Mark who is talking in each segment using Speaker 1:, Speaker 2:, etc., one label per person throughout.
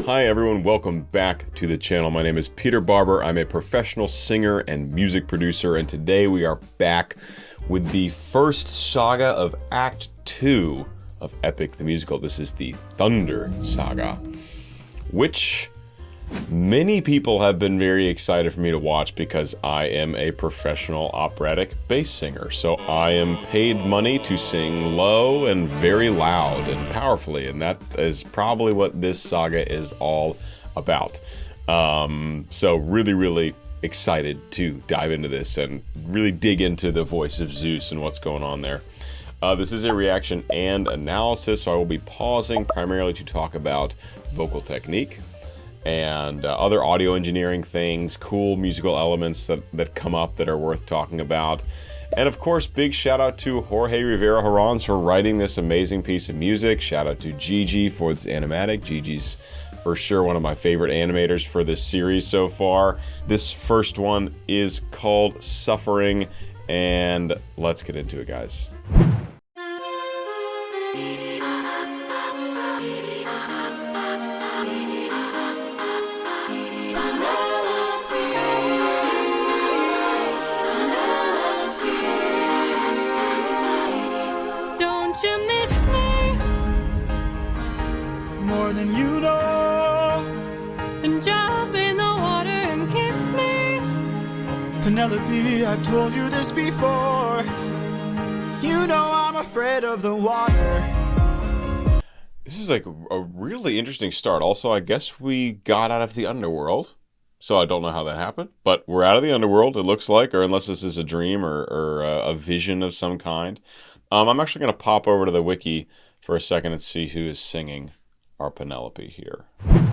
Speaker 1: Hi everyone, welcome back to the channel. My name is Peter Barber. I'm a professional singer and music producer, and today we are back with the first saga of Act 2 of Epic the Musical. This is the Thunder Saga, which many people have been very excited for me to watch because I am a professional operatic bass singer. So I am paid money to sing low and very loud and powerfully, and that is probably what this saga is all about. So really excited to dive into this and really dig into the voice of Zeus and what's going on there. This is a reaction and analysis, so I will be pausing primarily to talk about vocal technique and other audio engineering things, cool musical elements that come up that are worth talking about. And of course, big shout out to Jorge Rivera Herranz for writing this amazing piece of music. Shout out to Gigi for this animatic. Gigi's for sure one of my favorite animators for this series so far. This first one is called Suffering, and let's get into it, guys.
Speaker 2: You miss me more than you know. Then jump in the water and kiss me. Penelope, I've told you this before. You know I'm afraid of the water.
Speaker 1: This is like a really interesting start. Also, I guess we got out of the underworld. So I don't know how that happened, but we're out of the underworld, it looks like, or unless this is a dream or a vision of some kind. I'm actually going to pop over to the wiki for a second and see who is singing our Penelope here.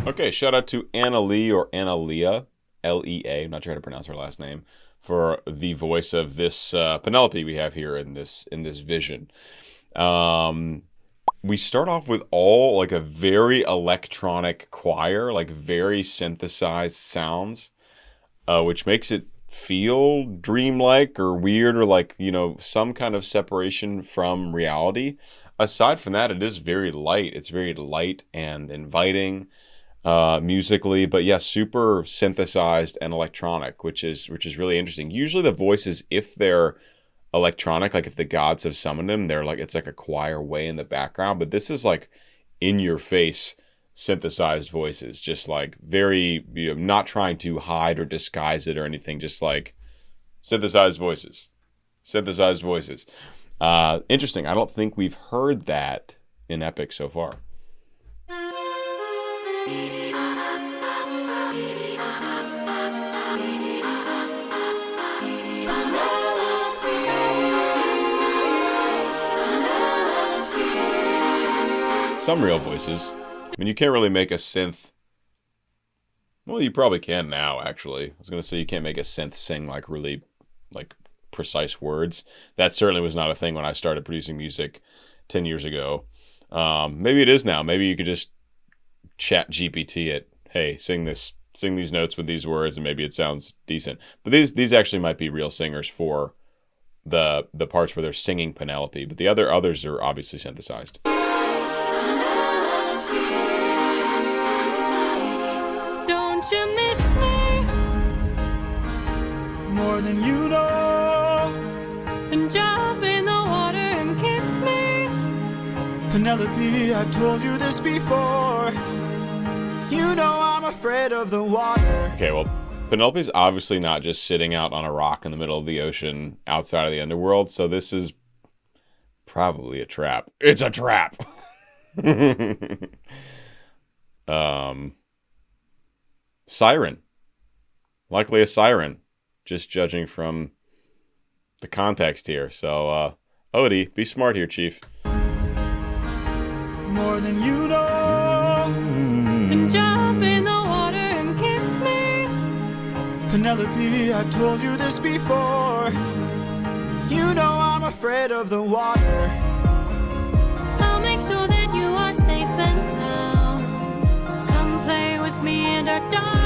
Speaker 1: Okay, shout out to Anna Lee or Anna Leah, L-E-A, I'm not sure how to pronounce her last name, for the voice of this Penelope we have here in this vision. We start off with all like a very electronic choir, like very synthesized sounds, which makes it feel dreamlike or weird or like, you know, some kind of separation from reality. Aside from that, it is very light. It's very light and inviting musically, but yeah, super synthesized and electronic, which is really interesting. Usually the voices, if they're electronic, like if the gods have summoned them, they're like, it's like a choir way in the background, but this is like in your face synthesized voices, just like very, you know, not trying to hide or disguise it or anything, just like synthesized voices. Interesting. I don't think we've heard that in Epic so far. Some real voices. I mean, you can't really make a synth. Well, you probably can now, actually. I was going to say you can't make a synth sing like really like precise words. That certainly was not a thing when I started producing music 10 years ago. Maybe it is now. Maybe you could just chat GPT it. Hey, sing these notes with these words, and maybe it sounds decent. But these actually might be real singers for the parts where they're singing Penelope. But the others are obviously synthesized.
Speaker 2: You miss me more than you know. Then jump in the water and kiss me. Penelope, I've told you this before. You know I'm afraid of the water.
Speaker 1: Okay, well, Penelope's obviously not just sitting out on a rock in the middle of the ocean outside of the underworld, so this is probably a trap. It's a trap! Siren. Likely a siren, just judging from the context here. So, Odie, be smart here, Chief.
Speaker 2: More than you know. Then jump in the water and kiss me. Penelope, I've told you this before. You know I'm afraid of the water. I'll make sure that you are safe and sound. Come play with me and our daughter.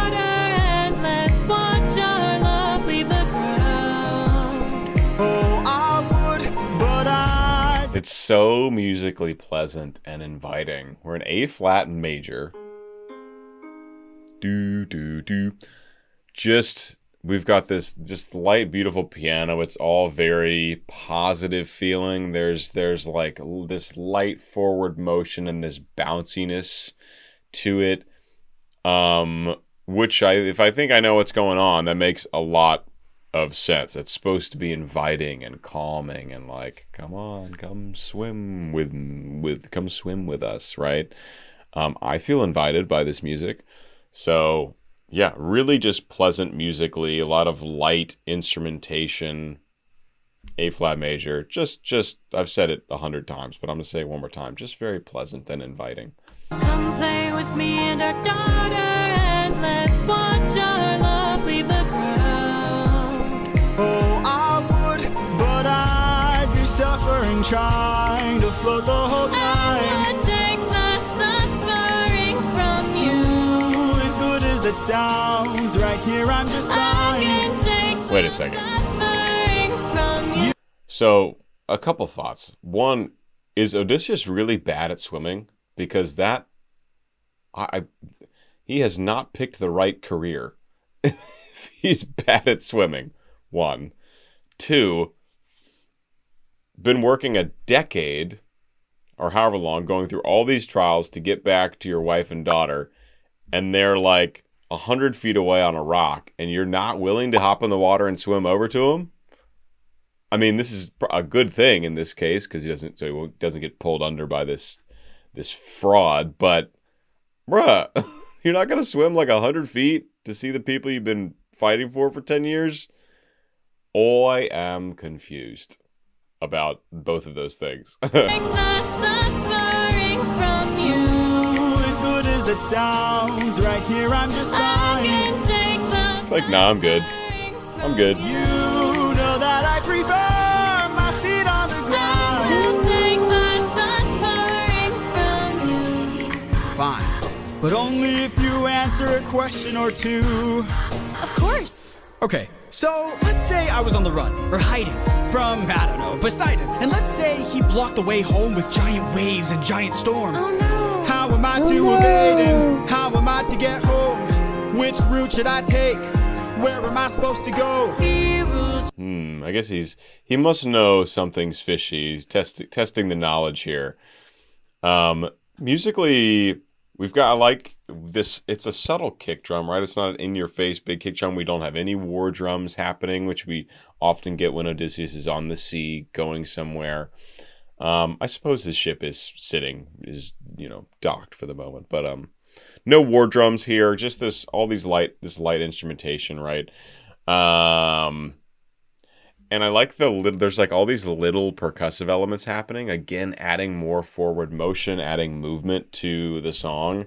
Speaker 1: It's so musically pleasant and inviting. We're in A flat major. do do do. Just we've got this just light, beautiful piano. It's all very positive feeling. There's like this light forward motion and this bounciness to it. Which if I think I know what's going on, that makes a lot of sense. It's supposed to be inviting and calming and like, come on, come swim with us, right? I feel invited by this music. So yeah, really just pleasant musically, a lot of light instrumentation, A flat major. Just I've said it 100 times, but I'm gonna say it one more time. Just very pleasant and inviting.
Speaker 2: Come play with me and our daughter, and let's watch our love leave the ground. Oh, I would, but I'd be suffering trying to float the whole time. I would take the suffering from you. As good as that sounds, right here I'm just fine.
Speaker 1: Wait a second. So, a couple thoughts. One, is Odysseus really bad at swimming? Because he has not picked the right career. He's bad at swimming. One. Two, been working a decade or however long going through all these trials to get back to your wife and daughter, and they're like 100 feet away on a rock, and you're not willing to hop in the water and swim over to them? I mean, this is a good thing in this case because he doesn't get pulled under by this fraud. But, bruh, you're not gonna swim like 100 feet to see the people you've been fighting for 10 years? Oh, I am confused about both of those things.
Speaker 2: Take the suffering from you. As good as that sounds, right here I'm just fine.
Speaker 1: It's like, nah, I'm good. I'm good.
Speaker 2: You know that I prefer my feet on the ground. I will take the suffering from you. Fine, but only if you answer a question or two. Of course. Okay, so let's say I was on the run, or hiding, from, I don't know, Poseidon. And let's say he blocked the way home with giant waves and giant storms. Oh no. How am I to evade and how am I to get home? Which route should I take? Where am I supposed to go?
Speaker 1: I guess he must know something's fishy. He's testing the knowledge here. Musically, I like this. It's a subtle kick drum, right? It's not an in-your-face big kick drum. We don't have any war drums happening, which we often get when Odysseus is on the sea going somewhere. I suppose his ship is docked for the moment, but no war drums here. Just this light instrumentation, right? And I like there's like all these little percussive elements happening. Again, adding more forward motion, adding movement to the song.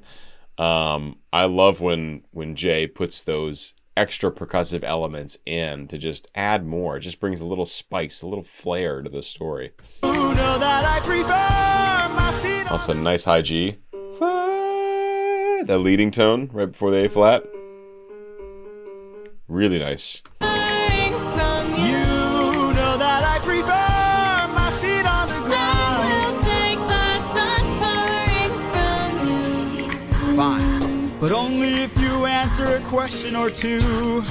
Speaker 1: I love when Jay puts those extra percussive elements in to just add more. It just brings a little spice, a little flair to the story.
Speaker 2: You know that I prefer my feet.
Speaker 1: Also, nice high G. That leading tone right before the A flat. Really nice. Fine, but only if you answer a question or two.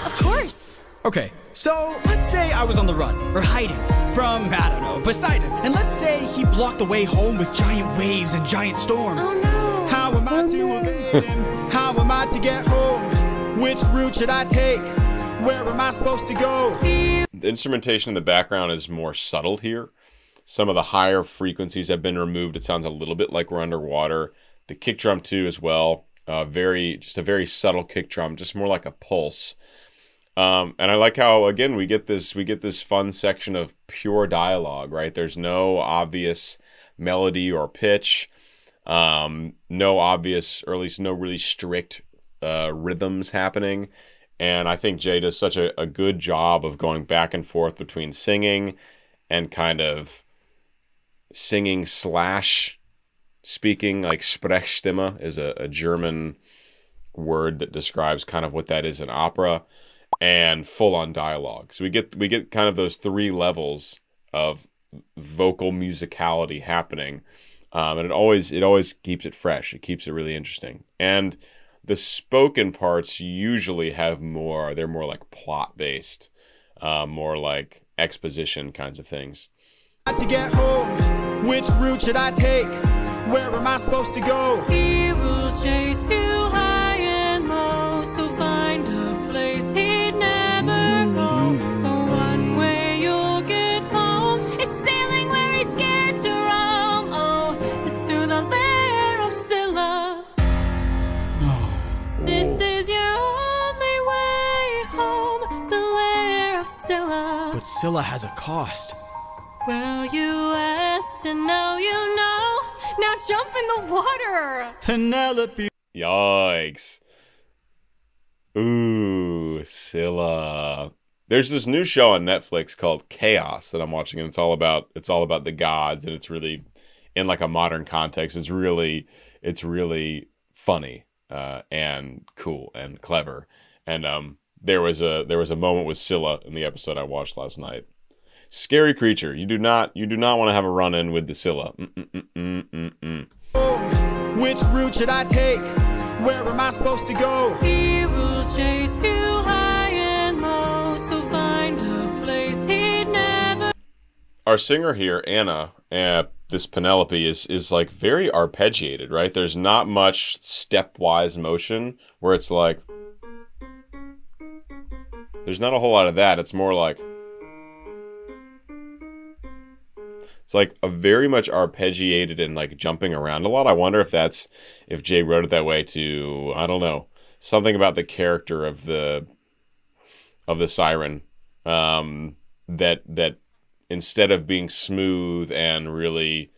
Speaker 1: Of course. Okay, so let's say I was on the run, or hiding, from, I don't know, Poseidon. And let's say he blocked the way home with giant waves and giant storms. Oh no. How am I to evade him? How am I to get home? Which route should I take? Where am I supposed to go? The instrumentation in the background is more subtle here. Some of the higher frequencies have been removed. It sounds a little bit like we're underwater. The kick drum too as well. A very subtle kick drum, just more like a pulse. And I like how, again, we get this fun section of pure dialogue, right? There's no obvious melody or pitch, no obvious, or at least no really strict rhythms happening. And I think Jay does such a good job of going back and forth between singing and kind of singing / speaking. Like Sprechstimme is a German word that describes kind of what that is in opera, and full-on dialogue. So we get kind of those three levels of vocal musicality happening, and it always keeps it fresh. It keeps it really interesting. And the spoken parts usually have more, they're more like plot based, more like exposition kinds of things.
Speaker 2: To get home, which route should I take? Where am I supposed to go? He will chase you high and low, so find a place he'd never go. The one way you'll get home is sailing where he's scared to roam. Oh, it's through the lair of Scylla. No. This is your only way home, the lair of Scylla. But Scylla has a cost. Well, you asked and now you know. Now jump in the water. Penelope.
Speaker 1: Yikes. Ooh, Scylla. There's this new show on Netflix called Chaos that I'm watching, and it's all about the gods, and it's really in like a modern context. It's really funny and cool and clever. And there was a moment with Scylla in the episode I watched last night. Scary creature. You do not want to have a run-in with the Scylla.
Speaker 2: Which route should I take? Where am I supposed to go? He will chase you high and low, so find a place he'd never.
Speaker 1: Our singer here, Anna, this Penelope is like very arpeggiated, right? There's not much stepwise motion where it's like, there's not a whole lot of that. It's more like, it's like a very much arpeggiated and like jumping around a lot. I wonder if Jay wrote it that way to, I don't know, something about the character of the siren, that instead of being smooth and really,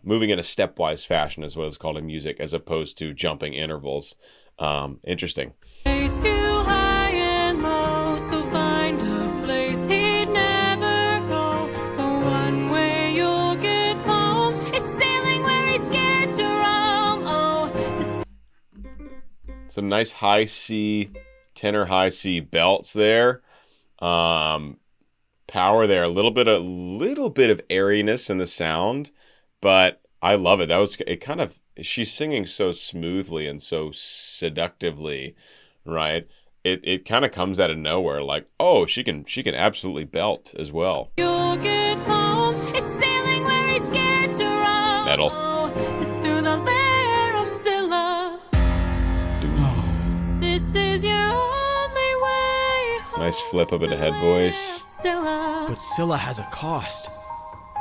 Speaker 1: moving in a stepwise fashion is what it's called in music, as opposed to jumping intervals. Interesting. Some nice high C, tenor high C belts there. Power there. A little bit of airiness in the sound, but I love it. She's singing so smoothly and so seductively, right? It kind of comes out of nowhere, like, oh, she can absolutely belt as well.
Speaker 2: You'll get home, it's sailing where he's scared to roam.
Speaker 1: Metal.
Speaker 2: It's through the lair of Scylla. This is your only way home.
Speaker 1: Nice flip up at a head voice.
Speaker 2: But Scylla has a cost.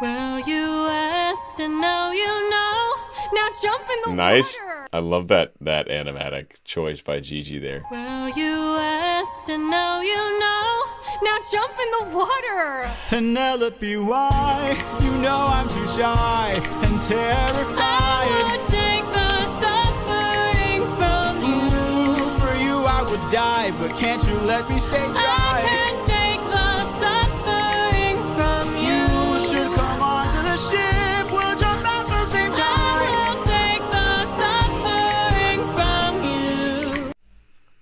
Speaker 2: Well, you asked and now you know. Now jump in the
Speaker 1: nice.
Speaker 2: water.
Speaker 1: I love that animatic choice by Gigi there.
Speaker 2: Well, you asked and now you know. Now jump in the water. Penelope, why? You know I'm too shy and terrified. I would take the suffering from you. For you I would die, but can't you let me stay dry? I can take the suffering from you. You should come onto the ship, we'll jump at the same time. I will take the suffering from you.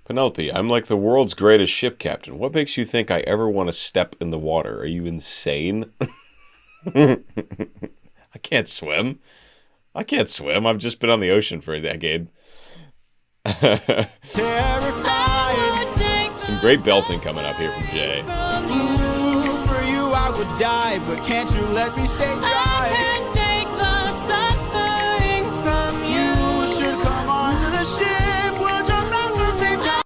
Speaker 1: Penelope, I'm like the world's greatest ship captain. What makes you think I ever want to step in the water? Are you insane? I can't swim. I've just been on the ocean for a decade. Some great belting coming up here from Jay.
Speaker 2: For you I would die, but can't you let me stay dry? I can take the suffering from you. You should come onto the ship, we'll jump at the same time.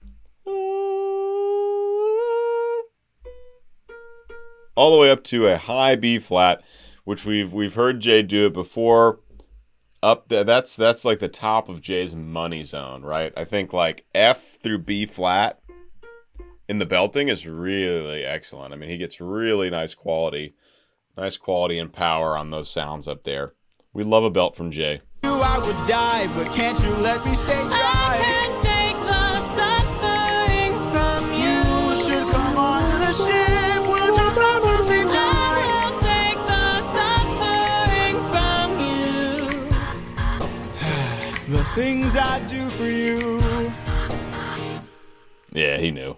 Speaker 1: All the way up to a high B flat, which we've heard Jay do it before. Up there, that's like the top of Jay's money zone, right? I think like F through B flat in the belting is really excellent. I mean, he gets really nice quality and power on those sounds up there. We love a belt from Jay.
Speaker 2: I would die, but can't you let me stay dry? I can take the suffering from you. You should come onto the ship, we'll jump at the same time. I will take the suffering from you. The things I do for you.
Speaker 1: Yeah, he knew.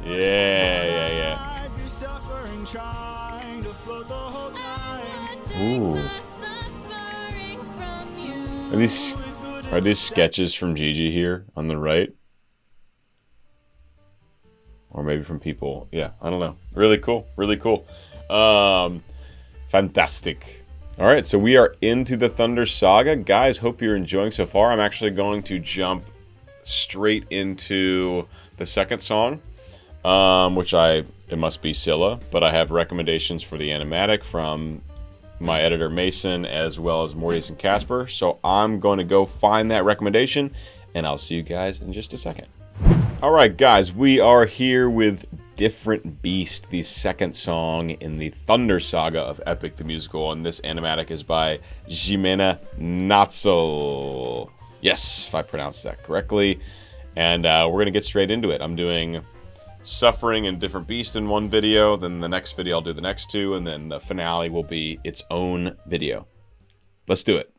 Speaker 1: Yeah.
Speaker 2: I'd be suffering, trying to float the whole time.
Speaker 1: Ooh.
Speaker 2: Suffering from you.
Speaker 1: Are these Are these sketches from Gigi here on the right? Or maybe from people. Yeah, I don't know. Really cool. Really cool. Fantastic. All right, so we are into the Thunder Saga. Guys, hope you're enjoying so far. I'm actually going to jump straight into the second song, it must be Scylla, but I have recommendations for the animatic from my editor Mason, as well as Mortius and Casper. So I'm going to go find that recommendation, and I'll see you guys in just a second. All right, guys, we are here with Different Beast, the second song in the Thunder Saga of Epic the Musical, and this animatic is by Jimena Natzel. Yes, if I pronounced that correctly. And we're going to get straight into it. I'm doing Suffering and Different Beast in one video, then the next video I'll do the next two, and then the finale will be its own video. Let's do it.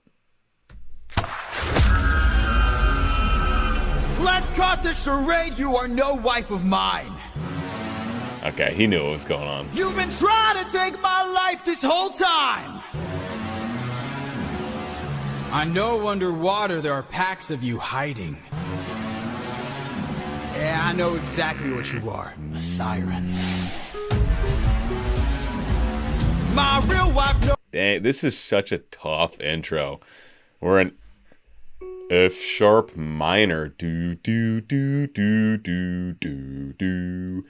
Speaker 2: Let's cut the charade, you are no wife of mine.
Speaker 1: Okay, he knew what was going on.
Speaker 2: You've been trying to take my life this whole time. I know underwater there are packs of you hiding. Yeah, I know exactly what you are. A siren. My real wife knows.
Speaker 1: Dang, this is such a tough intro. We're in F sharp minor. Do, do, do, do, do, do, do.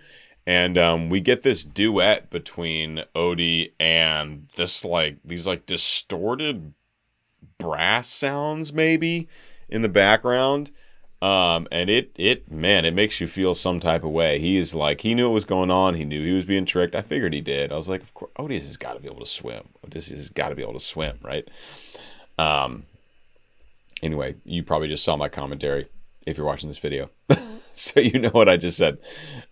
Speaker 1: And we get this duet between Odie and this these distorted brass sounds maybe in the background. And it makes you feel some type of way. He is he knew what was going on. He knew he was being tricked. I figured he did. I was like, of course, Odysseus has got to be able to swim. Odysseus has got to be able to swim, right? Anyway, you probably just saw my commentary if you're watching this video. So you know what I just said.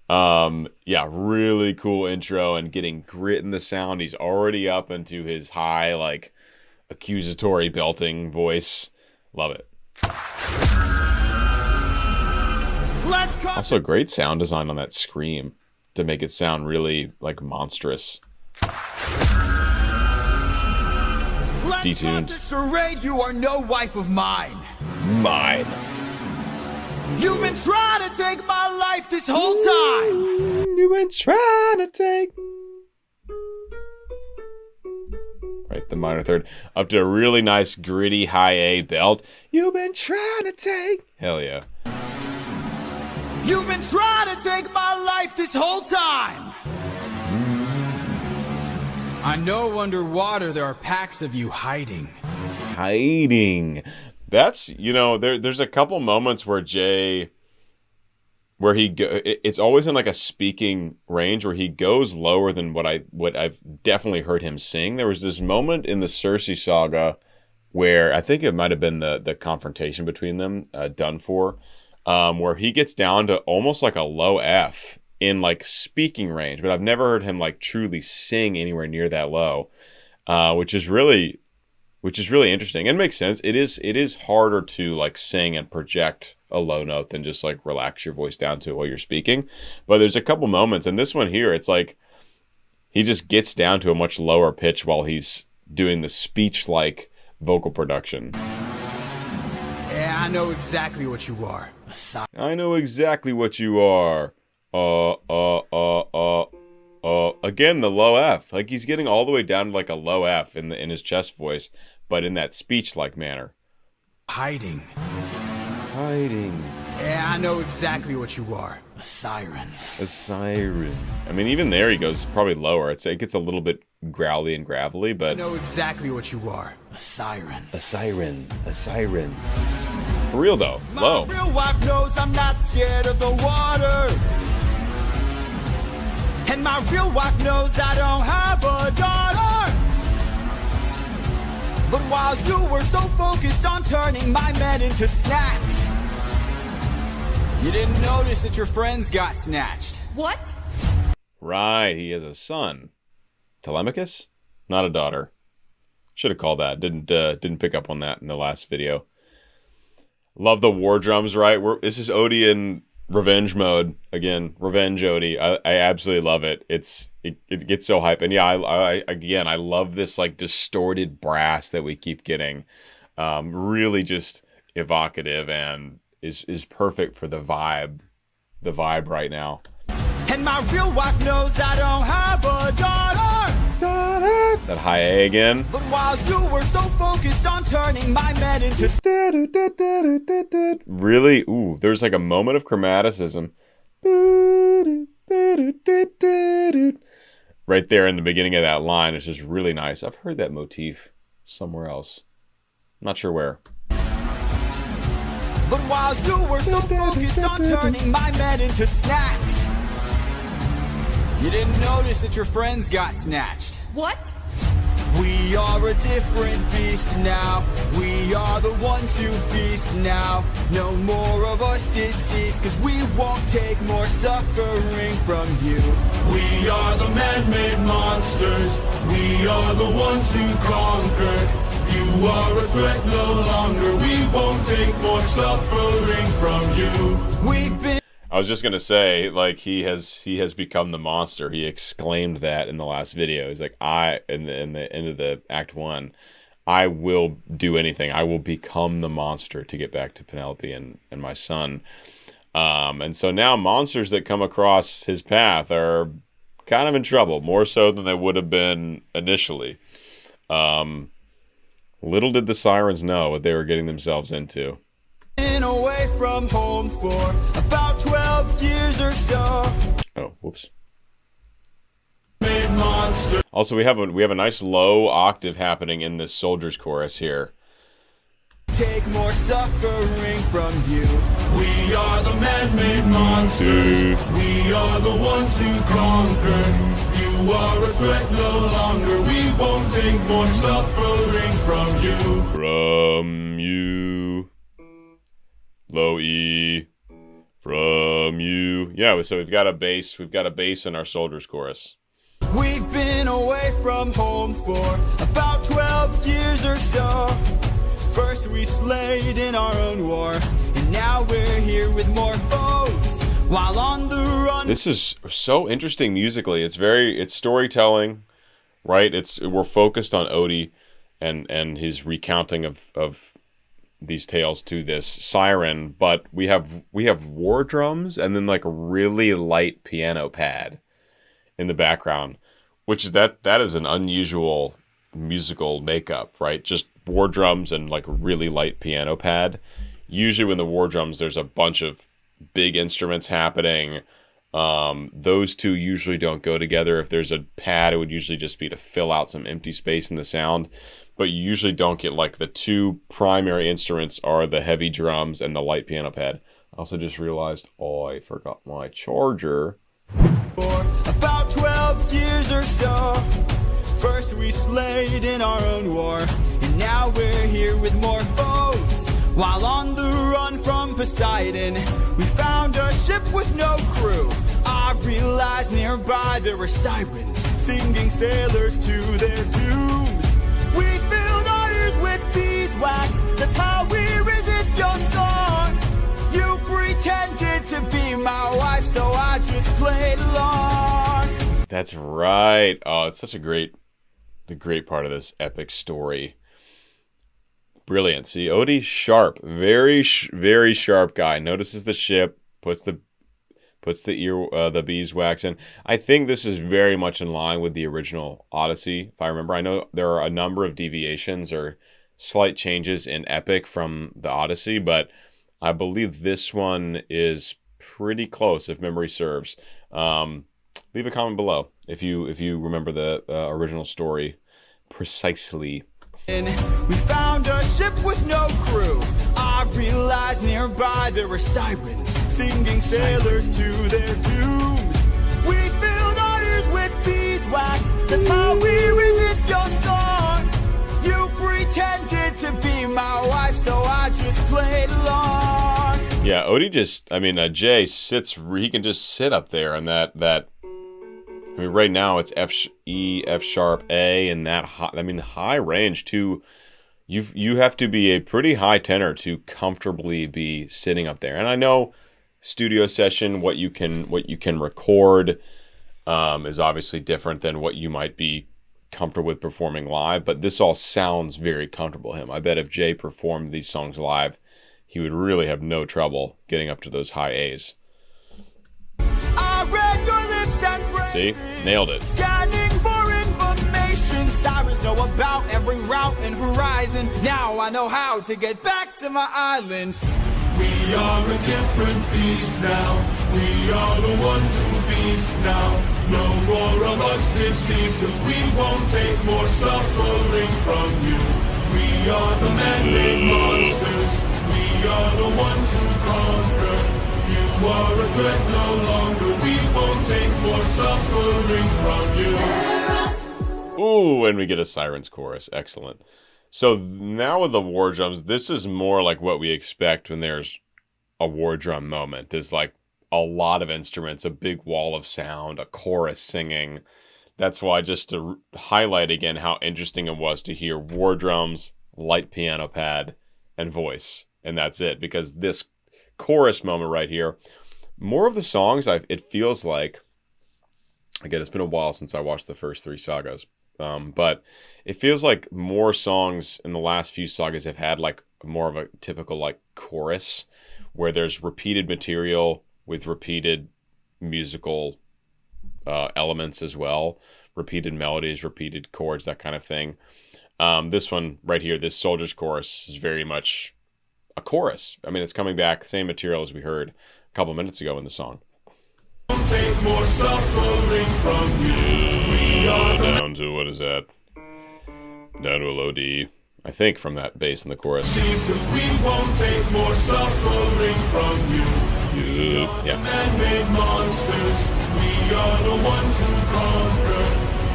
Speaker 1: Yeah, really cool intro and getting grit in the sound. He's already up into his high, accusatory belting voice. Love it. Also, great sound design on that scream to make it sound really monstrous. Detuned.
Speaker 2: Charade, you are no wife of mine.
Speaker 1: Mine.
Speaker 2: You've been trying to take my life this whole time.
Speaker 1: You've been trying to take. Right, the minor third up to a really nice gritty high A belt. You've been trying to take. Hell yeah.
Speaker 2: You've been trying to take my life this whole time. I know underwater there are packs of you hiding.
Speaker 1: Hiding. That's, there's a couple moments where it's always in a speaking range where he goes lower than what I've definitely heard him sing. There was this moment in the Circe saga where I think it might have been the confrontation between them, done for, where he gets down to almost a low F in speaking range, but I've never heard him truly sing anywhere near that low, which is really interesting and makes sense. It is harder to sing and project a low note than just relax your voice down to it while you're speaking. But there's a couple moments, and this one here, it's he just gets down to a much lower pitch while he's doing the speech-like vocal production.
Speaker 2: Yeah, I know exactly what you are.
Speaker 1: I know exactly what you are. Again, the low F. He's getting all the way down to a low F in his chest voice, but in that speech-like manner.
Speaker 2: Hiding. Yeah, I know exactly what you are. A siren.
Speaker 1: A siren. I mean, even there he goes probably lower. It gets a little bit growly and gravelly, but...
Speaker 2: I know exactly what you are. A siren.
Speaker 1: A siren. A siren. For real, though. Low.
Speaker 2: My real wife knows I'm not scared of the water. And my real wife knows I don't have a daughter. But while you were so focused on turning my men into snacks, you didn't notice that your friends got snatched. What?
Speaker 1: Right, he has a son. Telemachus? Not a daughter. Should have called that. Didn't pick up on that in the last video. Love the war drums, right? This is Odie in revenge mode. Again, revenge Odie. I absolutely love it. It gets so hype. And yeah, I love this distorted brass that we keep getting. Really just evocative and is perfect for the vibe right now.
Speaker 2: And my real wife knows I don't have a daughter.
Speaker 1: That high A again.
Speaker 2: But while you were so focused on turning my men into...
Speaker 1: Really? Ooh, there's like a moment of chromaticism. Right there in the beginning of that line is just really nice. I've heard that motif somewhere else. I'm not sure where.
Speaker 2: But while you were so focused on turning my men into snacks, you didn't notice that your friends got snatched.
Speaker 3: What?
Speaker 2: We are a different beast now. We are the ones who feast now. No more of us deceased, cause we won't take more suffering from you. We are the man-made monsters. We are the ones who conquer. You are a threat no longer. We won't take more suffering from you. We've been...
Speaker 1: I was just gonna say, like, he has become the monster. He exclaimed that in the last video. He's like, in the end of the Act 1, I will do anything. I will become the monster to get back to Penelope and my son. And so now monsters that come across his path are kind of in trouble, more so than they would have been initially. Little did the sirens know what they were getting themselves into.
Speaker 2: Been away from home for about 12 years or so.
Speaker 1: Oh, whoops. Also, we have a nice low octave happening in this soldier's chorus here.
Speaker 2: Take more suffering from you. We are the man-made monsters. We are the ones who conquer. You are a threat no longer. We won't take more suffering from you.
Speaker 1: From you. Low E. From you. Yeah, so we've got a bass. We've got a bass in our soldier's chorus.
Speaker 2: We've been away from home for about 12 years or so. First we slayed in our own war, and now we're here with more foes, while on the run.
Speaker 1: This is so interesting musically. It's storytelling, right? We're focused on Odie and his recounting of these tales to this siren, but we have war drums and then like a really light piano pad in the background, which is that is an unusual musical makeup, right? Just war drums and like a really light piano pad. Usually when the war drums, there's a bunch of big instruments happening. Those two usually don't go together. If there's a pad, it would usually just be to fill out some empty space in the sound, but you usually don't get like the two primary instruments are the heavy drums and the light piano pad. I also just realized, I forgot my charger.
Speaker 2: For about 12 years or so. First we slayed in our own war, and now we're here with more foes. While on the run from Poseidon, we found a ship with no crew. I realized nearby there were sirens, singing sailors to their dooms. We filled our ears with beeswax, that's how we resist your song. You pretended to be my wife, so I just played along.
Speaker 1: That's right. Oh, it's such a great part of this epic story. Brilliant. See, Odie, sharp, very sharp guy. Notices the ship, puts the beeswax in. I think this is very much in line with the original Odyssey, if I remember. I know there are a number of deviations or slight changes in epic from the Odyssey, but I believe this one is pretty close, if memory serves. Leave a comment below if you remember the original story precisely.
Speaker 2: We found a ship with no crew. I realized nearby there were sirens, singing sailors to their dooms. We filled our ears with beeswax, that's how we resist your song. You pretended to be my wife, so I just played along.
Speaker 1: Yeah, Odie Jay sits, he can just sit up there and that I mean, right now it's F, E, F sharp, A, and that high range too. You have to be a pretty high tenor to comfortably be sitting up there. And I know studio session, what you can record is obviously different than what you might be comfortable with performing live, but this all sounds very comfortable to him. I bet if Jay performed these songs live, he would really have no trouble getting up to those high A's.
Speaker 2: I read your lips and phrases.
Speaker 1: See? Nailed it.
Speaker 2: Scanning for information. Sirens know about every route and horizon. Now I know how to get back to my island. We are a different beast now. We are the ones who feast now. No more of us deceased, 'cause we won't take more suffering from you. We are the man-made monsters. We are the ones who conquer. You are a threat no longer. We won't take more suffering from you.
Speaker 1: Ooh, and we get a Sirens chorus. Excellent. So now with the war drums, this is more like what we expect when there's a war drum moment. Is like a lot of instruments, a big wall of sound, a chorus singing. That's why, just to highlight again how interesting it was to hear war drums, light piano pad, and voice. And that's it, because this chorus moment right here, more of the songs, it feels like, again, it's been a while since I watched the first 3 sagas, but it feels like more songs in the last few sagas have had like more of a typical like chorus, where there's repeated material with repeated musical elements as well, repeated melodies, repeated chords, that kind of thing. This one right here, this soldier's chorus, is very much a chorus. I mean, it's coming back, same material as we heard a couple minutes ago in the song.
Speaker 2: Take more suffering from you.
Speaker 1: Down to, what is that? Down to a low D, I think, from that bass in the chorus.
Speaker 2: We won't take more suffering from you.
Speaker 1: Yeah.
Speaker 2: Man-made monsters. We are the ones who conquer.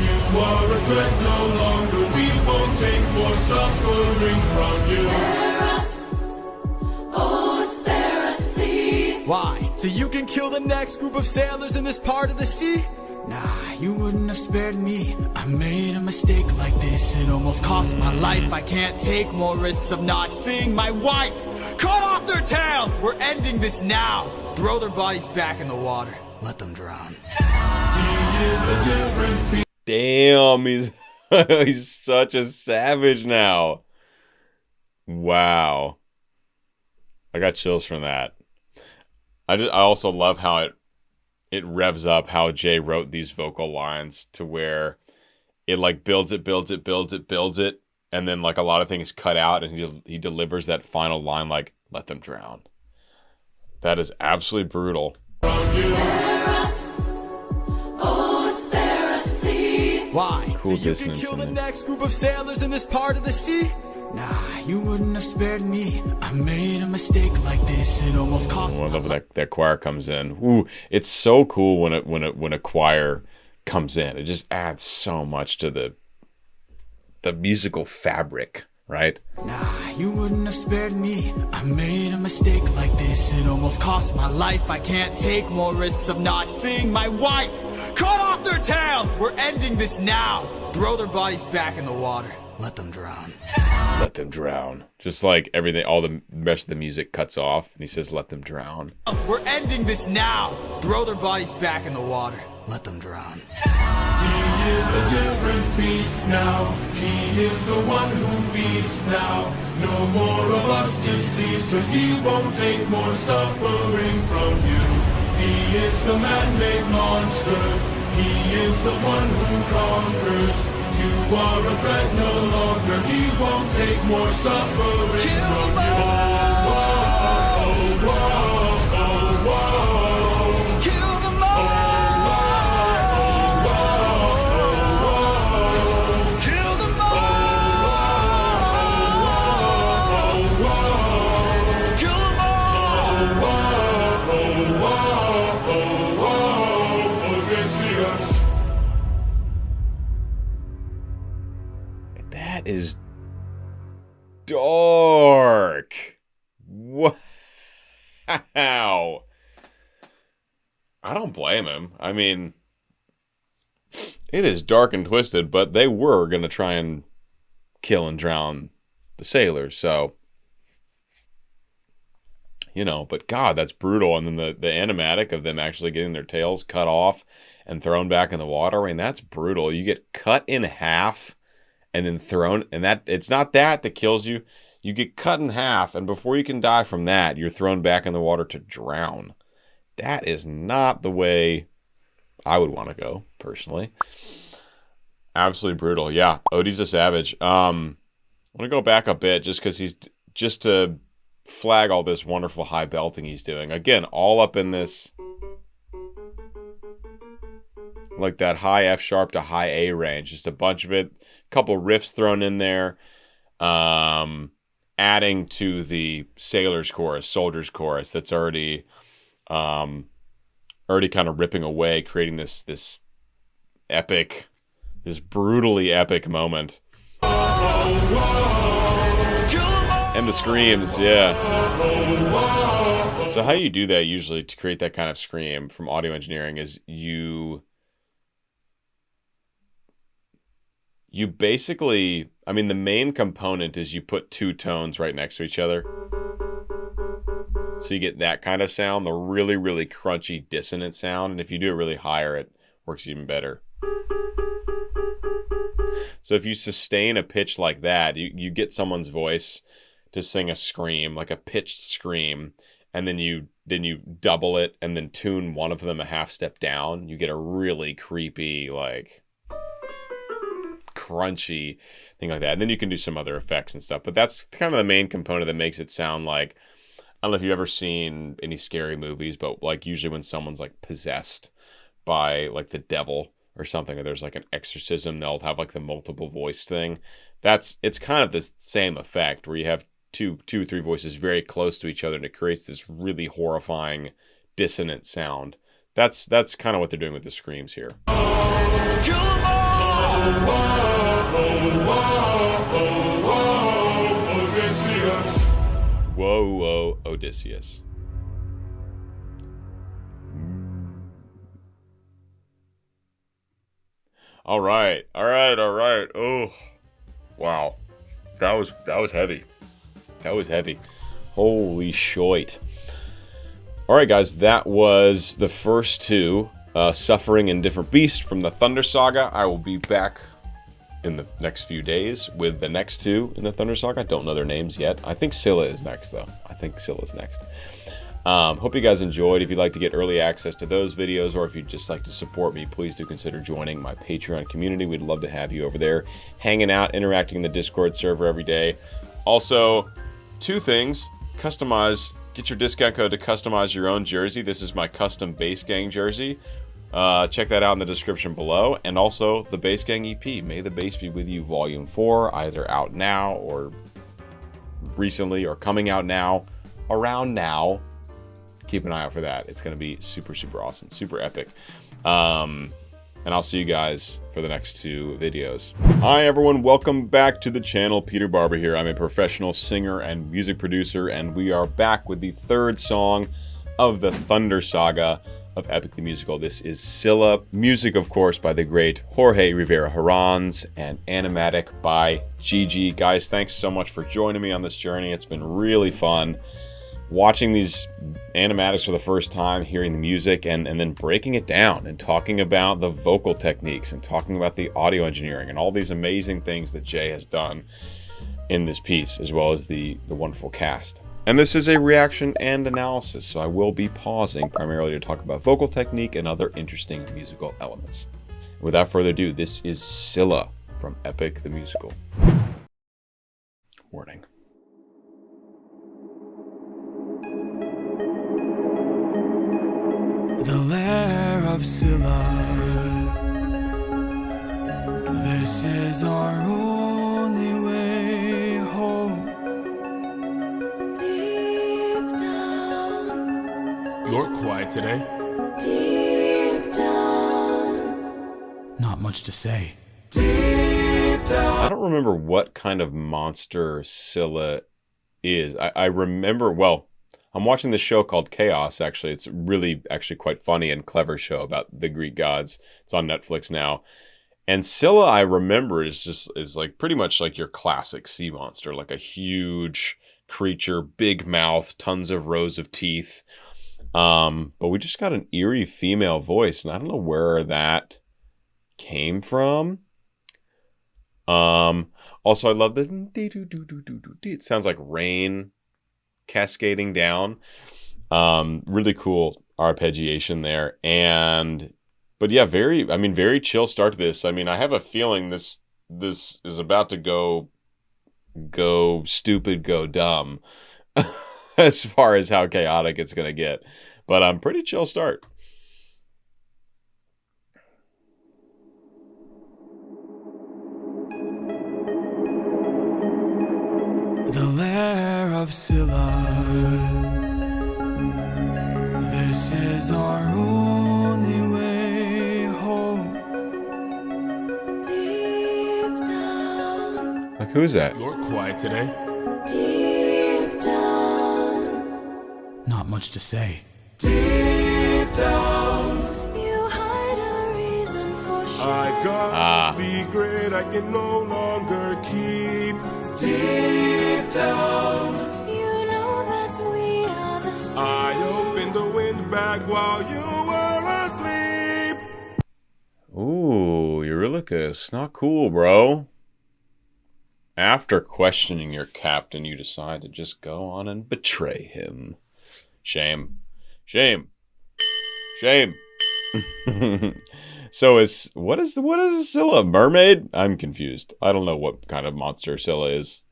Speaker 2: You are a threat no longer. We won't take more suffering from you.
Speaker 3: Spare us. Oh, spare us, please.
Speaker 2: Why? So you can kill the next group of sailors in this part of the sea? Nah, you wouldn't have spared me. I made a mistake like this. It almost cost my life. I can't take more risks of not seeing my wife. Cut off their tails! We're ending this now. Throw their bodies back in the water. Let them drown. He is a different beast.
Speaker 1: Damn, he's such a savage now. Wow. I got chills from that. I also love how it revs up how Jay wrote these vocal lines to where it like builds it, and then like a lot of things cut out, and he delivers that final line like, let them drown. That is absolutely brutal.
Speaker 3: Spare us. Oh, spare us, please.
Speaker 2: Why?
Speaker 1: Cool
Speaker 2: so
Speaker 1: dissonance
Speaker 2: you can kill the
Speaker 1: in there.
Speaker 2: next group of sailors in this part of the sea? Nah, you wouldn't have spared me. I made a mistake like this. It almost cost
Speaker 1: I
Speaker 2: me.
Speaker 1: love that choir comes in. Ooh, it's so cool when a choir comes in. It just adds so much to the musical fabric, right?
Speaker 2: Nah, you wouldn't have spared me. I made a mistake like this. It almost cost my life. I can't take more risks of not seeing my wife. Cut off their tails! We're ending this now. Throw their bodies back in the water. Let them drown.
Speaker 1: Let them drown. Just like everything, all the rest of the music cuts off, and he says, let them drown.
Speaker 2: We're ending this now. Throw their bodies back in the water. Let them drown. He is a different beast now. He is the one who feasts now. No more of us deceased, 'cause he won't take more suffering from you. He is the man-made monster. He is the one who conquers. You are a threat no longer. He won't take more suffering from you. Whoa, whoa, whoa, whoa. Kill them all. Kill them all. Kill them all. Odysseus.
Speaker 1: That is dark. Wow. I don't blame him. I mean, it is dark and twisted, but they were going to try and kill and drown the sailors, so, you know, but God, that's brutal. And then the animatic of them actually getting their tails cut off and thrown back in the water, I mean, that's brutal. You get cut in half and then thrown, and that it's not that kills you. You get cut in half, and before you can die from that, you're thrown back in the water to drown. That is not the way I would want to go, personally. Absolutely brutal. Yeah, Odysseus Savage. I want to go back a bit just because just to flag all this wonderful high belting he's doing. Again, all up in this, like that high F sharp to high A range. Just a bunch of it. A couple riffs thrown in there. Adding to the sailor's chorus, soldier's chorus that's already kind of ripping away, creating this epic, this brutally epic moment. And the screams, yeah. So how you do that usually to create that kind of scream from audio engineering is you basically, I mean, the main component is you put two tones right next to each other. So you get that kind of sound, the really, really crunchy, dissonant sound. And if you do it really higher, it works even better. So if you sustain a pitch like that, you get someone's voice to sing a scream, like a pitched scream, and then you double it and then tune one of them a half step down. You get a really creepy, like, crunchy thing like that. And then you can do some other effects and stuff. But that's kind of the main component that makes it sound like, I don't know if you've ever seen any scary movies, but like usually when someone's like possessed by like the devil or something, or there's like an exorcism, they'll have like the multiple voice thing. It's kind of the same effect where you have two or three voices very close to each other, and it creates this really horrifying dissonant sound. That's kind of what they're doing with the screams here. Whoa, whoa, Odysseus. All right. Oh, wow. That was heavy. That was heavy. Holy shit. All right, guys, that was the first two, Suffering and Different Beast from the Thunder Saga. I will be back in the next few days with the next two in the Thunder Saga. I don't know their names yet. I think Scylla is next, though. I think Scylla's next. Hope you guys enjoyed. If you'd like to get early access to those videos, or if you'd just like to support me, please do consider joining my Patreon community. We'd love to have you over there, hanging out, interacting in the Discord server every day. Also, two things. Get your discount code to customize your own jersey. This is my custom Bass Gang jersey. Check that out in the description below. And also the Bass Gang EP, May the Bass Be With You Volume 4, either out now or recently or coming out now, around now. Keep an eye out for that. It's going to be super, super awesome, super epic. And I'll see you guys for the next two videos. Hi everyone, welcome back to the channel. Peter Barber here. I'm a professional singer and music producer, and we are back with the third song of the Thunder Saga of Epic the Musical. This is Scylla. Music, of course, by the great Jorge Rivera Herranz, and animatic by Gigi. Guys, thanks so much for joining me on this journey. It's been really fun watching these animatics for the first time, hearing the music, and then breaking it down and talking about the vocal techniques and talking about the audio engineering and all these amazing things that Jay has done in this piece, as well as the wonderful cast. And this is a reaction and analysis, so I will be pausing primarily to talk about vocal technique and other interesting musical elements. Without further ado, this is Scylla from Epic the Musical. Warning.
Speaker 2: The lair of Scylla. This is our only way home.
Speaker 3: Deep down,
Speaker 2: You're quiet today.
Speaker 3: deep down,
Speaker 2: Not much to say.
Speaker 1: I don't remember what kind of monster Scylla is. I remember, well, I'm watching this show called Chaos, actually. It's really actually quite funny and clever show about the Greek gods. It's on Netflix now. And Scylla, I remember, is like pretty much like your classic sea monster, like a huge creature, big mouth, tons of rows of teeth. But we just got an eerie female voice, and I don't know where that came from. Also, I love the it sounds like rain cascading down. Really cool arpeggiation there. But yeah, very chill start to this. I mean, I have a feeling this is about to go stupid, go dumb as far as how chaotic it's going to get. But pretty chill start.
Speaker 2: The lair of Scylla. This is our only way home.
Speaker 3: Deep down,
Speaker 1: Like, who's that?
Speaker 4: You're quiet today.
Speaker 3: deep down,
Speaker 2: Not much to say.
Speaker 4: Deep down,
Speaker 3: you hide a reason for shame.
Speaker 4: I've got a secret I can no longer keep. Deep down,
Speaker 3: You know that we are the same.
Speaker 4: I opened the wind bag while you were asleep.
Speaker 1: Ooh, Eurylochus. Not cool, bro. After questioning your captain, you decide to just go on and betray him. Shame. Shame. Shame. So what is Scylla? A mermaid? I'm confused. I don't know what kind of monster Scylla is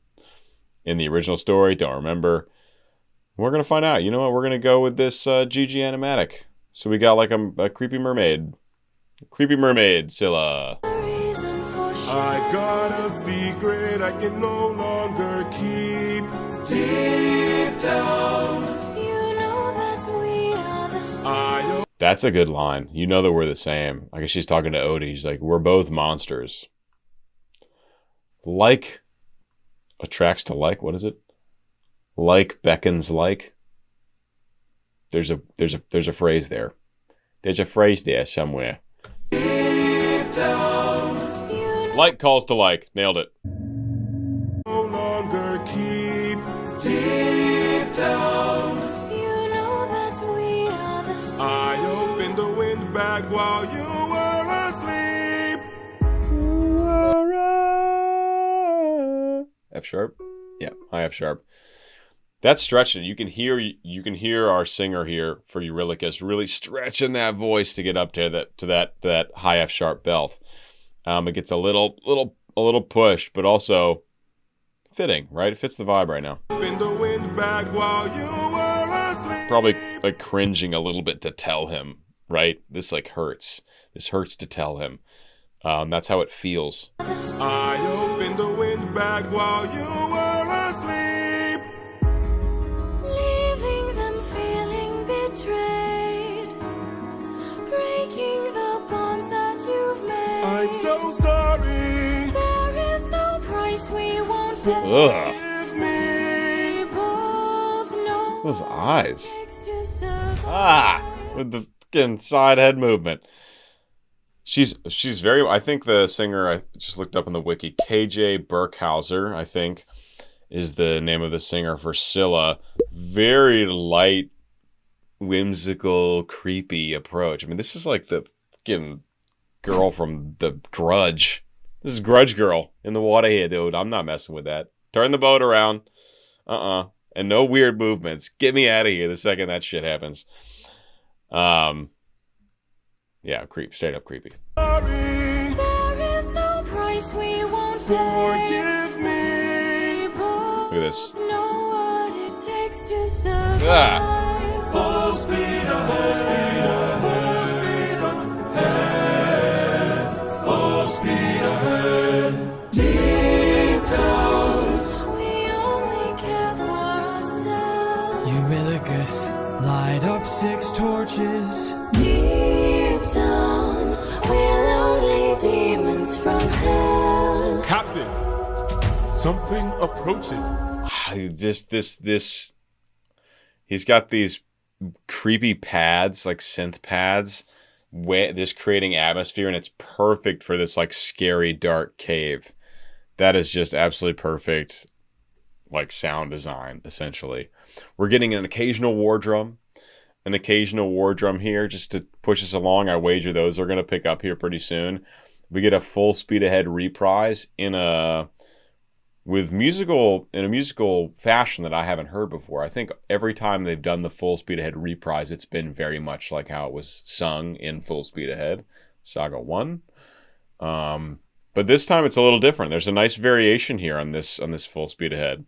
Speaker 1: in the original story. Don't remember. We're gonna find out. You know what? We're gonna go with this GG animatic. So we got like a creepy mermaid. Creepy mermaid, Scylla.
Speaker 3: A reason for shame.
Speaker 4: I've got a secret I can no longer keep. Deep down,
Speaker 3: You know that we are the same.
Speaker 1: That's a good line. You know that we're the same. I guess she's talking to Odie. She's like, we're both monsters. Like attracts to like. What is it? Like beckons like. There's a phrase there. There's a phrase there somewhere.
Speaker 4: deep down,
Speaker 1: Like calls to like. Nailed it.
Speaker 4: no longer keep. Deep down,
Speaker 3: You know that we are the same.
Speaker 4: I opened the wind bag while you were asleep.
Speaker 1: F sharp. Yeah, high F sharp. That's stretching. You can hear our singer here for Eurylochus really stretching that voice to get up to that high F sharp belt. It gets a little pushed, but also fitting, right? It fits the vibe right now.
Speaker 4: Opened the wind bag while you were asleep.
Speaker 1: Probably like cringing a little bit to tell him, right? This like hurts. This hurts to tell him. That's how it feels.
Speaker 4: I opened the wind bag while you were asleep.
Speaker 3: Leaving them feeling betrayed. Breaking the bonds that you've made.
Speaker 4: I'm so sorry.
Speaker 3: There is no price we won't pay.
Speaker 1: Ugh.
Speaker 4: Forgive me.
Speaker 3: We both know
Speaker 1: Those eyes.
Speaker 3: what it takes to survive.
Speaker 1: With the fucking side head movement. She's very. I think the singer I just looked up in the wiki, KJ Burkhauser, I think, is the name of the singer for Scylla. Very light, whimsical, creepy approach. I mean, this is like the fucking girl from The Grudge. This is Grudge Girl in the water here, dude. I'm not messing with that. Turn the boat around. And no weird movements. Get me out of here the second that shit happens. Yeah, straight up creepy.
Speaker 4: Sorry.
Speaker 3: There is no price we won't pay.
Speaker 4: Forgive me.
Speaker 3: We both
Speaker 1: Look at this.
Speaker 3: know what it takes to survive.
Speaker 4: Full speed ahead. Full speed ahead. Full speed ahead. Deep down.
Speaker 3: We only care for ourselves.
Speaker 2: Eurylochus, light up 6 torches.
Speaker 3: Deep down, we're lonely demons from hell.
Speaker 4: Captain, something approaches.
Speaker 1: He's got these creepy pads, like synth pads, this creating atmosphere, and it's perfect for this like scary dark cave. That is just absolutely perfect, like sound design. Essentially, we're getting an occasional war drum here just to push us along. I wager those are going to pick up here pretty soon. We get a full speed ahead reprise in a with in a musical fashion that I haven't heard before. I think every time they've done the Full Speed Ahead reprise, it's been very much like how it was sung in Full Speed Ahead, Saga 1. But this time it's a little different. There's a nice variation here on this Full Speed Ahead.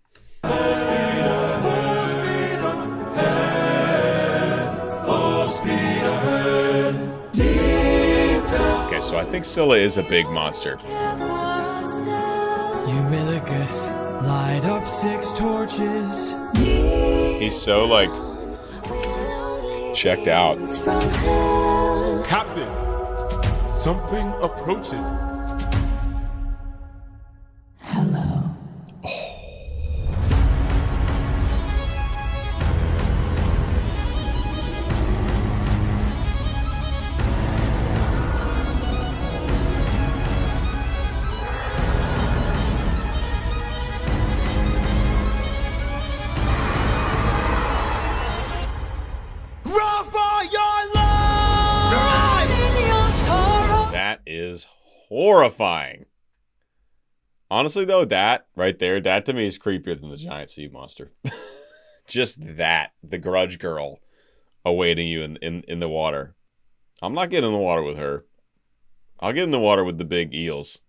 Speaker 1: Okay, so I think Scylla is a big monster.
Speaker 2: Eurylochus, light up 6 torches.
Speaker 1: He's so, like, checked out.
Speaker 4: Captain, something approaches.
Speaker 3: Hello.
Speaker 1: That is horrifying. Honestly, though, that right there, that to me is creepier than the giant sea monster. Just that, the grudge girl awaiting you in the water. I'm not getting in the water with her. I'll get in the water with the big eels.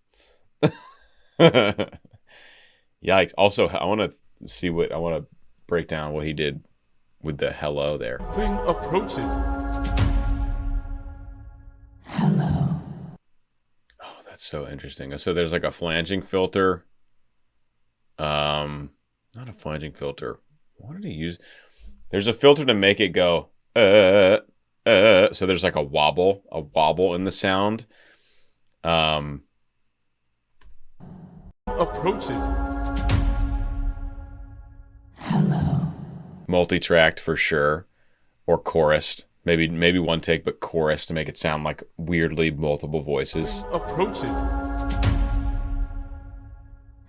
Speaker 1: Yikes. Also, I want to break down what he did with the hello there.
Speaker 4: Thing approaches.
Speaker 3: Hello.
Speaker 1: Oh, that's so interesting. So there's like a flanging filter. Not a flanging filter. What did he use? There's a filter to make it go, so there's like a wobble in the sound.
Speaker 4: Approaches.
Speaker 3: Hello.
Speaker 1: Multi-tracked for sure, or chorused. Maybe one take, but chorus to make it sound like weirdly multiple voices.
Speaker 4: Approaches.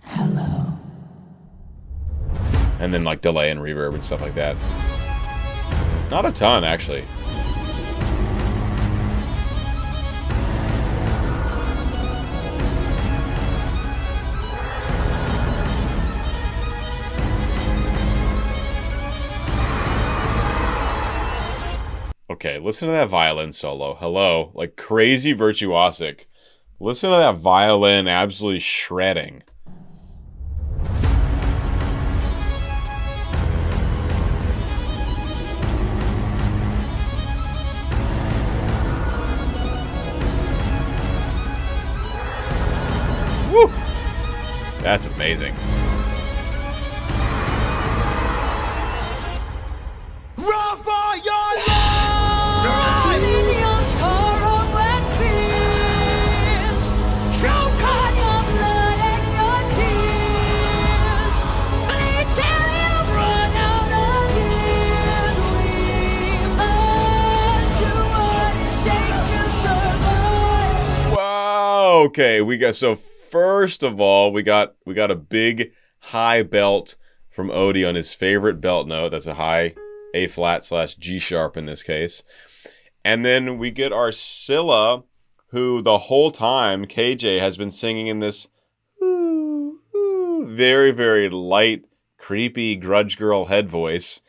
Speaker 3: Hello.
Speaker 1: And then like delay and reverb and stuff like that. Not a ton, actually. Okay, listen to that violin solo. Hello. Like crazy virtuosic. Listen to that violin absolutely shredding. Woo! That's amazing. Okay, so first of all, we got a big high belt from Odie on his favorite belt note. That's a high A flat / G sharp in this case. And then we get our Scylla, who the whole time KJ has been singing in this very, very light, creepy grudge girl head voice,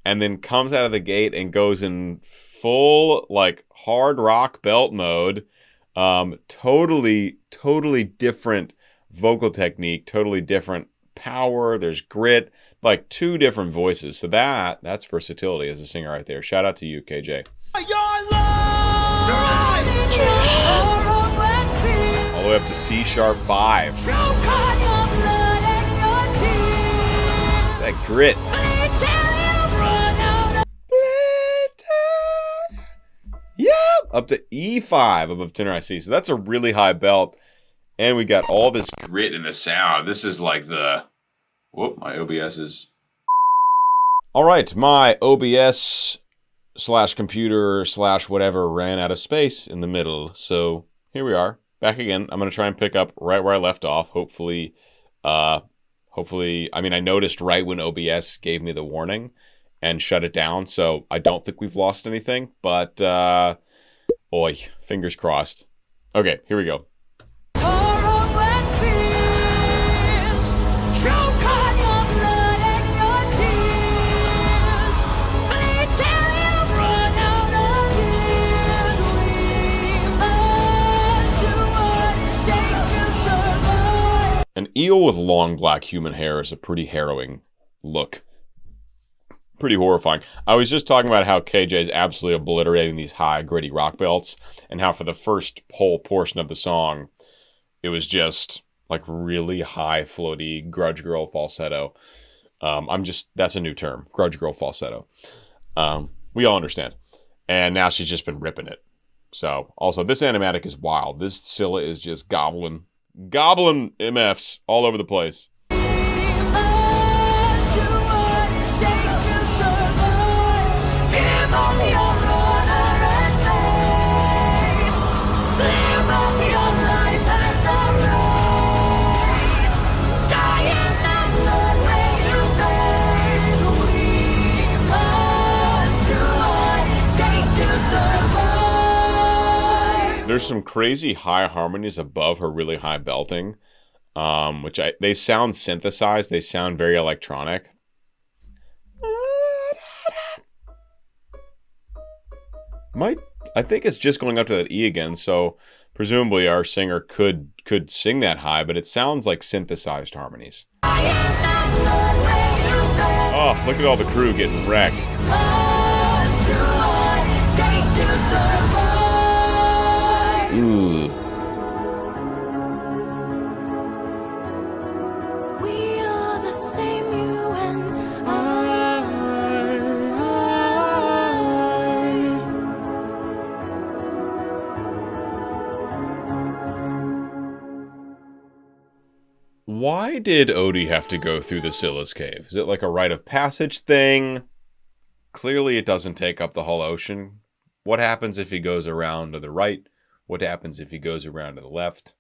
Speaker 1: and then comes out of the gate and goes in full like hard rock belt mode. Totally different vocal technique, totally different power. There's grit, like 2 different voices. So that's versatility as a singer right there. Shout out to you, KJ. All the way up to C sharp 5. That grit. Yep, up to E5 above tenor IC. So that's a really high belt. And we got all this grit in the sound. This is like the... Whoop, my OBS is... All right, my OBS / computer / whatever ran out of space in the middle. So here we are, back again. I'm going to try and pick up right where I left off. Hopefully, I mean, I noticed right when OBS gave me the warning and shut it down, so I don't think we've lost anything, but boy, fingers crossed. Okay, here we go. eel with long black human hair is a pretty harrowing look. Pretty horrifying. I was just talking about how KJ is absolutely obliterating these high, gritty rock belts, and how for the first whole portion of the song, it was just like really high, floaty, grudge girl falsetto. That's a new term, grudge girl falsetto. We all understand. And now she's just been ripping it. So, also, this animatic is wild. This Scylla is just gobbling MFs all over the place. There's some crazy high harmonies above her really high belting, which they sound synthesized. They sound very electronic. I think it's just going up to that E again, so presumably our singer could sing that high, but it sounds like synthesized harmonies. Oh, look at all the crew getting wrecked. Ooh.
Speaker 3: We are the same, you and I.
Speaker 1: Why did Odie have to go through the Scylla's cave? Is it like a rite of passage thing? Clearly it doesn't take up the whole ocean. What happens if he goes around to the right? What happens if he goes around to the left?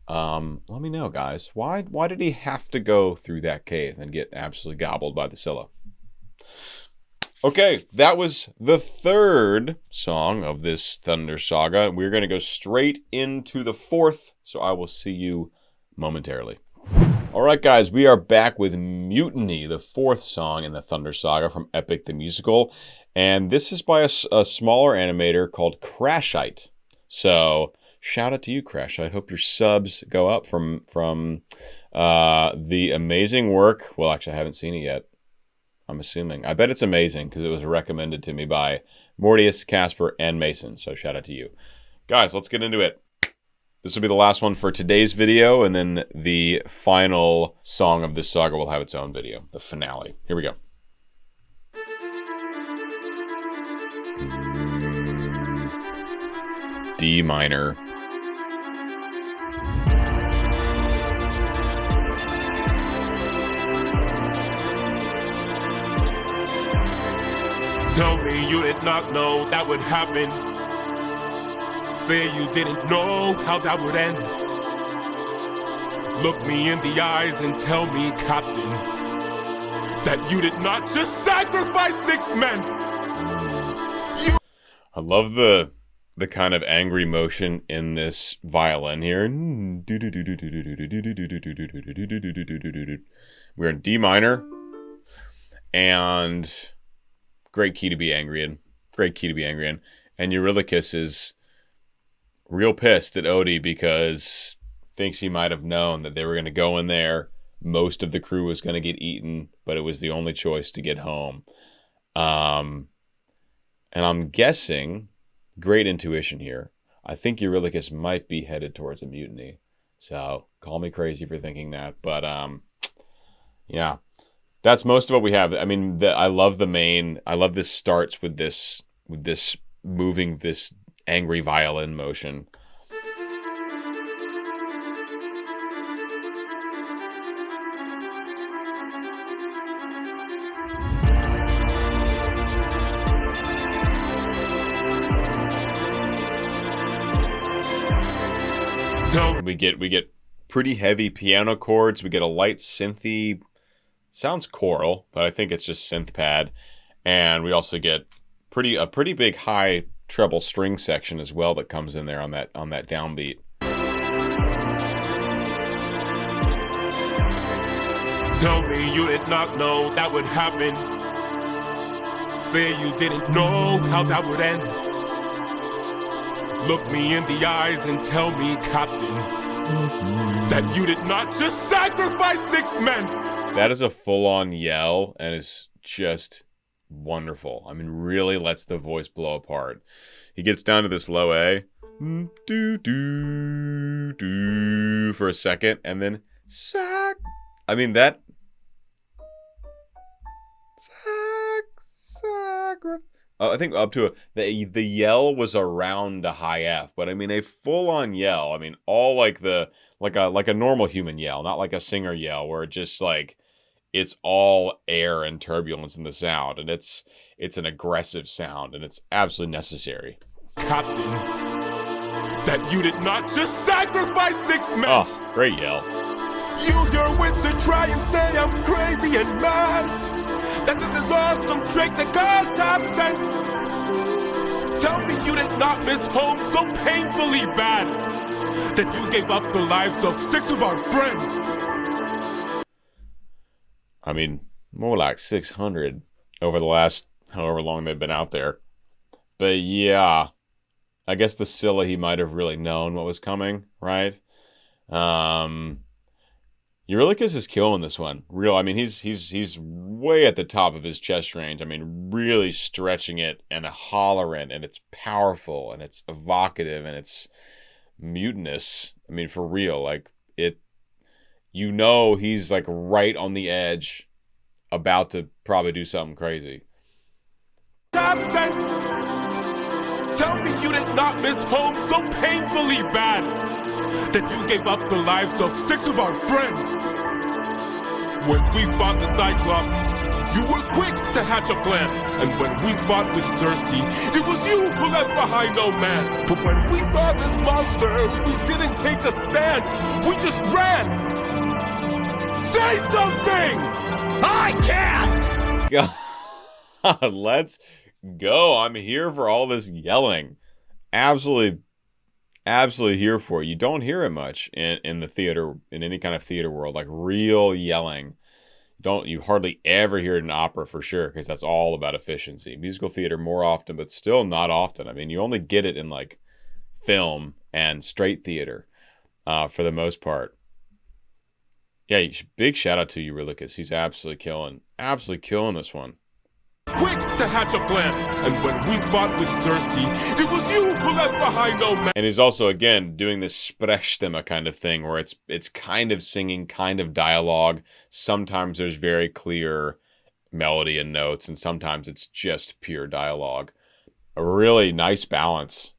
Speaker 1: Let me know, guys. Why did he have to go through that cave and get absolutely gobbled by the Scylla? Okay, that was the third song of this Thunder Saga. We're going to go straight into the fourth, so I will see you momentarily. All right, guys, we are back with Mutiny, the fourth song in the Thunder Saga from Epic the Musical. And this is by a smaller animator called Crashite. So, shout out to you, Crash. I hope your subs go up from the amazing work. Well, actually, I haven't seen it yet. I'm assuming. I bet it's amazing because it was recommended to me by Mortius, Casper, and Mason. So, shout out to you. Guys, let's get into it. This will be the last one for today's video, and then the final song of this saga will have its own video, the finale. Here we go. D minor.
Speaker 4: Tell me you did not know that would happen. Say you didn't know how that would end. Look me in the eyes and tell me, Captain, that you did not just sacrifice 6 men.
Speaker 1: I love the kind of angry motion in this violin here. We're in D minor, and great key to be angry in. Great key to be angry in. And Eurylochus is real pissed at Odie because thinks he might have known that they were going to go in there. Most of the crew was going to get eaten, but it was the only choice to get home. And I'm guessing, great intuition here, I think Eurylochus might be headed towards a mutiny. So call me crazy for thinking that. But yeah, that's most of what we have. I mean, I love this starts with this moving this angry violin motion. We get pretty heavy piano chords. We get a light synthy. Sounds choral, but I think it's just synth pad. And we also get a pretty big high treble string section as well that comes in there on that downbeat.
Speaker 4: Tell me you did not know that would happen. Say you didn't know how that would end. Look me in the eyes and tell me, Captain, that you did not just sacrifice 6 men.
Speaker 1: That is a full-on yell, and it's just wonderful. I mean, really lets the voice blow apart. He gets down to this low A, do do do for a second, and then I mean that. I think up to the yell was around a high F, but I mean a full-on yell. I mean all like a normal human yell, not like a singer yell where it just like it's all air and turbulence in the sound, and it's an aggressive sound, and it's absolutely necessary.
Speaker 4: Captain, that you did not just sacrifice 6 men.
Speaker 1: Oh, great yell.
Speaker 4: Use your wits to try and say I'm crazy and mad. That this is all some trick the gods have sent. Tell me you did not miss home so painfully bad that you gave up the lives of 6 of our friends.
Speaker 1: I mean, more like 600 over the last however long they've been out there. But yeah, I guess the Scylla, he might have really known what was coming, right? Eurylochus is killing this one. I mean, he's way at the top of his chest range. I mean, really stretching it and hollering, and it's powerful, and it's evocative, and it's mutinous. I mean, for real, like it. You know, he's like right on the edge, about to probably do something crazy.
Speaker 4: Tell me you did not miss home so painfully bad that you gave up the lives of 6 of our friends. When we fought the Cyclops, you were quick to hatch a plan. And when we fought with Circe, it was you who left behind no man. But when we saw this monster, we didn't take a stand. We just ran. Say something! I can't!
Speaker 1: God, let's go. I'm here for all this yelling. Absolutely here for it. You don't hear it much in the theater, in any kind of theater world, like real yelling. You hardly ever hear it in opera for sure, because that's all about efficiency. Musical theater more often, but still not often. I mean, you only get it in like film and straight theater for the most part. Yeah, big shout out to Eurylochus. He's absolutely killing this one.
Speaker 4: Quick to hatch a plan, and when we fought with Circe, it was you who left behind no man.
Speaker 1: And he's also again doing this Sprechstimme kind of thing, where it's kind of singing, kind of dialogue. Sometimes there's very clear melody and notes, and sometimes it's just pure dialogue. A really nice balance.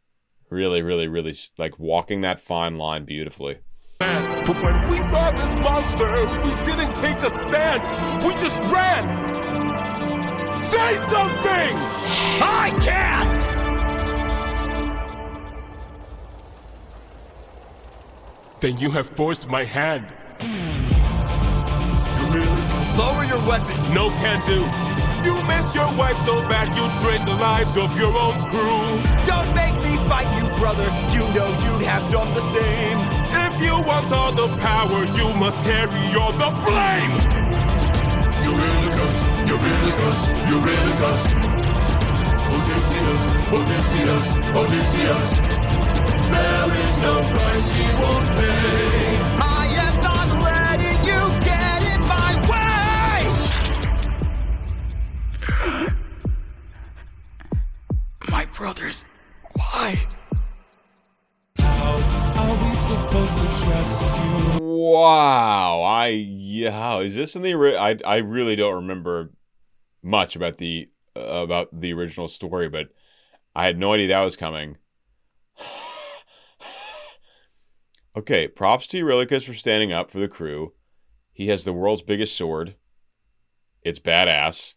Speaker 1: Really, really, really like walking that fine line beautifully.
Speaker 4: But when we saw this monster, we didn't take a stand. We just ran. Say something! I can't! Then you have forced my hand. You really lower your weapon. No can do. You miss your wife so bad you drained the lives of your own crew.
Speaker 2: Don't make me fight you, brother. You know you'd have done the same.
Speaker 4: If you want all the power, you must carry all the blame. Eurylochus, Eurylochus, Eurylochus. Odysseus, Odysseus, Odysseus. There is no price he won't pay.
Speaker 2: I am not letting you get in my way! My brothers, why?
Speaker 5: How are we supposed to trust you?
Speaker 1: Wow, is this in the I really don't remember much about the original story, but I had no idea that was coming. Okay, props to Eurylochus for standing up for the crew. He has the world's biggest sword. It's badass.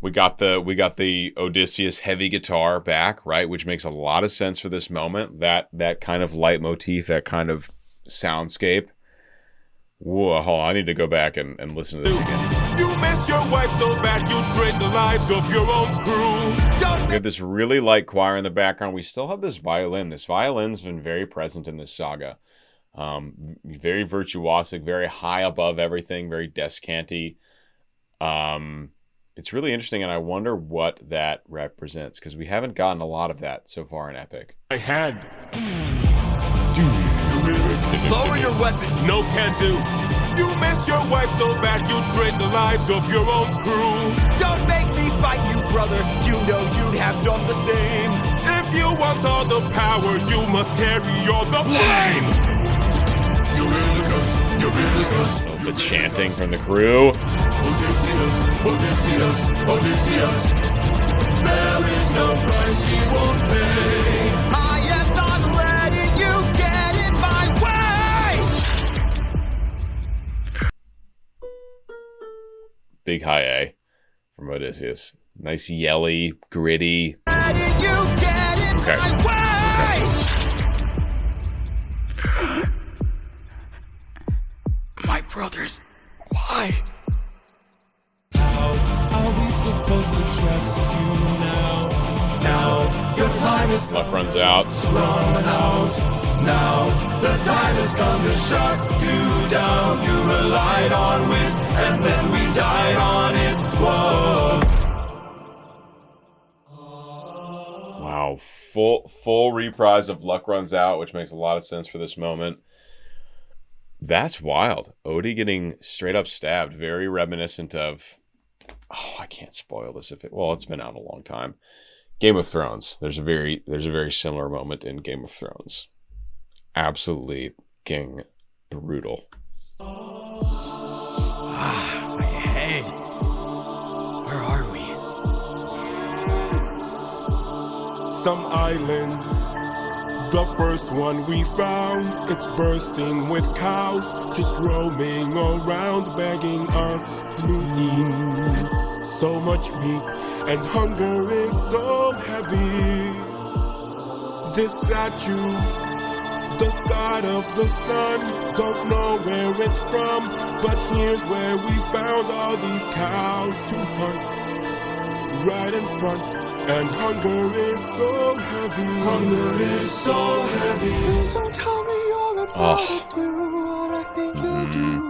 Speaker 1: We got the Odysseus heavy guitar back, right, which makes a lot of sense for this moment. That kind of leitmotif, that kind of soundscape. Whoa, hold on, I need to go back and listen to this again.
Speaker 4: You miss your wife so bad you drained the lives of your own crew.
Speaker 1: We have this really light choir in the background. We still have this violin. This violin's been very present in this saga. Very virtuosic, very high above everything, very descanty. It's really interesting, and I wonder what that represents, because we haven't gotten a lot of that so far in Epic.
Speaker 4: My hand.
Speaker 2: Lower your weapon.
Speaker 4: No can do. You miss your wife so bad you drain the lives of your own crew.
Speaker 2: Don't make me fight you, brother. You know you'd have done the same.
Speaker 4: If you want all the power, you must carry all the blame.
Speaker 1: Oh, the chanting from the crew.
Speaker 5: Odysseus, Odysseus, Odysseus. There is no price he won't pay.
Speaker 2: I am not letting you get in my way!
Speaker 1: Big high A from Odysseus. Nice yelly, gritty.
Speaker 2: Letting you get in
Speaker 1: Okay.
Speaker 2: my way! My brothers, why?
Speaker 5: How are we supposed to trust you now? Now your time is
Speaker 1: Luck runs out.
Speaker 5: run out. Now the time has come to shut you down. You relied on wit, and then we died on it. Whoa.
Speaker 1: Wow, full reprise of Luck Runs Out, which makes a lot of sense for this moment. That's wild. Odie getting straight up stabbed, very reminiscent of. Oh, I can't spoil this it's been out a long time. Game of Thrones. There's a very similar moment in Game of Thrones. Absolutely king brutal.
Speaker 2: My head. Where are we?
Speaker 4: Some island, the first one we found. It's bursting with cows, just roaming around, begging us to eat. So much meat, and hunger is so heavy. This statue, the god of the sun, don't know where it's from, but here's where we found all these cows to hunt. Right in front. And hunger is so heavy. Hunger is so heavy.
Speaker 2: Please don't tell me you're about to do what I think you'll do.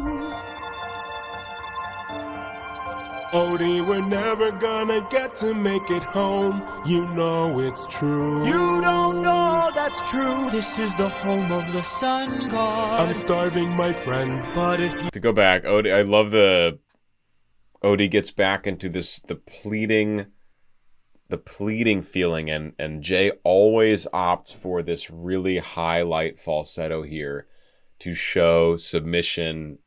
Speaker 4: Odie, we're never gonna get to make it home. You know it's true.
Speaker 2: You don't know that's true. This is the home of the sun god.
Speaker 4: I'm starving, my friend.
Speaker 2: But if you
Speaker 1: To go back, Odie, I love Odie gets back into the pleading feeling, and Jay always opts for this really highlight falsetto here to show submission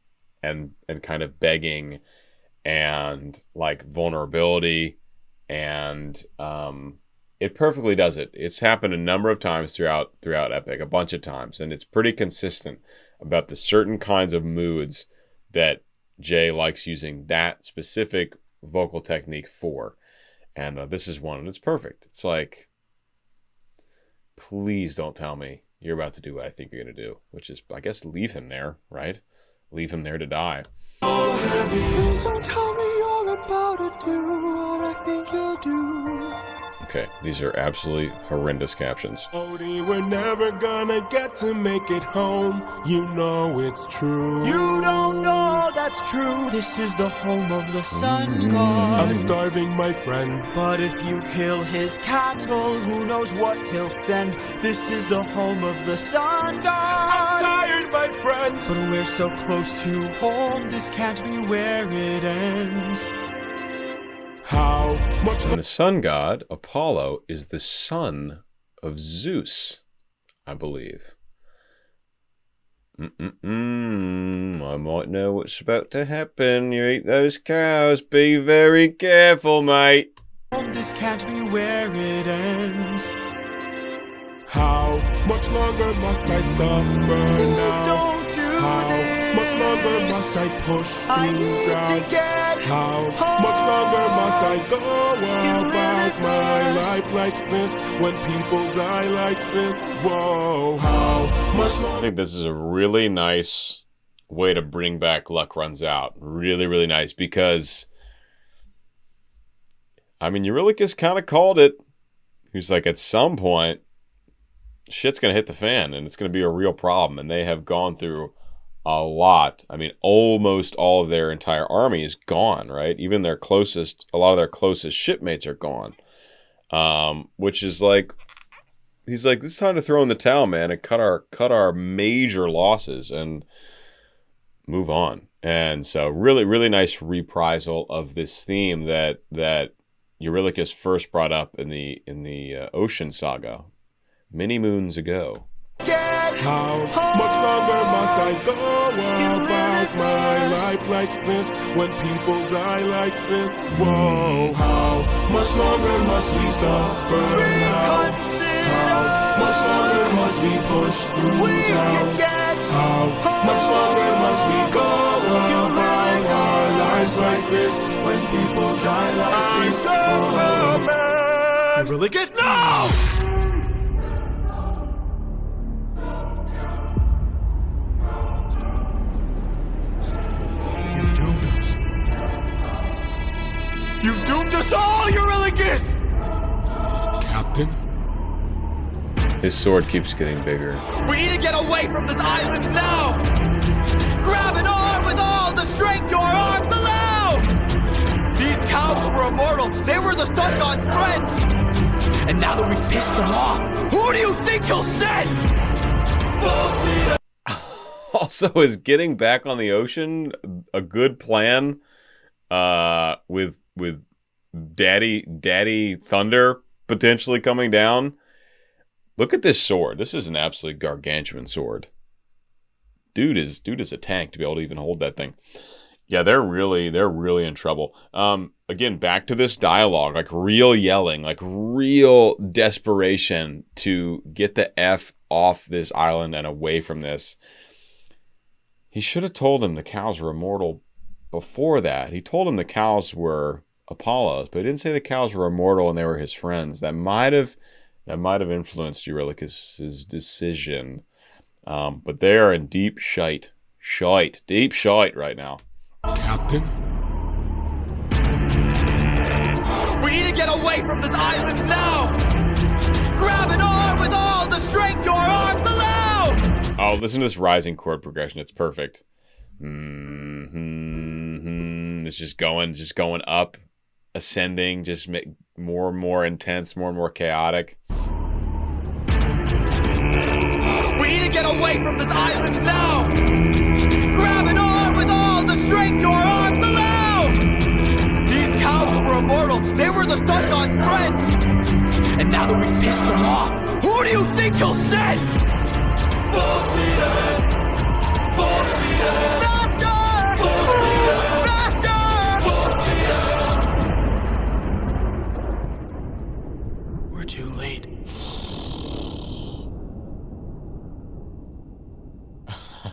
Speaker 1: and kind of begging and like vulnerability, and it perfectly does it. It's happened a number of times throughout Epic, a bunch of times, and it's pretty consistent about the certain kinds of moods that Jay likes using that specific vocal technique for. And this is one, and it's perfect. It's like, please don't tell me you're about to do what I think you're going to do, which is, I guess, leave him there, right? Leave him there to die.
Speaker 2: please don't tell me you're about to do what I think you'll do.
Speaker 1: Okay, these are absolutely horrendous captions.
Speaker 4: Odie, we're never gonna get to make it home. You know it's true.
Speaker 2: You don't know that's true. This is the home of the sun god.
Speaker 4: I'm starving, my friend.
Speaker 2: But if you kill his cattle, who knows what he'll send. This is the home of the sun
Speaker 4: I'm
Speaker 2: god.
Speaker 4: tired, my friend.
Speaker 2: But we're so close to home, this can't be where it ends.
Speaker 4: How much
Speaker 1: And the sun god, Apollo, is the son of Zeus, I believe. I might know what's about to happen. You eat those cows. Be very careful, mate.
Speaker 2: This can't be where it ends.
Speaker 4: How much longer must I suffer
Speaker 2: Please
Speaker 4: now?
Speaker 2: don't do
Speaker 4: How
Speaker 2: this.
Speaker 4: much longer must I push through
Speaker 2: I need
Speaker 4: that?
Speaker 2: to get
Speaker 4: How
Speaker 2: home.
Speaker 4: much longer must I go
Speaker 2: It
Speaker 4: about
Speaker 2: really
Speaker 4: my
Speaker 2: does.
Speaker 4: life like this when people die like this? Whoa, how much
Speaker 1: I
Speaker 4: longer?
Speaker 1: think this is a really nice way to bring back Luck Runs Out. Really, really nice, because, I mean, Eurylochus kind of called it. He's like, at some point, shit's going to hit the fan, and it's going to be a real problem. And they have gone through a lot. I mean, almost all of their entire army is gone, right? Even a lot of their closest shipmates are gone. Which is like, he's like, this is time to throw in the towel, man, and cut our major losses and move on. And so really, really nice reprisal of this theme that Eurylochus first brought up in the Ocean Saga many moons ago.
Speaker 4: How much longer must I go about my life like this when people die like this? Whoa, how much longer must we suffer now? How much longer must we push through now? How much longer must we go about our lives like this when people die like this? Whoa.
Speaker 2: Eurylochus, no! You've doomed us all, Eurylochus!
Speaker 4: Captain?
Speaker 1: His sword keeps getting bigger.
Speaker 2: We need to get away from this island now! Grab an arm with all the strength your arms allow! These cows were immortal. They were the sun god's friends. And now that we've pissed them off, who do you think you'll send? Full speed.
Speaker 1: Also, is getting back on the ocean a good plan? With Daddy Thunder potentially coming down. Look at this sword. This is an absolutely gargantuan sword. Dude is a tank to be able to even hold that thing. Yeah, they're really in trouble. Again, back to this dialogue, like real yelling, like real desperation to get the F off this island and away from this. He should have told him the cows were immortal before that. He told him the cows were Apollo's, but he didn't say the cows were immortal and they were his friends. That might have influenced Eurylochus's decision. But they are in deep shite right now.
Speaker 4: Captain?
Speaker 2: We need to get away from this island now! Grab an arm with all the strength your arms allow!
Speaker 1: Oh, listen to this rising chord progression. It's perfect. It's just going up, ascending, just more and more intense, more and more chaotic.
Speaker 2: We need to get away from this island now! Grab an arm with all the strength your arms allow! These cows were immortal. They were the sun god's friends. And now that we've pissed them off, who do you think you'll send? Full speed ahead! Full speed ahead! Faster! Full speed ahead! Faster! Full speed ahead! We're too late.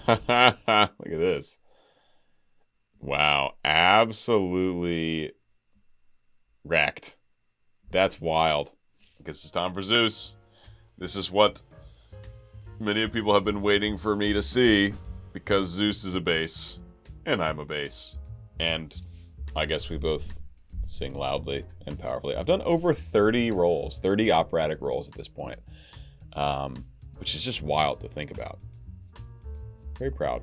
Speaker 1: Look at this. Wow. Absolutely wrecked. That's wild. I guess it's time for Zeus. This is what many people have been waiting for me to see, because Zeus is a bass and I'm a bass. And I guess we both sing loudly and powerfully. I've done over 30 roles, 30 operatic roles at this point, which is just wild to think about. Very proud.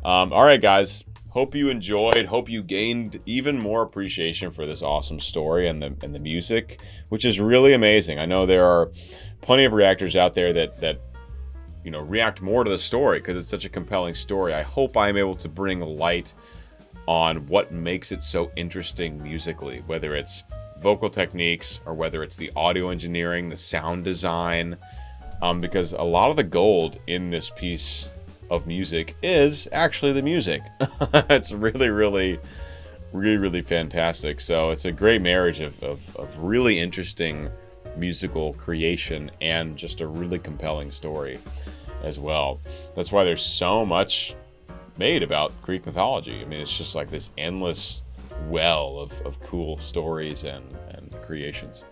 Speaker 1: All right, guys. Hope you enjoyed. Hope you gained even more appreciation for this awesome story and the music, which is really amazing. I know there are plenty of reactors out there that you know, react more to the story because it's such a compelling story. I hope I'm able to bring light on what makes it so interesting musically, whether it's vocal techniques or whether it's the audio engineering, the sound design, because a lot of the gold in this piece of music is actually the music. It's really fantastic. So it's a great marriage of really interesting musical creation and just a really compelling story as well. That's why there's so much made about Greek mythology. I mean, it's just like this endless well of cool stories and creations.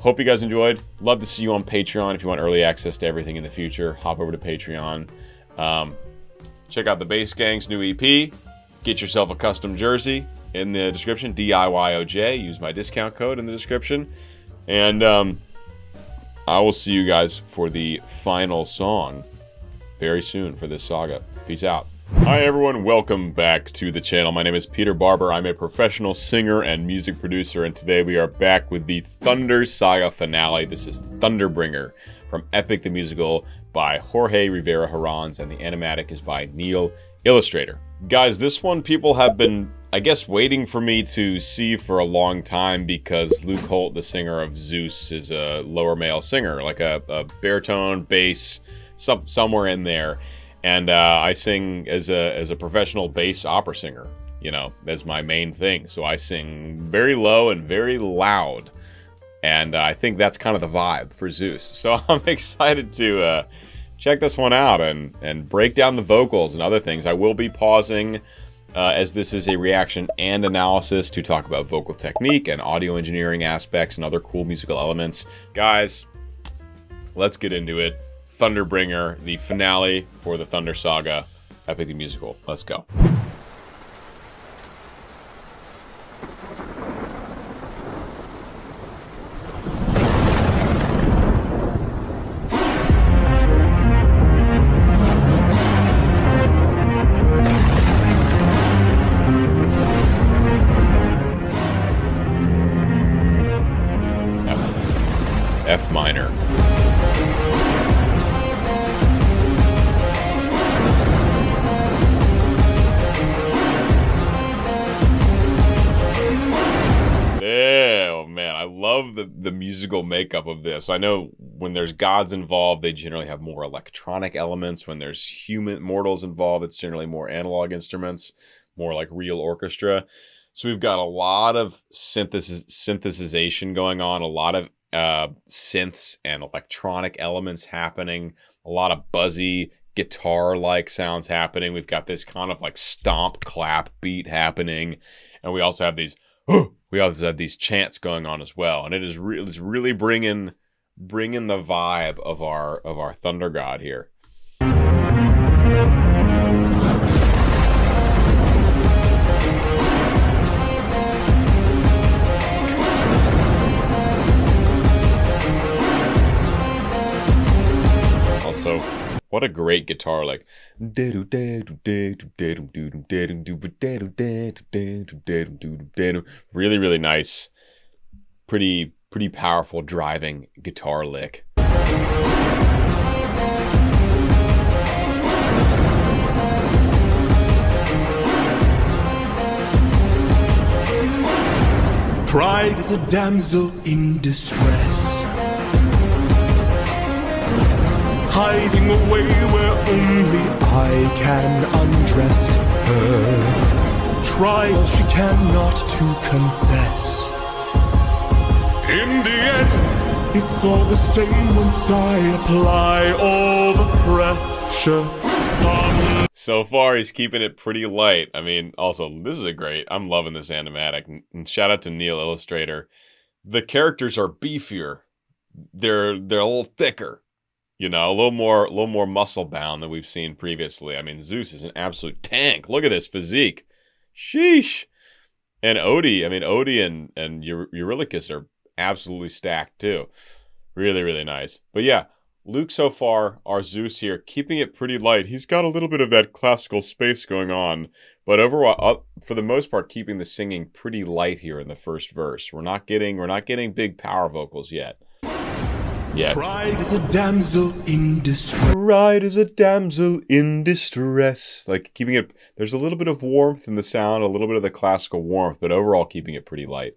Speaker 1: Hope you guys enjoyed. Love to see you on Patreon. If you want early access to everything in the future, hop over to Patreon. Check out the Bass Gang's new EP. Get yourself a custom jersey in the description, DIYOJ. Use my discount code in the description. And I will see you guys for the final song very soon for this saga. Peace out. Hi everyone, welcome back to the channel. My name is Peter Barber. I'm a professional singer and music producer, and today we are back with the Thunder Saga finale. This is Thunderbringer from Epic the Musical by Jorge Rivera Herranz, and the animatic is by Neil Illustrator. Guys, this one people have been, I guess, waiting for me to see for a long time because Luke Holt, the singer of Zeus, is a lower male singer, like a baritone, bass, somewhere in there. And I sing as a professional bass opera singer, you know, as my main thing. So I sing very low and very loud. And I think that's kind of the vibe for Zeus. So I'm excited to check this one out and break down the vocals and other things. I will be pausing as this is a reaction and analysis to talk about vocal technique and audio engineering aspects and other cool musical elements. Guys, let's get into it. Thunderbringer, the finale for the Thunder Saga, Epic the Musical. Let's go. F minor. Oh man, I love the musical makeup of this. I know when there's gods involved, they generally have more electronic elements. When there's human mortals involved, it's generally more analog instruments, more like real orchestra. So we've got a lot of synthesization going on, a lot of synths and electronic elements happening, a lot of buzzy guitar-like sounds happening. We've got this kind of like stomp clap beat happening, and we also have these chants going on as well, and it's really bringing the vibe of our thunder god here. Also, what a great guitar, like really, really nice, pretty powerful driving guitar lick.
Speaker 5: Pride is a damsel in distress, hiding away where only I can undress her. Trial she cannot to confess. In the end, it's all the same once I apply all the pressure.
Speaker 1: So far, he's keeping it pretty light. I mean, also, this is I'm loving this animatic. And shout out to Neil Illustrator. The characters are beefier. They're a little thicker. You know, a little more muscle bound than we've seen previously. I mean, Zeus is an absolute tank. Look at this physique. Sheesh. And Odie and Eurylochus are absolutely stacked too. Really, really nice. But yeah, Luke so far, our Zeus here, keeping it pretty light. He's got a little bit of that classical space going on, but overall, for the most part, keeping the singing pretty light here in the first verse. We're not getting big power vocals yet.
Speaker 5: Pride is a damsel in distress.
Speaker 1: Pride is a damsel in distress. Like keeping it, there's a little bit of warmth in the sound, a little bit of the classical warmth, but overall keeping it pretty light.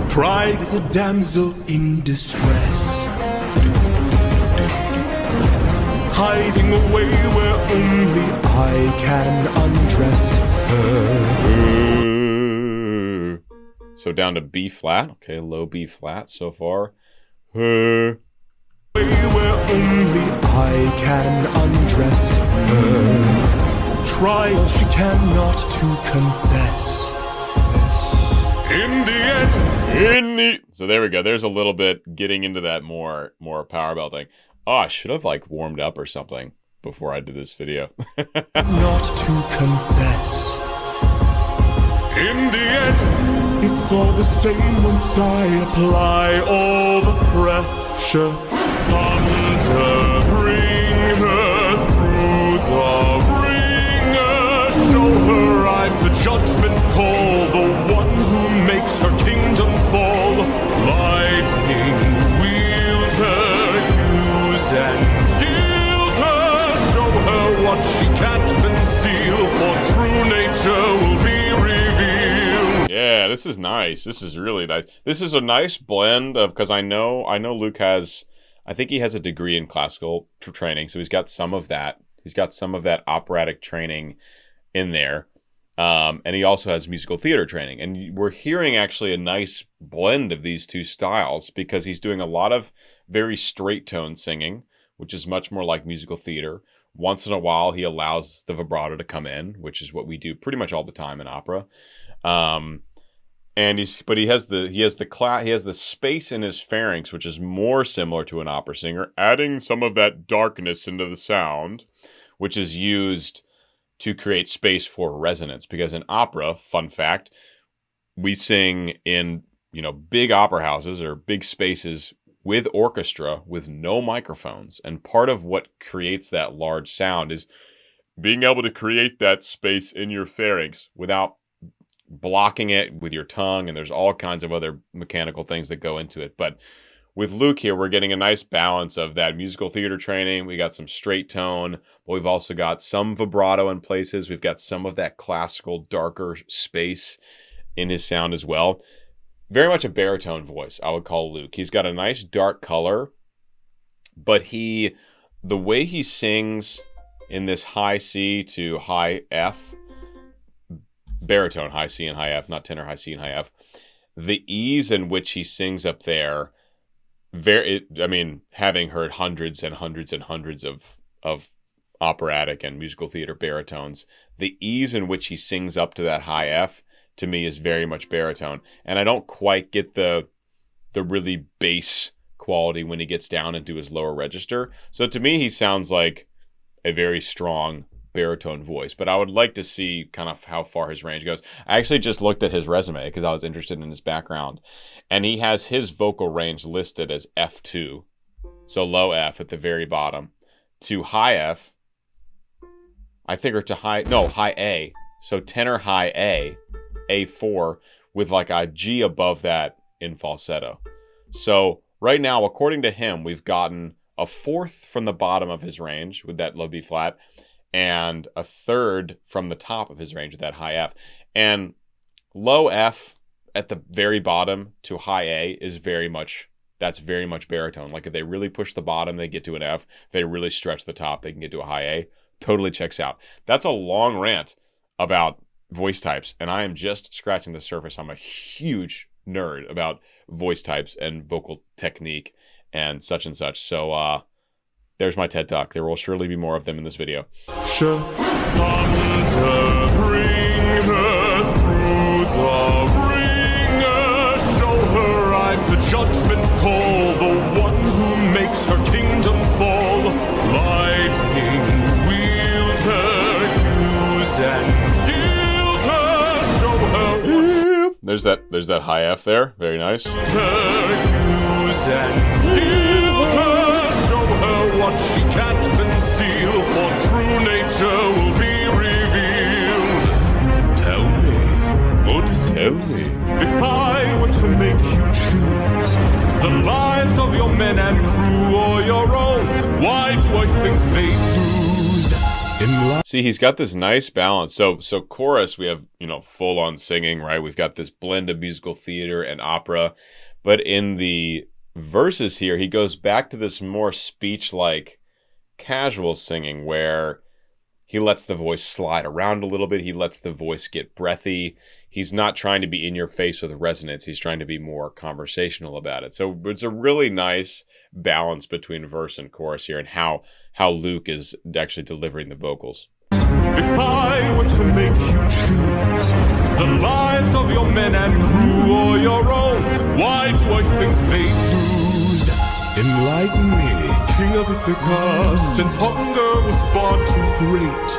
Speaker 5: Pride is a damsel in distress, hiding away where only I can undress her.
Speaker 1: So down to B flat. Okay, low B flat so far. Where
Speaker 5: only I can undress her. Trial she cannot to confess. In the end.
Speaker 1: So there we go. There's a little bit getting into that more power belting. Oh, I should have like warmed up or something before I did this video.
Speaker 5: Not to confess. In the end, it's all the same once I apply all the pressure. Thunder, bring her through.
Speaker 4: judgment call, the one who makes her kingdom fall. Lightning wielder, use and yield her. Show her what she can't conceal, for true nature will be revealed.
Speaker 1: Yeah, this is nice. This is really nice. This is a nice blend of, because I know Luke has, I think he has a degree in classical training, so he's got some of that. He's got some of that operatic training in there. And he also has musical theater training. And we're hearing actually a nice blend of these two styles, because he's doing a lot of very straight tone singing, which is much more like musical theater. Once in a while, he allows the vibrato to come in, which is what we do pretty much all the time in opera. And he has the space in his pharynx, which is more similar to an opera singer, adding some of that darkness into the sound, which is used to create space for resonance. Because in opera, fun fact, we sing in, big opera houses or big spaces with orchestra with no microphones. And part of what creates that large sound is being able to create that space in your pharynx without blocking it with your tongue. And there's all kinds of other mechanical things that go into it. But with Luke here, we're getting a nice balance of that musical theater training. We got some straight tone, but we've also got some vibrato in places. We've got some of that classical, darker space in his sound as well. Very much a baritone voice, I would call Luke. He's got a nice dark color, but the way he sings in this high C to high F, baritone, high C and high F, not tenor, high C and high F, the ease in which he sings up there, having heard hundreds and hundreds and hundreds of operatic and musical theater baritones, the ease in which he sings up to that high F, to me, is very much baritone. And I don't quite get the really bass quality when he gets down into his lower register. So to me, he sounds like a very strong baritone voice, but I would like to see kind of how far his range goes. I actually just looked at his resume because I was interested in his background, and he has his vocal range listed as F2, so low F at the very bottom, to high F, I think, or to high A, so tenor high A, A4, with like a G above that in falsetto. So right now, according to him, we've gotten a fourth from the bottom of his range with that low B flat, and a third from the top of his range with that high F. And low F at the very bottom to high A is very much baritone. Like if they really push the bottom, they get to an F. If they really stretch the top, they can get to a high A. Totally checks out. That's a long rant about voice types, and I am just scratching the surface. I'm a huge nerd about voice types and vocal technique and such. So there's my TED Talk. There will surely be more of them in this video.
Speaker 4: Thunder, bring her through the ringer. Show her I'm the judgment call, the one who makes her kingdom fall. Lightning wielder, use and yield her. Show her.
Speaker 1: There's that high F there. Very nice.
Speaker 4: Use and yield her. Show her what she can't conceal, for true nature will be revealed. Tell me, Odysseus,
Speaker 1: Tell me.
Speaker 4: if I were to make you choose the lives of your men and crew or your own, why do I think they lose in life?
Speaker 1: See, he's got this nice balance. So chorus, we have, full-on singing, right? We've got this blend of musical theater and opera. But in the verses here, he goes back to this more speech-like casual singing where he lets the voice slide around a little bit. He lets the voice get breathy. He's not trying to be in your face with resonance. He's trying to be more conversational about it. So it's a really nice balance between verse and chorus here, and how Luke is actually delivering the vocals.
Speaker 4: If I were to make you choose the lives of your men and crew or your own, why do I think they lose? Enlighten me, King of Ithaca, since hunger was far too great.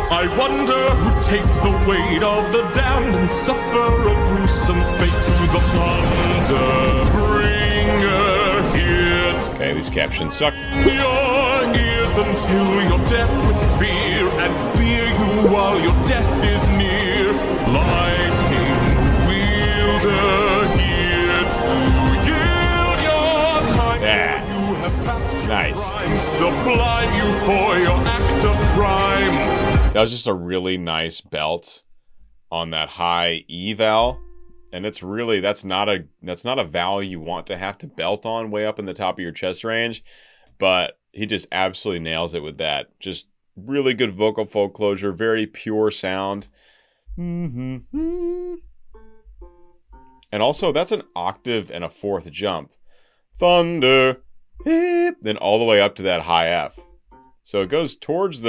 Speaker 4: I wonder who'd take the weight of the damned and suffer a gruesome fate. To the thunder bringer here.
Speaker 1: Okay, these captions suck.
Speaker 4: Your ears until you're deaf with fear, and spear you while your death is near.
Speaker 1: Nice.
Speaker 4: Sublime you for your act of crime.
Speaker 1: That was just a really nice belt on that high E vowel. And it's really, that's not a vowel you want to have to belt on way up in the top of your chest range. But he just absolutely nails it with that. Just really good vocal fold closure, very pure sound. And also, that's an octave and a fourth jump. Thunder, hip, then all the way up to that high F. So it goes towards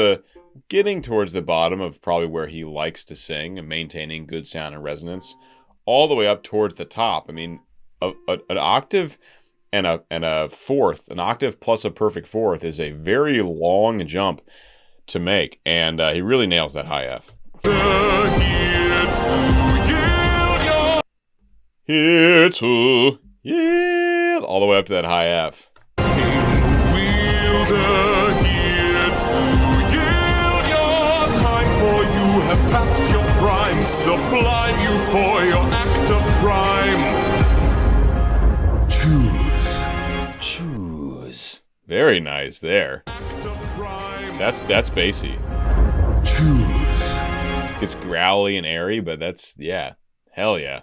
Speaker 1: getting towards the bottom of probably where he likes to sing and maintaining good sound and resonance, all the way up towards the top. I mean, an octave and a fourth, an octave plus a perfect fourth is a very long jump to make, and he really nails that high F. Here to yield, all the way up to that high F.
Speaker 4: Past your prime, sublime you for your act of crime.
Speaker 1: Choose. Very nice there. That's bassy.
Speaker 4: Choose.
Speaker 1: It's growly and airy, but that's, yeah, hell yeah.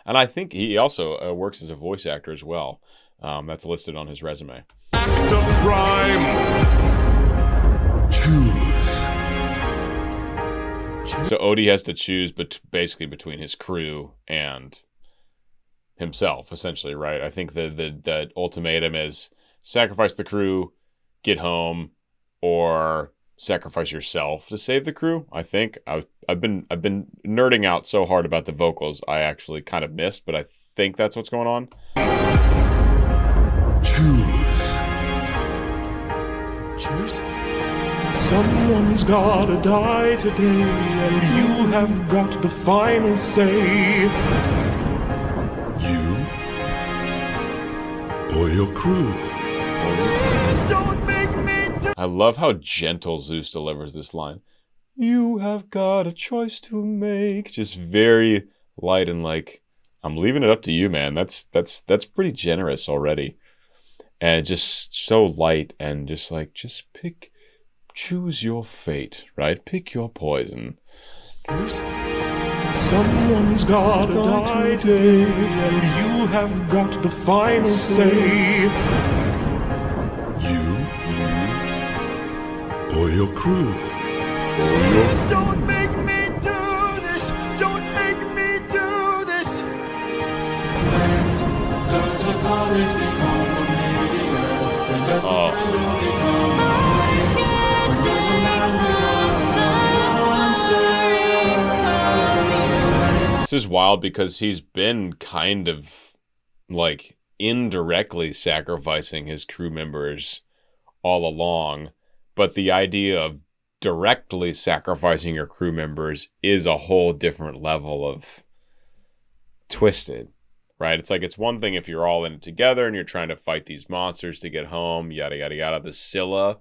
Speaker 1: And I think he also works as a voice actor as well. That's listed on his resume.
Speaker 4: Act of crime. Choose.
Speaker 1: So Odie has to choose basically between his crew and himself, essentially, right? I think the ultimatum is sacrifice the crew, get home, or sacrifice yourself to save the crew. I think I've been nerding out so hard about the vocals I actually kind of missed, but I think that's what's going on.
Speaker 4: Choose. Someone's gotta die today, and you have got the final say. You or your crew. Please don't make me do.
Speaker 1: I love how gentle Zeus delivers this line. You have got a choice to make. Just very light and like, I'm leaving it up to you, man. That's pretty generous already. And just so light and just like, just pick. Choose your fate, right? Pick your poison.
Speaker 4: Someone's gotta die today, and you have got the final say. You or your crew. Please don't make me do this. Don't make me do this. When does a college become a media? When does a candle become a light? When does a man become
Speaker 1: This is wild because he's been kind of like indirectly sacrificing his crew members all along, but the idea of directly sacrificing your crew members is a whole different level of twisted, right? It's like, it's one thing if you're all in it together and you're trying to fight these monsters to get home, yada, yada, yada. The Scylla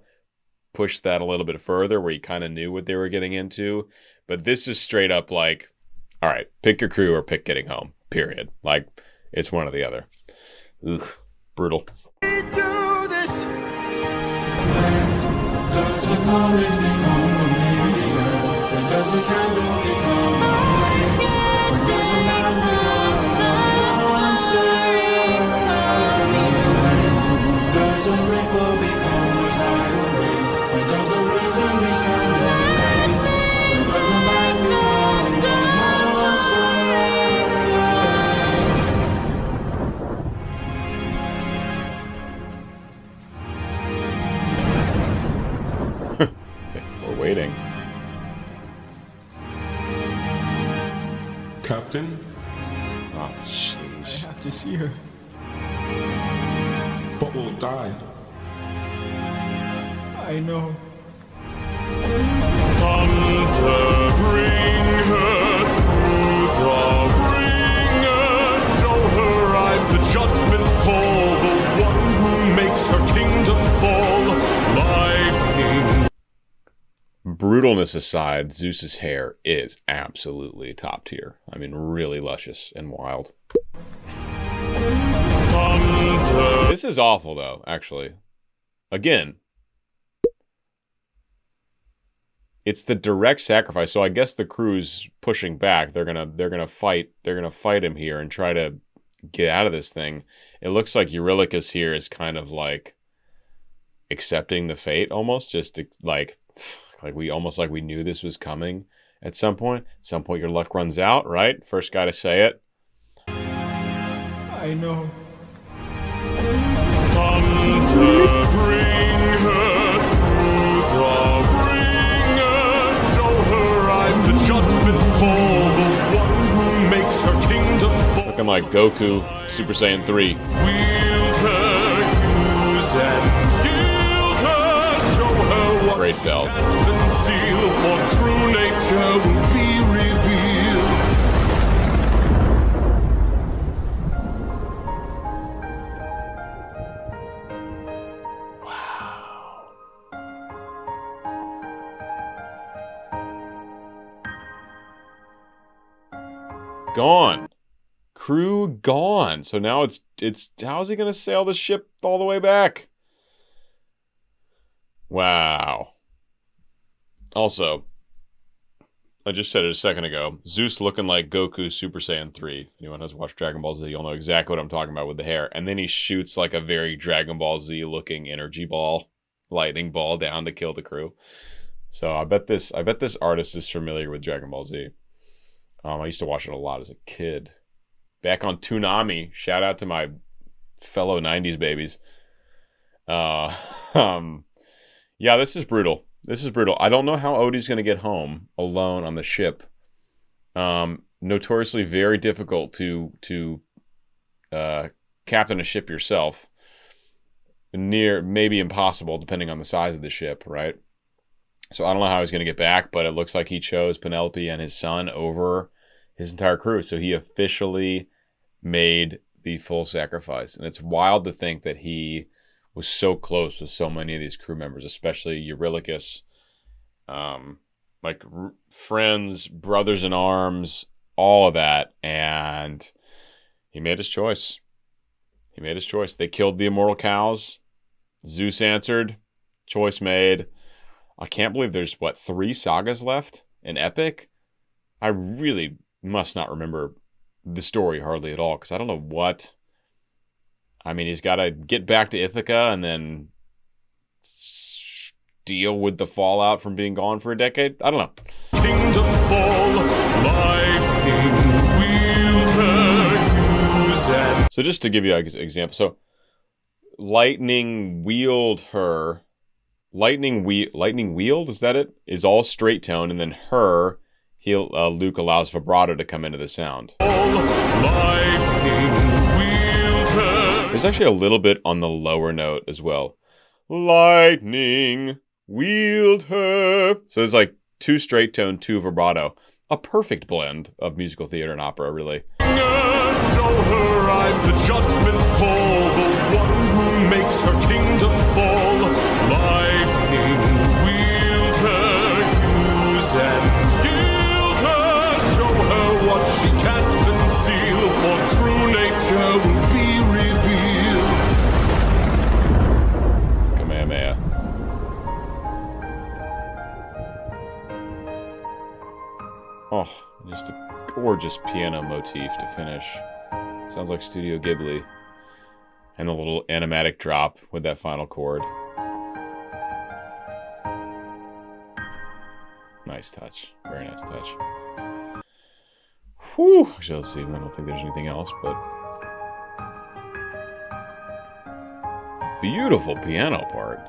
Speaker 1: pushed that a little bit further where you kind of knew what they were getting into. But this is straight up like, all right, pick your crew or pick getting home, period. Like, it's one or the other. Ugh, brutal.
Speaker 4: do this? When does a college become a media? When does a candle become a light? When does a man become a monster? Does a ripple become a tidal wave? When does a reason become a rain? When does a man become a monster?
Speaker 1: We're waiting.
Speaker 4: Captain,
Speaker 1: Oh, jeez.
Speaker 2: I have to see her.
Speaker 4: but we'll die.
Speaker 2: I know.
Speaker 4: Thunder, bring her through the ringer. Show her I'm the judgment call, the one who makes her kingdom fall. Lightning.
Speaker 1: Brutalness aside, Zeus's hair is absolutely top tier. I mean, really luscious and wild.
Speaker 4: Thunder.
Speaker 1: This is awful, though, actually. again, it's the direct sacrifice. So I guess the crew's pushing back. They're gonna fight him here and try to get out of this thing. It looks like Eurylochus here is kind of like accepting the fate almost, just to, like we knew this was coming at some point. At some point your luck runs out, right? First guy to say it.
Speaker 2: I know.
Speaker 4: Thunder, bring her through the ringer. Show her I'm the judgment call, the one who makes her kingdom fall.
Speaker 1: Looking like Goku, Super Saiyan 3.
Speaker 4: Wield her, use and gild her. Show her what
Speaker 1: Great belt.
Speaker 4: conceal, for true nature will be revealed.
Speaker 1: Gone. Crew gone. So now it's how is he going to sail the ship all the way back? Wow. Also, I just said it a second ago. Zeus looking like Goku Super Saiyan 3. If anyone has watched Dragon Ball Z, you'll know exactly what I'm talking about with the hair. And then he shoots like a very Dragon Ball Z looking energy ball, lightning ball down to kill the crew. So I bet this artist is familiar with Dragon Ball Z. I used to watch it a lot as a kid. Back on Toonami. Shout out to my fellow 90s babies. Yeah, this is brutal. This is brutal. I don't know how Odie's going to get home alone on the ship. Notoriously very difficult to captain a ship yourself. Maybe impossible depending on the size of the ship, right? So I don't know how he's going to get back, but it looks like he chose Penelope and his son over his entire crew. So he officially made the full sacrifice. And it's wild to think that he was so close with so many of these crew members, especially Eurylochus. Friends, brothers in arms, all of that. And he made his choice. He made his choice. They killed the immortal cows. Zeus answered. Choice made. I can't believe there's, 3 sagas left in Epic? I really must not remember the story hardly at all, because I don't know what... I mean, he's got to get back to Ithaca and then deal with the fallout from being gone for a decade? I don't know.
Speaker 4: Kingdom fall, lightning wield her, use and...
Speaker 1: So just to give you an example. So, lightning wield her... Lightning wield, is that it? Is all straight tone, and then her, Luke allows vibrato to come into the sound. There's actually a little bit on the lower note as well. Lightning wield her. So it's like 2 straight tone, 2 vibrato. A perfect blend of musical theater and opera, really.
Speaker 4: Show her I'm the judgment call, the one who makes her kingdom fall. Lightning wield her, use and gild her. Show her what she can't conceal, for true nature will be revealed.
Speaker 1: Kamehameha. Oh, just a gorgeous piano motif to finish. Sounds like Studio Ghibli. And the little animatic drop with that final chord. Nice touch. Very nice touch. Whew. Actually, let's see. I don't think there's anything else, but... Beautiful piano part.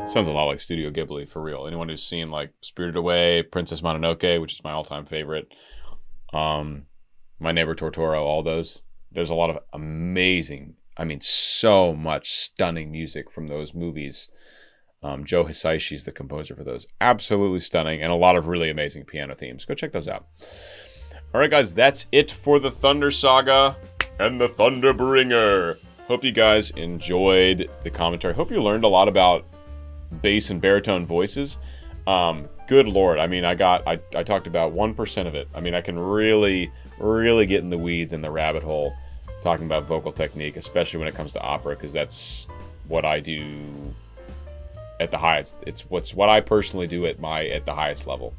Speaker 1: Sounds a lot like Studio Ghibli, for real. Anyone who's seen, like, Spirited Away, Princess Mononoke, which is my all-time favorite, My Neighbor Totoro, all those. There's a lot of amazing, so much stunning music from those movies. Joe Hisaishi is the composer for those. Absolutely stunning, and a lot of really amazing piano themes. Go check those out. All right, guys, that's it for the Thunder Saga and the Thunderbringer. Hope you guys enjoyed the commentary. Hope you learned a lot about bass and baritone voices. Good Lord. I talked about 1% of it. I can really get in the weeds and the rabbit hole talking about vocal technique, especially when it comes to opera, because that's what I do at the highest. It's what I personally do at the highest level.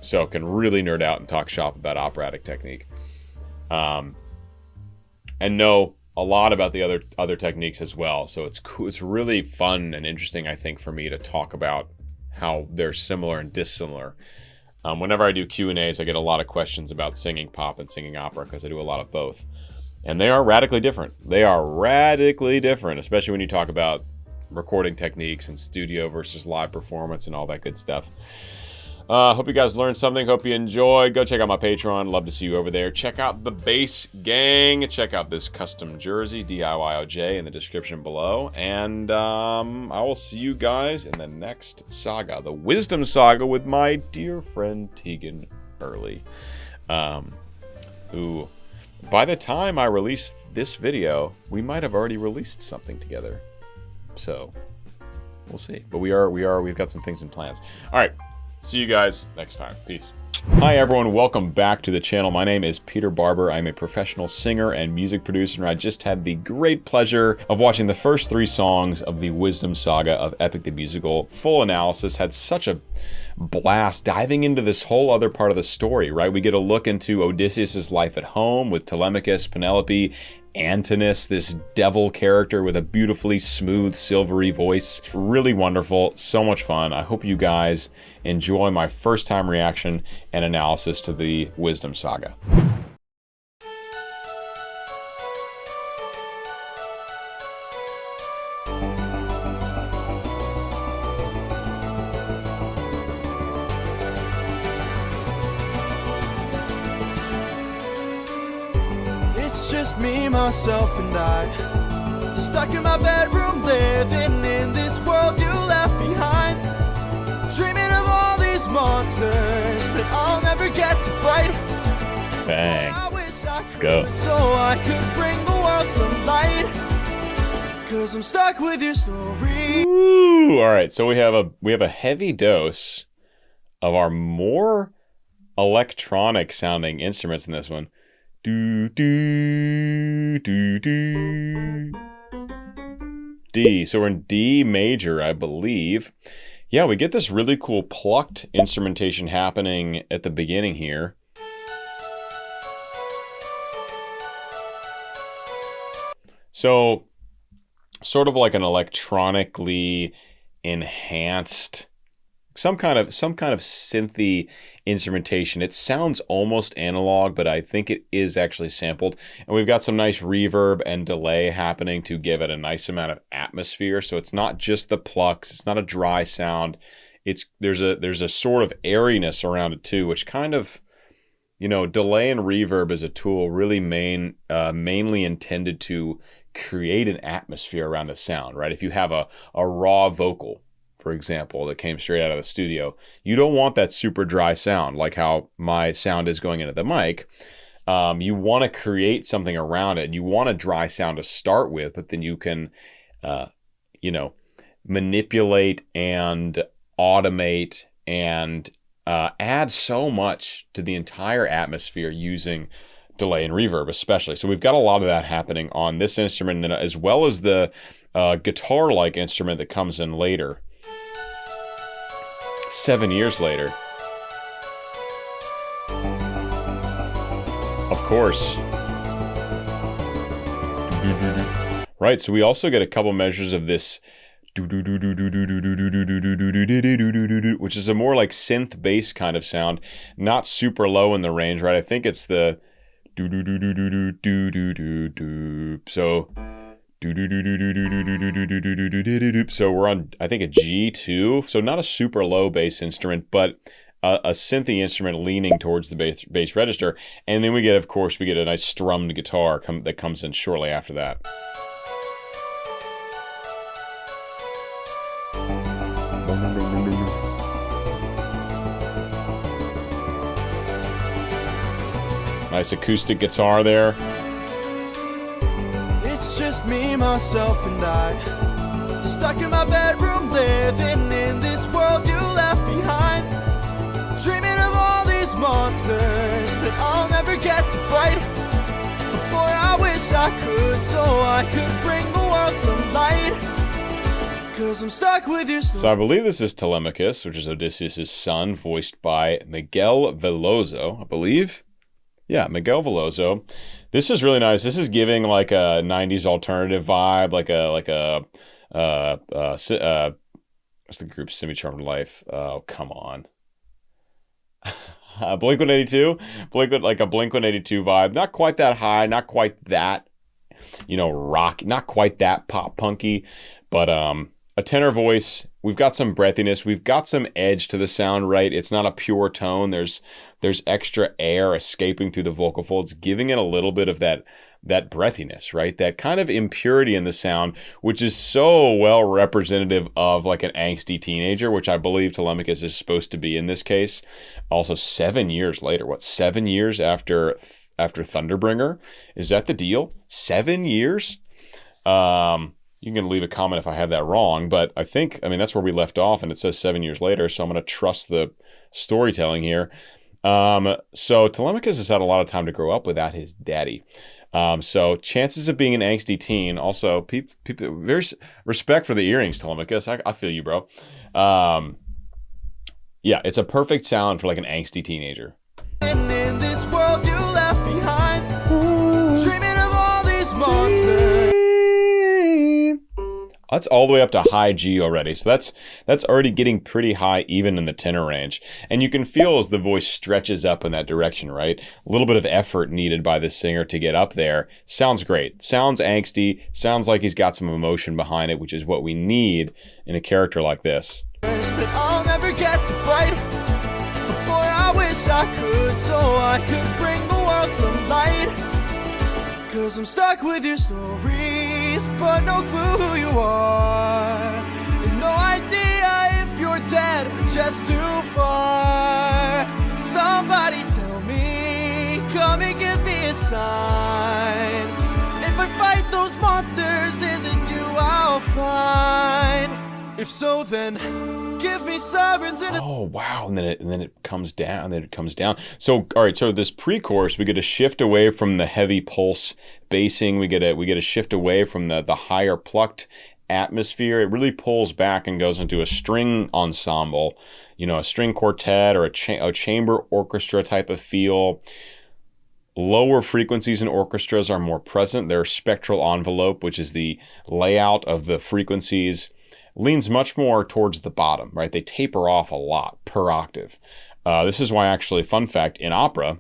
Speaker 1: So can really nerd out and talk shop about operatic technique, and know a lot about the other techniques as well. So it's cool. It's really fun and interesting, I think, for me to talk about how they're similar and dissimilar. Whenever I do Q&As, I get a lot of questions about singing pop and singing opera because I do a lot of both. And they are radically different. They are radically different, especially when you talk about recording techniques and studio versus live performance and all that good stuff. Hope you guys learned something. Hope you enjoyed. Go check out my Patreon. Love to see you over there. Check out the Bass Gang. Check out this custom jersey, DIYOJ, in the description below. And I will see you guys in the next saga, the Wisdom Saga, with my dear friend Tegan Early. Who, by the time I release this video, we might have already released something together. So we'll see. But we've got some things in plans. All right. See you guys next time. Peace. Hi everyone, welcome back to the channel. My name is Peter Barber. I'm a professional singer and music producer, and I just had the great pleasure of watching the first 3 songs of the Wisdom Saga of Epic the Musical. Full analysis. Had such a blast diving into this whole other part of the story, right? We get a look into Odysseus' life at home with Telemachus, Penelope, Antinous, this devil character with a beautifully smooth, silvery voice. Really wonderful. So much fun. I hope you guys enjoy my first time reaction and analysis to the Wisdom Saga.
Speaker 2: Just me, myself, and I, stuck in my bedroom, living in this world you left behind, dreaming of all these monsters that I'll never get to fight.
Speaker 1: Bang. Let's go.
Speaker 2: So I could bring the world some light, 'cause I'm stuck with your story.
Speaker 1: Ooh, all right, so we have a heavy dose of our more electronic sounding instruments in this one. Do, do, do, do. D. So we're in D major, I believe. Yeah, we get this really cool plucked instrumentation happening at the beginning here. So, sort of like an electronically enhanced, some kind of synthy instrumentation. It sounds almost analog, but I think it is actually sampled. And we've got some nice reverb and delay happening to give it a nice amount of atmosphere. So it's not just the plucks. It's not a dry sound. There's a sort of airiness around it too, which kind of, you know, delay and reverb as a tool really mainly intended to create an atmosphere around a sound, right? If you have a raw vocal, for example, that came straight out of the studio, you don't want that super dry sound like how my sound is going into the mic. You want to create something around it. You want a dry sound to start with, but then you can, you know, manipulate and automate and add so much to the entire atmosphere using delay and reverb especially. So we've got a lot of that happening on this instrument, and then as well as the guitar-like instrument that comes in later. 7 years later. Of course. Right, so we also get a couple measures of this, which is a more like synth bass kind of sound, not super low in the range, right? I think it's the so so we're on, I think, a G2, so not a super low bass instrument, but a synthy instrument leaning towards the bass register. And then we get, of course, we get a nice strummed guitar that comes in shortly after that. Nice acoustic guitar there.
Speaker 2: It's just me, myself, and I, stuck in my bedroom, living in this world you left behind, dreaming of all these monsters that I'll never get to fight. But boy, I wish I could, so I could bring the world some light, 'Cause I'm stuck with your story.
Speaker 1: So I believe this is Telemachus, which is Odysseus' son, voiced by Miguel Veloso, I believe. Yeah, Miguel Veloso. This is really nice. This is giving like a 90s alternative vibe, what's the group Semi-Charmed Life? Oh, come on. Blink-182? Like a Blink-182 vibe. Not quite that high, not quite that, rock, not quite that pop punky, but a tenor voice. We've got some breathiness. We've got some edge to the sound, right? It's not a pure tone. There's extra air escaping through the vocal folds, giving it a little bit of that breathiness, right? That kind of impurity in the sound, which is so well representative of like an angsty teenager, which I believe Telemachus is supposed to be in this case. Also, 7 years later, 7 years after Thunderbringer? Is that the deal? 7 years? You can leave a comment if I have that wrong, but I mean, that's where we left off, and it says 7 years later, so I'm going to trust the storytelling here. So Telemachus has had a lot of time to grow up without his daddy. So chances of being an angsty teen, also, people, very respect for the earrings, Telemachus. I feel you, bro. Yeah, it's a perfect sound for like an angsty teenager.
Speaker 2: And in this world you left behind, dreaming of all these monsters.
Speaker 1: That's all the way up to high G already. So that's already getting pretty high even in the tenor range. And you can feel as the voice stretches up in that direction, right? A little bit of effort needed by the singer to get up there. Sounds great. Sounds angsty. Sounds like he's got some emotion behind it, which is what we need in a character like this.
Speaker 2: That I'll never get to fight, but boy, I wish I could, so I could bring the world some light. 'Cause I'm stuck with your stories, but no clue who you are, and no idea if you're dead or just too far. Somebody tell me, come and give me a sign. If I fight those monsters, is it you I'll find? If so, then give me sirens and
Speaker 1: oh wow, and then it comes down, So all right, so this pre-chorus, we get a shift away from the heavy pulse bassing. We get a shift away from the higher plucked atmosphere. It really pulls back and goes into a string ensemble, a string quartet or a chamber orchestra type of feel. Lower frequencies in orchestras are more present. Their spectral envelope, which is the layout of the frequencies, leans much more towards the bottom, right? They taper off a lot per octave. This is why, actually, fun fact, in opera,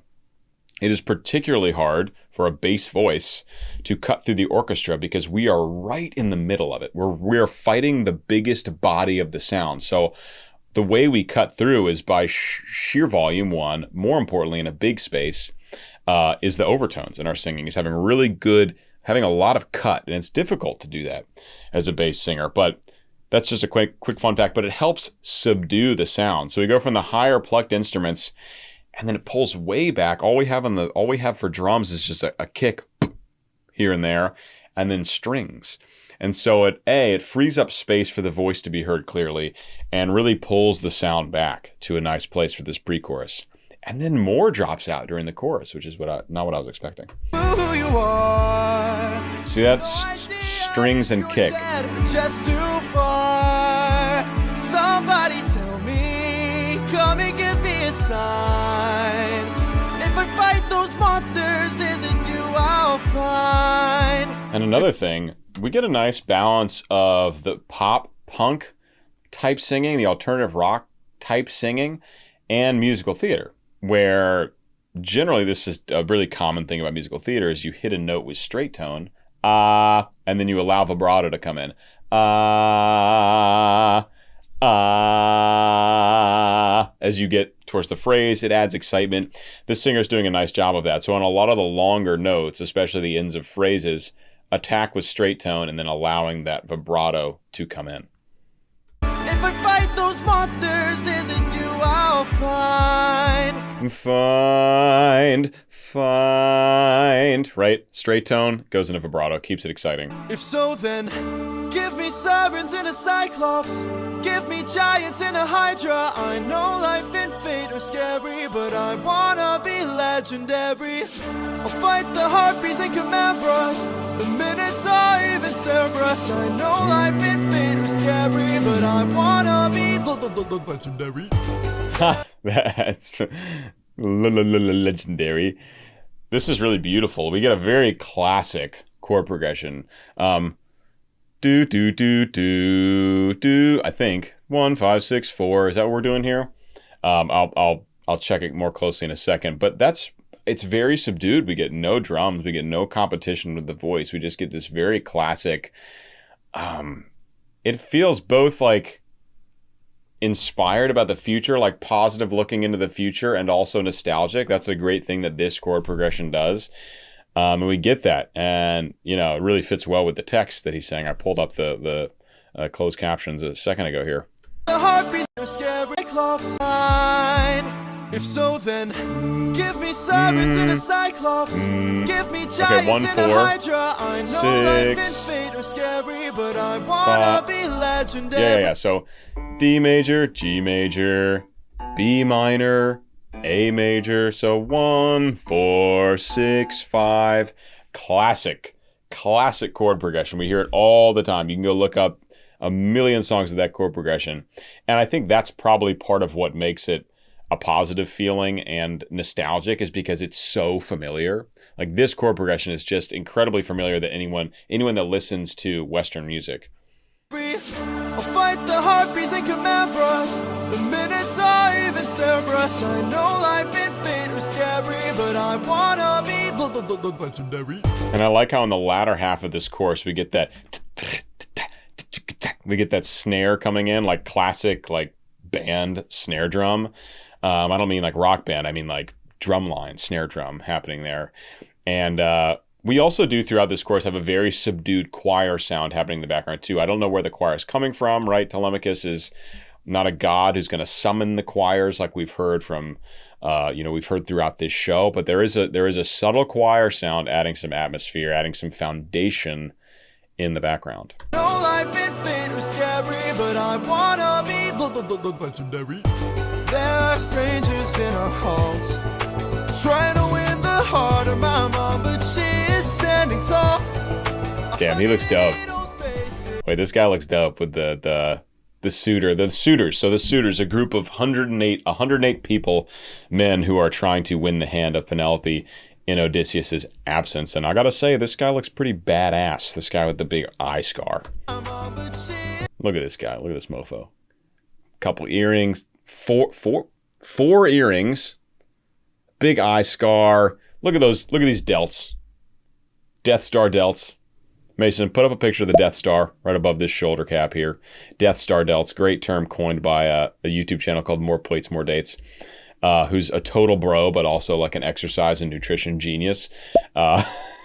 Speaker 1: it is particularly hard for a bass voice to cut through the orchestra because we are right in the middle of it. We're fighting the biggest body of the sound. So the way we cut through is by sheer volume, one. More importantly, in a big space, is the overtones in our singing. Is having a lot of cut, and it's difficult to do that as a bass singer, but that's just a quick fun fact, but it helps subdue the sound. So we go from the higher plucked instruments, and then it pulls way back. All we have for drums is just a kick here and there, and then strings. And so it frees up space for the voice to be heard clearly, and really pulls the sound back to a nice place for this pre-chorus. And then more drops out during the chorus, which is not what I was expecting.
Speaker 2: who you are.
Speaker 1: See that? Strings and kick.
Speaker 2: Just too far. Somebody tell me, come and give me a sign. If I fight those monsters, is it you I'll find?
Speaker 1: And another thing, we get a nice balance of the pop punk type singing, the alternative rock type singing, and musical theater, where generally this is a really common thing about musical theater is you hit a note with straight tone, and then you allow vibrato to come in. As you get towards the phrase, it adds excitement. The singer's doing a nice job of that. So on a lot of the longer notes, especially the ends of phrases, attack with straight tone and then allowing that vibrato to come in.
Speaker 2: If I fight those monsters, is it you I'll find?
Speaker 1: Find, right? Straight tone goes into vibrato, keeps it exciting.
Speaker 2: If so, then give me sirens and a cyclops. Give me giants and a hydra. I know life and fate are scary, but I wanna be legendary. I'll fight the harpies and chimera's, the minotaur, even Cerberus. I know life and fate are scary. scary, but I wanna be legendary.
Speaker 1: That's legendary. This is really beautiful. We get a very classic chord progression. Do do do do do. I think 1 5 6 4. Is that what we're doing here? I'll check it more closely in a second. But it's very subdued. We get no drums. We get no competition with the voice. We just get this very classic. It feels both like inspired about the future, like positive looking into the future, and also nostalgic. That's a great thing that this chord progression does. And we get that. And, you know, it really fits well with the text that he's saying. I pulled up the closed captions a second ago here.
Speaker 2: The heartbeats are scary, Cyclops. If so, then give me sirens and a Cyclops. Give me giants
Speaker 1: 1
Speaker 2: and
Speaker 1: 4
Speaker 2: a Hydra. I know
Speaker 1: 6
Speaker 2: life and fate are scary, but I wanna be legendary.
Speaker 1: Yeah. So D major, G major, B minor, A major. So 1 4 6 5. Classic chord progression. We hear it all the time. You can go look up a million songs of that chord progression. And I think that's probably part of what makes it a positive feeling and nostalgic, is because it's so familiar. Like, this chord progression is just incredibly familiar that anyone that listens to Western music.
Speaker 2: I'll fight the harpies and command brush. The minutes are even Cerberus. I know life and fate are scary, but I wanna be legendary.
Speaker 1: And I like how in the latter half of this chorus we get that snare coming in, like classic, like band snare drum. I don't mean like rock band. I mean like drumline, snare drum happening there. And we also do throughout this chorus have a very subdued choir sound happening in the background too. I don't know where the choir is coming from, right? Telemachus is not a god who's going to summon the choirs like we've heard from, we've heard throughout this show. But there is a subtle choir sound adding some atmosphere, adding some foundation in the background.
Speaker 2: No life and fate are scary, but I wanna be legendary. There are strangers in our halls, trying to win the heart of my mom, but she is standing tall.
Speaker 1: Damn, he looks dope. Wait, this guy looks dope with the suitors. So the suitors, a group of 108 people, men who are trying to win the hand of Penelope in Odysseus's absence. And I gotta say, this guy looks pretty badass. This guy with the big eye scar. Look at this guy. Look at this mofo. Couple earrings. Four earrings. Big eye scar. Look at those. Look at these delts. Death Star delts. Mason, put up a picture of the Death Star right above this shoulder cap here. Death Star delts. Great term coined by a YouTube channel called More Plates, More Dates. Who's a total bro, but also like an exercise and nutrition genius.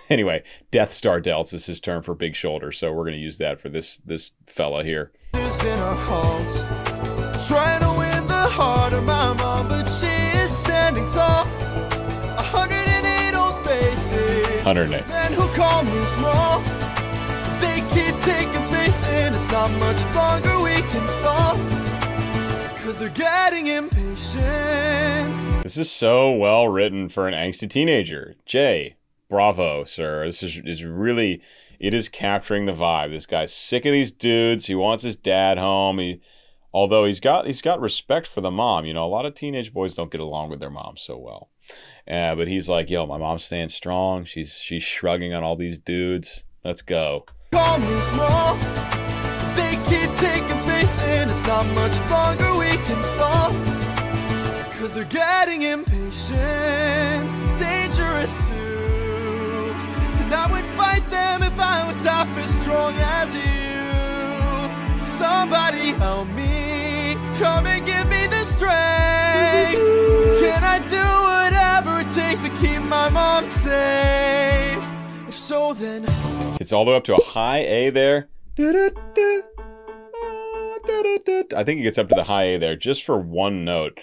Speaker 1: Anyway, Death Star delts is his term for big shoulders, so we're going to use that for this fella here.
Speaker 2: In our halls, trying to win the heart of my mom, but she is standing tall. 108 old faces.
Speaker 1: 108.
Speaker 2: Men who call me small. They keep taking space, and it's not much longer we can stall. Cause they're getting impatient.
Speaker 1: This is so well written for an angsty teenager. Jay, bravo, sir. This is really, it is capturing the vibe. This guy's sick of these dudes. He wants his dad home. Although he's got respect for the mom. You know, a lot of teenage boys don't get along with their moms so well. But he's like, yo, my mom's staying strong. She's shrugging on all these dudes. Let's go.
Speaker 2: Call me small. They keep taking space, and it's not much longer we can stall. Cause they're getting impatient, dangerous too. And I would fight them if I was half as strong as you. Somebody help me, come and give me the strength. Can I do whatever it takes to keep my mom safe? If so, then
Speaker 1: it's all the way up to a high A there. I think it gets up to the high A there just for one note.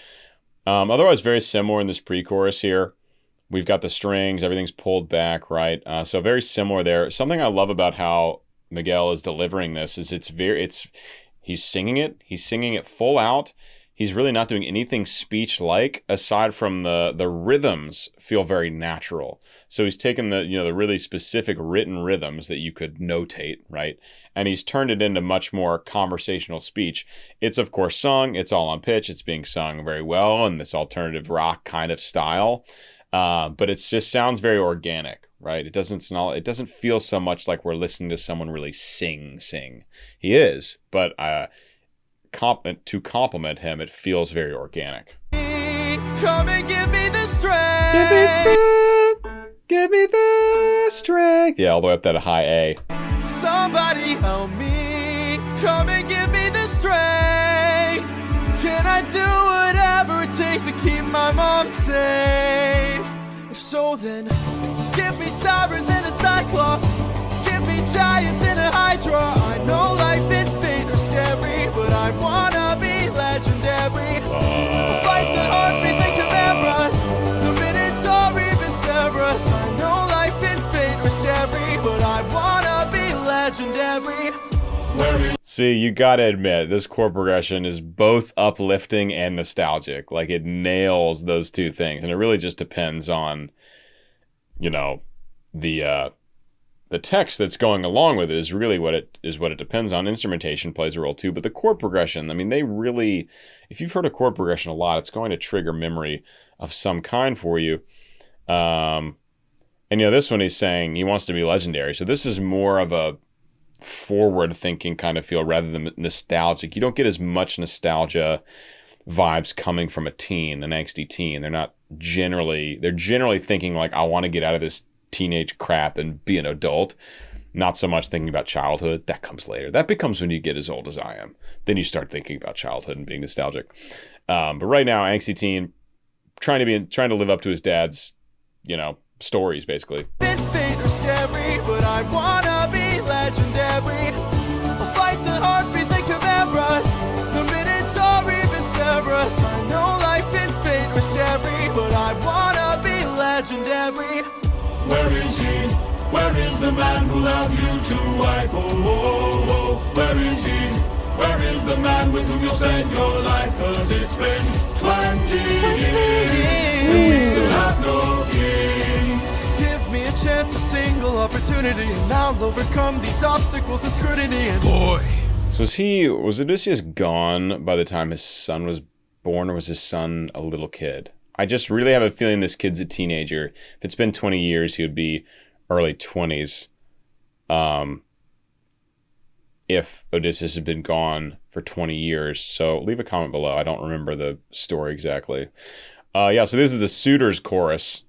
Speaker 1: Otherwise, very similar in this pre-chorus here. We've got the strings, everything's pulled back, right? So very similar there. Something I love about how Miguel is delivering this is he's singing it full out. he's really not doing anything speech-like aside from the rhythms feel very natural. So he's taken the really specific written rhythms that you could notate, right? And he's turned it into much more conversational speech. It's of course sung, it's all on pitch, it's being sung very well in this alternative rock kind of style. But it just sounds very organic, right? It doesn't feel so much like we're listening to someone really sing. He is, but to compliment him, it feels very organic.
Speaker 2: Come and give me the strength.
Speaker 1: Give me the strength. Yeah, all the way up that high A.
Speaker 2: Somebody help me. Come and give me the strength. Can I do whatever it takes to keep my mom safe? If so, then give me sirens and a cyclops. Give me giants and a hydra. I know life and fate are scary, but I wanna be legendary. I'll fight the harpies and chimeras, the minotaur, even Cerberus. I know life and fate are scary, but I wanna be legendary.
Speaker 1: See, you gotta admit, this chord progression is both uplifting and nostalgic. Like, it nails those two things. And it really just depends on, the text that's going along with it is really what it depends on. Instrumentation plays a role too, but the chord progression, I mean, they really, if you've heard a chord progression a lot, it's going to trigger memory of some kind for you. And this one he's saying he wants to be legendary. So this is more of a forward-thinking kind of feel rather than nostalgic. You don't get as much nostalgia vibes coming from an angsty teen. They're generally thinking like, I want to get out of this teenage crap and be an adult. Not so much thinking about childhood. That comes later. That becomes when you get as old as I am. Then you start thinking about childhood and being nostalgic. But right now, angsty teen, trying to live up to his dad's, stories basically.
Speaker 2: Fate are scary, but I wanna be legendary. I'll fight the harpies and chimeras, the minotaur, even Cerberus. I know life and fate are scary, but I wanna be legendary.
Speaker 5: Where is he? Where is the man who loved you to wife? Oh, where is he? Where is the man with whom you'll spend your life? 'Cause it's been 20 years and we still have no king.
Speaker 2: Give me a chance, a single opportunity, and I'll overcome these obstacles and scrutiny. And
Speaker 4: Boy.
Speaker 1: So was Odysseus gone by the time his son was born, or was his son a little kid? I just really have a feeling this kid's a teenager. If it's been 20 years, he would be early 20s. If Odysseus had been gone for 20 years. So leave a comment below. I don't remember the story exactly. So this is the Suitors Chorus.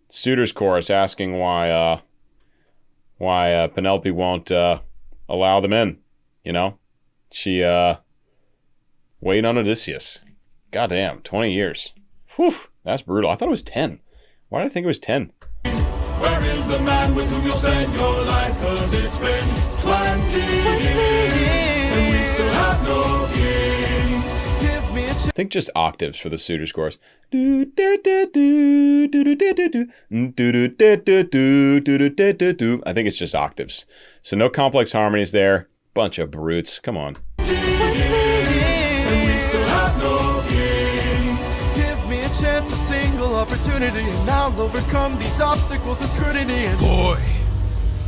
Speaker 1: Suitors Chorus asking why Penelope won't allow them in. She waiting on Odysseus. Goddamn, 20 years. Whew, that's brutal. I thought it was 10. Why did I think it was 10?
Speaker 5: Where is the man with whom you'll spend your life? 'Cause it's been 20 years and we still have no king.
Speaker 2: give me a chance.
Speaker 1: I think just octaves for the Suitors Chorus. I think it's just octaves. So no complex harmonies there. Bunch of brutes. Come on.
Speaker 5: And we still have no king.
Speaker 2: Give me a chance, a single opportunity, and I'll overcome these obstacles and scrutiny. And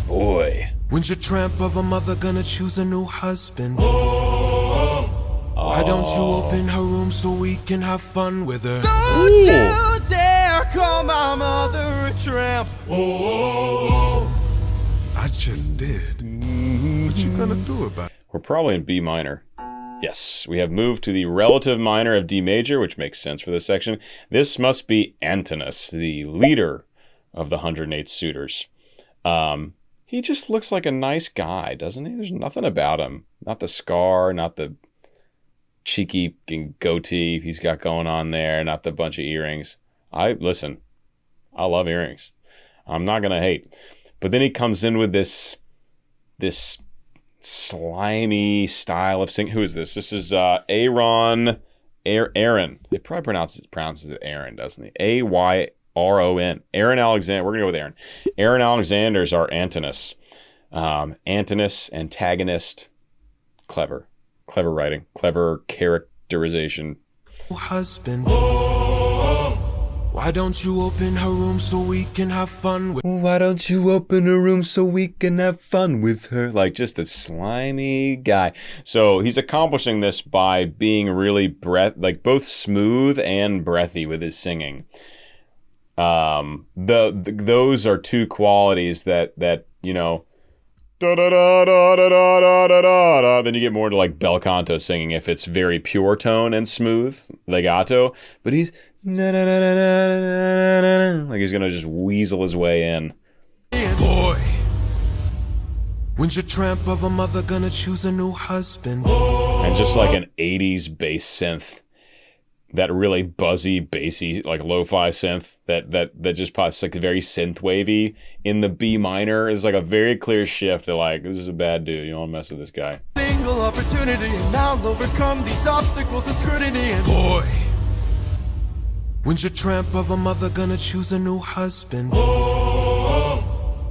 Speaker 1: Boy.
Speaker 6: When's your tramp of a mother gonna choose a new husband? Why don't you open her room so we can have fun with her?
Speaker 2: don't you dare call my mother a tramp.
Speaker 6: I just did. What you gonna do about it?
Speaker 1: We're probably in B minor. Yes, we have moved to the relative minor of D major, which makes sense for this section. This must be Antinous, the leader of the 108 suitors. He just looks like a nice guy, doesn't he? There's nothing about him. Not the scar, not the cheeky goatee he's got going on there, not the bunch of earrings. I love earrings. I'm not going to hate. But then he comes in with this slimy style of singing. Who is this? This is Aaron. They probably pronounces it Aaron, doesn't he? Ayron. Aaron Alexander. We're going to go with Aaron. Aaron Alexander's our Antinous. Antinous, antagonist. Clever writing. Clever characterization.
Speaker 2: husband. Why don't you open her room so we can have fun with?
Speaker 1: Why don't you open a room so we can have fun with her? Like, just a slimy guy. So he's accomplishing this by being really both smooth and breathy with his singing. Those are two qualities that you know. Da da da da da da da da da. Then you get more to like bel canto singing if it's very pure tone and smooth legato. But he's like he's gonna just weasel his way in.
Speaker 2: Boy, when's your tramp of a mother gonna choose a new husband?
Speaker 1: And just like an 80s bass synth, that really buzzy, bassy, like lo-fi synth that just pops like very synth wavy in the B minor is like a very clear shift that like, this is a bad dude, you don't want to mess with this guy.
Speaker 2: Single opportunity and I'll overcome these obstacles and scrutiny. And boy, when's your tramp of a mother gonna choose a new husband?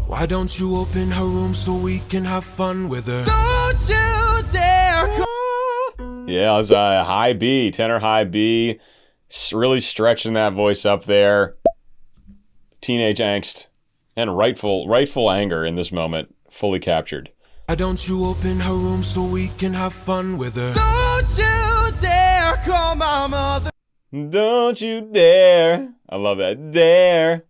Speaker 2: Why don't you open her room so we can have fun with her? Don't you dare come.
Speaker 1: Yeah, it's a high B, tenor high B, really stretching that voice up there. Teenage angst and rightful anger in this moment, fully captured.
Speaker 2: Why don't you open her room so we can have fun with her? Don't you dare call my mother.
Speaker 1: Don't you dare. I love that. Dare.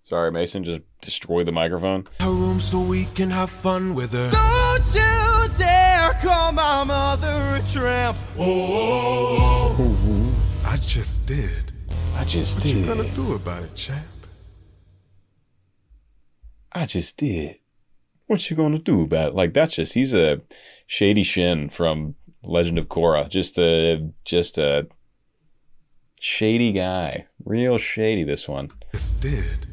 Speaker 1: Sorry, Mason, just destroyed the microphone.
Speaker 2: Her room so we can have fun with her. Don't you dare call my mother a tramp.
Speaker 6: I just did.
Speaker 1: What
Speaker 6: you gonna do about it, champ?
Speaker 1: I just did. What you gonna do about it? Like, he's a Shady Shin from Legend of Korra. Just a shady guy. Real shady, this one.
Speaker 6: Just did.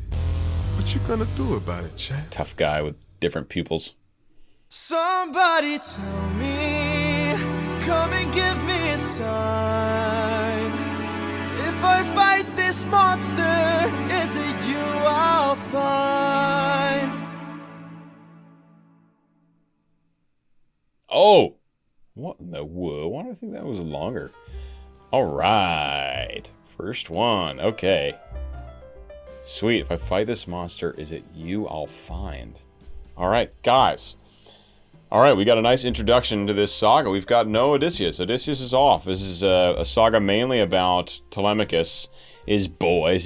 Speaker 6: What you gonna do about it, champ?
Speaker 1: Tough guy with different pupils.
Speaker 2: Somebody tell me, come and give me a sign. If I fight this monster, is it you I'll find?
Speaker 1: Oh! What in the whoa? Why do I think that was longer? Alright. First one. Okay. Sweet. If I fight this monster, is it you I'll find? Alright, guys. Alright, we got a nice introduction to this saga. We've got no Odysseus. Odysseus is off. This is a saga mainly about Telemachus, his boy,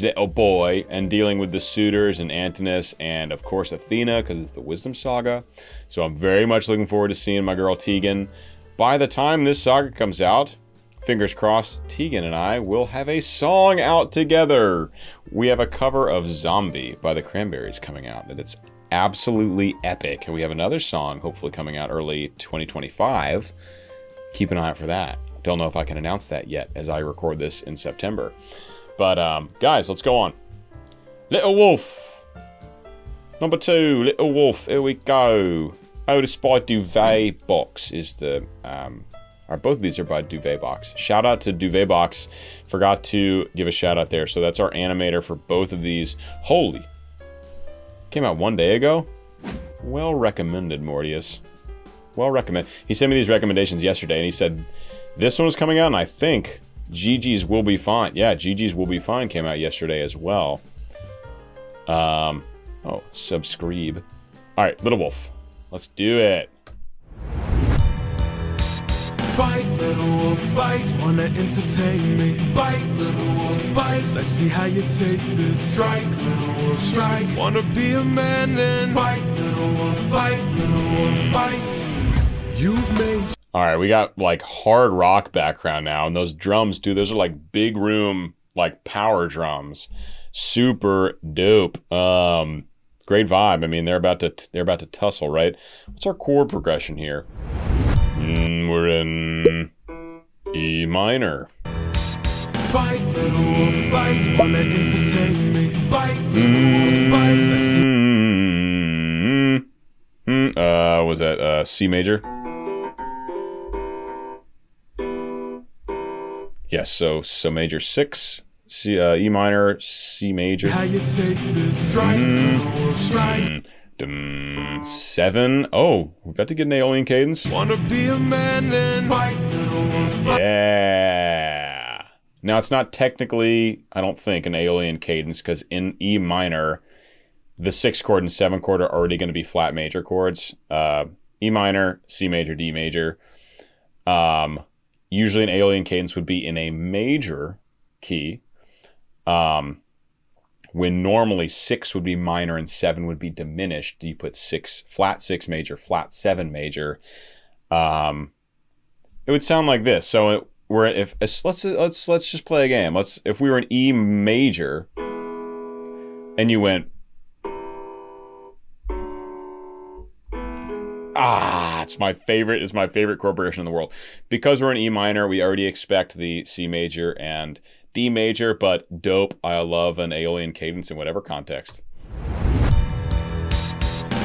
Speaker 1: and dealing with the suitors and Antinous and, of course, Athena, because it's the Wisdom Saga. So I'm very much looking forward to seeing my girl Tegan. By the time this saga comes out, fingers crossed, Tegan and I will have a song out together. We have a cover of Zombie by the Cranberries coming out, and it's absolutely epic. And we have another song hopefully coming out early 2025. Keep an eye out for that. Don't know if I can announce that yet as I record this in September. But guys, let's go on. Little Wolf. Number 2, Little Wolf. Here we go. Otis by Duvet Box is the both of these are by Duvet Box. Shout out to Duvet Box. Forgot to give a shout out there. So that's our animator for both of these. Holy. Came out 1 day ago? Well recommended, Mortius. Well recommended. He sent me these recommendations yesterday and he said, this one is coming out and I think Gigi's Will Be Fine. Yeah, Gigi's Will Be Fine came out yesterday as well. Oh, subscribe. Alright, Little Wolf. Let's do it.
Speaker 2: Fight, little wolf, fight, wanna entertain me. Bite, little wolf, bite, let's see how you take this. Strike, little wolf, strike, wanna be a man then. Fight, little wolf, fight, little wolf, fight. You've made...
Speaker 1: Alright, we got like hard rock background now, and those drums, dude, those are like big room, like power drums. Super dope. Great vibe. I mean, they're about to tussle, right? What's our chord progression here? We're in E minor.
Speaker 2: Fight, little wolf, fight, wanna entertain me. Bite, little wolf, bite, let's see.
Speaker 1: Was that C major? Yes, so major 6, C, E minor, C major.
Speaker 2: How you take this? Strike, little wolf, strike.
Speaker 1: 7. Oh, we're about to get an Aeolian cadence.
Speaker 2: Wanna be a man then. Fight, little wolf, fight.
Speaker 1: Yeah. Now, it's not technically, I don't think, an Aeolian cadence, because in E minor, the 6th chord and 7th chord are already going to be flat major chords. E minor, C major, D major. Usually an Aeolian cadence would be in a major key, when normally 6 would be minor and 7 would be diminished. You put 6, flat 6 major, flat 7 major. It would sound like this. So let's just play a game. If we were in E major and you went, it's my favorite chord progression in the world. Because we're in E minor, we already expect the C major and D major, but dope. I love an Aeolian cadence in whatever context.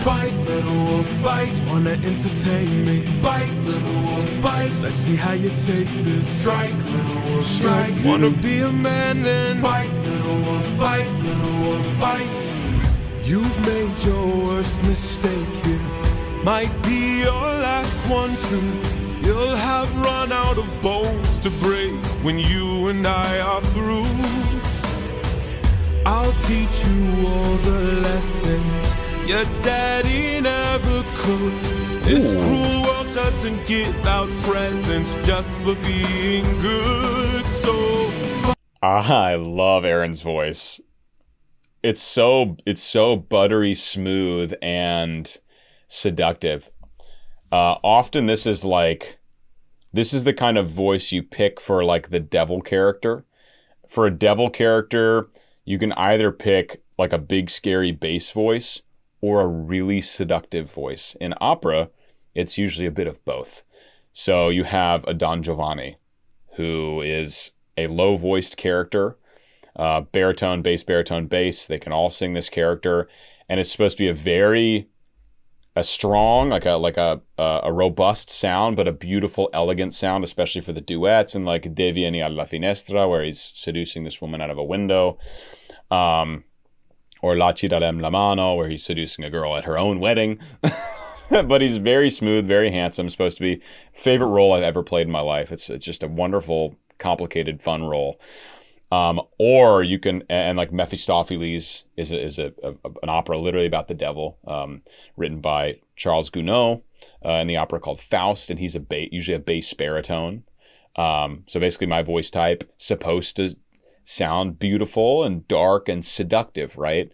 Speaker 5: Fight, little wolf, fight, wanna entertain me. Bite, little wolf, bite, let's see how you take this. Strike, little wolf, strike, wanna be a man then. Fight, little wolf, fight, little wolf, fight. You've made your worst mistake here. Might be your last one too. You'll have run out of bones to break when you and I are through. I'll teach you all the lessons your daddy never could. This cruel world doesn't give out presents just for being good. So
Speaker 1: I love Aaron's voice. It's so buttery smooth and seductive. Often this is the kind of voice you pick for like the devil character. For a devil character, you can either pick like a big scary bass voice or a really seductive voice. In opera, it's usually a bit of both. So you have a Don Giovanni, who is a low-voiced character, baritone, bass. They can all sing this character, and it's supposed to be a strong, like a robust sound, but a beautiful, elegant sound, especially for the duets, and like De Vieni alla finestra, where he's seducing this woman out of a window, or La ci darem la mano, where he's seducing a girl at her own wedding. But he's very smooth, very handsome. Supposed to be favorite role I've ever played in my life. It's just a wonderful, complicated, fun role. Or you can, and like Mephistopheles is an opera literally about the devil, written by Charles Gounod, in the opera called Faust, and he's usually a bass baritone. So basically my voice type supposed to sound beautiful and dark and seductive, right?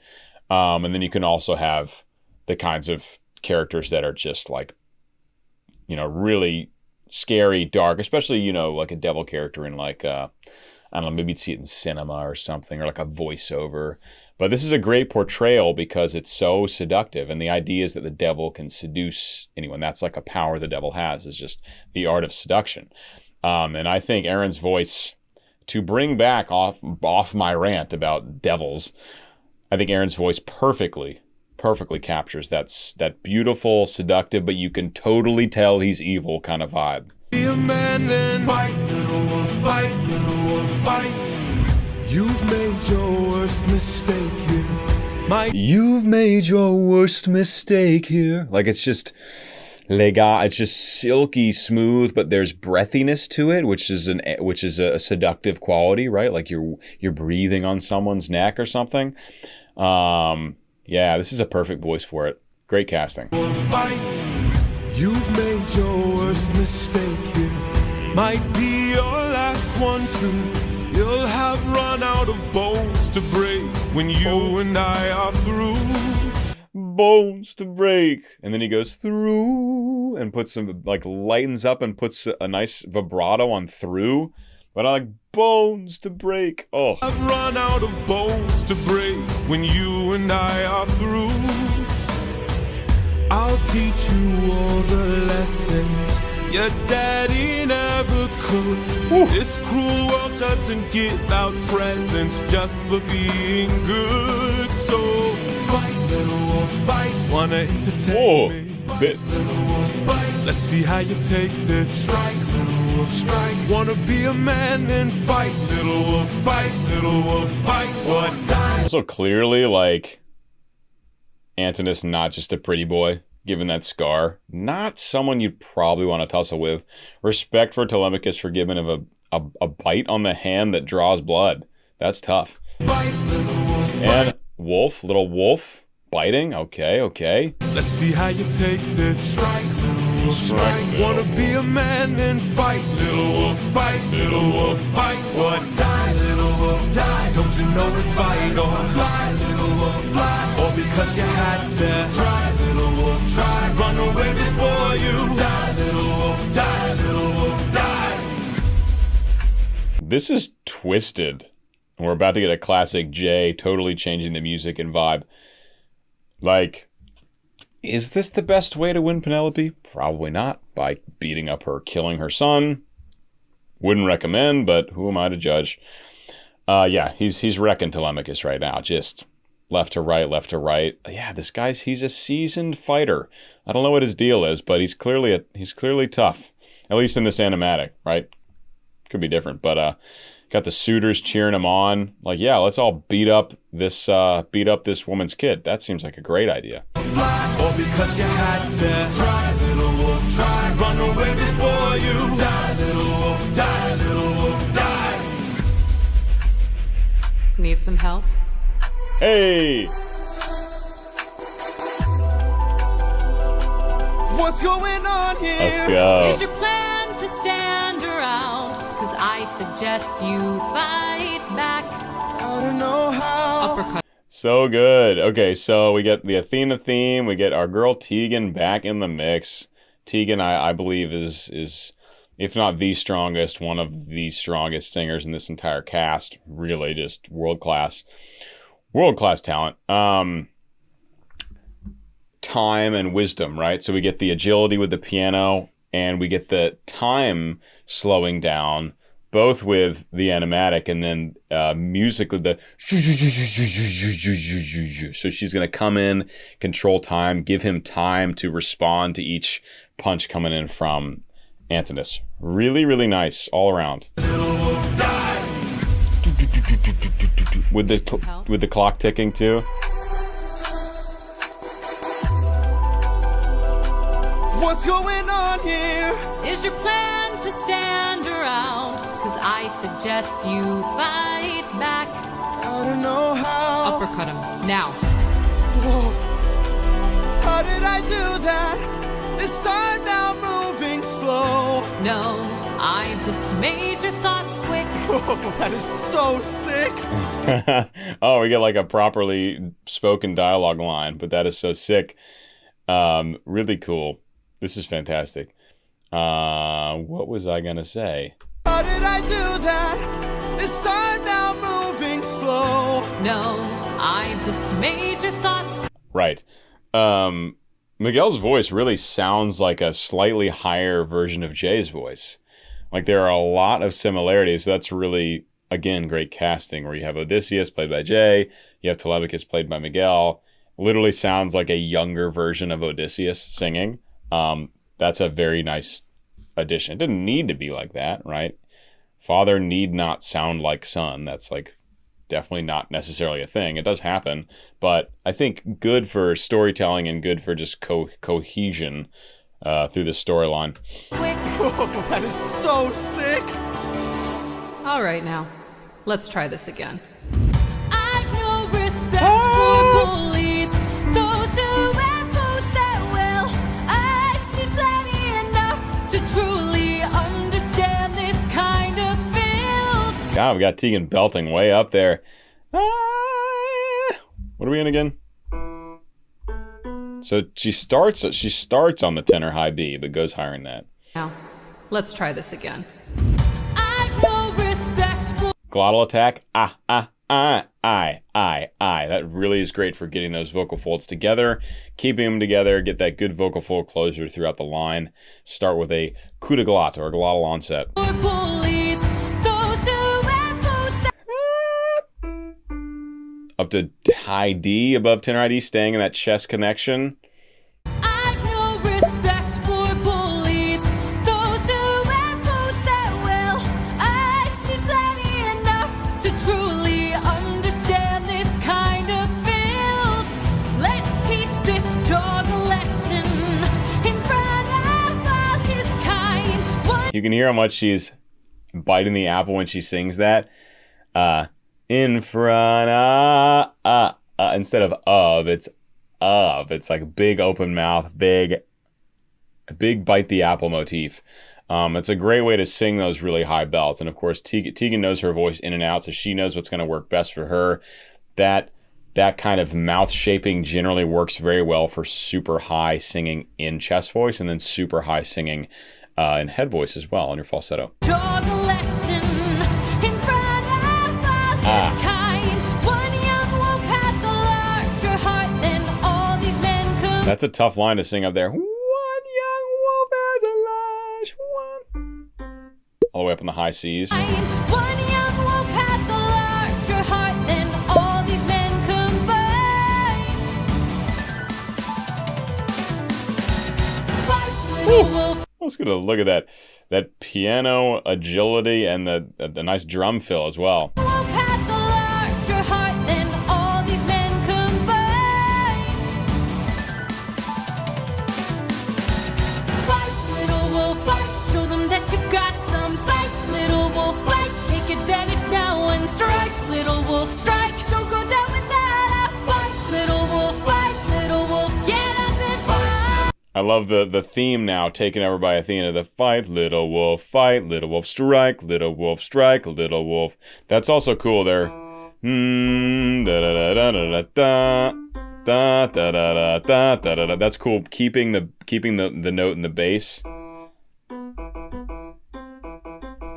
Speaker 1: And then you can also have the kinds of characters that are just like, really scary, dark, especially, like a devil character in like, I don't know, maybe you'd see it in cinema or something, or like a voiceover. But this is a great portrayal because it's so seductive. And the idea is that the devil can seduce anyone. That's like a power the devil has, is just the art of seduction. And I think Aaron's voice, to bring back off my rant about devils, I think Aaron's voice perfectly captures that beautiful, seductive, but you can totally tell he's evil kind of vibe.
Speaker 5: Be a man then. Fight, little wolf, fight, little wolf, fight. You've made your worst mistake here.
Speaker 1: You've made your worst mistake here. Like it's just it's just silky smooth, but there's breathiness to it, which is a seductive quality, right? Like you're breathing on someone's neck or something. Yeah, this is a perfect voice for it. Great casting.
Speaker 5: You've made your worst mistake here. Might be your last one too. You'll have run out of bones to break when you and I are through.
Speaker 1: Bones to break. And then he goes through and puts some, like, lightens up and puts a nice vibrato on through. But I like bones to break. Oh.
Speaker 5: I've run out of bones to break when you and I are through. I'll teach you all the lessons your daddy never could.
Speaker 1: Ooh.
Speaker 5: This cruel world doesn't give out presents just for being good. So fight, little wolf, fight. Wanna entertain me?
Speaker 1: Bit.
Speaker 5: Little wolf, bite. Let's see how you take this. Strike, little wolf, strike. Wanna be a man, then fight, little wolf, fight. Little wolf, fight. What time?
Speaker 1: Also clearly, like, Antinous not just a pretty boy given that scar. Not someone you'd probably want to tussle with. Respect for Telemachus for giving him a bite on the hand that draws blood. That's tough. And wolf, little wolf, biting. Okay, okay.
Speaker 4: Let's see how you take this. Strike, little wolf, strike. Wanna be a man, then fight, little wolf, fight, little wolf, fight. What? Die, little wolf, die. Don't you know it's vital? Fly, little wolf, fly. Or because you had to. Try, little wolf, try. Run away before you. Die, little wolf, die, little wolf, die.
Speaker 1: This is twisted. And we're about to get a classic J, totally changing the music and vibe. Like, is this the best way to win Penelope? Probably not. By beating up her, killing her son. Wouldn't recommend, but who am I to judge? Yeah, he's wrecking Telemachus right now. Just left to right, left to right. Yeah, this guy's, he's a seasoned fighter. I don't know what his deal is, but he's clearly tough. At least in this animatic, right? Could be different, but got the suitors cheering him on. Like, yeah, let's all beat up this woman's kid. That seems like a great idea.
Speaker 4: Fly, or because you had to. Try, little wolf, try. Run away before you. Die, little wolf, die, little wolf, die.
Speaker 3: Need some help?
Speaker 1: Hey!
Speaker 2: What's going on here?
Speaker 1: Let's go.
Speaker 3: Is your plan to stand around? Cause I suggest you fight back.
Speaker 2: I don't know how.
Speaker 3: Uppercut.
Speaker 1: So good. Okay, so we get the Athena theme. We get our girl Tegan back in the mix. Tegan, I believe, is, if not the strongest, one of the strongest singers in this entire cast. Really just world-class talent. Time and wisdom, right? So we get the agility with the piano, and we get the time slowing down, both with the animatic and then musically the so she's going to come in, control time, give him time to respond to each punch coming in from Antinous. Really, really nice all around. With the clock ticking too.
Speaker 2: What's going on here?
Speaker 3: Is your plan to stand around? Cause I suggest you fight back.
Speaker 2: I don't know how.
Speaker 3: Uppercut him. Now.
Speaker 2: Whoa. How did I do that? This time now moving slow.
Speaker 3: No, I just made your thoughts quick.
Speaker 2: Whoa, that is so sick.
Speaker 1: Oh, we get like a properly spoken dialogue line, but that is so sick. Really cool. This is fantastic. What was I gonna say?
Speaker 2: How did I do that? This time now moving slow.
Speaker 3: No, I just made your thoughts.
Speaker 1: Right. Miguel's voice really sounds like a slightly higher version of Jay's voice. Like there are a lot of similarities. That's really, again, great casting where you have Odysseus played by Jay, you have Telemachus played by Miguel. Literally sounds like a younger version of Odysseus singing. That's a very nice addition. It didn't need to be like that, right? Father need not sound like son. That's like definitely not necessarily a thing. It does happen, but I think good for storytelling and good for just cohesion through the storyline.
Speaker 2: Whoa, that is so sick.
Speaker 3: All right, now, let's try this again. I've no respect for bullies, those who oppose their will. I've seen plenty enough to truly understand this kind of filth.
Speaker 1: God, we got Tegan belting way up there. What are we in again? So she starts on the tenor high B, but goes higher than that.
Speaker 3: Now, let's try this again. I've no respect for
Speaker 1: Glottal attack. That really is great for getting those vocal folds together, keeping them together, get that good vocal fold closure throughout the line. Start with a coup de glotte or a glottal onset.
Speaker 3: bullies, those who oppose their
Speaker 1: Up to high D above tenor high D, staying in that chest connection.
Speaker 3: I've no respect for bullies, those who oppose their will. I've seen plenty enough to truly understand this kind of filth. Let's teach this dog a lesson.
Speaker 1: You can hear how much she's biting the apple when she sings that. In front instead of, it's of. It's like big open mouth, big bite the apple motif. It's a great way to sing those really high belts. And of course, Tegan knows her voice in and out, so she knows what's going to work best for her. That kind of mouth shaping generally works very well for super high singing in chest voice, and then super high singing in head voice as well on your falsetto.
Speaker 3: Draw the lesson in front of all this kind. One young wolf has a larger heart than all these men combined.
Speaker 1: That's a tough line to sing up there. One young wolf has a large one. All the way up in the high C's.
Speaker 3: One young wolf has a larger heart than all these men combined. Five little wolf.
Speaker 1: Let's get a look at that piano agility and the nice drum fill as well.
Speaker 3: Wolf has a larger heart than all these men combined. Fight, little wolf, fight. Show them that you've got some fight. Little wolf, fight. Take advantage now and strike. Little wolf, strike. Don't go down without a fight. Little wolf, fight. Little wolf, get up and fight.
Speaker 1: I love the theme now taken over by Athena. The fight, little wolf, strike, little wolf, strike, little wolf. That's also cool there. Da da da da da da da da da da da. That's cool. Keeping the note in the bass.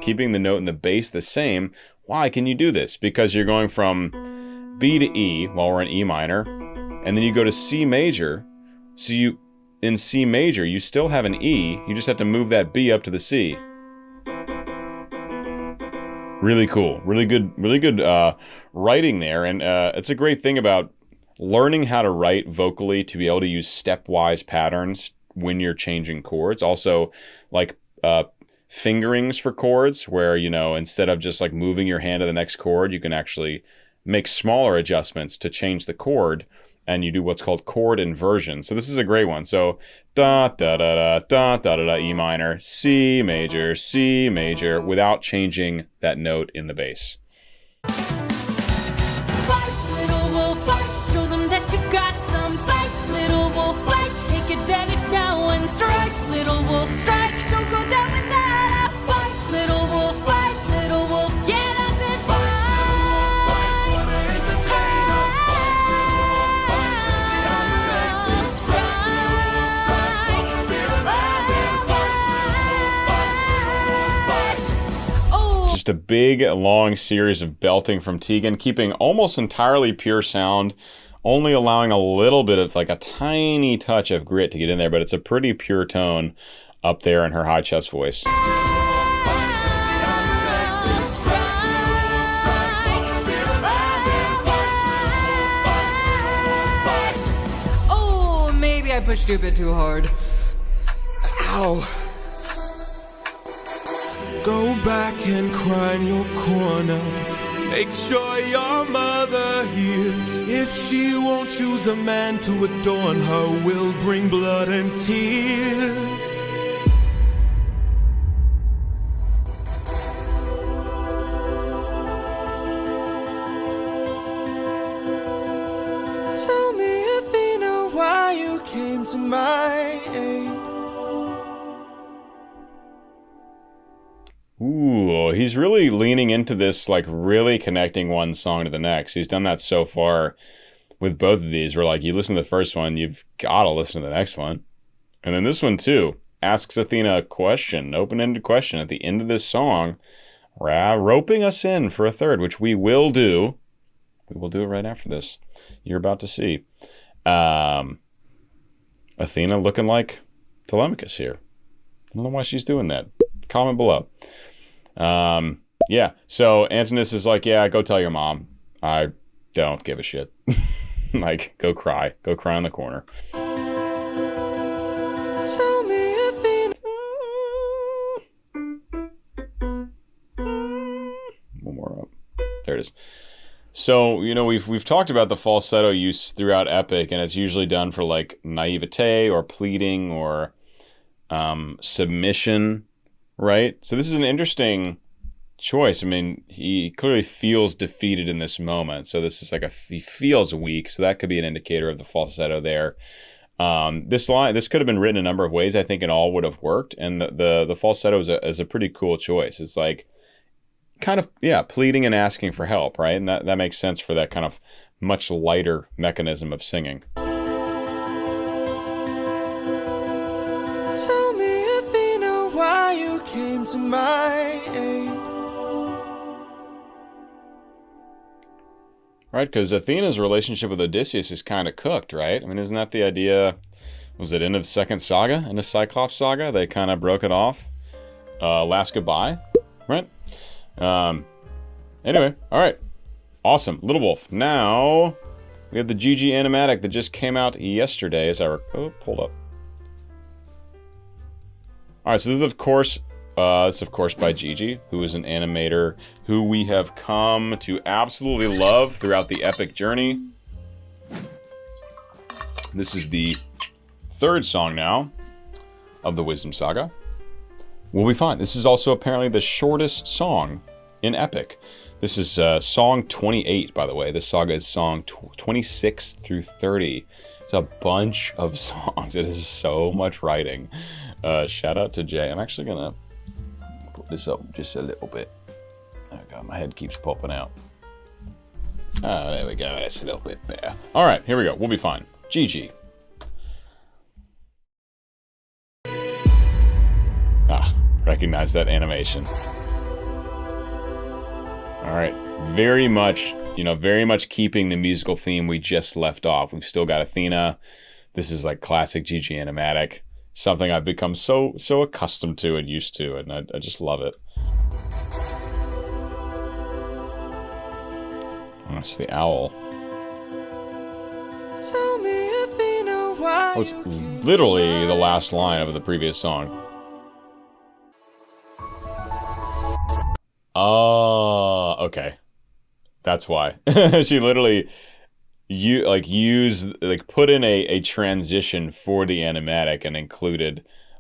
Speaker 1: Keeping the note in the bass the same. Why can you do this? Because you're going from B to E while we're in E minor, and then you go to C major. So in C major, you still have an E, you just have to move that B up to the C. Really cool. Really good writing there. And it's a great thing about learning how to write vocally to be able to use stepwise patterns when you're changing chords. Also, like fingerings for chords, where, instead of just like moving your hand to the next chord, you can actually make smaller adjustments to change the chord. And you do what's called chord inversion. So this is a great one. So da da da da da da da da E minor, C major, without changing that note in the bass.
Speaker 3: Fight, little wolf, fight. Show them that you've got some fight. Little wolf, fight. Take advantage now and strike. Little wolf, strike. Don't go down without a fight. Little wolf, fight. Little wolf, get up and fight.
Speaker 1: Just a big, long series of belting from Tegan, keeping almost entirely pure sound, only allowing a little bit of like a tiny touch of grit to get in there, but it's a pretty pure tone up there in her high chest voice.
Speaker 3: Oh, maybe I pushed you a bit too hard.
Speaker 6: Ow. Go back and cry in your corner. Make sure your mother hears. If she won't choose a man to adorn her, will bring blood and tears. Tell me, Athena, why you came to my aid.
Speaker 1: Ooh, he's really leaning into this, like really connecting one song to the next. He's done that so far with both of these, where like you listen to the first one, you've got to listen to the next one. And then this one too, asks Athena a question, open-ended question at the end of this song, roping us in for a third, which we will do. We will do it right after this. You're about to see. Athena looking like Telemachus here. I don't know why she's doing that. Comment below. Yeah, so Antinous is like, yeah, go tell your mom. I don't give a shit. Like, go cry in the corner.
Speaker 6: Tell me, Athena.
Speaker 1: One more up. There it is. So, we've talked about the falsetto use throughout Epic, and it's usually done for like naivete or pleading or submission, right? So this is an interesting choice. I mean, he clearly feels defeated in this moment. So this is like he feels weak. So that could be an indicator of the falsetto there. This could have been written a number of ways, I think, and all would have worked. And the falsetto is a pretty cool choice. It's like kind of, pleading and asking for help, right? And that makes sense for that kind of much lighter mechanism of singing.
Speaker 6: Tell me, Athena, why you came to my aid.
Speaker 1: Right, because Athena's relationship with Odysseus is kind of cooked, right? I mean, isn't that the idea? Was it end of second saga, in the Cyclops saga? They kind of broke it off. Last goodbye, right? Anyway, all right. Awesome. Little Wolf. Now, we have the GG animatic that just came out yesterday, as pulled up. All right, so this is, of course, by Gigi, who is an animator who we have come to absolutely love throughout the epic journey. This is the third song now of the Wisdom Saga. We'll be fine. This is also apparently the shortest song in Epic. This is song 28, by the way. This saga is song 26 through 30. It's a bunch of songs. It is so much writing. Shout out to Jay. I'm actually going to put this up just a little bit. Oh God, my head keeps popping out. Oh, there we go. That's a little bit better. All right, here we go. We'll be fine. GG. Recognize that animation. All right, very much keeping the musical theme we just left off. We've still got Athena. This is like classic GG animatic, something I've become so accustomed to and used to, and I just love it. Oh, it's the owl.
Speaker 6: Tell me, Athena, why
Speaker 1: it's literally the last line of the previous song. Oh, okay. That's why. She literally put in a transition for the animatic and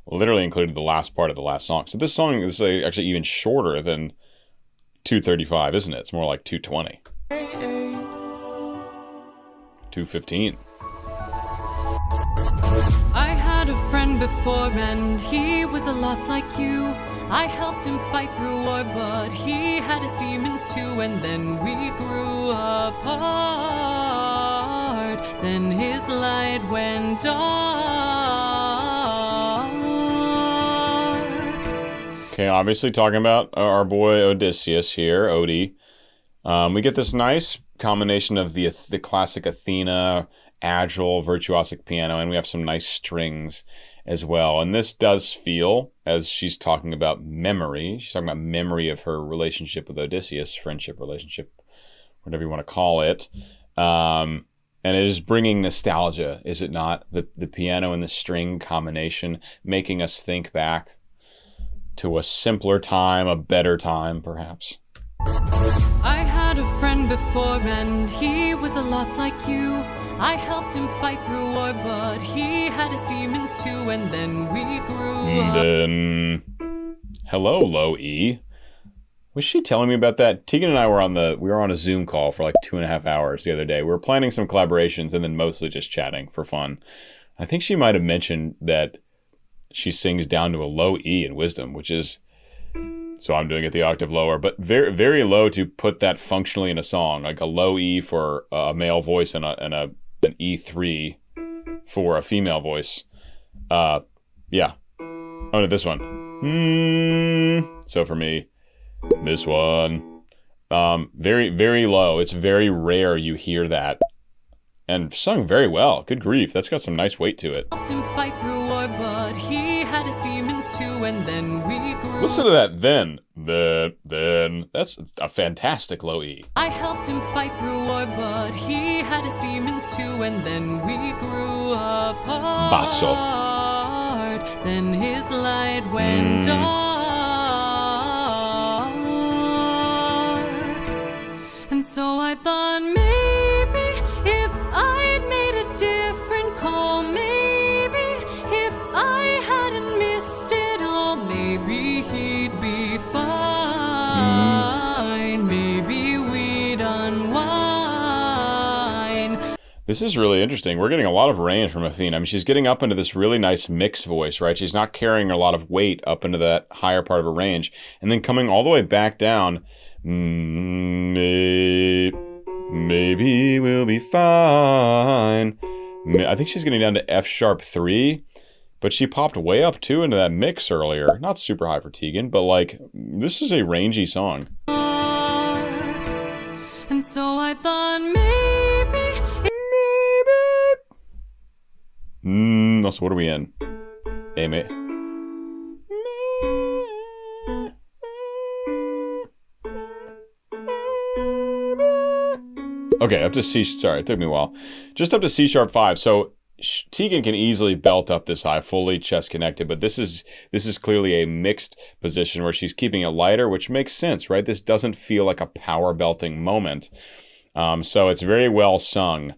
Speaker 1: literally included the last part of the last song. So this song is actually even shorter than 2:35, isn't it? It's more like 2:20. 2:15.
Speaker 3: I had a friend before and he was a lot like you. I helped him fight through war, but he had his demons too, and then we grew apart. Then his light went dark.
Speaker 1: Okay, obviously talking about our boy Odysseus here, Odie. We get this nice combination of the classic Athena, agile, virtuosic piano, and we have some nice strings as well. And this does feel, as she's talking about memory, she's talking about memory of her relationship with Odysseus, friendship, relationship, whatever you want to call it. And it is bringing nostalgia, is it not? The piano and the string combination, making us think back to a simpler time, a better time, perhaps.
Speaker 3: I had a friend before and he was a lot like you. I helped him fight through war, but he had his demons too, and then we grew up.
Speaker 1: Then, hello, Low E. Was she telling me about that? Tegan and I were on a Zoom call for like 2.5 hours the other day. We were planning some collaborations and then mostly just chatting for fun. I think she might have mentioned that she sings down to a low E in Wisdom, which is, so I'm doing it the octave lower, but very, very low to put that functionally in a song, like a low E for a male voice and an E3 for a female voice. Yeah. Oh, no, this one. So for me, this one. Very, very low. It's very rare you hear that. And sung very well. Good grief. That's got some nice weight to it.
Speaker 3: Helped him fight through war, but he had his demons too, and then we grew.
Speaker 1: Listen to that then. Then. That's a fantastic low E.
Speaker 3: I helped him fight through war, but he had his demons too, and then we grew apart.
Speaker 1: Basso.
Speaker 3: Then his light went dark. And so I thought maybe if I'd made a different call, maybe if I hadn't missed it all, maybe he he'd be fine. Maybe we'd unwind.
Speaker 1: This is really interesting. We're getting a lot of range from Athena. I mean, she's getting up into this really nice mix voice, right? She's not carrying a lot of weight up into that higher part of her range, and then coming all the way back down. Maybe we'll be fine. I think she's getting down to F sharp 3, but she popped way up too into that mix earlier. Not super high for Tegan, but like, this is a rangy song.
Speaker 3: And so I thought maybe.
Speaker 1: So what are we in? A ma- Okay, up to C. Sorry, it took me a while. Just up to C sharp 5. So Tegan can easily belt up this high, fully chest connected, but this is clearly a mixed position where she's keeping it lighter, which makes sense, right? This doesn't feel like a power belting moment. So it's very well sung,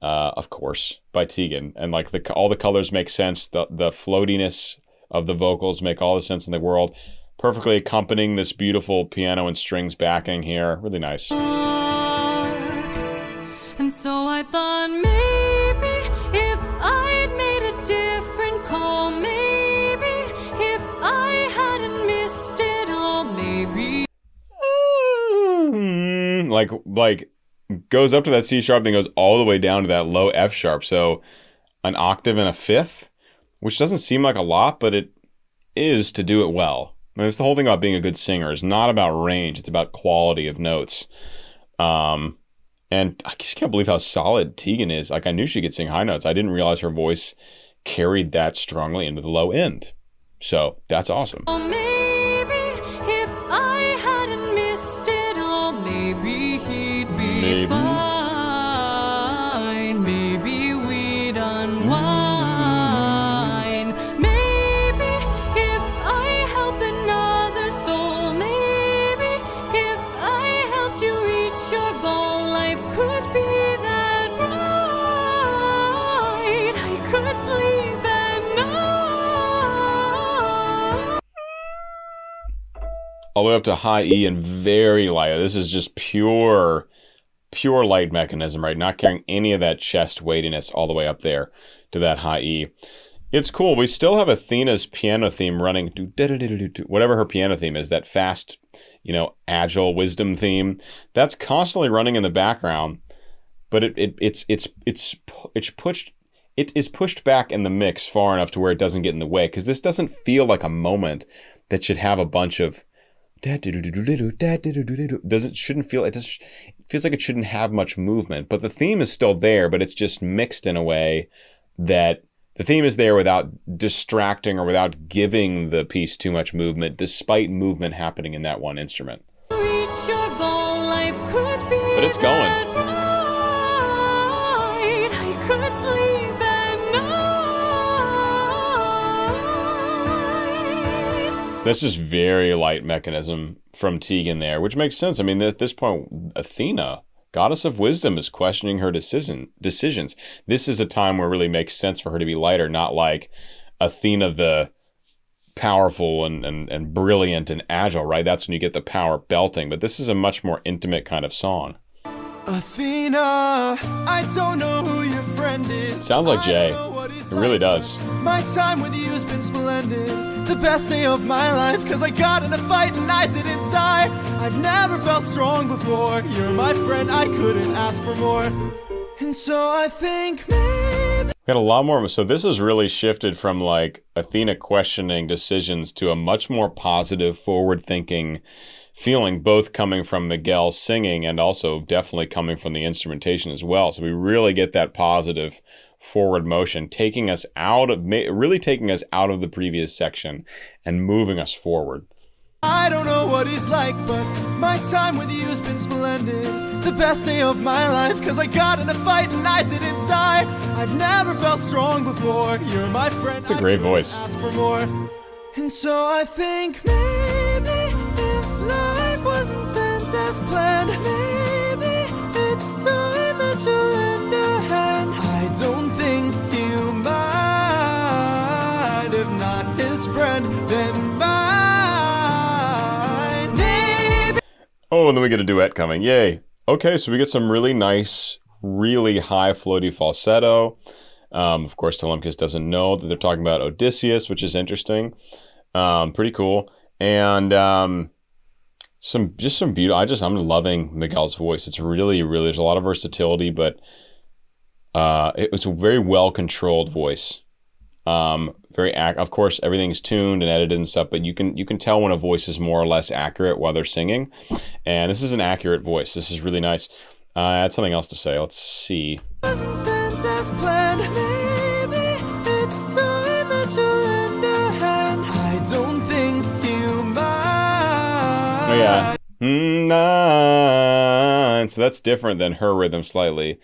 Speaker 1: of course, by Tegan, and like all the colors make sense. The floatiness of the vocals make all the sense in the world. Perfectly accompanying this beautiful piano and strings backing here. Really nice.
Speaker 3: And so I thought maybe if I'd made a different call, maybe if I hadn't missed it all, maybe.
Speaker 1: Like goes up to that C sharp, then goes all the way down to that low F sharp. So an octave and a fifth, which doesn't seem like a lot, but it is to do it well. I mean, it's the whole thing about being a good singer. It's not about range. It's about quality of notes. And I just can't believe how solid Tegan is. Like, I knew she could sing high notes. I didn't realize her voice carried that strongly into the low end. So that's awesome.
Speaker 3: Oh, maybe if I hadn't missed it all, maybe he'd be fine. Maybe we'd unwind. Maybe if I help another soul, maybe if I helped you reach your goal, life could be that bright. I could sleep at night.
Speaker 1: All the way up to high E and very light. This is just pure light mechanism, right? Not carrying any of that chest weightiness all the way up there to that high E. It's cool. We still have Athena's piano theme running, whatever her piano theme is, that fast, agile wisdom theme. That's constantly running in the background, but it is pushed back in the mix far enough to where it doesn't get in the way, because this doesn't feel like a moment that should have a bunch of it feels like it shouldn't have much movement, but the theme is still there, but it's just mixed in a way that the theme is there without distracting or without giving the piece too much movement, despite movement happening in that one instrument.
Speaker 3: Reach your goal, life could be
Speaker 1: But it's going.
Speaker 3: that bright. I could sleep at night.
Speaker 1: So that's just very light mechanism from Tegan there, which makes sense. I mean, at this point, Athena, goddess of wisdom, is questioning her decisions. This is a time where it really makes sense for her to be lighter, not like Athena the powerful and brilliant and agile, right? That's when you get the power belting. But this is a much more intimate kind of song.
Speaker 2: Athena, I don't know who your friend is.
Speaker 1: It sounds like Jay. It really does.
Speaker 2: My time with you's been splendid. The best day of my life, cause I got in a fight and I didn't die. I've never felt strong before. You're my friend, I couldn't ask for more. And so I think maybe
Speaker 1: Got a lot more. So this has really shifted from like Athena questioning decisions to a much more positive, forward-thinking feeling, both coming from Miguel singing and also definitely coming from the instrumentation as well. So we really get that positive forward motion, taking us out of the previous section and moving us forward.
Speaker 2: I don't know what he's like, but my time with you's been splendid. The best day of my life, cause I got in a fight and I didn't die. I've never felt strong before. You're my friend.
Speaker 1: It's a great voice.
Speaker 2: Ask for more. And so I think maybe if life wasn't spent as planned, maybe it's time that you lend a hand. I don't think you mind. If not his friend, then mine.
Speaker 1: Oh, and then we get a duet coming. Yay. Okay, so we get some really nice, really high floaty falsetto. Of course, Telemachus doesn't know that they're talking about Odysseus, which is interesting. Pretty cool. And some beautiful. I'm loving Miguel's voice. It's really, really, there's a lot of versatility, but it's a very well controlled voice. Of course, everything's tuned and edited and stuff, but you can tell when a voice is more or less accurate while they're singing. And this is an accurate voice. This is really nice. I had something else to say. Let's see. Oh yeah. Nine. So that's different than her rhythm slightly.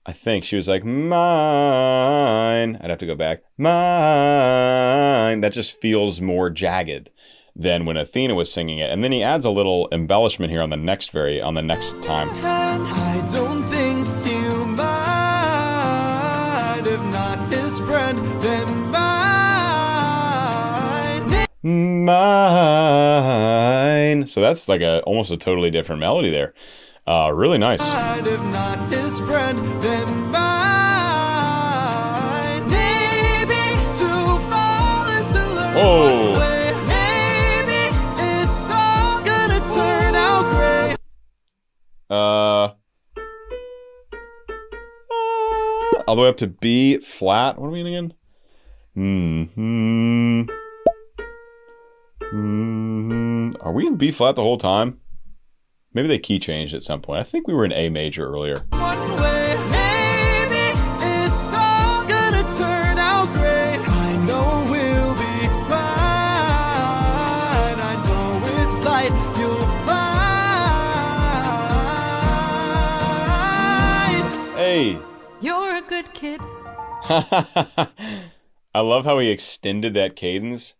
Speaker 1: I think she was like, mine. I'd have to go back. Mine. That just feels more jagged than when Athena was singing it. And then he adds a little embellishment here on the next time.
Speaker 2: I don't think he'll mind. If not his friend, then
Speaker 1: mine. So that's like almost a totally different melody there. Really nice.
Speaker 2: If not his friend, then mine. Maybe to fall is to learn one way. Maybe it's all gonna turn out great.
Speaker 1: All the way up to B flat. What are we in again? Are we in B flat the whole time? Maybe they key changed at some point. I think we were in A major earlier.
Speaker 2: One way, maybe it's all gonna turn out great. I know we'll be fine. I know it's light, you'll find.
Speaker 1: Hey.
Speaker 3: You're a good kid.
Speaker 1: I love how he extended that cadence.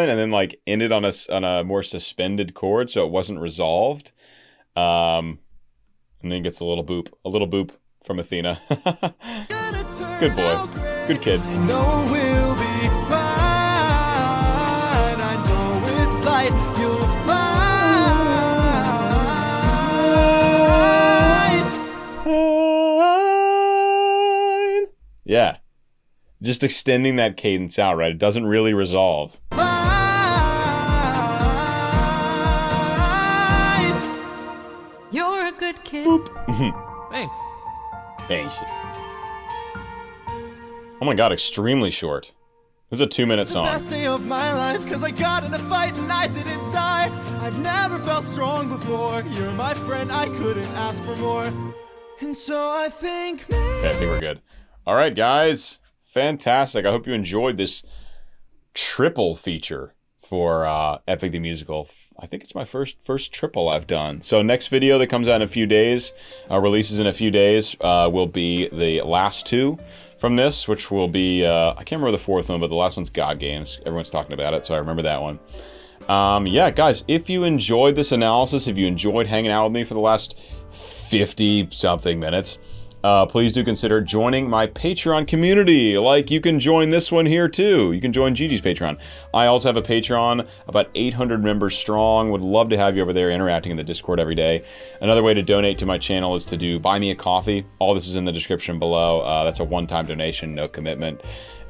Speaker 1: And then like ended on a more suspended chord, so it wasn't resolved. And then gets a little boop from Athena. Good boy, good kid.
Speaker 2: I know we'll be fine. I know it's light, you'll find.
Speaker 1: Yeah. Just extending that cadence out, right? It doesn't really resolve.
Speaker 3: You're a good kid.
Speaker 2: Thanks.
Speaker 1: Thanks. Oh my god, extremely short. This is a 2-minute song.
Speaker 2: Best day of my life, cause I got in a fight and I didn't die. I've never felt strong before. You're my friend, I couldn't ask for more. And so I think
Speaker 1: Okay, I think we're good. Alright guys. Fantastic. I hope you enjoyed this triple feature for Epic the Musical. I think it's my first triple I've done. So next video that comes out in a few days, releases in a few days, will be the last two from this, which will be, I can't remember the fourth one, but the last one's God Games. Everyone's talking about it, so I remember that one. Yeah, guys, if you enjoyed this analysis, if you enjoyed hanging out with me for the last 50-something minutes, please do consider joining my Patreon community. Like, you can join this one here too. You can join Gigi's Patreon. I also have a Patreon, about 800 members strong. Would love to have you over there interacting in the Discord every day. Another way to donate to my channel is to do Buy Me a Coffee. All this is in the description below. That's a one-time donation, no commitment.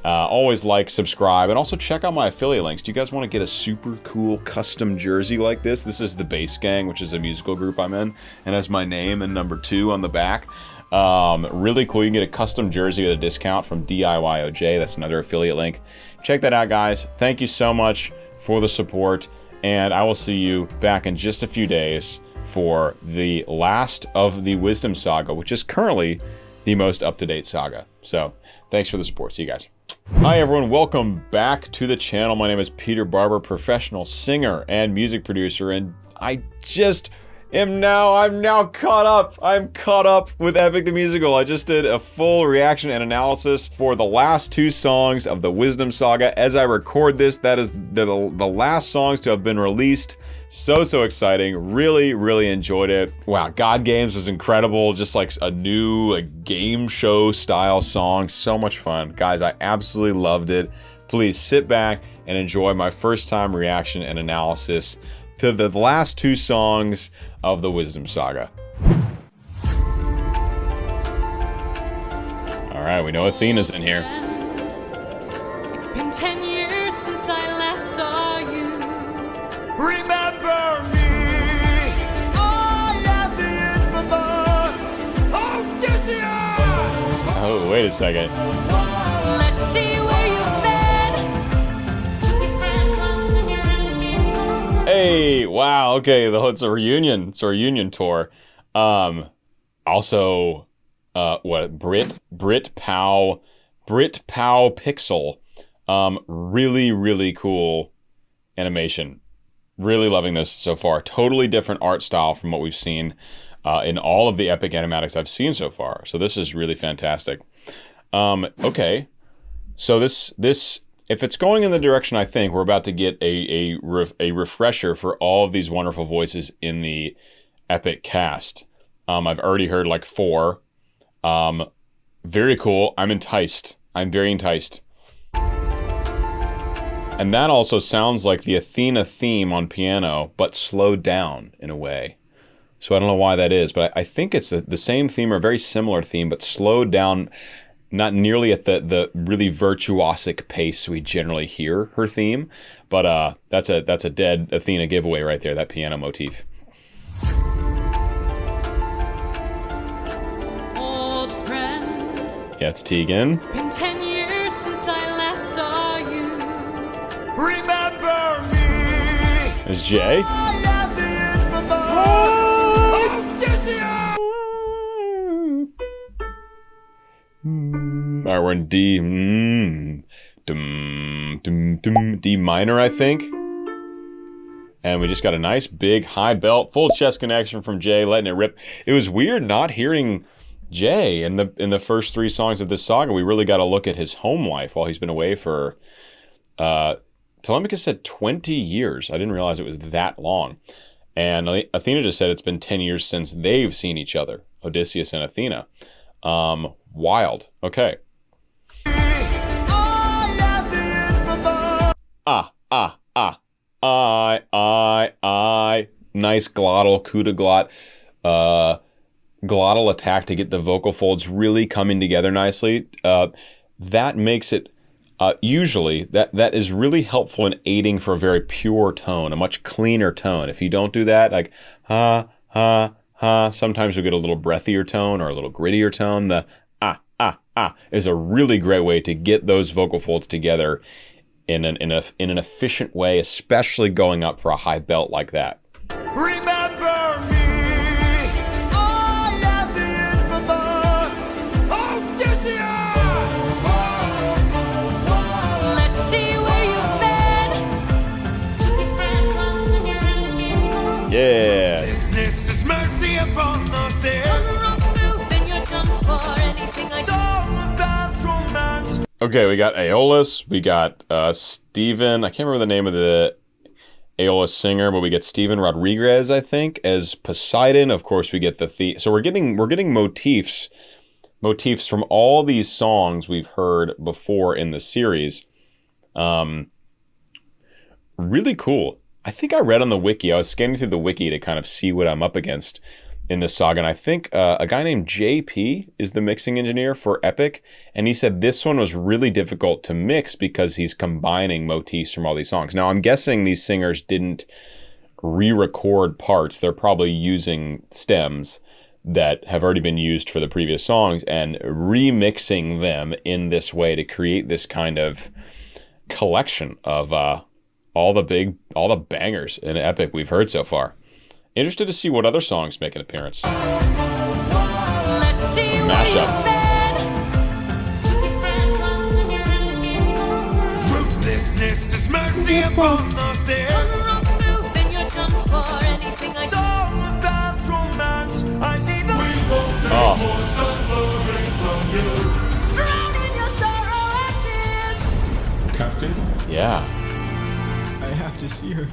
Speaker 1: Always like, subscribe, and also check out my affiliate links. Do you guys want to get a super cool custom jersey like this? This is the Bass Gang, which is a musical group I'm in, and has my name and number 2 on the back. Really cool. You can get a custom jersey with a discount from DIYOJ. That's another affiliate link. Check that out, guys. Thank you so much for the support, and I will see you back in just a few days for the last of the Wisdom Saga, which is currently the most up-to-date saga. So thanks for the support. See you guys. Hi everyone, welcome back to the channel. My name is Peter Barber, professional singer and music producer, and I'm now caught up. I'm caught up with Epic the Musical. I just did a full reaction and analysis for the last 2 songs of the Wisdom Saga. As I record this, that is the last songs to have been released. So exciting. Really enjoyed it. Wow, God Games was incredible. Just like a new game show style song. So much fun. Guys, I absolutely loved it. please sit back and enjoy my first time reaction and analysis to the last two songs of the Wisdom Saga. All right, we know Athena's in here.
Speaker 3: It's been 10 years since I last saw you.
Speaker 2: Remember me, I am the infamous Odysseus!
Speaker 1: Oh, wait a second.
Speaker 3: Let's see where you've been. Friends close and your enemies close.
Speaker 1: Hey, wow, okay, it's a reunion. It's a reunion tour. Also, what, Brit Pow Pixel. Really, really cool animation. Really loving this so far. Totally different art style from what we've seen in all of the epic animatics I've seen so far. So this is really fantastic. Okay, so this if it's going in the direction I think, we're about to get a refresher for all of these wonderful voices in the epic cast. I've already heard like 4. Very cool. I'm enticed. I'm very enticed. And that also sounds like the Athena theme on piano, but slowed down in a way. So I don't know why that is, but I think it's the same theme or a very similar theme, but slowed down, not nearly at the really virtuosic pace we generally hear her theme. But that's a dead Athena giveaway right there, that piano motif.
Speaker 3: Old friend,
Speaker 1: Yeah, it's Tegan.
Speaker 3: it's been 10 years since I last saw you.
Speaker 2: Remember me,
Speaker 1: There's Jay.
Speaker 2: I am the infamous Odysseus!
Speaker 1: All right, we're in D. D minor, I think. And we just got a nice big high belt, full chest connection from Jay, letting it rip. It was weird not hearing Jay in the first 3 songs of this saga. We really got to look at his home life while he's been away for, Telemachus said 20 years. I didn't realize it was that long. And Athena just said it's been 10 years since they've seen each other, Odysseus and Athena. Wild. Okay. Nice glottal, coup de glot, glottal attack to get the vocal folds really coming together nicely. That makes it, usually, that is really helpful in aiding for a very pure tone, a much cleaner tone. If you don't do that, like, sometimes we get a little breathier tone or a little grittier tone. The is a really great way to get those vocal folds together in an efficient way, especially going up for a high belt like that.
Speaker 2: Remember me, I am the infamous Odysseus!
Speaker 3: Let's see where you've been. Friends close and your enemies close.
Speaker 1: Yeah.
Speaker 2: This is mercy upon us here.
Speaker 3: On the wrong move and you're done for. Anything like
Speaker 2: Song of past romance.
Speaker 1: Okay, we got Aeolus, we got Steven, I can't remember the name of the Aeolus singer, but we get Steven Rodriguez, I think, as Poseidon. Of course, we get the theme. So we're getting motifs from all these songs we've heard before in the series. Really cool. I think I read on the wiki, I was scanning through the wiki to kind of see what I'm up against in this saga, and I think a guy named JP is the mixing engineer for Epic, and he said this one was really difficult to mix because he's combining motifs from all these songs. Now, I'm guessing these singers didn't re-record parts. They're probably using stems that have already been used for the previous songs and remixing them in this way to create this kind of collection of all the bangers in Epic we've heard so far. Interested to see what other songs make an appearance.
Speaker 3: let's see where
Speaker 1: Mashup.
Speaker 3: you've been. Friends close and your enemies closer.
Speaker 2: Ruthlessness is mercy upon us here.
Speaker 3: On the wrong move and you're done for. Anything like
Speaker 2: Song of past romance. I see the
Speaker 1: Oh,
Speaker 5: More suffering from you.
Speaker 3: drown in your sorrow and fears.
Speaker 5: Captain,
Speaker 1: yeah.
Speaker 6: I have to see her.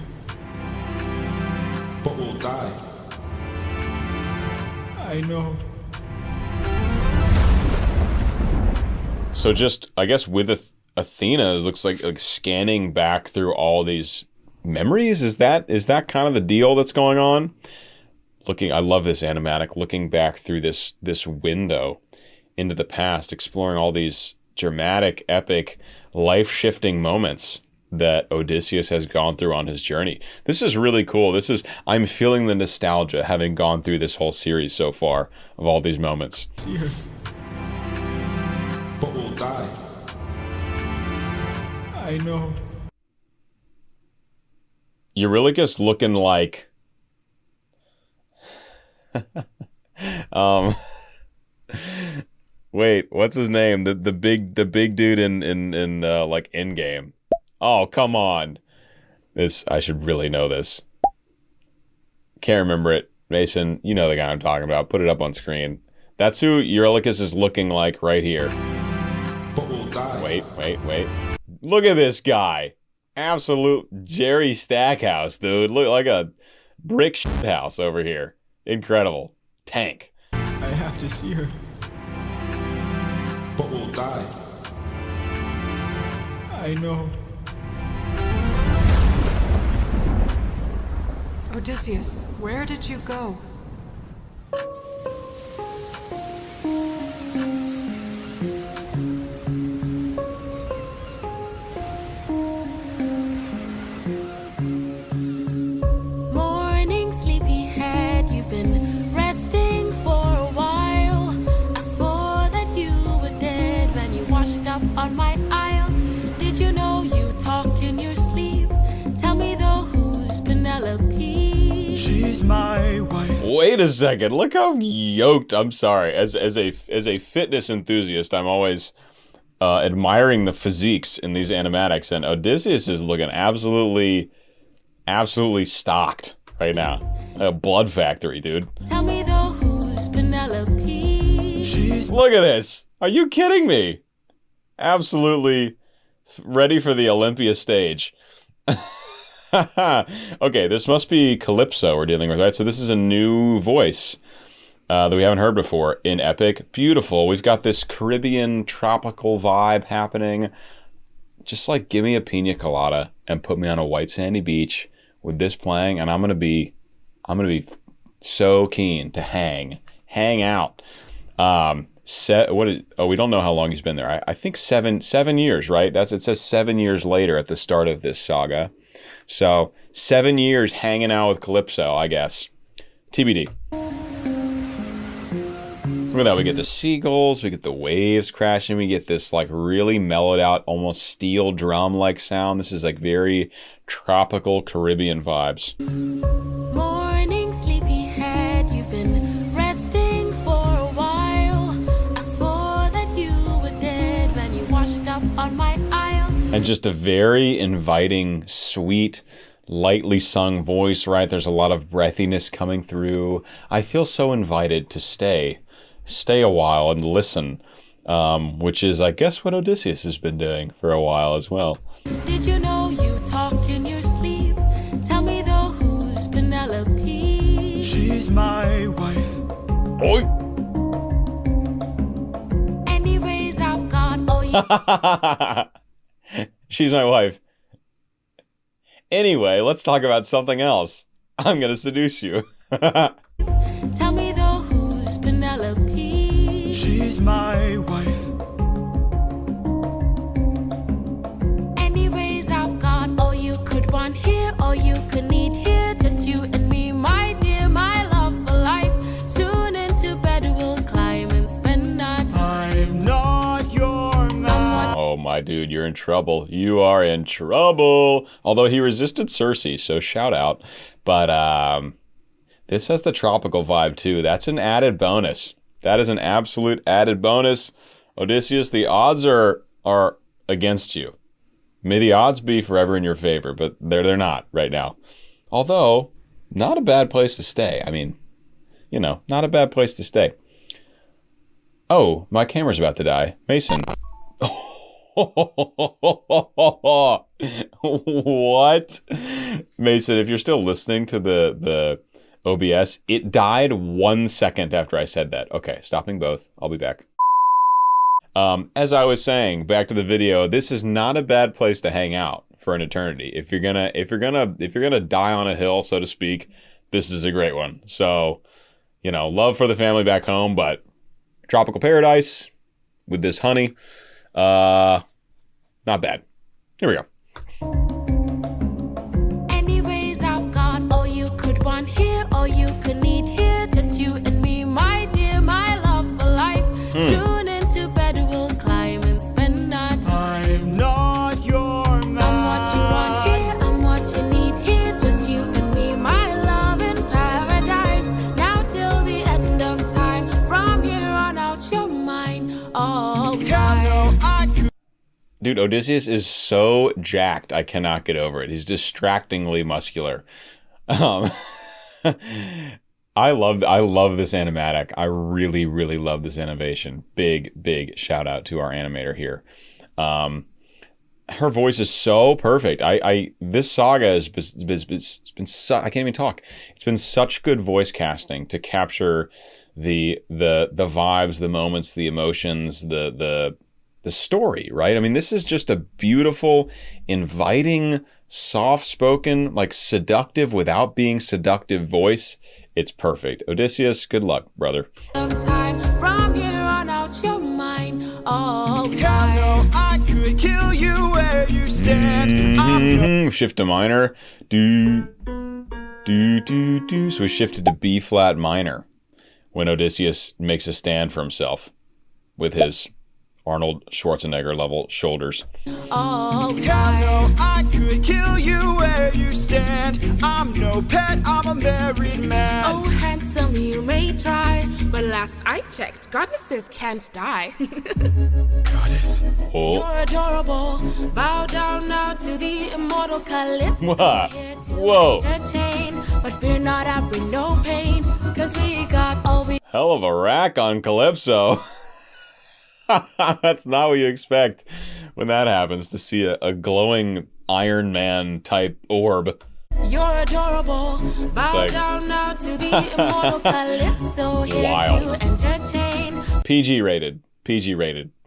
Speaker 5: but we'll die.
Speaker 6: I know.
Speaker 1: So just, I guess with Athena looks like scanning back through all these memories. Is that kind of the deal that's going on? I love this animatic, looking back through this window into the past, exploring all these dramatic, epic, life-shifting moments that Odysseus has gone through on his journey. This is really cool. I'm feeling the nostalgia having gone through this whole series so far of all these moments.
Speaker 5: But we'll die.
Speaker 2: I know.
Speaker 1: Eurylochus looking like wait, what's his name? The big dude in like Endgame. Oh, come on. I should really know this. Can't remember it. Mason, you know the guy I'm talking about. Put it up on screen. That's who Eurylochus is looking like right here.
Speaker 5: But we'll die.
Speaker 1: Wait. Look at this guy. Absolute Jerry Stackhouse, dude. Look like a brick house over here. Incredible. Tank.
Speaker 2: I have to see her.
Speaker 5: But we'll die.
Speaker 2: I know.
Speaker 3: Odysseus, where did you go?
Speaker 7: Morning, sleepyhead, you've been resting for a while. I swore that you were dead when you washed up on my aisle. Did you know you talk in your sleep? Tell me though, who's Penelope?
Speaker 2: She's my wife.
Speaker 1: Wait a second. Look how yoked. I'm sorry. As a fitness enthusiast, I'm always admiring the physiques in these animatics, and Odysseus is looking absolutely stocked right now. A blood factory, dude.
Speaker 7: Tell me though, who's Penelope?
Speaker 2: She's
Speaker 1: Look at this. Are you kidding me? Absolutely ready for the Olympia stage. Okay, this must be Calypso we're dealing with, right? So this is a new voice that we haven't heard before in Epic. Beautiful. We've got this Caribbean tropical vibe happening. Just like give me a pina colada and put me on a white sandy beach with this playing, and I'm gonna be so keen to hang out. We don't know how long he's been there. I think seven years, right? It says 7 years later at the start of this saga. So 7 years hanging out with Calypso, I guess. TBD. Look at that. We get the seagulls, we get the waves crashing, we get this like really mellowed out, almost steel drum-like sound. This is like very tropical Caribbean vibes.
Speaker 7: Morning, sleepyhead, you've been resting for a while. I swore that you were dead when you washed up on my aisle.
Speaker 1: And just a very inviting, sweet, lightly sung voice, right? There's a lot of breathiness coming through. I feel so invited to stay a while and listen, which is, I guess, what Odysseus has been doing for a while as well.
Speaker 7: Did you know you talk in your sleep? Tell me though, who's Penelope?
Speaker 2: She's my wife.
Speaker 1: Oi!
Speaker 7: Anyways, I've got all you.
Speaker 1: She's my wife. Anyway, let's talk about something else. I'm gonna seduce you.
Speaker 7: Tell me though, who's Penelope?
Speaker 2: She's my wife.
Speaker 7: Anyways, I've got all you could want here, all you could need here. Just you and me, my dear, my love for life. Soon into bed we'll climb and spend our time.
Speaker 2: I'm not your man.
Speaker 1: Oh my dude, you're in trouble. You are in trouble. Although he resisted Circe, so shout out. But this has the tropical vibe too. That's an added bonus. That is an absolute added bonus. Odysseus, the odds are against you. May the odds be forever in your favor, but they're not right now. Although, not a bad place to stay. I mean, you know, not a bad place to stay. Oh, my camera's about to die. Mason. What? Mason, if you're still listening to the OBS, it died 1 second after I said that. Okay, stopping both. I'll be back. As I was saying, back to the video, this is not a bad place to hang out for an eternity. If you're gonna die on a hill, so to speak, this is a great one. So, you know, love for the family back home, but tropical paradise with this honey, not bad. Here we go.
Speaker 7: Anyways, I've got all you could want here, all you could need here, just you and me, my dear, my love for life. Soon into bed we'll climb and spend our time.
Speaker 2: I'm not your man.
Speaker 7: I'm what you want here, I'm what you need here, just you and me, my love in paradise. Now till the end of time, from here on out you're mine, all mine.
Speaker 1: Dude, Odysseus is so jacked, I cannot get over it. He's distractingly muscular. I love this animatic. I really, really love this animation. Big shout out to our animator here. Her voice is so perfect. This saga has been I can't even talk. It's been such good voice casting to capture the vibes, the moments, the emotions, the story, right? I mean, this is just a beautiful, inviting, soft-spoken, like seductive without being seductive voice. It's perfect. Odysseus, good luck, brother.
Speaker 7: Time, from here on out you're mine, all mine.
Speaker 2: I could kill you where you stand.
Speaker 1: Shift to minor. Do. So we shifted to B flat minor when Odysseus makes a stand for himself with his Arnold Schwarzenegger level shoulders.
Speaker 7: All mine.
Speaker 2: I could kill you where you stand. I'm no pet, I'm a married man.
Speaker 7: Oh, handsome, you may try, but last I checked, goddesses can't die.
Speaker 2: Goddess.
Speaker 1: Oh.
Speaker 7: You're adorable. Bow down now to the immortal Calypso.
Speaker 1: What?
Speaker 7: Here to
Speaker 1: Whoa.
Speaker 7: entertain, but fear not, I bring no pain, 'cause we got all we.
Speaker 1: Hell of a rack on Calypso. That's not what you expect when that happens, to see a glowing Iron Man type orb.
Speaker 7: You're adorable. Bow
Speaker 1: Like-
Speaker 7: down now to the immortal Calypso. Here
Speaker 1: Wild.
Speaker 7: to entertain.
Speaker 1: PG rated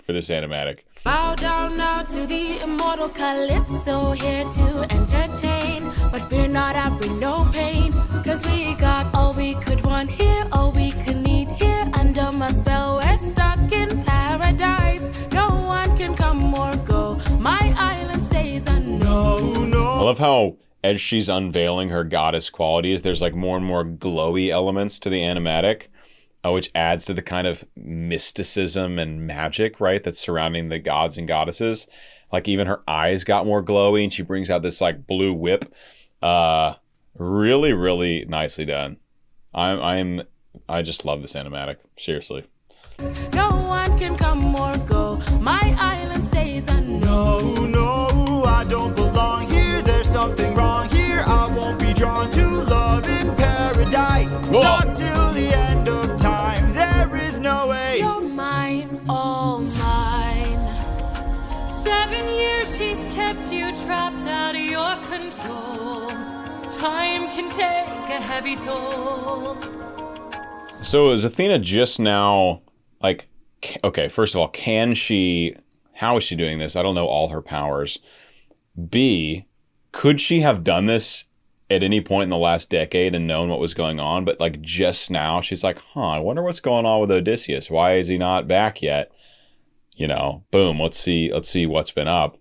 Speaker 1: for this animatic.
Speaker 7: Bow down now to the immortal Calypso. Here to entertain, but fear not, I bring no pain, 'cause we got all we could want here, all we could need here. Under my spell we're stuck in paradise. No one can come or go, my island stays unknown.
Speaker 1: I love how as she's unveiling her goddess qualities, there's like more and more glowy elements to the animatic, which adds to the kind of mysticism and magic, right, that's surrounding the gods and goddesses. Like even her eyes got more glowy, and she brings out this like blue whip. Really, really nicely done. I just love this animatic. Seriously.
Speaker 7: No one can come or go, my island stays unknown.
Speaker 2: No, I don't belong here. There's something wrong here. I won't be drawn to love in paradise.
Speaker 1: Whoa.
Speaker 2: Not till the end of time. There is no way.
Speaker 7: You're mine, all mine.
Speaker 3: 7 years she's kept you trapped out of your control. Time can take a heavy toll.
Speaker 1: So is Athena just now, like, okay, first of all, how is she doing this? I don't know all her powers. B, could she have done this at any point in the last decade and known what was going on? But like just now, she's like, I wonder what's going on with Odysseus. Why is he not back yet? You know, boom, let's see what's been up.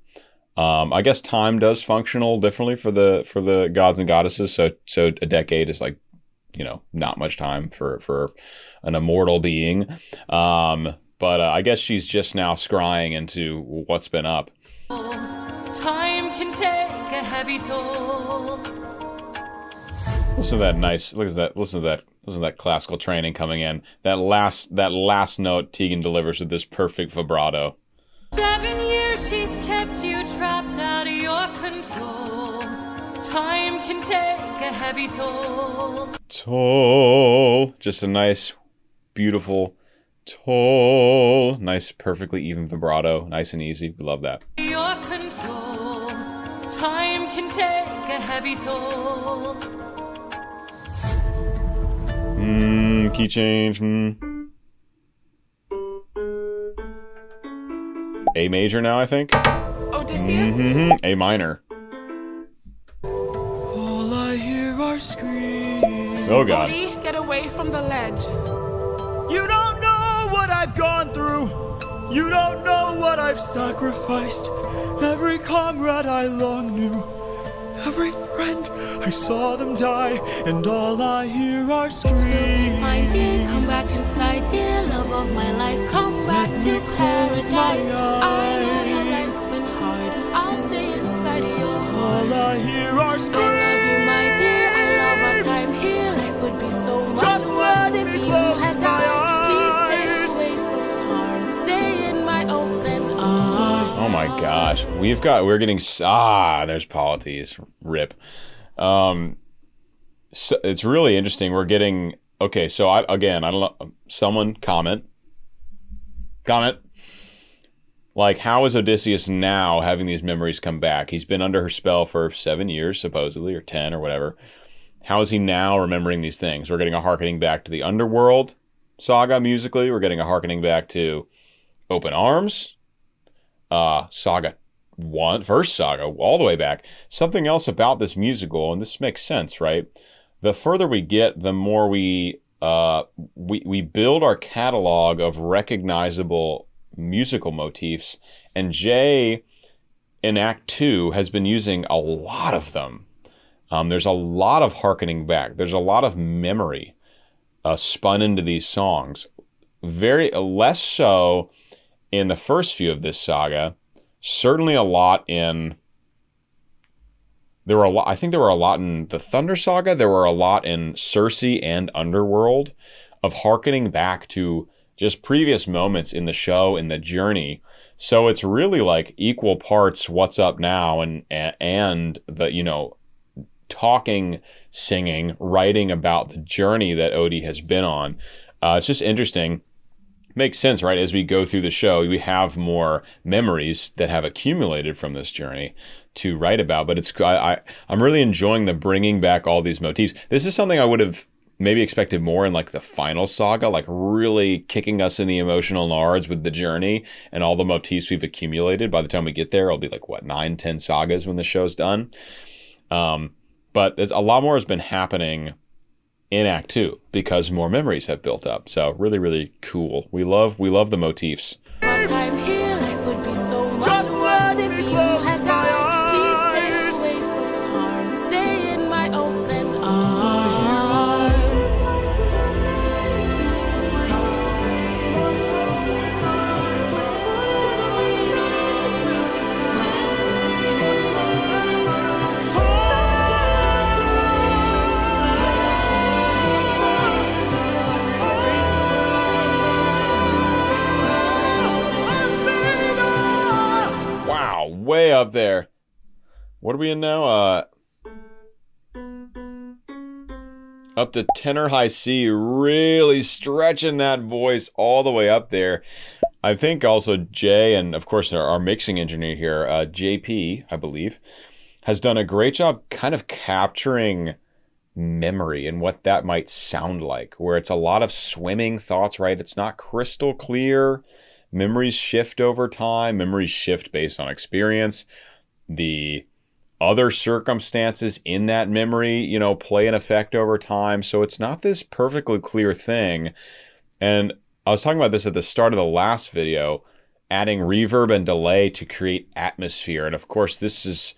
Speaker 1: I guess time does function a little differently for the gods and goddesses. So a decade is like, you know, not much time for an immortal being. But I guess she's just now scrying into what's been up.
Speaker 3: Time can take a heavy toll.
Speaker 1: Listen to that classical training coming in. That last note Tegan delivers with this perfect vibrato.
Speaker 3: 7 years she's kept you trapped out of your control. Time can take a heavy toll.
Speaker 1: Toll. Just a nice, beautiful toll. Nice, perfectly even vibrato. Nice and easy. We love that.
Speaker 3: Your control. Time can take a heavy toll.
Speaker 1: Key change. A major now, I think.
Speaker 7: Odysseus?
Speaker 1: A minor.
Speaker 2: All I hear are screams.
Speaker 1: Oh god.
Speaker 7: Odie, get away from the ledge.
Speaker 2: You don't know what I've gone through. You don't know what I've sacrificed. Every comrade I long knew. Every friend, I saw them die. And all I hear are screams.
Speaker 7: It will be fine, dear. Come back inside, dear. Love of my life, come back to paradise. I know your life's been hard. I'll stay inside your heart.
Speaker 2: All I hear are screams.
Speaker 7: I love you, my dear. I love our time here. Life would be so much
Speaker 2: Just
Speaker 7: worse
Speaker 2: let
Speaker 7: if
Speaker 2: me
Speaker 7: you
Speaker 2: close
Speaker 7: had
Speaker 2: my
Speaker 7: died.
Speaker 2: eyes.
Speaker 7: Please stay away from harm. Stay in my open arms.
Speaker 1: Oh my gosh. We're getting, there's Polites. Rip. So it's really interesting. We're getting, okay, so I don't know, someone comment. Like, how is Odysseus now having these memories come back? He's been under her spell for 7 years, supposedly, or 10 or whatever. How is he now remembering these things? We're getting a hearkening back to the Underworld saga musically. We're getting a hearkening back to Open Arms. Saga 1, first saga, all the way back. Something else about this musical, and this makes sense, right? The further we get, the more we build our catalog of recognizable musical motifs, and Jay in Act 2 has been using a lot of them. There's a lot of hearkening back. There's a lot of memory spun into these songs. Very less so in the first few of this saga. Certainly a lot in... I think there were a lot in the Thunder Saga. There were a lot in Circe and Underworld of hearkening back to just previous moments in the show, in the journey. So it's really like equal parts What's Up Now and the, talking, singing, writing about the journey that Odie has been on. It's just interesting. Makes sense, right? As we go through the show, we have more memories that have accumulated from this journey to write about. But I'm really enjoying the bringing back all these motifs. This is something I would have maybe expected more in like the final saga, like really kicking us in the emotional nards with the journey and all the motifs we've accumulated. By the time we get there, it'll be like, 9-10 sagas when the show's done. But there's a lot more has been happening in Act 2 because more memories have built up. So really, really cool. We love the motifs.
Speaker 7: Our time here, life would be so much
Speaker 2: Just
Speaker 7: worse
Speaker 2: let
Speaker 7: if
Speaker 2: me
Speaker 7: you
Speaker 2: close
Speaker 7: had
Speaker 2: my
Speaker 7: died. Please
Speaker 2: eyes.
Speaker 7: stay away from harm. Stay in my open arms.
Speaker 1: Wow, way up there. What are we in now? Up to tenor high C, really stretching that voice all the way up there. I think also Jay, and of course our mixing engineer here, JP, I believe, has done a great job kind of capturing memory and what that might sound like, where it's a lot of swimming thoughts, right? It's not crystal clear. Memories shift over time. Memories shift based on experience. The other circumstances in that memory, play an effect over time. So it's not this perfectly clear thing. And I was talking about this at the start of the last video, adding reverb and delay to create atmosphere. And of course, this is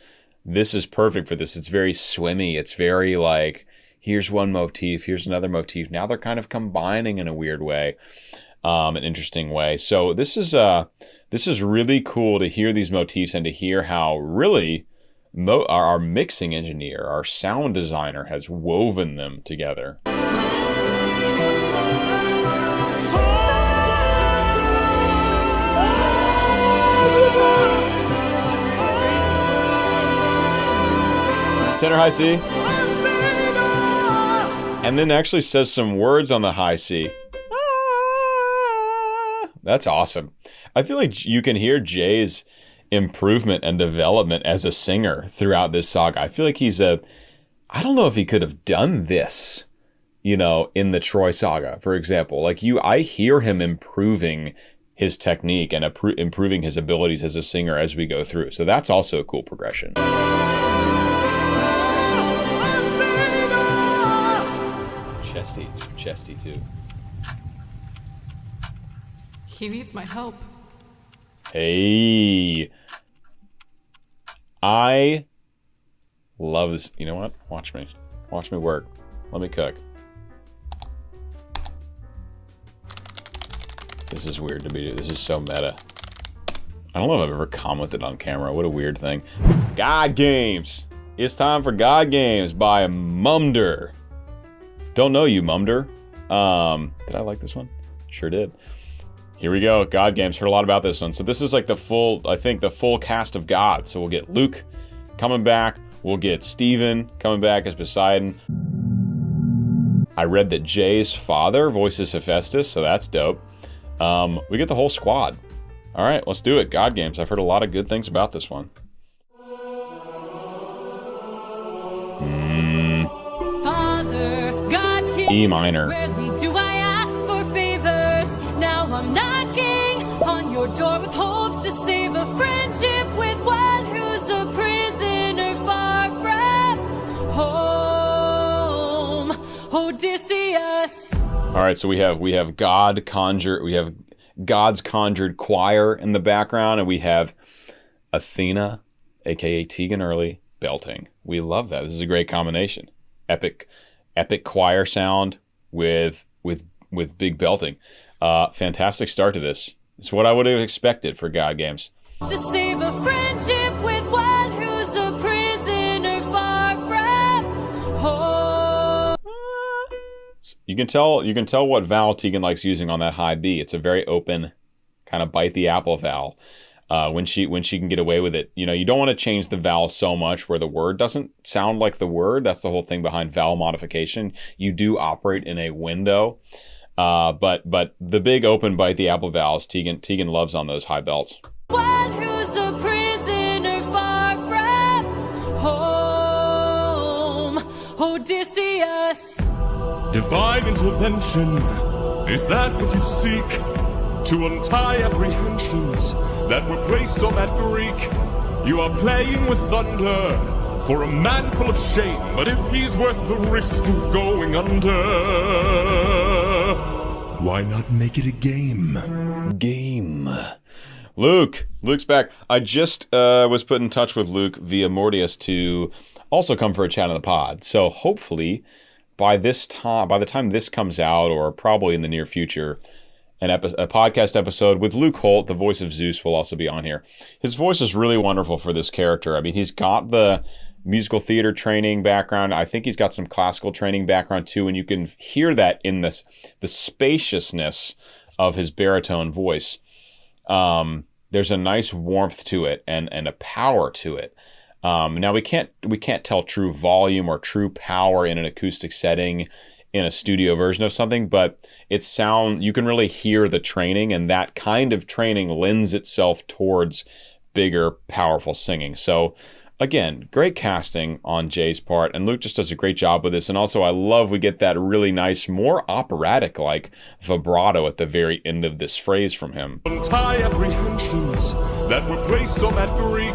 Speaker 1: perfect for this. It's very swimmy. It's very like, here's one motif, here's another motif. Now they're kind of combining in a weird way. An interesting way. So this is really cool to hear these motifs and to hear how really our mixing engineer, our sound designer has woven them together. Tenor high C. And then actually says some words on the high C. That's awesome. I feel like you can hear Jay's improvement and development as a singer throughout this saga. I feel like I don't know if he could have done this, in the Troy saga, for example. Like I hear him improving his technique and improving his abilities as a singer as we go through. So that's also a cool progression. Chesty, it's chesty too.
Speaker 3: He needs my help.
Speaker 1: Hey, I love this. You know what? Watch me work. Let me cook. This is weird to be. This is so meta. I don't know if I've ever commented on camera. What a weird thing. God Games. It's time for God Games by Mumder. Don't know you, Mumder. Did I like this one? Sure did. Here we go. God Games. Heard a lot about this one. So this is like the full cast of God. So we'll get Luke coming back. We'll get Steven coming back as Poseidon. I read that Jay's father voices Hephaestus, so that's dope. We get the whole squad. All right, let's do it. God Games. I've heard a lot of good things about this one.
Speaker 3: Father, God,
Speaker 1: E minor.
Speaker 3: rarely do I ask for favors. Now I'm knocking on your door with hopes to save a friendship with one who's a prisoner far from home. Odysseus.
Speaker 1: All right, so we have God's conjured choir in the background, and we have Athena, aka Tegan Early, belting. We love that. This is a great combination. Epic choir sound with big belting. Fantastic start to this. It's what I would have expected for God Games.
Speaker 3: To save a friendship with one who's a prisoner far from home.
Speaker 1: You can tell what vowel Tegan likes using on that high B. It's a very open, kind of bite the apple vowel. When she can get away with it. You know, you don't want to change the vowel so much where the word doesn't sound like the word. That's the whole thing behind vowel modification. You do operate in a window. But the big open bite the apple vowels, Tegan loves on those high belts.
Speaker 3: One who's a prisoner far from home. Odysseus.
Speaker 6: Divine intervention, is that what you seek? To untie apprehensions that were placed on that Greek. You are playing with thunder for a man full of shame, but if he's worth the risk of going under, why not make it a game?
Speaker 1: Luke's back. I just was put in touch with Luke via Mortius to also come for a chat on the pod. So hopefully by the time this comes out, or probably in the near future, a podcast episode with Luke Holt, the voice of Zeus, will also be on here. His voice is really wonderful for this character. I mean, he's got the musical theater training background. I think he's got some classical training background too, and you can hear that in the spaciousness of his baritone voice. There's a nice warmth to it and a power to it. Now we can't tell true volume or true power in an acoustic setting in a studio version of something, but you can really hear the training, and that kind of training lends itself towards bigger, powerful singing. So again, great casting on Jay's part, and Luke just does a great job with this. And also I love we get that really nice, more operatic-like vibrato at the very end of this phrase from him.
Speaker 6: Untie apprehensions that were placed on that Greek.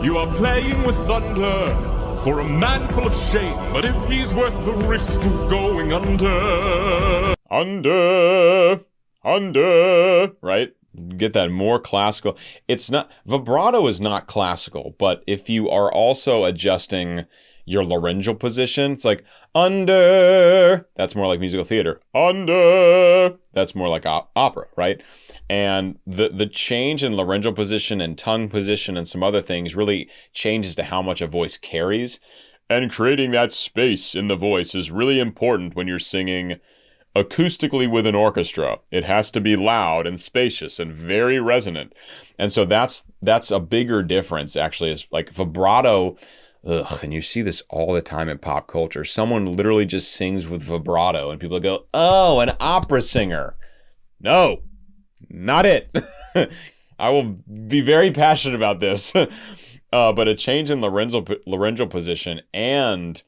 Speaker 6: You are playing with thunder for a man full of shame, but if he's worth the risk of going under, right? Get that more classical. It's not, vibrato is not classical, but if you are also adjusting your laryngeal position, it's like under, that's more like musical theater. Under, that's more like opera, right? And the change in laryngeal position and tongue position and some other things really changes to how much a voice carries. And creating that space in the voice is really important when you're singing acoustically with an orchestra. It has to be loud and spacious and very resonant. And so that's a bigger difference, actually, is like vibrato. And you see this all the time in pop culture. Someone literally just sings with vibrato and people go, oh, an opera singer. No, not it. I will be very passionate about this. But a change in laryngeal position and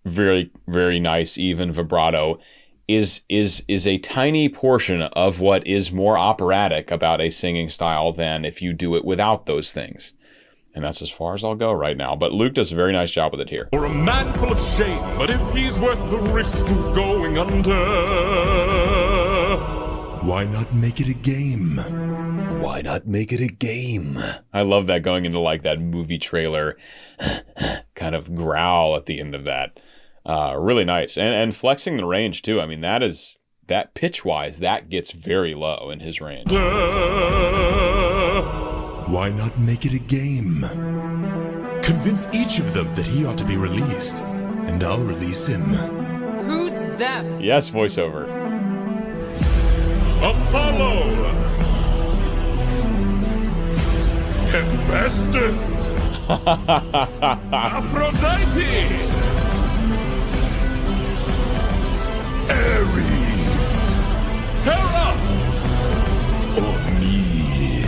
Speaker 6: very, very nice, even vibrato
Speaker 1: is a tiny portion of what is more operatic about a singing style than if you do it without those things. And that's as far as I'll go right now. But Luke does a very nice job with it here.
Speaker 6: For a man full of shame, but if he's worth the risk of going under, why not make it a game?
Speaker 1: Why not make it a game? I love that, going into like that movie trailer kind of growl at the end of that. Really nice. And flexing the range too. I mean, that pitch-wise, that gets very low in his range.
Speaker 6: Why not make it a game? Convince each of them that he ought to be released, and I'll release him.
Speaker 3: Who's that?
Speaker 1: Yes, voiceover.
Speaker 6: Apollo! Hephaestus! Aphrodite! Ares! Hera! Or me?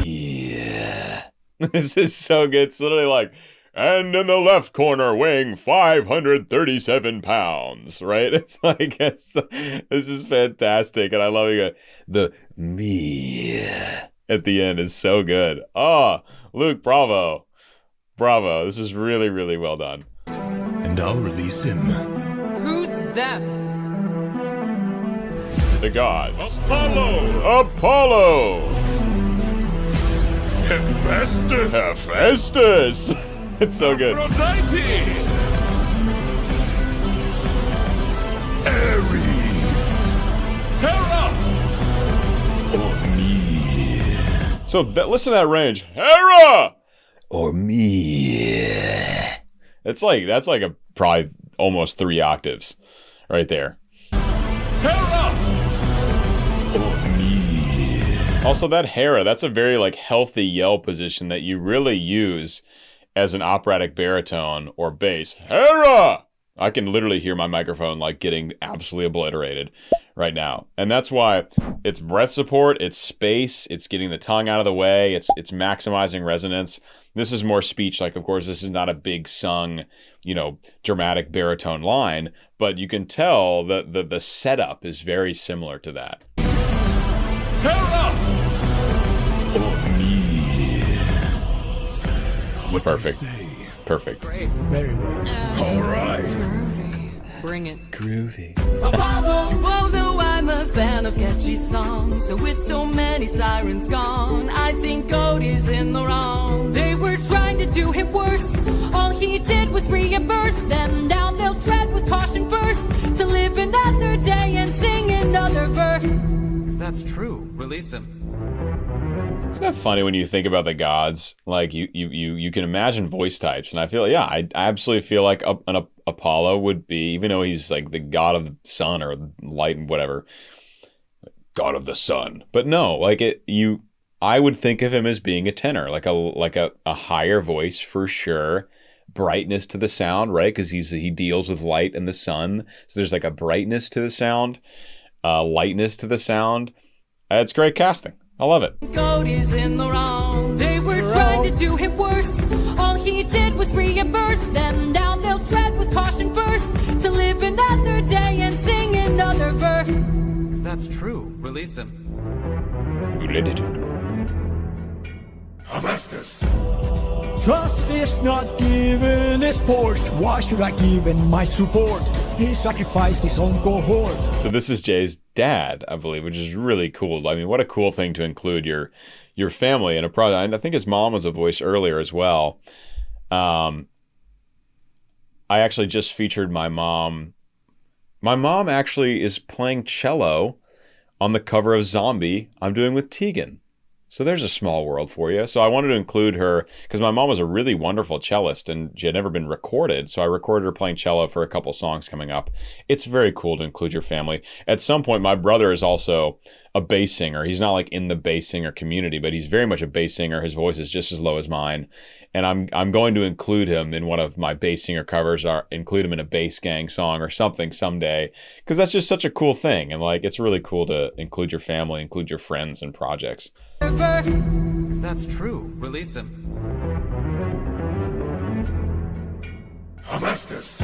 Speaker 1: Yeah. This is so good. It's literally like, and in the left corner weighing 537 pounds, right? It's like, this is fantastic. And I love it. The me at the end is so good. Oh, Luke, bravo. Bravo. This is really, really well done.
Speaker 6: And I'll release him.
Speaker 3: Who's that?
Speaker 1: The gods.
Speaker 6: Apollo!
Speaker 1: Apollo!
Speaker 6: Hephaestus!
Speaker 1: Hephaestus! It's so good.
Speaker 6: Aphrodite! Ares! Hera! Or me?
Speaker 1: So listen to that range. Hera! Or me. That's like a probably almost 3 octaves right there.
Speaker 6: Hera! Or me?
Speaker 1: Also, that Hera, that's a very like healthy yell position that you really use as an operatic baritone or bass. Hera! I can literally hear my microphone like getting absolutely obliterated right now. And that's why it's breath support, it's space, it's getting the tongue out of the way, it's maximizing resonance. This is more speech. Like, of course, this is not a big sung, dramatic baritone line, but you can tell that the setup is very similar to that.
Speaker 6: Hera! Or me? What
Speaker 1: Perfect.
Speaker 6: do you say?
Speaker 1: Perfect.
Speaker 2: Very well.
Speaker 6: All right.
Speaker 3: Bring it.
Speaker 1: Groovy.
Speaker 2: You all know I'm a fan of catchy songs. So with so many sirens gone, I think Cody's in the wrong.
Speaker 3: They were trying to do him worse. All he did was reimburse them. Now they'll tread with caution first to live another day and sing another verse.
Speaker 8: If that's true, release him.
Speaker 1: Isn't that funny when you think about the gods? Like you can imagine voice types, and I feel I absolutely feel like an Apollo would be, even though he's like the god of the sun or light and whatever, god of the sun. But no, I would think of him as being a tenor, like a higher voice for sure, brightness to the sound, right? Because he deals with light and the sun, so there's like a brightness to the sound, lightness to the sound. It's great casting. I love it.
Speaker 2: Cody's in the wrong.
Speaker 3: They were trying to do him worse. All he did was reimburse them. Now they'll tread with caution first to live another day and sing another verse.
Speaker 8: If that's true, release him.
Speaker 5: Hephaestus!
Speaker 2: Trust is not given, is forced. Why should I give in my support? He sacrificed his own cohort.
Speaker 1: So this is Jay's dad, I believe, which is really cool. I mean, what a cool thing to include your family in a project. I think his mom was a voice earlier as well. I actually just featured my mom. My mom actually is playing cello on the cover of Zombie I'm doing with Tegan. So there's a small world for you. So I wanted to include her because my mom was a really wonderful cellist and she had never been recorded. So I recorded her playing cello for a couple songs coming up. It's very cool to include your family. At some point, my brother is also a bass singer. He's not like in the bass singer community, but he's very much a bass singer. His voice is just as low as mine. And I'm going to include him in one of my bass singer covers, or include him in a bass gang song or something someday, because that's just such a cool thing. And like, it's really cool to include your family, include your friends in projects.
Speaker 8: If that's true, release him.
Speaker 5: Hephaestus!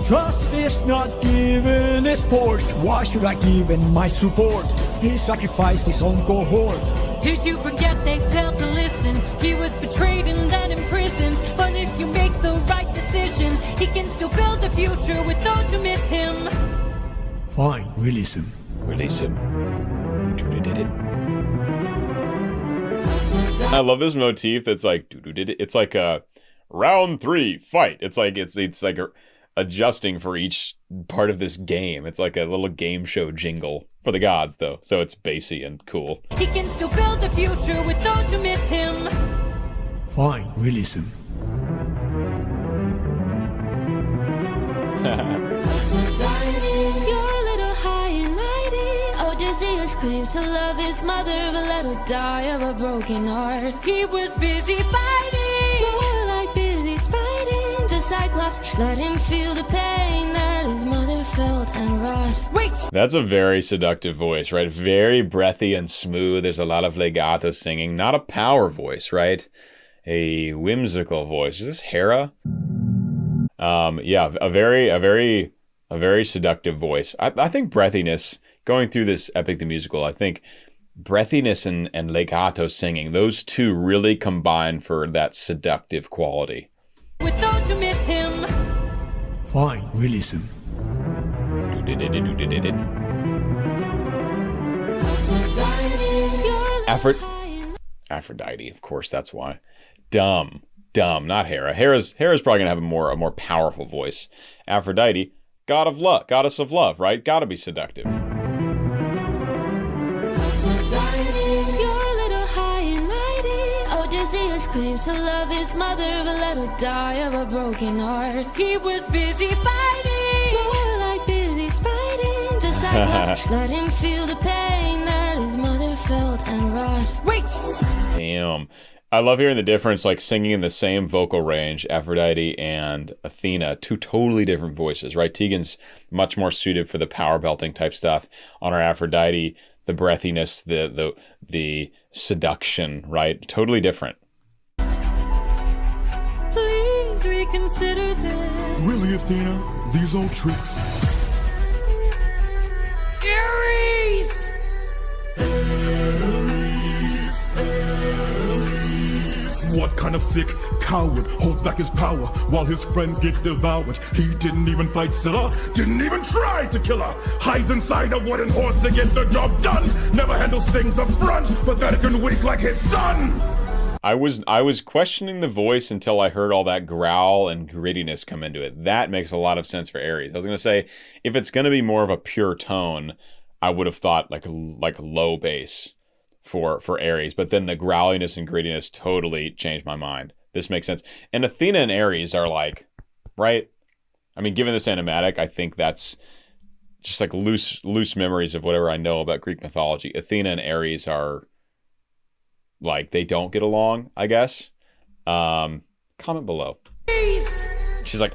Speaker 2: Trust is not given, is forged. Why should I give him my support? He sacrificed his own cohort.
Speaker 3: Did you forget they failed to listen? He was betrayed and then imprisoned. But if you make the right decision, he can still build a future with those who miss him.
Speaker 2: Fine, release him.
Speaker 1: Release him. I love this motif that's like, it's like a round 3 fight. It's like adjusting for each part of this game. It's like a little game show jingle for the gods, though, so it's bassy and cool.
Speaker 3: He can still build a future with those who miss him.
Speaker 2: Fine, release him.
Speaker 7: You're a little high and mighty. Odysseus claims to love his mother, but let her die of a broken heart.
Speaker 3: He was busy fighting,
Speaker 7: More like busy spiting. The Cyclops let him feel the pain that his mother felt and wrought.
Speaker 3: Wait!
Speaker 1: That's a very seductive voice, right? Very breathy and smooth. There's a lot of legato singing. Not a power voice, right? A whimsical voice. Is this Hera? Yeah, a very seductive voice. I think breathiness, going through this Epic the Musical, I think breathiness and legato singing, those two really combine for that seductive quality.
Speaker 3: With those who miss him.
Speaker 2: Fine, release him.
Speaker 1: Aphrodite, of course, that's why. Dumb, not Hera. Hera's probably gonna have a more powerful voice. Aphrodite, god of love, goddess of love, right? Gotta be seductive.
Speaker 7: You're a little high and mighty. Odysseus claims to love his mother, but let her die of a broken heart.
Speaker 3: He was busy fighting,
Speaker 7: More like busy spiting. The Cyclops let him feel the pain that his mother felt and wrought.
Speaker 3: Wait!
Speaker 1: Damn. I love hearing the difference, like singing in the same vocal range, Aphrodite and Athena, two totally different voices, right? Tegan's much more suited for the power belting type stuff. On our Aphrodite, the breathiness, the seduction, right? Totally different.
Speaker 3: Please reconsider this.
Speaker 5: Really, Athena? These old tricks?
Speaker 3: Ares!
Speaker 5: What kind of sick coward holds back his power while his friends get devoured? He didn't even fight Scylla, didn't even try to kill her. Hides inside a wooden horse to get the job done. Never handles things up front, pathetic and weak like his son.
Speaker 1: I was questioning the voice until I heard all that growl and grittiness come into it. That makes a lot of sense for Ares. I was gonna say, if it's gonna be more of a pure tone, I would have thought like low bass for Ares, but then the growliness and grittiness totally changed my mind. This makes sense. And Athena and Ares are like, right? I mean, given this animatic, I think that's just like loose memories of whatever I know about Greek mythology. Athena and Ares are like, they don't get along, I guess. Comment below.
Speaker 3: Ares!
Speaker 1: She's like,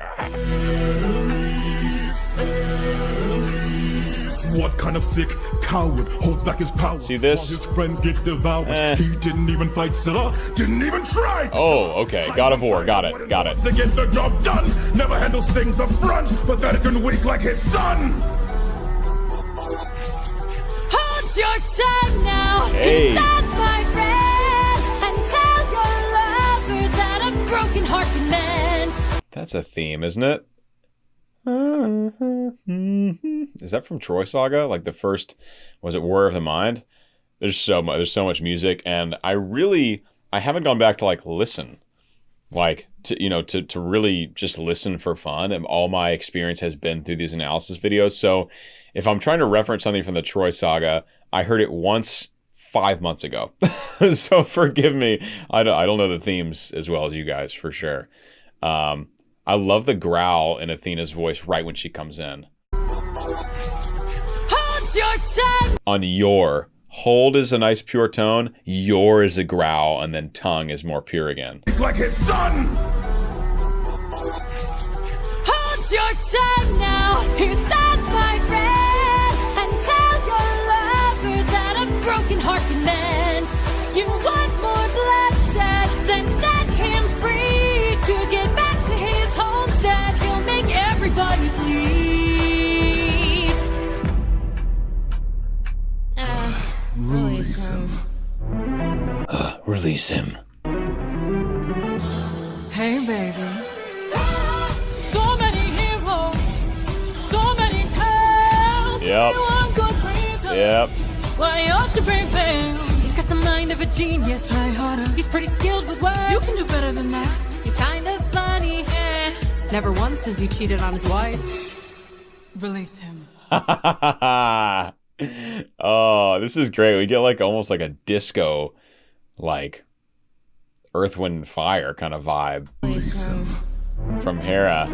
Speaker 5: What kind of sick coward holds back his power?
Speaker 1: See this?
Speaker 5: While his friends get devoured. He didn't even fight Scylla, didn't even try to.
Speaker 1: Oh, okay. God of War. Got it.
Speaker 5: To get the job done. Never handles things up front, pathetic and weak like his son.
Speaker 3: Hold your tongue now!
Speaker 1: Hey.
Speaker 3: Stop, my friend! And tell your lover that a broken heart can mend!
Speaker 1: that's a theme, isn't it? Is that from Troy Saga? Like the first, was it War of the Mind? There's so much music, and I haven't gone back to like listen, like to really just listen for fun. And all my experience has been through these analysis videos. So if I'm trying to reference something from the Troy Saga, I heard it once 5 months ago. So forgive me. I don't know the themes as well as you guys, for sure. I love the growl in Athena's voice right when she comes in.
Speaker 3: Hold your tongue!
Speaker 1: On your, hold is a nice pure tone, your is a growl, and then tongue is more pure again.
Speaker 5: Like his son!
Speaker 3: Hold your tongue now! Here's sounds, my friend! And tell your lover that a broken heart can mend. You want more bloodshed, then set him free to get back to his homestead. He'll make everybody bleed.
Speaker 1: Release him.
Speaker 2: Hey, baby. So many heroes, so many tales.
Speaker 1: Yep.
Speaker 2: One good reason
Speaker 1: Yep.
Speaker 2: why you should prevail. He's got the mind of a genius, lighthearted. He's pretty skilled with words. You can do better than that.
Speaker 3: He's kind of funny. Never once has he cheated on his wife.
Speaker 2: Release him.
Speaker 1: Oh, this is great. We get like almost like a disco, like Earth, Wind, and Fire kind of vibe from Hera.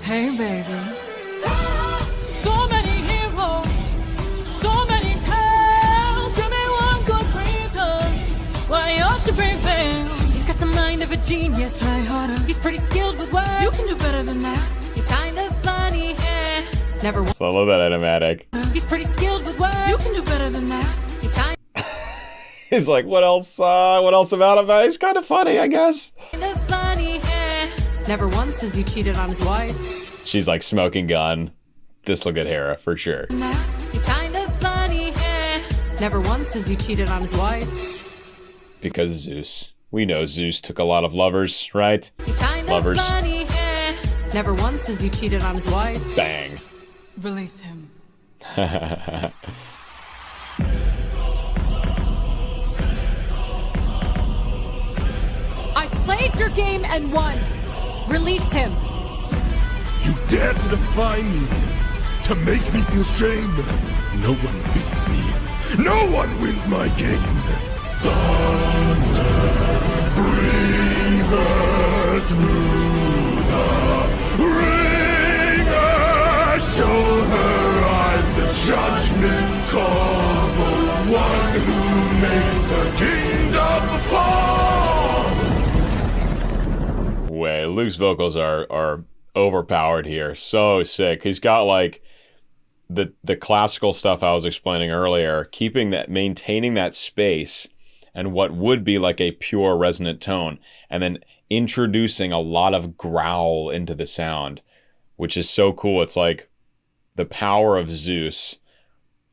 Speaker 2: Hey, baby. So many heroes, so many tales. Give me one good reason why you should prevail. He's got the mind of a genius, lighthearted. He's pretty skilled with words. You can do better than that.
Speaker 3: He's kind of funny. Never once.
Speaker 1: So I love that animatic.
Speaker 2: He's pretty skilled with words. You can do better than that.
Speaker 3: He's kind
Speaker 1: He's like, what else? What else about him? He's kind of funny, I guess.
Speaker 3: of funny. Never once has he cheated on his wife.
Speaker 1: She's like smoking gun. This will get Hera for sure.
Speaker 3: He's kind of funny. Never once has he cheated on his wife.
Speaker 1: Because Zeus. We know Zeus took a lot of lovers, right?
Speaker 3: He's kind
Speaker 1: Lovers.
Speaker 3: of funny. Never once has he cheated on his wife.
Speaker 1: Bang.
Speaker 2: Release him.
Speaker 3: I played your game and won. Release him.
Speaker 6: You dare to defy me, to make me feel shame. No one beats me. No one wins my game. Thunder, bring her through the ringer. Show her I'm the judgment call, the one who makes the kingdom fall.
Speaker 1: Way, Luke's vocals are overpowered here. So sick. He's got like the classical stuff I was explaining earlier, maintaining that space and what would be like a pure resonant tone, and then introducing a lot of growl into the sound, which is so cool. It's like the power of Zeus,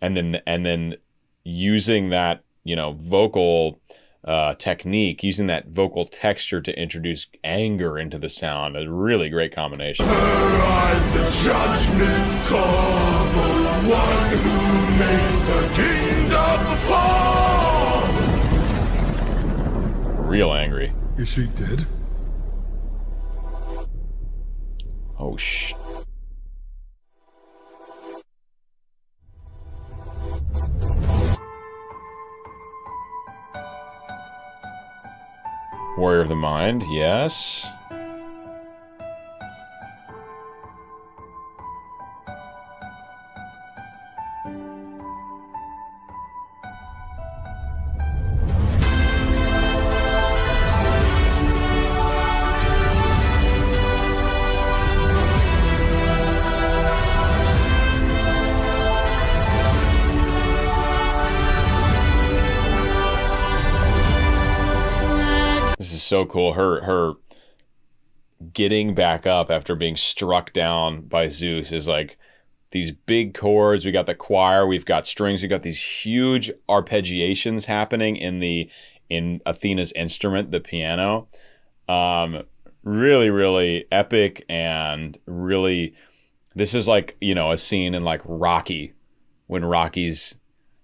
Speaker 1: and then using that, vocal technique, using that vocal texture to introduce anger into the sound. A really great combination.
Speaker 6: I'm the judgment call, the one who makes the kingdom fall.
Speaker 1: Real angry.
Speaker 5: Is she dead?
Speaker 1: Oh shh. Warrior of the Mind, yes. So cool. Her getting back up after being struck down by Zeus is like these big chords. We got the choir, we've got strings, we got these huge arpeggiations happening in Athena's instrument, the piano. Really, really epic, and really, this is like, a scene in like Rocky, when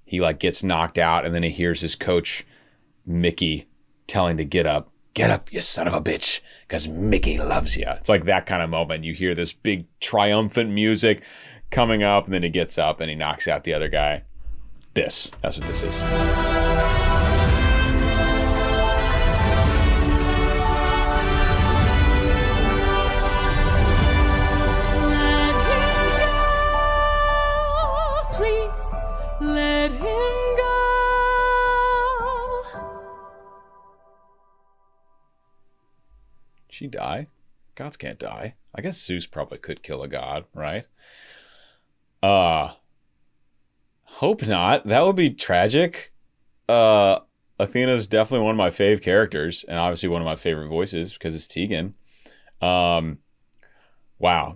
Speaker 1: he like gets knocked out and then he hears his coach Mickey telling to get up, you son of a bitch, because Mickey loves you. It's like that kind of moment. You hear this big triumphant music coming up, and then he gets up and he knocks out the other guy. That's what this is.
Speaker 2: Please let him go.
Speaker 1: She die? Gods can't die. I guess Zeus probably could kill a god, right? Hope not. That would be tragic. Athena's definitely one of my fave characters, and obviously one of my favorite voices because it's Tegan. Wow,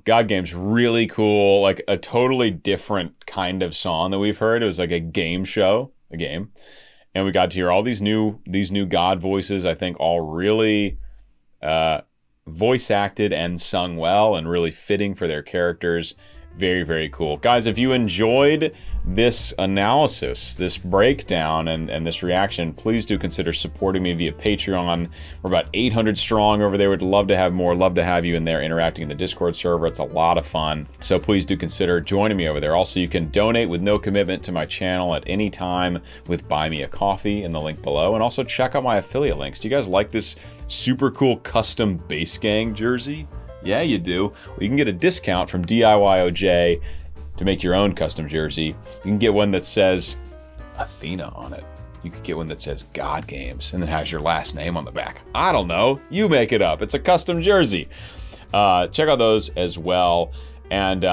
Speaker 1: God Game's really cool. Like a totally different kind of song that we've heard. It was like a game. and we got to hear all these new god voices. I think all really voice acted and sung well and really fitting for their characters. Very, very cool. Guys, if you enjoyed this analysis, this breakdown, and this reaction, please do consider supporting me via Patreon. We're about 800 strong over there. Would love to have more. Love to have you in there interacting in the Discord server. It's a lot of fun. So please do consider joining me over there. Also, you can donate with no commitment to my channel at any time with Buy Me a Coffee in the link below. And also check out my affiliate links. Do you guys like this super cool custom Bass Gang jersey? Yeah, you do. Well, you can get a discount from DIYOJ to make your own custom jersey. You can get one that says Athena on it. You could get one that says God Games and then has your last name on the back. I don't know. You make it up. It's a custom jersey. Check out those as well. And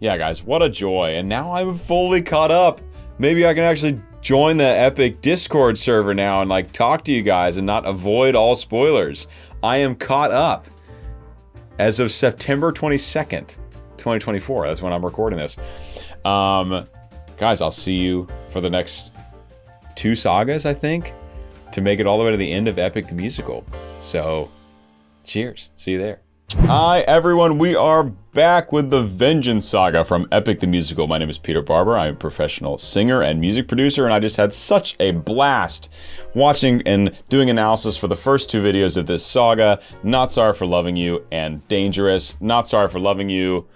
Speaker 1: yeah, guys, what a joy. And now I'm fully caught up. Maybe I can actually join the Epic Discord server now and like talk to you guys and not avoid all spoilers. I am caught up. As of September 22nd, 2024, that's when I'm recording this. Guys, I'll see you for the next 2 sagas, I think, to make it all the way to the end of Epic the Musical. So, cheers. See you there. Hi, everyone. We are back with the Vengeance Saga from Epic the Musical. My name is Peter Barber. I'm a professional singer and music producer, and I just had such a blast watching and doing analysis for the first 2 videos of this saga. Not Sorry for Loving You and Dangerous. Not Sorry for Loving You.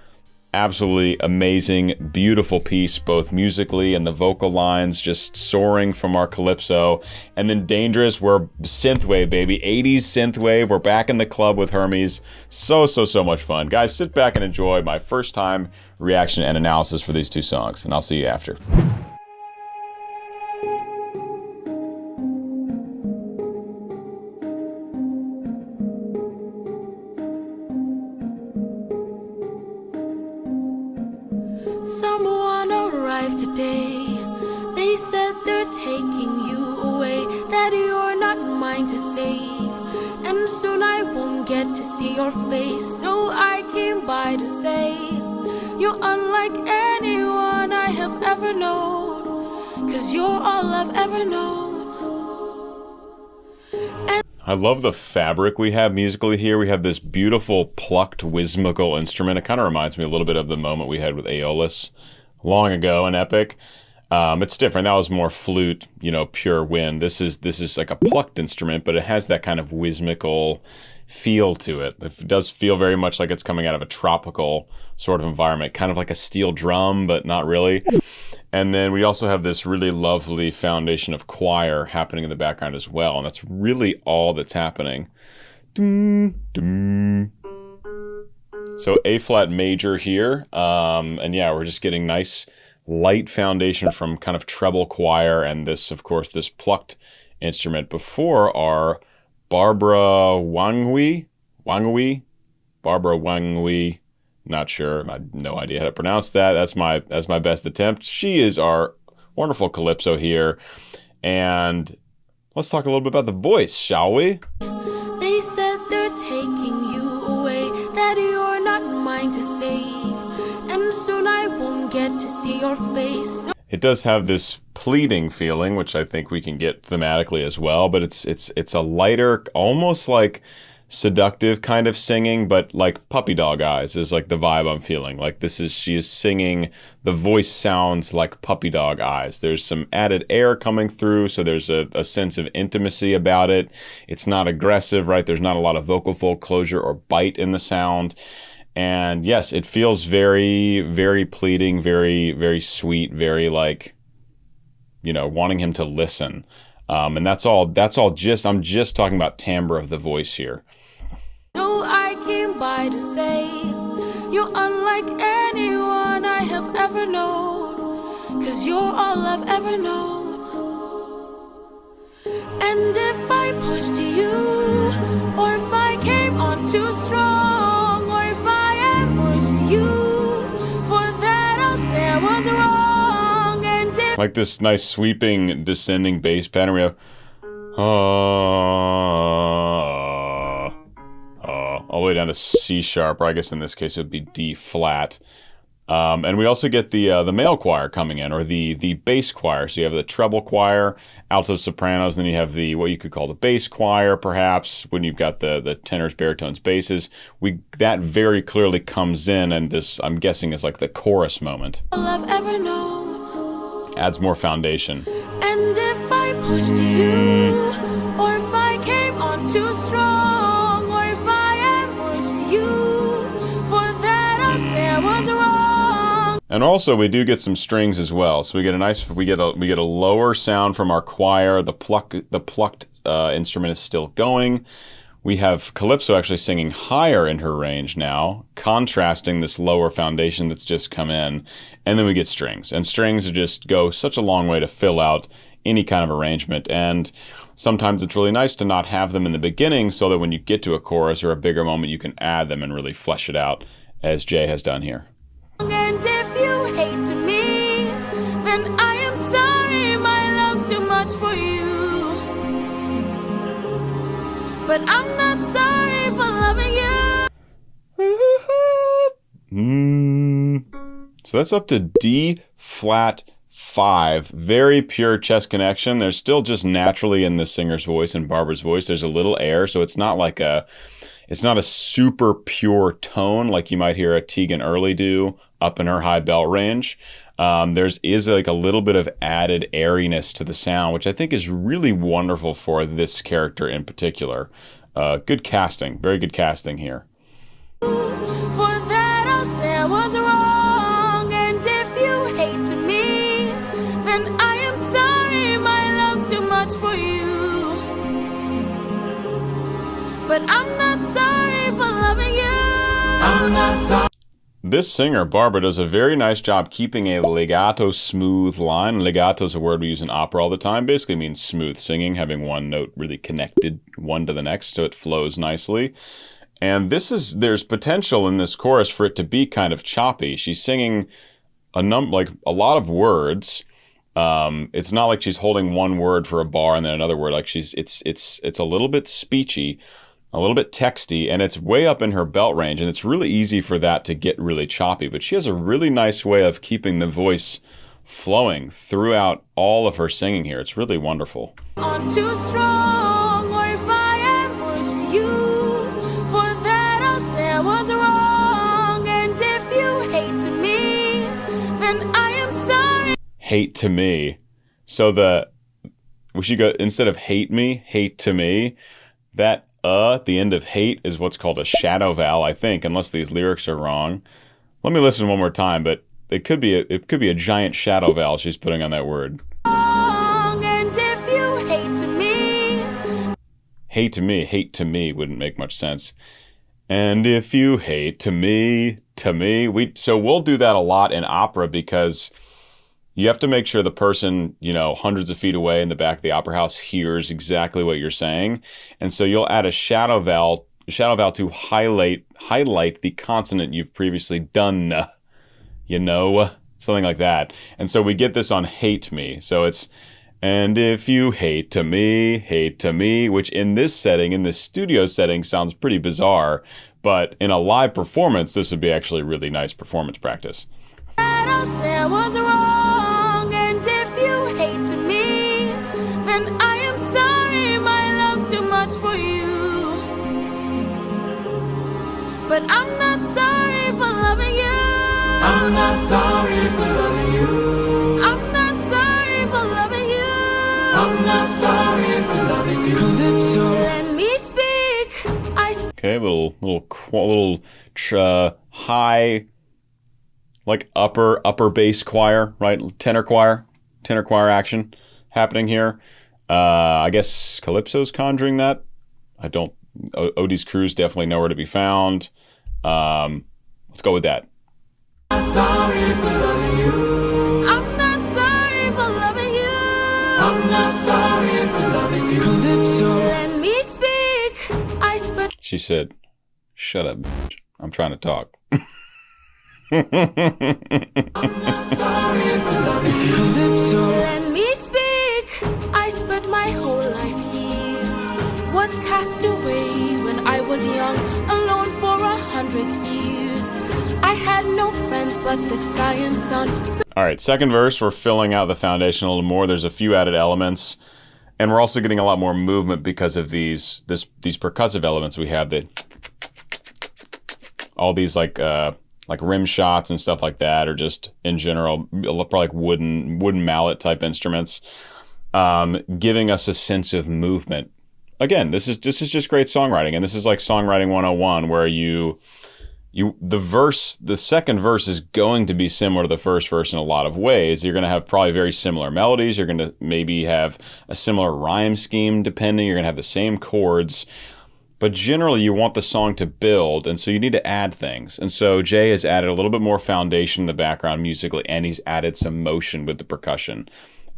Speaker 1: Absolutely amazing, beautiful piece, both musically and the vocal lines just soaring from our Calypso. And then Dangerous, we're synthwave, baby. 80s synthwave. We're back in the club with Hermes. So much fun. Guys, sit back and enjoy my first time reaction and analysis for these 2 songs, and I'll see you after.
Speaker 7: Someone arrived today. They said they're taking you away, that you're not mine to save. And soon I won't get to see your face, so I came by to say you're unlike anyone I have ever known, 'cause you're all I've ever known.
Speaker 1: I love the fabric we have musically here. We have this beautiful plucked whimsical instrument. It kind of reminds me a little bit of the moment we had with Aeolus long ago in Epic. It's different. That was more flute, you know, pure wind. This is like a plucked instrument, but it has that kind of whimsical feel to it. It does feel very much like it's coming out of a tropical sort of environment, kind of like a steel drum, but not really. And then we also have this really lovely foundation of choir happening in the background as well, and that's really all that's happening. Dum, dum. So A flat major here, and yeah, we're just getting nice light foundation from kind of treble choir, and this, of course, this plucked instrument before our Barbara Wangui, not sure. I have no idea how to pronounce that. That's my best attempt. She is our wonderful Calypso here, and let's talk a little bit about the voice, shall we?
Speaker 7: They said they're taking you away, that you're not mine to save, and soon I won't get to see your face.
Speaker 1: It does have this pleading feeling, which I think we can get thematically as well, but it's a lighter, almost like seductive kind of singing, but like puppy dog eyes is like the vibe I'm feeling. Like she is singing, the voice sounds like puppy dog eyes. There's some added air coming through, so there's a sense of intimacy about it. It's not aggressive, right? There's not a lot of vocal fold closure or bite in the sound. And yes, it feels very, very pleading, very, very sweet, very like, you know, wanting him to listen. And that's all just, I'm just talking about timbre of the voice here.
Speaker 7: So I came by to say, you're unlike anyone I have ever known, 'cause you're all I've ever known. And if I pushed you, or if I came on too strong, or if I ambushed you, for that I'll say I was wrong. And if
Speaker 1: like this nice sweeping descending bass pattern, we have all the way down to C sharp, or I guess in this case it would be D flat. And we also get the male choir coming in, or the bass choir. So you have the treble choir, altos, sopranos, then you have the what you could call the bass choir, perhaps, when you've got the tenors, baritones, basses. That very clearly comes in, and this, I'm guessing, is like the chorus moment.
Speaker 7: All I've ever known.
Speaker 1: Adds more foundation.
Speaker 7: And if I pushed you, or if I came on too strong, or if I ambushed you, for that I'll say I was wrong.
Speaker 1: And also, we do get some strings as well. So we get a lower sound from our choir. The plucked instrument is still going. We have Calypso actually singing higher in her range now, contrasting this lower foundation that's just come in. And then we get strings. And strings just go such a long way to fill out any kind of arrangement. And sometimes it's really nice to not have them in the beginning, so that when you get to a chorus or a bigger moment, you can add them and really flesh it out, as Jay has done here.
Speaker 7: And if you hate me, then I am sorry, my love's too much for you. But I'm not sorry for loving you.
Speaker 1: So that's up to D flat 5. Very pure chest connection. There's still just naturally in the singer's voice and Barber's voice, there's a little air, so it's not like it's not a super pure tone like you might hear a Tegan Early do up in her high belt range. Is like a little bit of added airiness to the sound, which I think is really wonderful for this character in particular. Good casting, very good casting here.
Speaker 7: For that I'll say I was wrong. And if you hate me, then I am sorry, my love's too much for you. But I'm not sorry for loving you. I'm not sorry.
Speaker 1: This singer, Barber, does a very nice job keeping a legato smooth line. Legato is a word we use in opera all the time. Basically means smooth singing, having one note really connected one to the next so it flows nicely. And there's potential in this chorus for it to be kind of choppy. She's singing a lot of words. It's not like she's holding one word for a bar and then another word. Like it's a little bit speechy, a little bit texty, and it's way up in her belt range, and it's really easy for that to get really choppy. But she has a really nice way of keeping the voice flowing throughout all of her singing here. It's really wonderful.
Speaker 7: On too strong, or if I ambushed you, for that I'll say I was wrong. And if you hate me, then I am sorry.
Speaker 1: Hate to me. So we should go, instead of hate me, hate to me. That at the end of hate is what's called a shadow vowel, I think, unless these lyrics are wrong. Let me listen one more time, but it could be a giant shadow vowel she's putting on that word.
Speaker 7: And if you hate me,
Speaker 1: hate to me wouldn't make much sense. And if you hate me, so we'll do that a lot in opera because you have to make sure the person, hundreds of feet away in the back of the opera house hears exactly what you're saying. And so you'll add a shadow vowel to highlight the consonant you've previously done, something like that. And so we get this on hate me. So it's, and if you hate me, which in this setting, in this studio setting, sounds pretty bizarre. But in a live performance, this would be actually really nice performance practice.
Speaker 7: I'll say I was wrong. And if you hate me, then I am sorry, my love's too much for you. But I'm not sorry for loving you. I'm not sorry for loving you. I'm not sorry for loving you. I'm not sorry for loving you. Calypso, let me speak.
Speaker 1: Okay, little high, like upper bass choir, right? Tenor choir action happening here. I guess Calypso's conjuring that. Odie's crew's definitely nowhere to be found. Let's go with that.
Speaker 7: I'm sorry for loving you. I'm not sorry for loving you. I'm not sorry for loving you. Calypso, let me speak.
Speaker 1: She said, "Shut up, bitch. I'm trying to talk."
Speaker 7: I'm not sorry for loving you. Calypso, let me speak. I spent my whole life here. Was cast away when I was young, alone for 100 years. years. I had no friends but the sky and sun. So
Speaker 1: All right, second verse, we're filling out the foundation a little more. There's a few added elements, and we're also getting a lot more movement because of these percussive elements we have. That all these like rim shots and stuff like that, or just in general, probably like wooden mallet type instruments, giving us a sense of movement. Again, this is just great songwriting, and this is like songwriting 101, where the second verse is going to be similar to the first verse in a lot of ways. You're going to have probably very similar melodies. You're going to maybe have a similar rhyme scheme, depending. You're going to have the same chords. But generally, you want the song to build, and so you need to add things. And so Jay has added a little bit more foundation in the background musically, and he's added some motion with the percussion.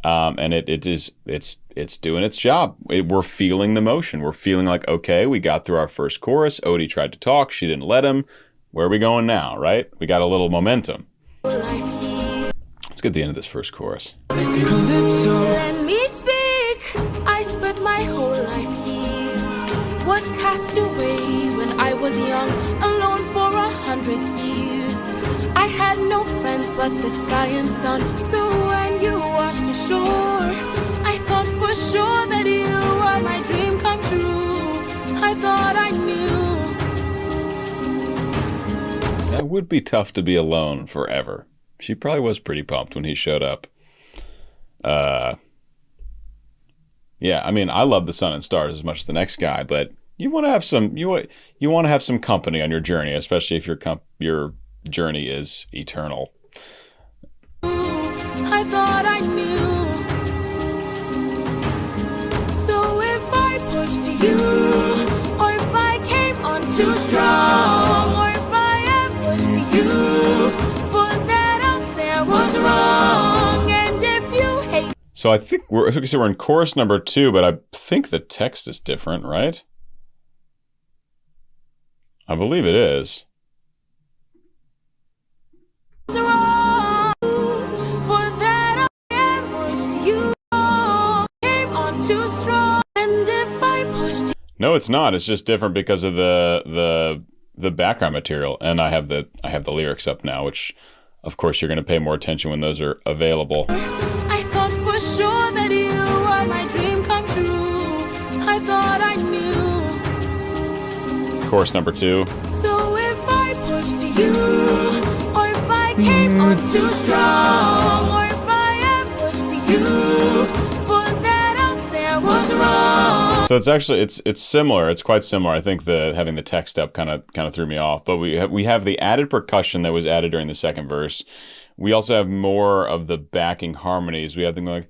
Speaker 1: And it's doing its job. We're feeling the motion. We're feeling like, okay, we got through our first chorus. Odie tried to talk. She didn't let him. Where are we going now, right? We got a little momentum. Let's get the end of this first chorus.
Speaker 7: let me speak. I spent my whole life here. Was cast away when I was young, alone for 100 years. I had no friends but the sky and sun. So when you washed ashore, I thought for sure that you were my dream come true. I thought I knew.
Speaker 1: That would be tough to be alone forever. She probably was pretty pumped when he showed up. Yeah, I mean, I love the sun and stars as much as the next guy, but you want to have some you want to have some company on your journey, especially if your journey is eternal.
Speaker 7: I thought I knew. So if I pushed you, or if I came on too strong, or if I ambushed you, for that I'll say I was wrong. And if you hate,
Speaker 1: So I think we're in chorus number 2, but I think the text is different, right? I believe it is.
Speaker 7: wrong, for that I ambushed you, came on too strong. And if I pushed you,
Speaker 1: No, it's not. It's just different because of the background material, and I have the lyrics up now, which, of course, you're going to pay more attention when those are available.
Speaker 7: I thought for sure that you were my dream come true. I thought I knew.
Speaker 1: Chorus number 2.
Speaker 7: So if I pushed you, or if I came on too strong, or if I ambushed you, for that I'll say I was wrong.
Speaker 1: So it's actually it's similar. It's quite similar. I think having the text up kind of threw me off. But we have the added percussion that was added during the second verse. We also have more of the backing harmonies. We have them going,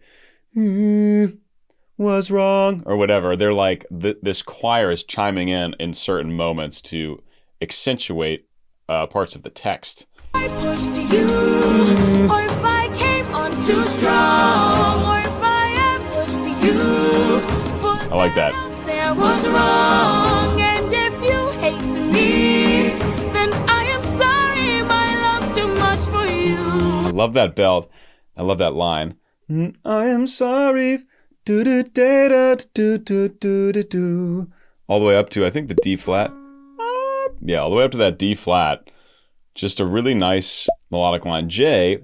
Speaker 1: was wrong, or whatever. They're like this choir is chiming in certain moments to accentuate parts of the text.
Speaker 7: I pushed you, or if I came on too strong, or if I ambushed you, for
Speaker 1: I like that.
Speaker 7: I'll say I was wrong. And if you hate me, then I am sorry. My love's too much for you.
Speaker 1: I love that belt. I love that line. I am sorry. Do do da da do do do do do. All the way up to, I think, the D flat. Yeah, all the way up to that D flat. Just a really nice melodic line. Jay.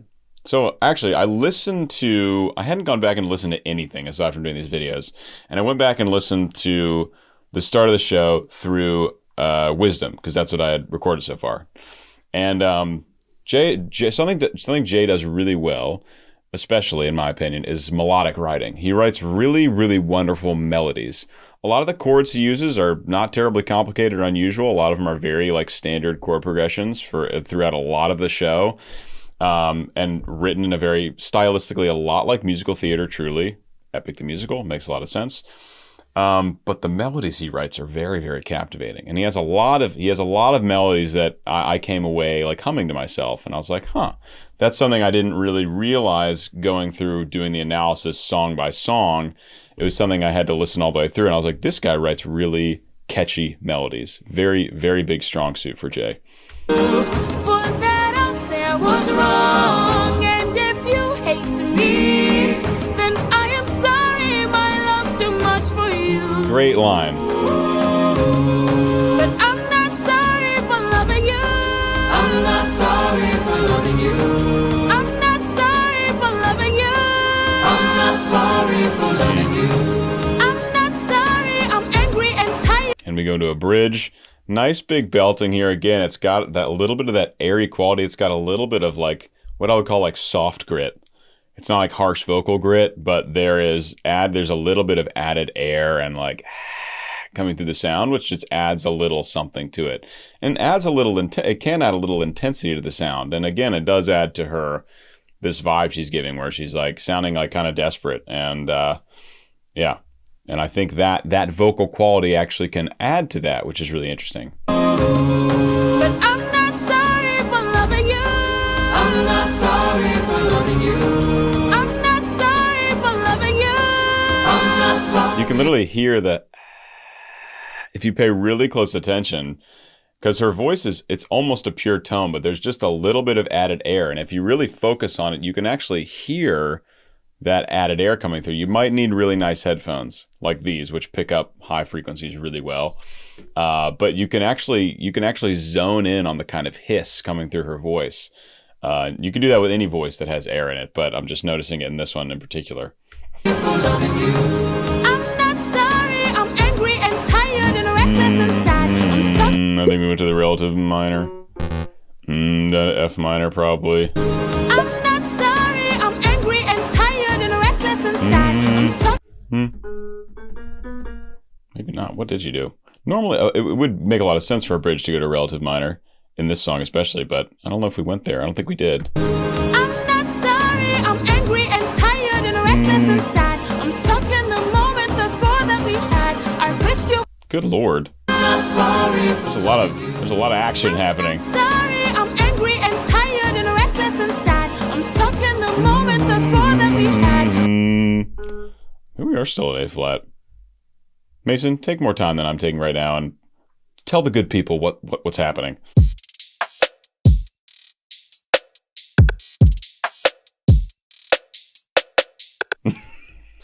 Speaker 1: So actually, I hadn't gone back and listened to anything aside from doing these videos, and I went back and listened to the start of the show through Wisdom, because that's what I had recorded so far. And Jay, something Jay does really well, especially in my opinion, is melodic writing. He writes really, really wonderful melodies. A lot of the chords he uses are not terribly complicated or unusual. A lot of them are very like standard chord progressions throughout a lot of the show, and written in a very stylistically a lot like musical theater. Truly, Epic the Musical makes a lot of sense. But the melodies he writes are very, very captivating, and he has a lot of melodies that I came away like humming to myself, and I was like, huh, that's something I didn't really realize going through doing the analysis song by song. It was something I had to listen all the way through, and I was like, this guy writes really catchy melodies. Very, very big strong suit for Jay.
Speaker 7: For that I'll say I was wrong. And if you hate me, then I am sorry. My love's too much for you.
Speaker 1: Great line.
Speaker 7: But I'm not sorry for loving you. I'm
Speaker 1: go into a bridge. Nice big belting here. Again, it's got that little bit of that airy quality. It's got a little bit of like what I would call like soft grit. It's not like harsh vocal grit, but there's a little bit of added air and like coming through the sound, which just adds a little something to it, and adds a little. It can add a little intensity to the sound, and again, it does add to this vibe she's giving, where she's like sounding like kind of desperate, and yeah, and I think that vocal quality actually can add to that, which is really interesting.
Speaker 7: But I'm not sorry for loving you. I'm not sorry for loving you. I'm not sorry for loving you. I'm not sorry.
Speaker 1: You can literally hear the. If you pay really close attention, because her voice it's almost a pure tone, but there's just a little bit of added air. And if you really focus on it, you can actually hear that added air coming through. You might need really nice headphones like these, which pick up high frequencies really well. But you can actually zone in on the kind of hiss coming through her voice. You can do that with any voice that has air in it, but I'm just noticing it in this one in particular. I think we went to the relative minor. The F minor probably.
Speaker 7: I'm not sorry, I'm angry and tired and restless and sad. I'm so
Speaker 1: Maybe not. What did you do? Normally, it would make a lot of sense for a bridge to go to relative minor in this song especially, but I don't know if we went there. I don't think we did.
Speaker 7: I'm not sorry, I'm angry and tired and restless and sad. I'm stuck in the moments I swore that we had. I wish you.
Speaker 1: Good Lord. There's a lot of action happening.
Speaker 7: Sorry, I'm angry and tired and restless and sad. I'm stuck in the moments I swore that we had.
Speaker 1: We are still at A flat. Mason, take more time than I'm taking right now and tell the good people what's happening.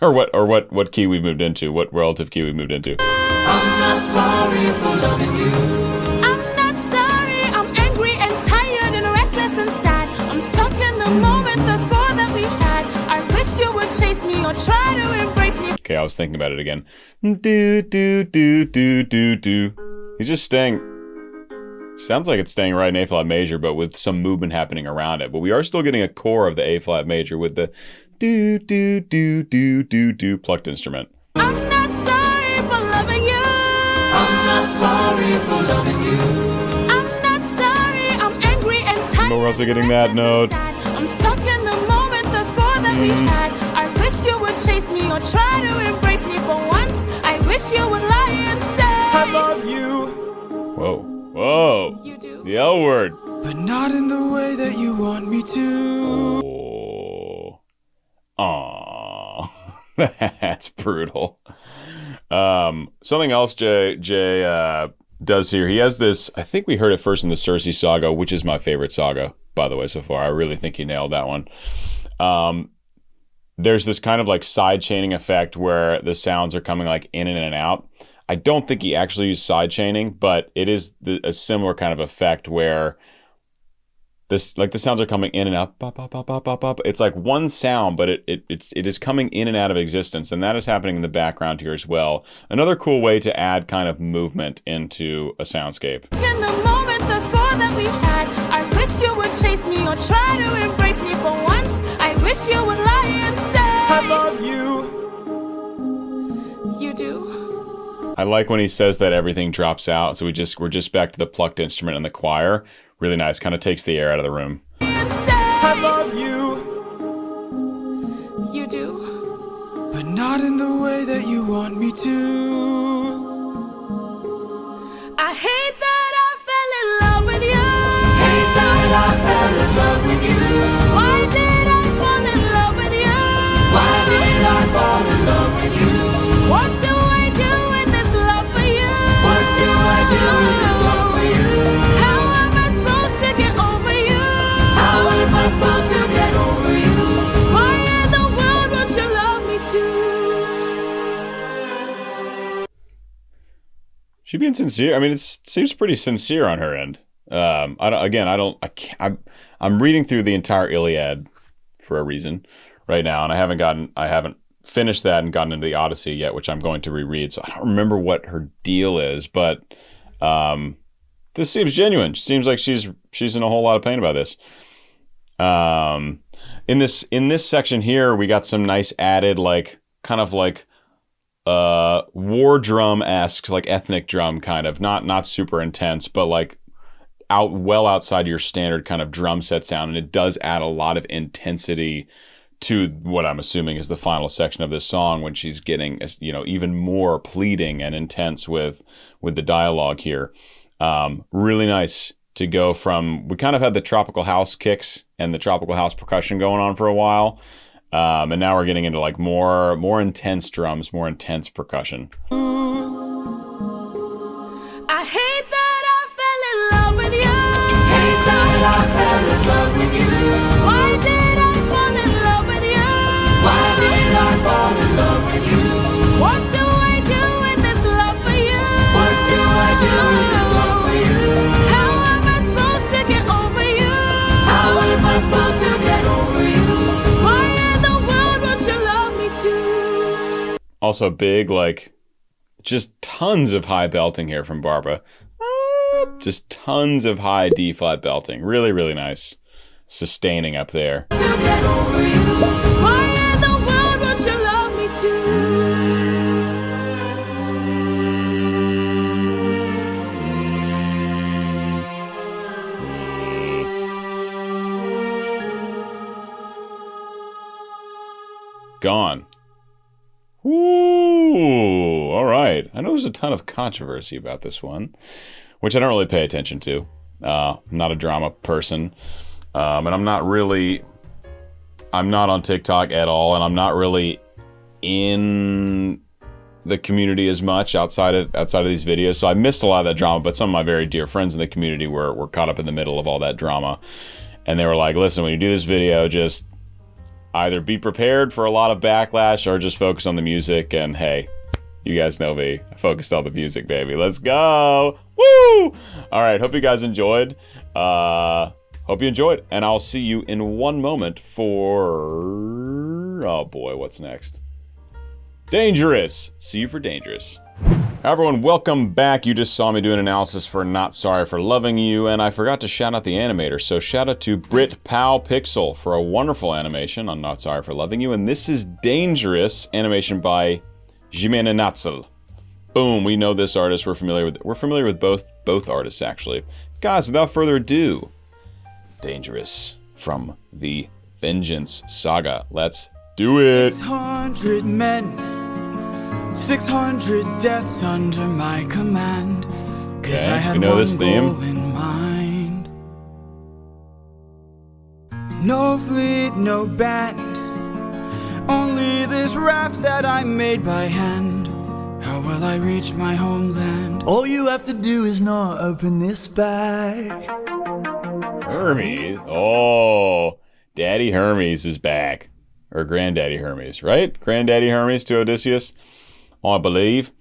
Speaker 1: or what key we moved into? What relative key we moved into?
Speaker 2: I'm not sorry for loving you.
Speaker 7: I'm not sorry, I'm angry and tired and restless and sad. I'm stuck in the moments I swore that we had. I wish you would chase me or try to embrace me.
Speaker 1: Okay, I was thinking about it again. Do, do, do, do, do, do. He's just staying. Sounds like it's staying right in A flat major, but with some movement happening around it. But we are still getting a core of the A flat major with the do, do, do, do, do, do plucked instrument.
Speaker 7: I'm not sorry for loving you.
Speaker 2: I'm not sorry for loving you.
Speaker 7: I'm not sorry, I'm angry and tired.
Speaker 1: But we're also getting that note.
Speaker 7: I'm stuck in the moments I swore that we had. I wish you would chase me or try to embrace me for once. I wish you would lie and say
Speaker 2: I love you.
Speaker 1: Whoa. Whoa.
Speaker 7: you do.
Speaker 1: The L word.
Speaker 2: But not in the way that you want me to.
Speaker 1: Oh. Aww. That's brutal. Something else Jay does here. He has this, I think we heard it first in the Circe saga, which is my favorite saga, by the way, so far. I really think he nailed that one. There's this kind of like side chaining effect where the sounds are coming like in and out. I don't think he actually used side chaining, but it is a similar kind of effect where the sounds are coming in and out. Bop, bop, bop, bop, bop, bop. It's like one sound, but it is coming in and out of existence, and that is happening in the background here as well. Another cool way to add kind of movement into a soundscape.
Speaker 7: In the moments I swore that we had, I wish you would chase me or try to embrace me for once. I wish you would lie and say
Speaker 2: I love you.
Speaker 7: you do.
Speaker 1: I like when he says that everything drops out, so we're just back to the plucked instrument and the choir. Really nice, kind of takes the air out of the room.
Speaker 7: And say
Speaker 2: I love you.
Speaker 7: you do.
Speaker 2: But not in the way that you want me to.
Speaker 7: I hate that I fell in love with you.
Speaker 2: Hate that I fell in love with you.
Speaker 7: Why did I fall in love with you?
Speaker 2: Why did I fall in love with you?
Speaker 7: What do I do with this love for you?
Speaker 2: What do I do with this love for you?
Speaker 7: How am I supposed to get over you?
Speaker 2: How am I supposed to get over you?
Speaker 7: Why in the world won't you love me too?
Speaker 1: She being sincere. I mean, it seems pretty sincere on her end. I'm reading through the entire Iliad for a reason right now, and I haven't finished that and gotten into the Odyssey yet, which I'm going to reread. So I don't remember what her deal is, but this seems genuine. She seems like she's in a whole lot of pain about this. In this section here, we got some nice added, like, kind of like war drum-esque, like ethnic drum kind of, not super intense, but like well outside your standard kind of drum set sound, and it does add a lot of intensity to what I'm assuming is the final section of this song, when she's getting, you know, even more pleading and intense with the dialogue here. Really nice to go from, we kind of had the tropical house kicks and the tropical house percussion going on for a while, and now we're getting into like more intense drums, more intense percussion.
Speaker 7: I hate that I fell in love with you.
Speaker 5: Hate that I fell in love with you.
Speaker 7: Why did I fall in love with you?
Speaker 5: Why did I fall in love with you?
Speaker 7: What do I do with this love for you?
Speaker 5: What do I do with this love for you?
Speaker 7: How am I supposed to get over you?
Speaker 5: How am I supposed to get over you?
Speaker 7: Why in the world won't you love me too?
Speaker 1: Also big, like, just tons of high belting here from Barber. Just tons of high D flat belting. Really, really nice. Sustaining up there.
Speaker 5: To get over you.
Speaker 7: Why in the world won't you love me too?
Speaker 1: Gone. Ooh, all right. I know there's a ton of controversy about this one, which I don't really pay attention to. I'm not a drama person, and I'm not on TikTok at all, and I'm not really in the community as much outside of these videos. So I missed a lot of that drama, but some of my very dear friends in the community were caught up in the middle of all that drama, and they were like, "Listen, when you do this video, just either be prepared for a lot of backlash or just focus on the music." And hey, you guys know me. I focused on the music, baby. Let's go. Woo! All right. Hope you guys enjoyed. Hope you enjoyed. And I'll see you in one moment for... oh boy, what's next? Dangerous. See you for Dangerous. Hi everyone, welcome back. You just saw me do an analysis for Not Sorry for Loving You, and I forgot to shout out the animator. So shout out to Brit Pow Pixel for a wonderful animation on Not Sorry for Loving You, and this is Dangerous, animation by Jimena Natzel. Boom, we know this artist. We're familiar with both artists actually. Guys, without further ado, Dangerous from the Vengeance Saga. Let's do it.
Speaker 2: 600 men, 600 deaths under my command. 'Cause
Speaker 1: Okay,
Speaker 2: I had
Speaker 1: we know
Speaker 2: one
Speaker 1: this theme.
Speaker 2: goal in mind. No fleet, no band, only this raft that I made by hand. How will I reach my homeland?
Speaker 9: All you have to do is not open this bag.
Speaker 1: Hermes. Oh, Daddy Hermes is back. Or Granddaddy Hermes, right? Granddaddy Hermes to Odysseus. Oh, I believe.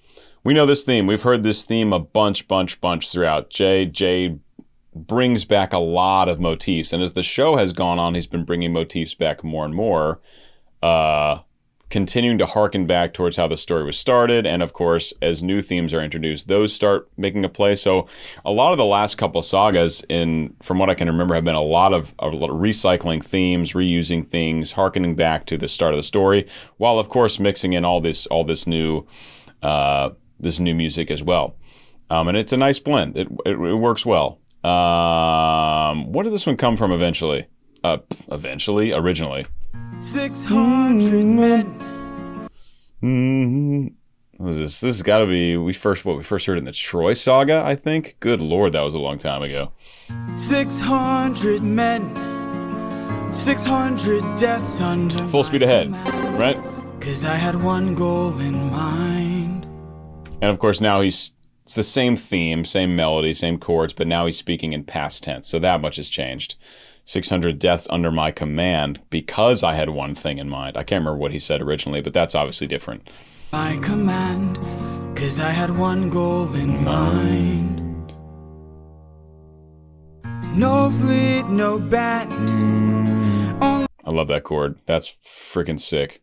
Speaker 1: We know this theme. We've heard this theme a bunch throughout. Jay brings back a lot of motifs. And as the show has gone on, he's been bringing motifs back more and more. Continuing to harken back towards how the story was started. And of course, as new themes are introduced, those start making a play. So a lot of the last couple sagas, from what I can remember, have been a lot of recycling themes, reusing things, harkening back to the start of the story, while of course mixing in all this new music as well. And it's a nice blend. It works well. What did this one come from eventually? Originally.
Speaker 2: 600 men.
Speaker 1: What was this? This has got to be we first heard in the Troy Saga, I think. Good Lord, that was a long time ago.
Speaker 2: 600 men, 600 deaths under
Speaker 1: Full speed ahead, right?
Speaker 2: 'Cause I had one goal in mind.
Speaker 1: And of course now it's the same theme, same melody, same chords, but now he's speaking in past tense, so that much has changed. 600 deaths under my command because I had one thing in mind. I can't remember what he said originally, but that's obviously different.
Speaker 2: My command, 'cause I had one goal in mind. No fleet, no band.
Speaker 1: I love that chord. That's freaking sick.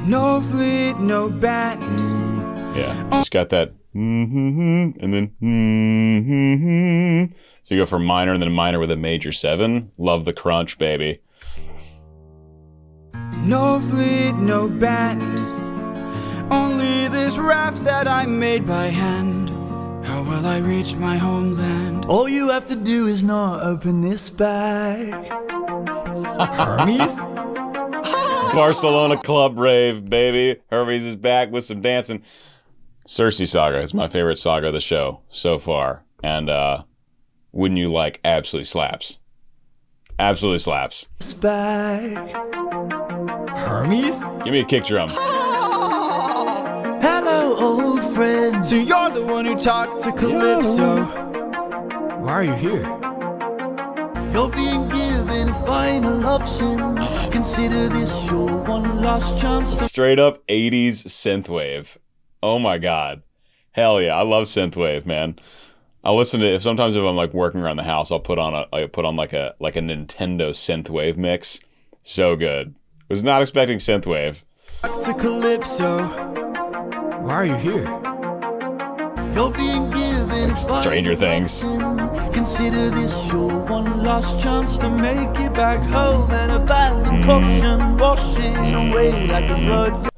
Speaker 2: No flute, no band.
Speaker 1: Yeah, just got that and then so you go from minor and then minor with a major 7. Love the crunch, baby.
Speaker 2: No flute, no band. Only this raft that I made by hand. How will I reach my homeland?
Speaker 9: All you have to do is not open this bag.
Speaker 2: Hermes?
Speaker 1: Barcelona club rave, baby. Hermes is back with some dancing. Circe Saga is my favorite saga of the show so far. And wouldn't you like, absolutely slaps. Absolutely slaps.
Speaker 9: This bag.
Speaker 2: Hermes?
Speaker 1: Give me a kick drum.
Speaker 9: Hello, old friend.
Speaker 2: So you're the one who talked to Calypso. Why are you here?
Speaker 9: You're being given a final option. Consider this your one last chance.
Speaker 1: Straight up 80s synthwave. Oh my god. Hell yeah, I love synthwave, man. I'll listen to it sometimes if I'm like working around the house, I'll put on like a Nintendo synthwave mix. So good. Was not expecting synthwave.
Speaker 2: To Calypso. Why are you here?
Speaker 9: You're being given a final
Speaker 1: Stranger Things.
Speaker 9: option. Consider this your one last chance to make it back home and abandon caution, washing away like the blood.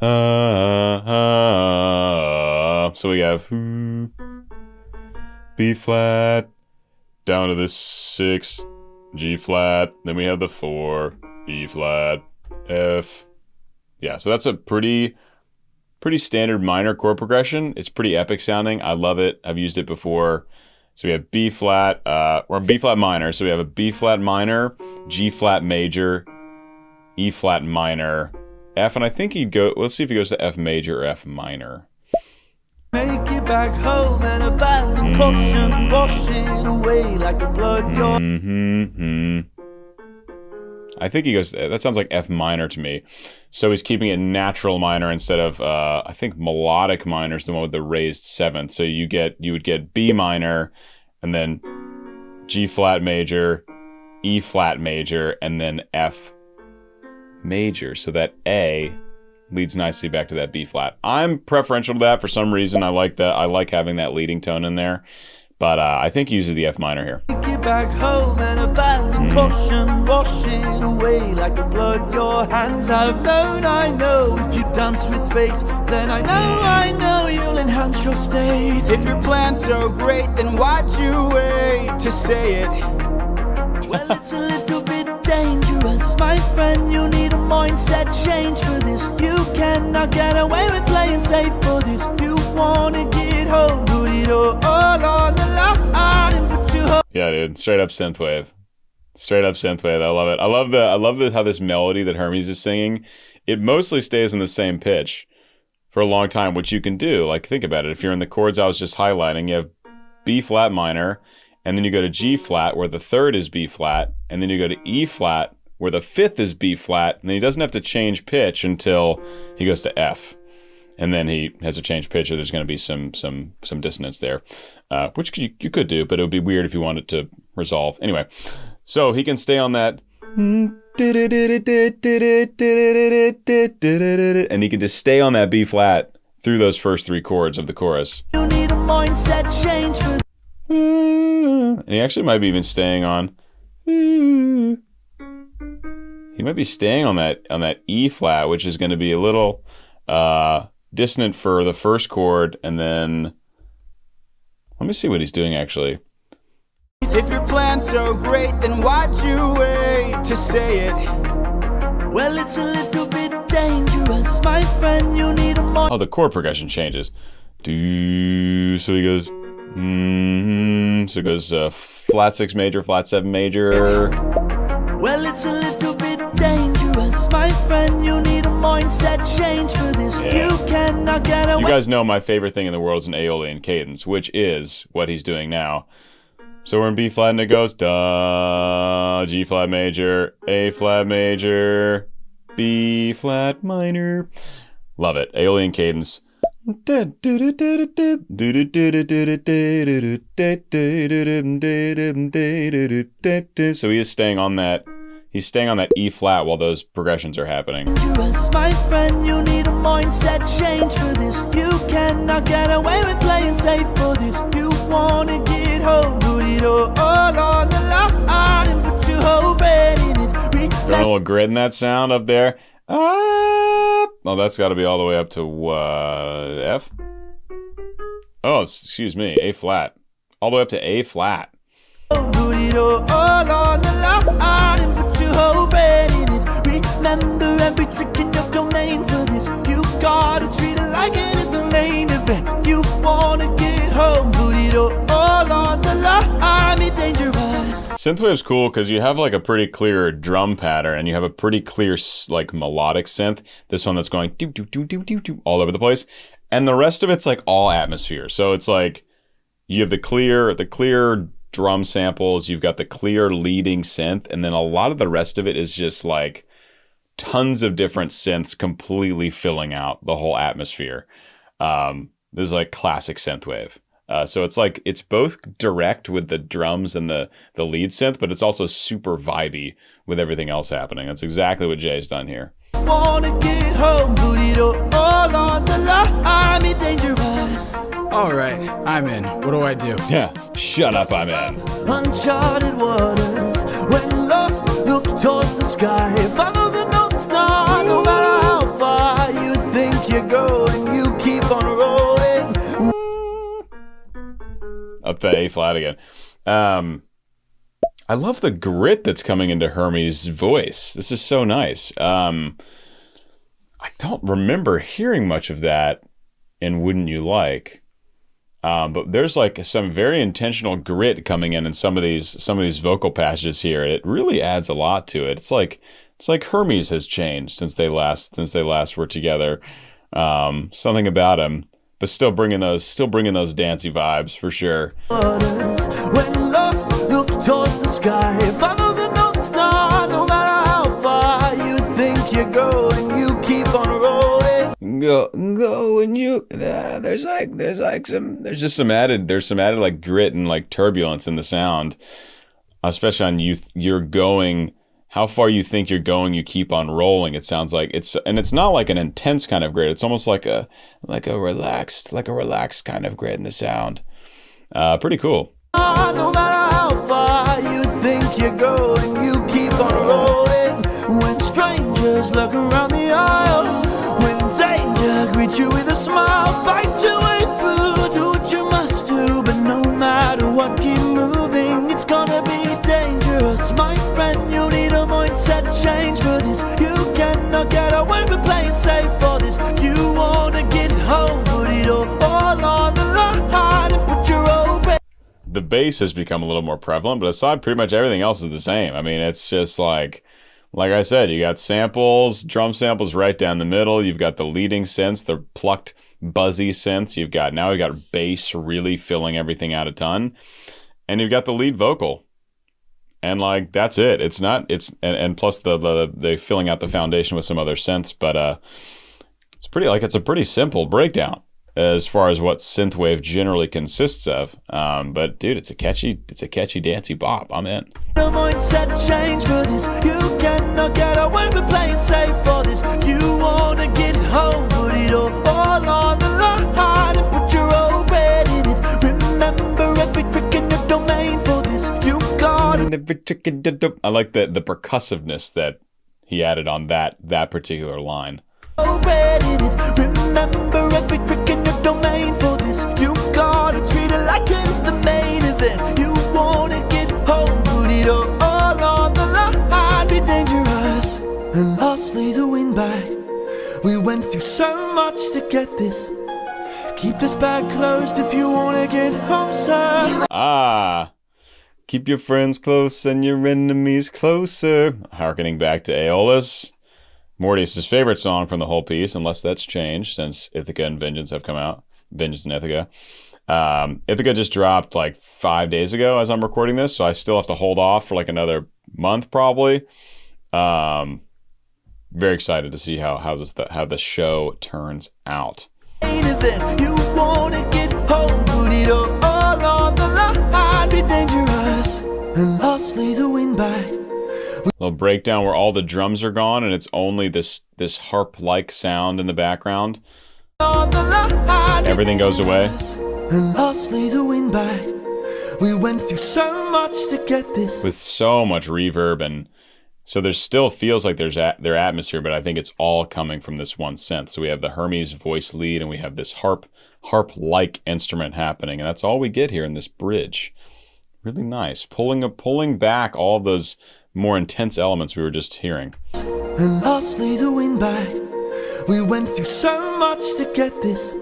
Speaker 1: So we have B flat down to the 6, G flat, then we have the 4, E flat, F. Yeah, so that's a pretty standard minor chord progression. It's pretty epic sounding. I love it. I've used it before. So we have B flat, or B flat minor. So we have a B flat minor, G flat major, E flat minor, F, and I think he'd go, let's see if he goes to F major or F minor.
Speaker 9: Make it back home and abandon caution, washing away like the blood.
Speaker 1: I think he goes, that sounds like F minor to me. So he's keeping it natural minor instead of, I think melodic minor is the one with the raised 7th. So you would get B minor and then G flat major, E flat major, and then F major. So that A leads nicely back to that B flat. I'm preferential to that for some reason. I like that. I like having that leading tone in there. But I think he uses the F minor here.
Speaker 9: Get back home and abandon caution, wash it away like the blood your hands have known. I know if you dance with fate, then I know you'll enhance your state.
Speaker 2: If your plan's so great, then why'd you wait to say it?
Speaker 9: Well, it's a little bit dangerous, my friend. You need a mindset change for this. You cannot get away with playing safe for this. You wanna get home, put it all on the line and put your hope.
Speaker 1: Yeah, dude, straight up synthwave. Straight up synthwave. I love it. I love how this melody that Hermes is singing, it mostly stays in the same pitch for a long time, which you can do. Like, think about it. If you're in the chords I was just highlighting, you have B flat minor, and then you go to G flat where the 3rd is B flat, and then you go to E flat where the 5th is B flat, and then he doesn't have to change pitch until he goes to F. And then he has to change pitch, or there's going to be some dissonance there, which you could do, but it would be weird if you wanted to resolve. Anyway, so he can stay on that, and he can just stay on that B flat through those first 3 chords of the chorus.
Speaker 9: You need a mindset change for.
Speaker 1: And he actually might be even staying on. He might be staying on that E flat, which is going to be a little dissonant for the first chord, and then let me see what he's doing actually.
Speaker 2: If your plan's so great, then why'd you wait to say it?
Speaker 9: Well, it's a little bit dangerous, my friend. You need a mindset.
Speaker 1: Oh, the chord progression changes. Do, so he goes. So it goes flat 6 major, flat 7 major.
Speaker 9: Well, it's a little bit dangerous, my friend. You need a mindset change for this.
Speaker 1: Yeah.
Speaker 9: You cannot get away.
Speaker 1: You guys know my favorite thing in the world is an Aeolian cadence, which is what he's doing now. So we're in B flat and it goes da, G flat major, A flat major, B flat minor. Love it. Aeolian cadence. So he is staying on that. He's staying on that E flat while those progressions are happening.
Speaker 9: Dangerous, my friend, you need a mindset change for this. You cannot get away with playing safe for this. You wanna get home, put it all on the line, put your whole brain in it.
Speaker 1: Got a little grit in that sound up there. Oh, that's got to be all the way up to F. Oh, excuse me, A flat. All the way up to A flat.
Speaker 9: Put it all on the line, put your whole brain in it. Remember every trick in your domain for this. You gotta treat it like it is the main event. You wanna get home, put it all on the line, be dangerous.
Speaker 1: Synthwave's cool because you have like a pretty clear drum pattern and you have a pretty clear like melodic synth. This one that's going do do do do do do all over the place, and the rest of it's like all atmosphere. So it's like you have the clear drum samples, you've got the clear leading synth, and then a lot of the rest of it is just like tons of different synths completely filling out the whole atmosphere. This is like classic synthwave. So it's like, it's both direct with the drums and the lead synth, but it's also super vibey with everything else happening. That's exactly what Jay's done here.
Speaker 9: Wanna get home, put it all on the line, be dangerous.
Speaker 2: All right, I'm in. What do I do?
Speaker 1: Yeah, shut up, I'm in.
Speaker 9: Uncharted waters, when lost, look towards the sky. Follow the North Star, no matter how far you think you're going, you keep on rolling.
Speaker 1: Up to A flat again. I love the grit that's coming into Hermes' voice. This is so nice. I don't remember hearing much of that in Wouldn't You Like? But there's like some very intentional grit coming in some of these vocal passages here. It really adds a lot to it. It's like Hermes has changed since they last were together. Something about him, but still bringing those dancey vibes for sure.
Speaker 9: When lost, look towards the sky. Follow the North Star, no matter how far you think you're going, you keep on rolling.
Speaker 1: Go and you. There's some added like grit and like turbulence in the sound, especially on you're going. How far you think you're going, you keep on rolling. It sounds like it's not like an intense kind of grit. It's almost like a relaxed kind of grit in the sound. Pretty cool.
Speaker 9: No matter how far you think you're going, you keep on rolling. When strangers look around the aisle, when danger greets you with a smile, fight your way through, do what you must do. But no matter what, keep moving. It's gonna be dangerous, my friend. You need a mindset change for this. You cannot get away with playing safe for this. You wanna get home, put it all on the line, and put your own breath.
Speaker 1: The bass has become a little more prevalent, but aside, pretty much everything else is the same. I mean, it's just like I said, you got samples, drum samples right down the middle. You've got the leading synths, the plucked, buzzy synths. We've got bass really filling everything out a ton, and you've got the lead vocal, and like that's it. And plus the filling out the foundation with some other synths, but it's a pretty simple breakdown as far as what synthwave generally consists of. But dude, it's a catchy dancey bop. I'm in.
Speaker 9: The mindset change for this. You cannot get away with playing safe for this. You wanna get home, put it all on the line, and put your own bread in it. Remember every trick in your domain for this. You got it.
Speaker 1: I like the percussiveness that he added on that particular line.
Speaker 9: Bread in it. Remember every trick in your domain for this. You gotta treat it like it's the main event. You wanna get home, put it all on the line, be dangerous. And lastly, the win back. We went through so much to get this. Keep this bag closed if you wanna get home, sir.
Speaker 1: Keep your friends close and your enemies closer. Harkening back to Aeolus. Mortius' favorite song from the whole piece, unless that's changed since Ithaca and Vengeance have come out. Vengeance and Ithaca. Ithaca just dropped like 5 days ago as I'm recording this, so I still have to hold off for like another month probably. Very excited to see how the show turns out.
Speaker 9: You wanna get home, put it all on the line, be dangerous. And lastly, the win back.
Speaker 1: Little breakdown where all the drums are gone and it's only this harp-like sound in the background. Everything goes away.
Speaker 9: And lastly, the wind back. We went through so much to get this.
Speaker 1: With so much reverb, and so there still feels like there's their atmosphere, but I think it's all coming from this one synth. So we have the Hermes voice lead, and we have this harp-like instrument happening, and that's all we get here in this bridge. Really nice, pulling back all of those more intense elements we were just hearing.
Speaker 9: And lastly, the wind back. We went through so much to get this.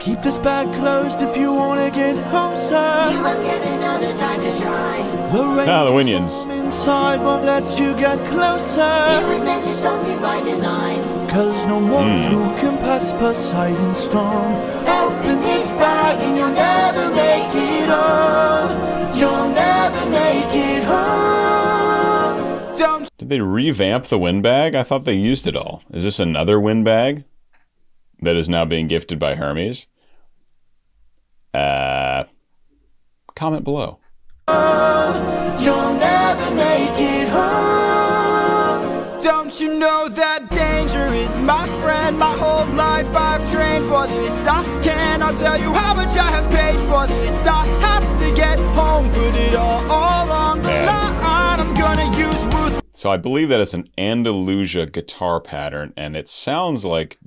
Speaker 9: Keep this bag closed if you wanna get home, sir.
Speaker 10: You won't get another time to try.
Speaker 1: The Winions.
Speaker 9: Inside won't let you get closer.
Speaker 10: It was meant to stop you by design.
Speaker 9: Cause no mortal can pass Poseidon's storm. Open this bag and you'll never make it home. You'll never make it home. Don't.
Speaker 1: Did they revamp the windbag? I thought they used it all. Is this another windbag that is now being gifted by Hermes? Comment below.
Speaker 9: You'll never make it home. Don't you know that danger is my friend? My whole life I've trained for this. I cannot tell you how much I have paid for this. I have to get home, put it all on the line. I'm gonna use Ruth.
Speaker 1: So I believe that it's an Andalusia guitar pattern, and it sounds like,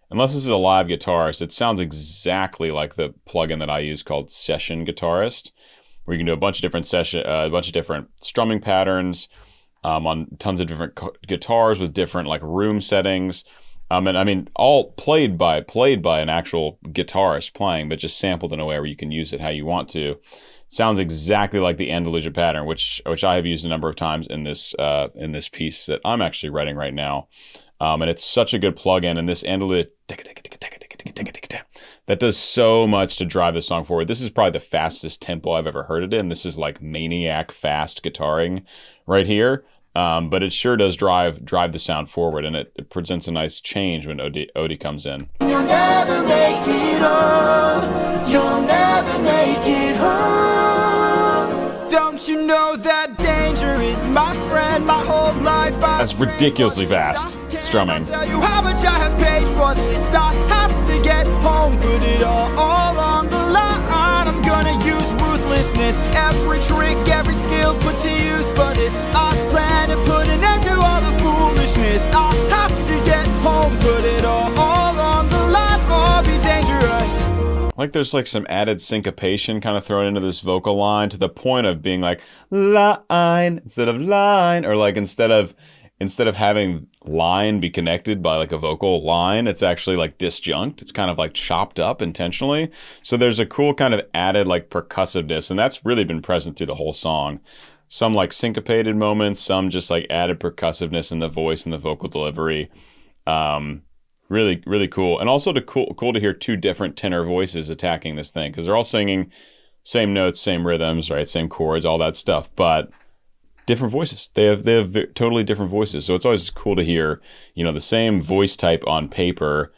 Speaker 1: unless this is a live guitarist, it sounds exactly like the plugin that I use called Session Guitarist, where you can do a bunch of different strumming patterns on tons of different guitars with different like room settings, and I mean all played by an actual guitarist playing, but just sampled in a way where you can use it how you want to. It sounds exactly like the Andalusia pattern, which I have used a number of times in this piece that I'm actually writing right now. And it's such a good plugin, and this Andalusia that does so much to drive the song forward. This is probably the fastest tempo I've ever heard it in. This is like maniac fast guitaring right here, but it sure does drive the sound forward, and it presents a nice change when Odie comes in.
Speaker 9: You'll never make it home. You'll never make it home. Don't you know that danger is my friend? My whole life
Speaker 1: That's ridiculously fast strumming.
Speaker 9: Tell you how much I have paid for this. I have to get home, put it all on the line. I'm gonna use ruthlessness, every trick, every skill put to use for this. I plan to put an end to all the foolishness. I have to get home, put it all on the line, or be dangerous.
Speaker 1: Like there's like some added syncopation kind of thrown into this vocal line to the point of being like line instead of line, or like instead of having line be connected by like a vocal line, it's actually like disjunct. It's kind of like chopped up intentionally. So there's a cool kind of added like percussiveness, and that's really been present through the whole song. Some like syncopated moments, some just like added percussiveness in the voice and the vocal delivery. Really, really cool. And also cool to hear two different tenor voices attacking this thing, because they're all singing same notes, same rhythms, right? Same chords, all that stuff, but different voices. They have totally different voices. So it's always cool to hear, the same voice type on paper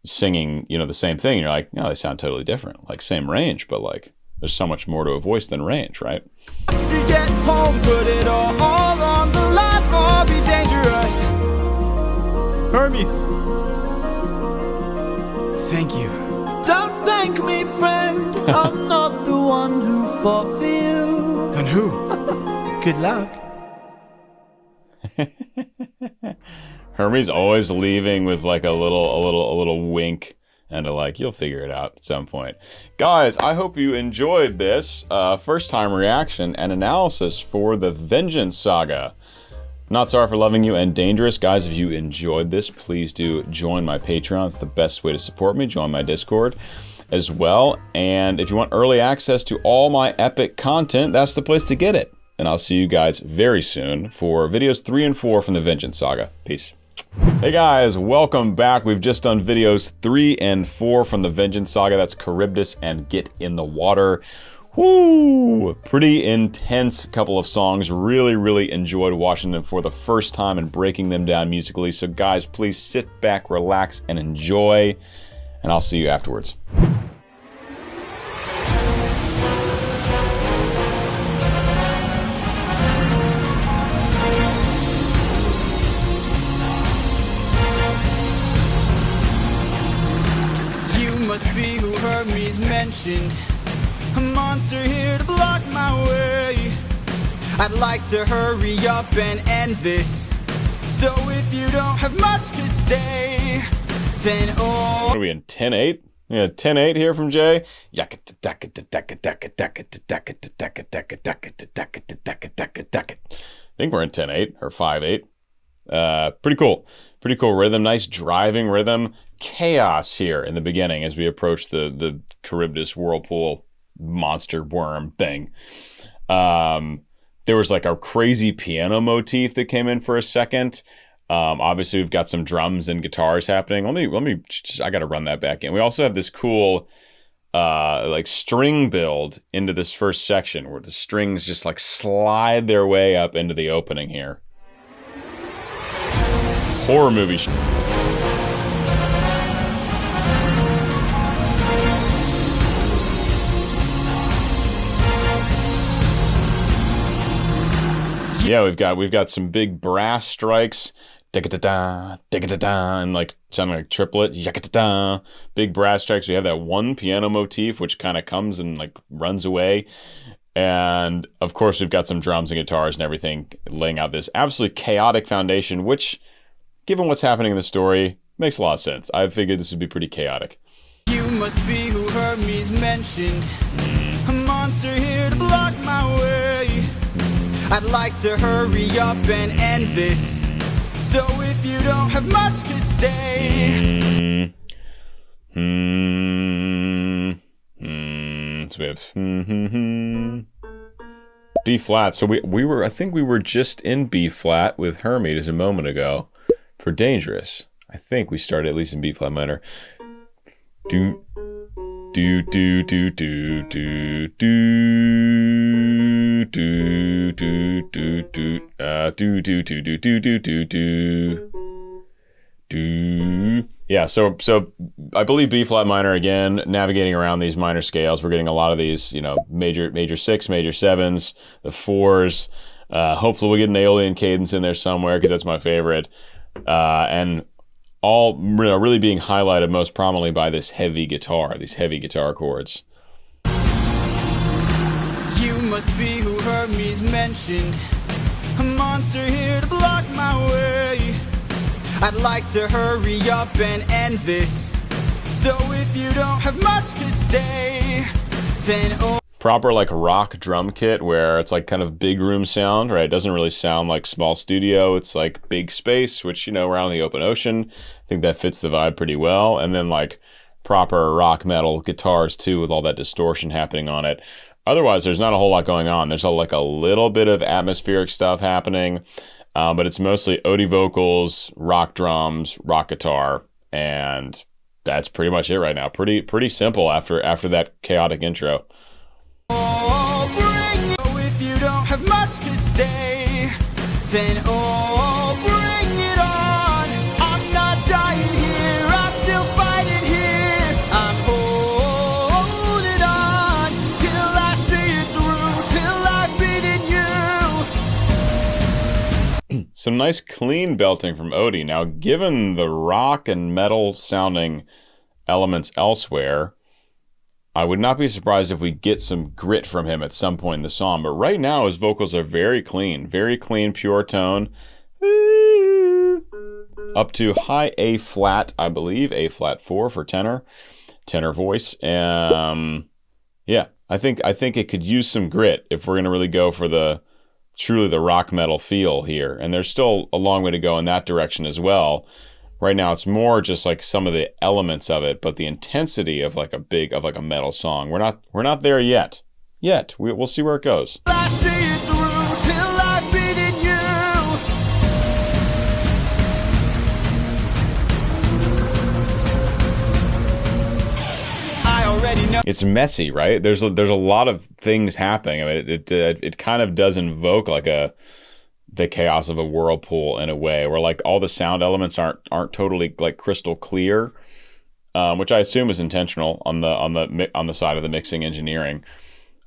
Speaker 1: singing, the same thing. You're like, no, they sound totally different. Like same range, but like there's so much more to a voice than range, right?
Speaker 9: To get home, put it all on the line, or be dangerous. Hermes. Thank you. Don't thank me, friend. I'm not the one who fought for you. Then who? Good luck.
Speaker 1: Hermes always leaving with like a little wink and a like, you'll figure it out at some point. Guys, I hope you enjoyed this first time reaction and analysis for the Vengeance Saga. Not Sorry for Loving You and Dangerous. Guys, if you enjoyed this, please do join my Patreon. It's the best way to support me. Join my Discord as well. And if you want early access to all my epic content, that's the place to get it. And I'll see you guys very soon for videos 3 and 4 from the Vengeance Saga. Peace. Hey guys, welcome back. We've just done videos 3 and 4 from the Vengeance Saga. That's Charybdis and Get in the Water. Woo! Pretty intense couple of songs. Really, really enjoyed watching them for the first time and breaking them down musically. So guys, please sit back, relax, and enjoy. And I'll see you afterwards.
Speaker 2: mentioned. A monster here to block my way. I'd like to hurry up and end this. So if you don't have much to say, then
Speaker 1: What are we in 10-8? Yeah, 10-8 here from Jay. I think we're in 10-8 or 5-8. Pretty cool. Pretty cool rhythm. Nice driving rhythm. Chaos here in the beginning as we approach the Charybdis whirlpool monster worm thing. There was like a crazy piano motif that came in for a second. Obviously, we've got some drums and guitars happening. I got to run that back in. We also have this cool like string build into this first section where the strings just like slide their way up into the opening here. Horror movie. Yeah, we've got some big brass strikes, da-da-da, da-da-da, and like sounding like triplet, yakata-da, big brass strikes. We have that one piano motif which kind of comes and like runs away, and of course we've got some drums and guitars and everything laying out this absolutely chaotic foundation, which, given what's happening in the story, makes a lot of sense. I figured this would be pretty chaotic.
Speaker 2: You must be who Hermes mentioned. A monster here to block my way. I'd like to hurry up and end this. So if you don't have much to say.
Speaker 1: So we have B flat. So I think we were just in B flat with Hermes a moment ago for Dangerous. I think we started at least in B flat minor. Do do do do do do do do do do do do do do do do do. Yeah, so I believe B flat minor again, navigating around these minor scales. We're getting a lot of these, major 6, major 7s, the 4s. Hopefully we'll get an Aeolian cadence in there somewhere because that's my favorite. And all really being highlighted most prominently by this heavy guitar, these heavy guitar chords.
Speaker 2: You must be who Hermes mentioned. A monster here to block my way. I'd like to hurry up and end this. So if you don't have much to say, then
Speaker 1: proper like rock drum kit where it's like kind of big room sound, right? It doesn't really sound like small studio. It's like big space, which, we're out in the open ocean. I think that fits the vibe pretty well. And then like proper rock metal guitars too, with all that distortion happening on it. Otherwise, there's not a whole lot going on. There's like a little bit of atmospheric stuff happening, but it's mostly Odie vocals, rock drums, rock guitar, and that's pretty much it right now. Pretty simple after that chaotic intro.
Speaker 2: If you don't have much to say, then bring it on. I'm not dying here, I'm still fighting here. I'm holding on till I see it through, till I've beaten you.
Speaker 1: Some nice clean belting from Odie. Now, given the rock and metal sounding elements elsewhere, I would not be surprised if we get some grit from him at some point in the song. But right now, his vocals are very clean, pure tone. Up to high A flat, I believe, A flat 4 for tenor voice. Yeah, I think it could use some grit if we're going to really go for truly the rock metal feel here. And there's still a long way to go in that direction as well. Right now, it's more just like some of the elements of it, but the intensity of like a metal song, we're not there yet. We'll see where it goes.
Speaker 2: I see it through till I've beaten you. I already know.
Speaker 1: It's messy, right? There's a lot of things happening. I mean, it kind of does invoke like the chaos of a whirlpool in a way, where like all the sound elements aren't totally like crystal clear, which I assume is intentional on the side of the mixing engineering,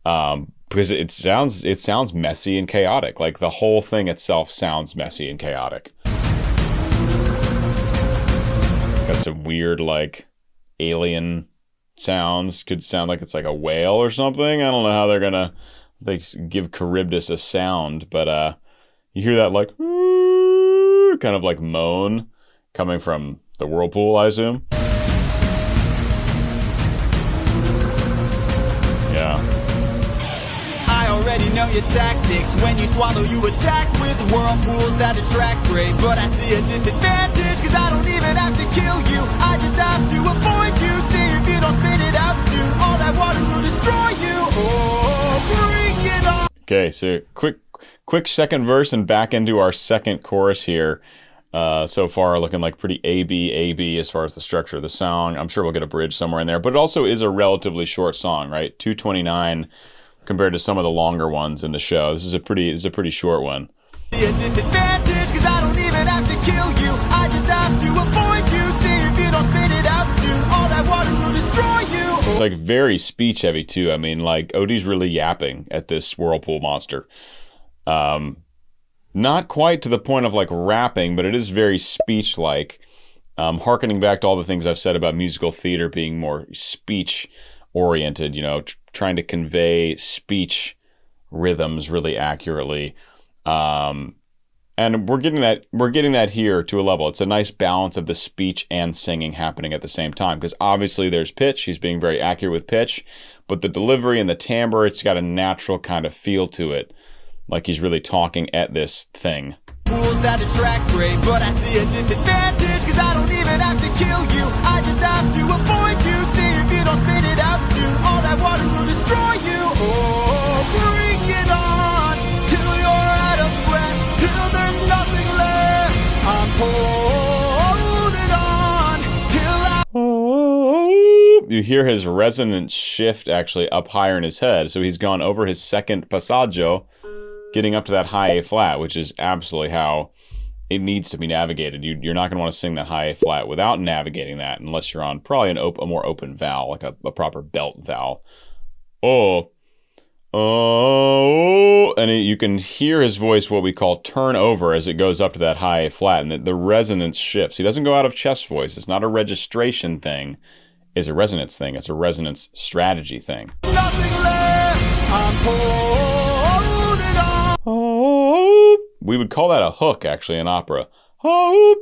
Speaker 1: because it sounds messy and chaotic. Like the whole thing itself sounds messy and chaotic. Got some weird like alien sounds could sound like it's like a whale or something. I don't know how they're gonna give Charybdis a sound, but you hear that like kind of like moan coming from the whirlpool, I assume. Yeah.
Speaker 2: I already know your tactics. When you swallow, you attack with whirlpools that attract prey. But I see a disadvantage, cause I don't even have to kill you. I just have to avoid you. See if you don't spit it out soon, all that water will destroy you. Oh, bring it on.
Speaker 1: Okay, so quick second verse and back into our second chorus here. So far looking like pretty A-B as far as the structure of the song. I'm sure we'll get a bridge somewhere in there, but it also is a relatively short song, right? 2:29 compared to some of the longer ones in the show. This is a pretty short one.
Speaker 2: A disadvantage, cause I don't even have to kill you. I just have to avoid you. See if you don't spit it out soon, all that water will destroy you.
Speaker 1: It's like very speech heavy too. I mean, like Odie's really yapping at this whirlpool monster. Not quite to the point of like rapping, but it is very speech-like, hearkening back to all the things I've said about musical theater being more speech-oriented, you know, trying to convey speech rhythms really accurately. And we're getting that here to a level. It's a nice balance of the speech and singing happening at the same time, because obviously there's pitch. He's being very accurate with pitch, but the delivery and the timbre, it's got a natural kind of feel to it. Like he's really talking at this thing.
Speaker 2: Fools that attract prey, but I see a disadvantage, cause I don't even have to kill you. I just have to avoid you. See if you don't spit it out soon, all that water will destroy you. Oh, bring it on, till you're out of breath, till there's nothing left. I'm holding on, till
Speaker 1: you hear his resonance shift actually up higher in his head. So he's gone over his second passaggio, getting up to that high A flat, which is absolutely how it needs to be navigated. You're not going to want to sing that high A flat without navigating that, unless you're on probably a more open vowel, like a proper belt vowel. Oh, and you can hear his voice, what we call turn over, as it goes up to that high A flat, and the resonance shifts. He doesn't go out of chest voice. It's not a registration thing. It's a resonance thing. It's a resonance strategy thing.
Speaker 2: nothing left. I'm holding on.
Speaker 1: We would call that a hook, actually, in opera.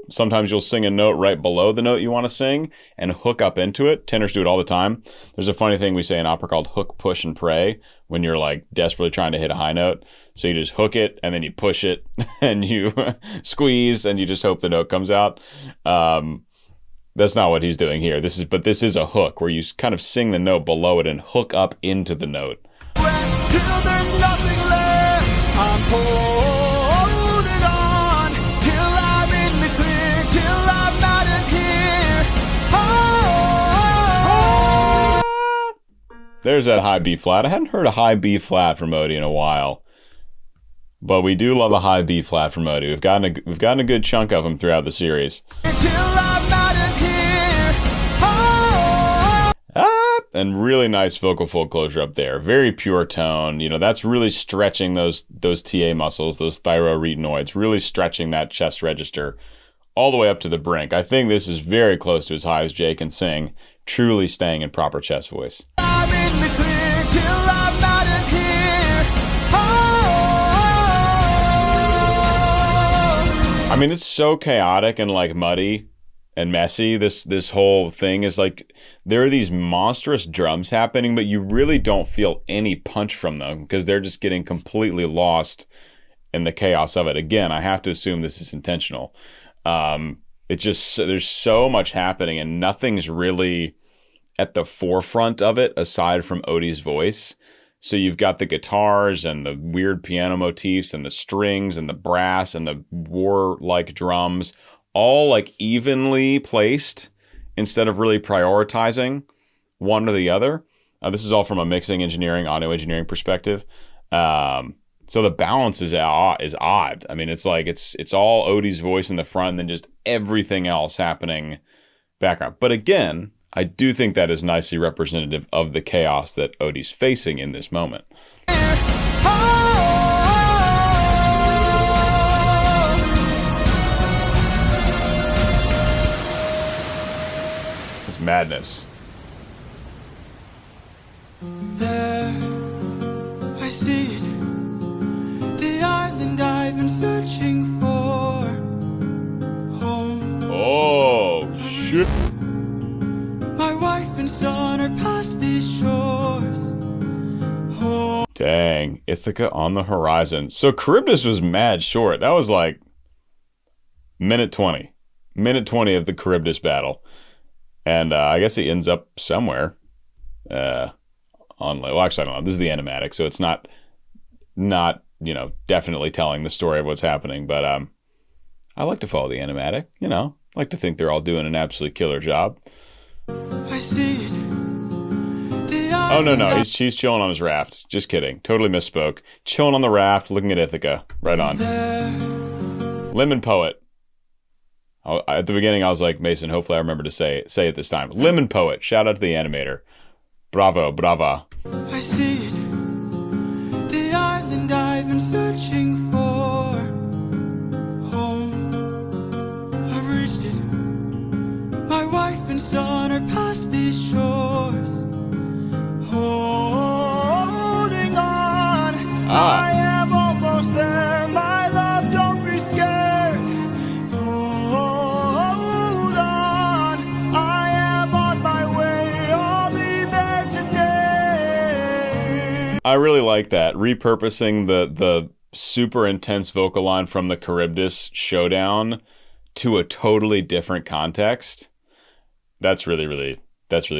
Speaker 1: Sometimes you'll sing a note right below the note you want to sing and hook up into it. Tenors do it all the time. There's a funny thing we say in opera called hook, push, and pray when you're like desperately trying to hit a high note. So you just hook it and then you push it and you squeeze and you just hope the note comes out. That's not what he's doing here. This is a hook where you kind of sing the note below it and hook up into the note.
Speaker 2: Till there's nothing left, I'm holding on. Till I'm in the clear, till I'm out of here. Oh.
Speaker 1: There's that high B flat. I hadn't heard a high B flat from Odie in a while. But we do love a high B flat from Odie. We've gotten a good chunk of them throughout the series.
Speaker 2: Till I'm out of here. Oh.
Speaker 1: And really nice vocal fold closure up there. Very pure tone. You know, that's really stretching those TA muscles, those thyroarytenoids, really stretching that chest register all the way up to the brink. I think this is very close to as high as Jay can sing, truly staying in proper chest voice.
Speaker 2: I'm in the clear till I'm out of here. Oh.
Speaker 1: I mean, it's so chaotic and like muddy and messy. This whole thing is like, there are these monstrous drums happening, but you really don't feel any punch from them because they're just getting completely lost in the chaos of it. Again, I have to assume this is intentional. There's so much happening and nothing's really at the forefront of it aside from Odie's voice. So you've got the guitars and the weird piano motifs and the strings and the brass and the war-like drums all like evenly placed instead of really prioritizing one or the other. This is all from a mixing engineering, audio engineering perspective. So the balance is odd. I mean, it's like it's all Odie's voice in the front and then just everything else happening background. But again, I do think that is nicely representative of the chaos that Odie's facing in this moment. It's madness.
Speaker 2: There, I see it. The island I've been searching for. Home.
Speaker 1: Oh, shit.
Speaker 2: My wife and son are past these shores. Home.
Speaker 1: Dang, Ithaca on the horizon. So Charybdis was mad short. That was like minute 20. Minute 20 of the Charybdis battle. And I guess he ends up somewhere. Well, actually, I don't know. This is the animatic, so it's not definitely telling the story of what's happening. But I like to follow the animatic. I like to think they're all doing an absolutely killer job.
Speaker 2: I see it.
Speaker 1: Oh, no. He's chilling on his raft. Just kidding. Totally misspoke. Chilling on the raft, looking at Ithaca. Right on. Lemon Poet. At the beginning, I was like, Mason, hopefully I remember to say it this time. Lemon Poet. Shout out to the animator. Bravo, brava.
Speaker 2: I see it. The island I've been searching for. Home. I've reached it. My wife and son are past these shores. Holding on. I am almost there. My love, don't be scared. Hold on. I am on my way. I'll be there today.
Speaker 1: I really like that. Repurposing the super intense vocal line from the Charybdis showdown to a totally different context. That's really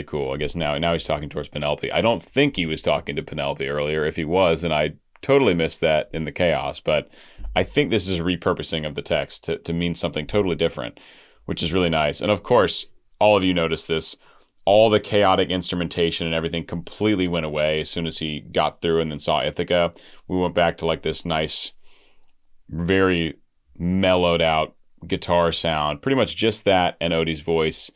Speaker 1: cool. I guess now he's talking towards Penelope. I don't think he was talking to Penelope earlier. If he was, then I totally missed that in the chaos. But I think this is a repurposing of the text to mean something totally different, which is really nice. And of course, all of you noticed this. All the chaotic instrumentation and everything completely went away as soon as he got through and then saw Ithaca. We went back to like this nice, very mellowed out guitar sound. Pretty much just that and Odie's voice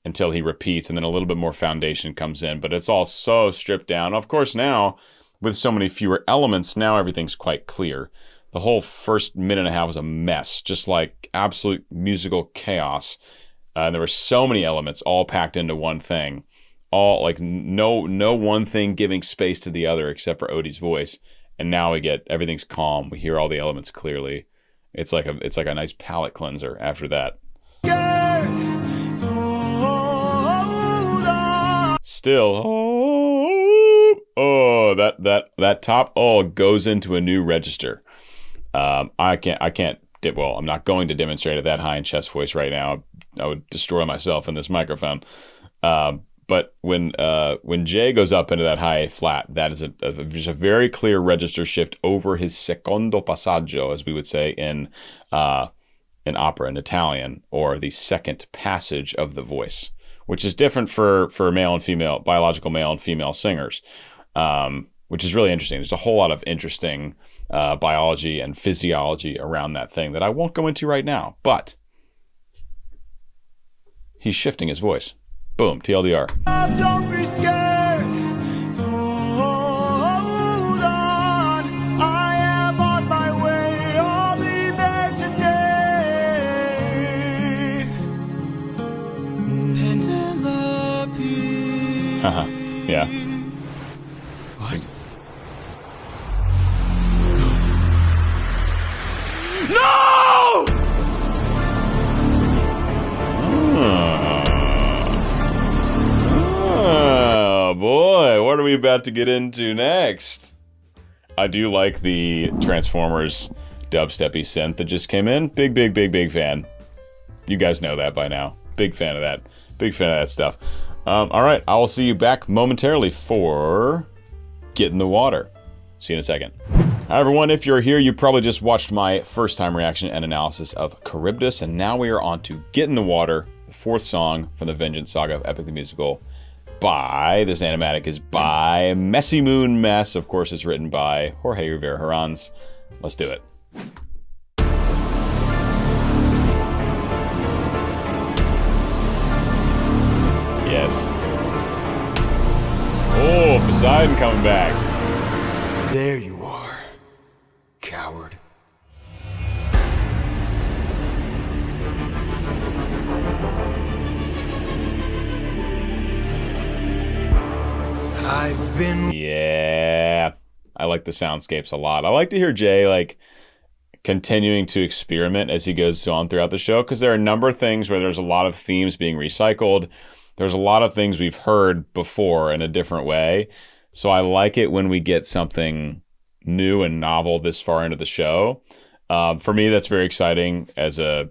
Speaker 1: until he repeats, and then a little bit more foundation comes in. But it's all so stripped down. Of course, now, with so many fewer elements, now everything's quite clear. The whole first minute and a half was a mess, just like absolute musical chaos. And there were so many elements all packed into one thing. All like no one thing giving space to the other except for Odie's voice. And now we get everything's calm. We hear all the elements clearly. It's like a nice palate cleanser after that. Still, that top goes into a new register. I'm not going to demonstrate it that high in chest voice right now. I would destroy myself in this microphone. But when Jay goes up into that high flat, that is just a very clear register shift over his secondo passaggio, as we would say in opera in Italian, or the second passage of the voice, which is different for male and female, biological male and female singers, which is really interesting. There's a whole lot of interesting biology and physiology around that thing that I won't go into right now, but he's shifting his voice. Boom, TLDR.
Speaker 2: Don't be scared. Hold on. I am on my way. I'll be there today. Penelope.
Speaker 1: Haha, yeah.
Speaker 2: What? No!
Speaker 1: Oh boy, what are we about to get into next? I do like the Transformers dubsteppy synth that just came in. Big fan. You guys know that by now. Big fan of that. Big fan of that stuff. All right, I will see you back momentarily for Get in the Water. See you in a second. Hi everyone, if you're here, you probably just watched my first time reaction and analysis of Charybdis, and now we are on to Get in the Water, the fourth song from the Vengeance Saga of Epic the Musical. This animatic is by Messy Moon Mess. Of course, it's written by Jorge Rivera Herranz. Let's do it. Yes. Oh, Poseidon coming back.
Speaker 6: There you are, coward. I've been
Speaker 1: like the soundscapes a lot. I like to hear Jay like continuing to experiment as he goes on throughout the show, because there are a number of things where there's a lot of themes being recycled. There's a lot of things we've heard before in a different way. So I like it when we get something new and novel this far into the show. For me, that's very exciting as a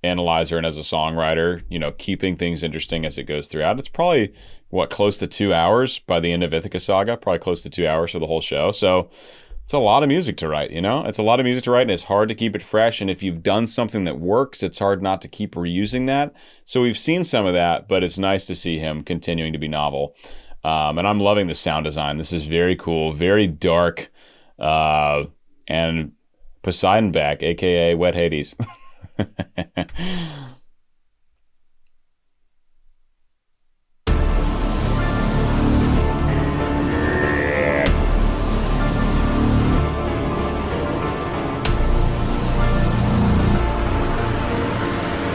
Speaker 1: analyzer and as a songwriter, you know, keeping things interesting as it goes throughout. It's probably, close to 2 hours by the end of ITHACA Saga, probably close to 2 hours for the whole show. So it's a lot of music to write, you know? It's a lot of music to write, and it's hard to keep it fresh. And if you've done something that works, it's hard not to keep reusing that. So we've seen some of that, but it's nice to see him continuing to be novel. And I'm loving the sound design. This is very cool, very dark, and Poseidon back, aka Wet Hades.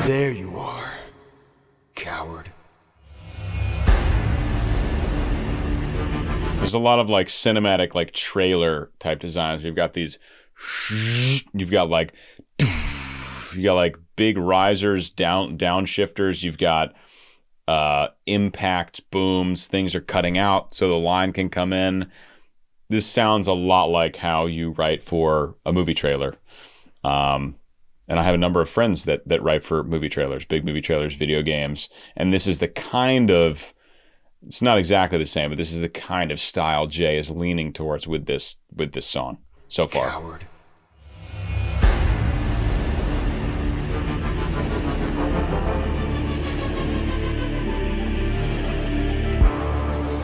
Speaker 6: There you are, coward.
Speaker 1: There's a lot of like cinematic, like trailer type designs. You've got these, you've got like big risers, downshifters. You've got impact booms. Things are cutting out so the line can come in. This sounds a lot like how you write for a movie trailer. And I have a number of friends that write for movie trailers, big movie trailers, video games. And this is the kind of, it's not exactly the same, but this is the kind of style Jay is leaning towards with this song so far.
Speaker 6: Coward.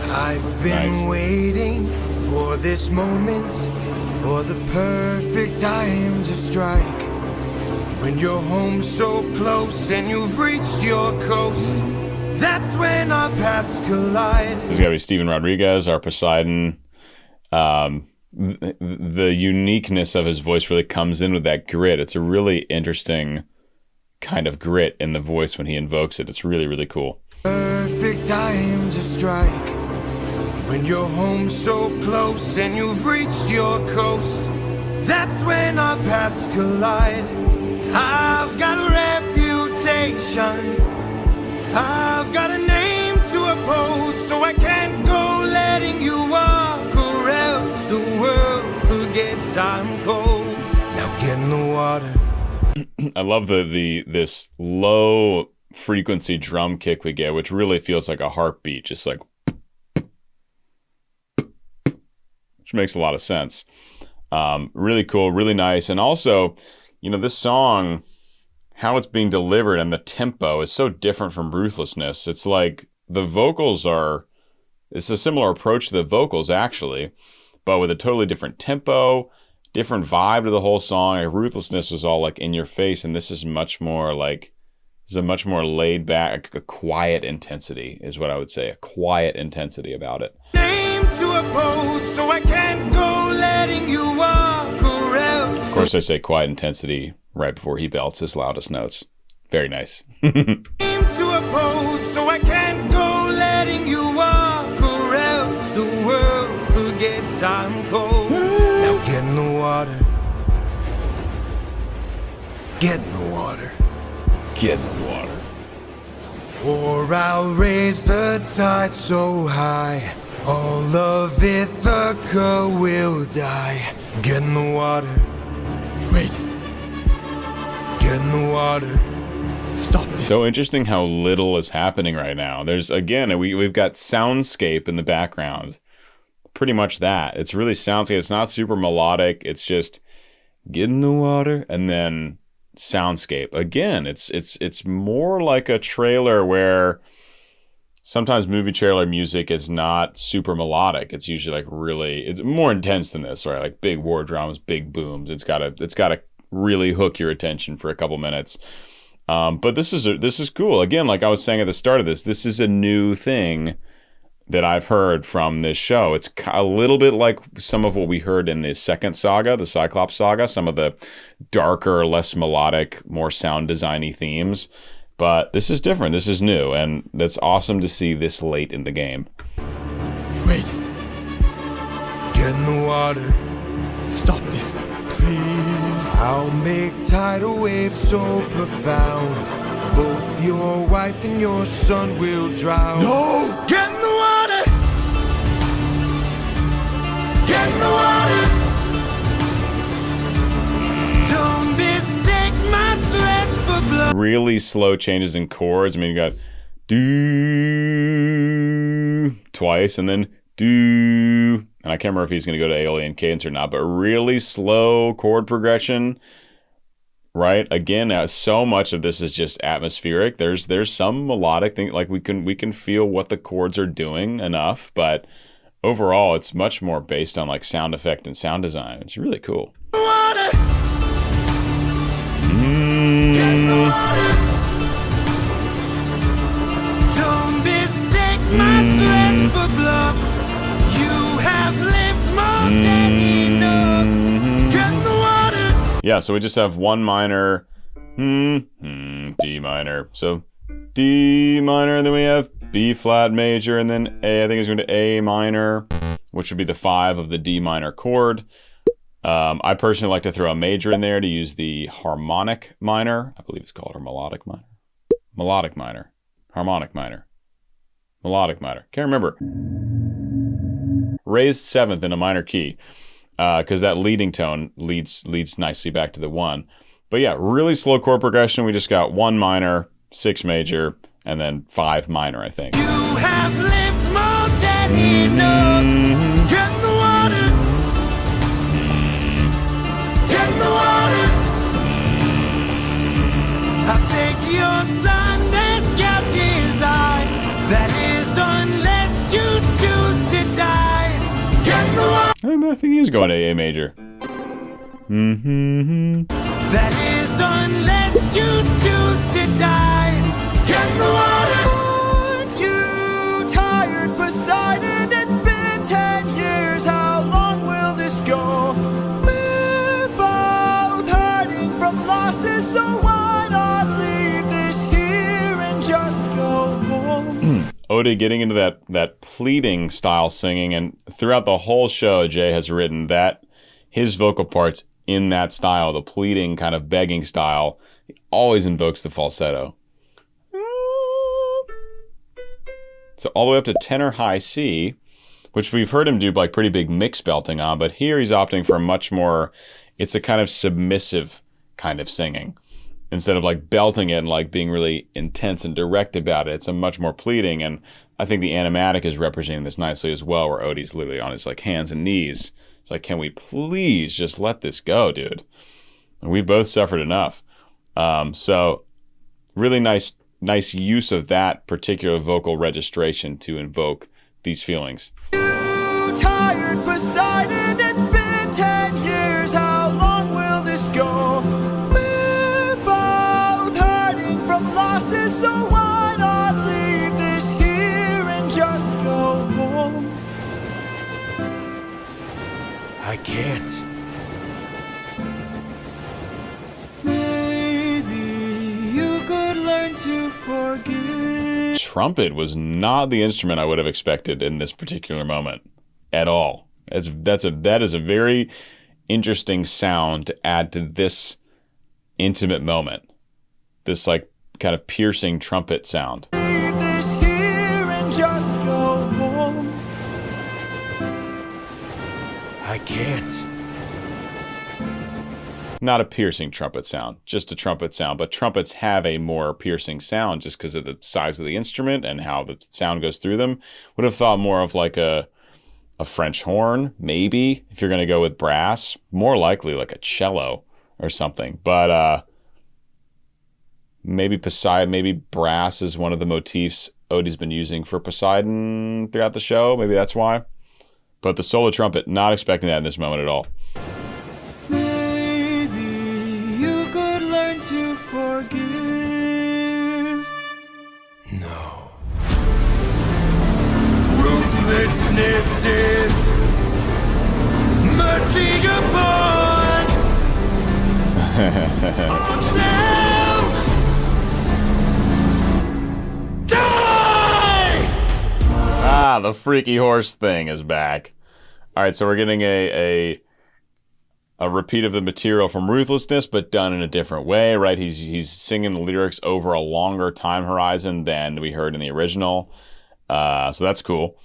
Speaker 6: I've been waiting for this moment, for the perfect time to strike. When you're home so close and you've reached your coast, that's when our paths collide.
Speaker 1: This is going to be Steven Rodriguez, our Poseidon. The uniqueness of his voice really comes in with that grit. It's a really interesting kind of grit in the voice when he invokes it. It's really, really cool.
Speaker 6: Perfect time to strike. When you're home so close and you've reached your coast, that's when our paths collide. I've got a reputation, I've got a name to uphold, so I can't go letting you walk, or else the world forgets I'm cold. Now get in the water.
Speaker 1: I love this low frequency drum kick we get, which really feels like a heartbeat, just like, which makes a lot of sense. Really cool, really nice. And also, you know, this song, how it's being delivered and the tempo is so different from Ruthlessness. It's like the vocals it's a similar approach to the vocals actually, but with a totally different tempo, different vibe to the whole song. Like Ruthlessness was all like in your face, and this is much more like, a much more laid back, a quiet intensity is what I would say, a quiet intensity about it.
Speaker 6: Name to uphold, so I can't go letting you walk, or else.
Speaker 1: Of course, I say quiet intensity right before he belts his loudest notes. Very nice.
Speaker 6: Name to uphold, so I can't go letting you walk, or else the world forgets I'm cold. Now get in the water. Get in the water.
Speaker 1: Get in the water.
Speaker 6: Or I'll raise the tide so high, all of Ithaca will die. Get in the water. Wait. Get in the water. Stop it.
Speaker 1: So interesting how little is happening right now. There's, again, we've got soundscape in the background. Pretty much that. It's really soundscape. It's not super melodic. It's just get in the water and then soundscape. Again, it's more like a trailer where sometimes movie trailer music is not super melodic. It's usually like it's more intense than this, right? Like big war drums, big booms. It's gotta really hook your attention for a couple minutes. But this is cool. Again, like I was saying at the start of this is a new thing that I've heard from this show. It's a little bit like some of what we heard in the second saga, the Cyclops saga, some of the darker, less melodic, more sound designy themes. But this is different. This is new, and that's awesome to see this late in the game.
Speaker 6: Wait. Get in the water. Stop this, please. I'll make tidal waves so profound, both your wife and your son will drown. No! Get in the water! Get in the water! Don't mistake my threat for blood.
Speaker 1: Really slow changes in chords. I mean, you got do twice and then do. And I can't remember if he's going to go to Aeolian cadence or not, but really slow chord progression, right? Again, so much of this is just atmospheric. There's some melodic thing, like we can feel what the chords are doing enough, but overall, it's much more based on like sound effect and sound design. It's really cool.
Speaker 6: Don't mistake my threat for bluff. You have lived more than enough. Get in the water.
Speaker 1: Yeah, so we just have one minor, D minor. So D minor, and then we have B flat major, and then A. I think it's going to A minor, which would be the 5 of the D minor chord. I personally like to throw a major in there to use the harmonic minor. I believe it's called, or melodic minor. Melodic minor. Harmonic minor. Melodic minor. Can't remember. Raised 7th in a minor key, because that leading tone leads nicely back to the 1. But yeah, really slow chord progression. We just got 1 minor, 6 major, and then 5 minor, I think.
Speaker 6: You have lived more than enough. Get in the water. Get in the water. I'll take your son and gouge his eyes. That is unless you choose to die. Get in the water.
Speaker 1: I think he's going to A major.
Speaker 6: That is unless you choose to die. Get in the water. Aren't you tired, Poseidon? It's been 10 years. How long will this go? We're both hurting from losses, so why not leave this here and just go home?
Speaker 1: Odie getting into that pleading style singing, and throughout the whole show, Jay has written that his vocal parts in that style, the pleading kind of begging style, he always invokes the falsetto. So all the way up to tenor high C, which we've heard him do like pretty big mix belting on, but here he's opting for a much more, it's a kind of submissive kind of singing. Instead of like belting it and like being really intense and direct about it, it's a much more pleading. And I think the animatic is representing this nicely as well, where Odie's literally on his like hands and knees. It's like, can we please just let this go, dude? And we've both suffered enough. So really nice use of that particular vocal registration to invoke these feelings.
Speaker 6: You tired, Poseidon? It's been 10 years. How long will this go? We're both hurting from losses, so why not leave this here and just go home? I can't. Maybe you could learn to forgive.
Speaker 1: Trumpet was not the instrument I would have expected in this particular moment at all. That is a very interesting sound to add to this intimate moment. This like kind of piercing trumpet sound.
Speaker 6: Leave this here and just go home. I can't.
Speaker 1: Not a piercing trumpet sound, just a trumpet sound. But trumpets have a more piercing sound just because of the size of the instrument and how the sound goes through them. Would have thought more of like a French horn, maybe, if you're going to go with brass. More likely like a cello or something. But maybe Poseidon, maybe brass is one of the motifs Odie's been using for Poseidon throughout the show. Maybe that's why. But the solo trumpet, not expecting that in this moment at all.
Speaker 6: Maybe you could learn to forgive. No. Ruthlessness is mercy upon ourselves. Die!
Speaker 1: Ah, the freaky horse thing is back. All right, so we're getting a a repeat of the material from Ruthlessness, but done in a different way, right? He's singing the lyrics over a longer time horizon than we heard in the original. So that's cool.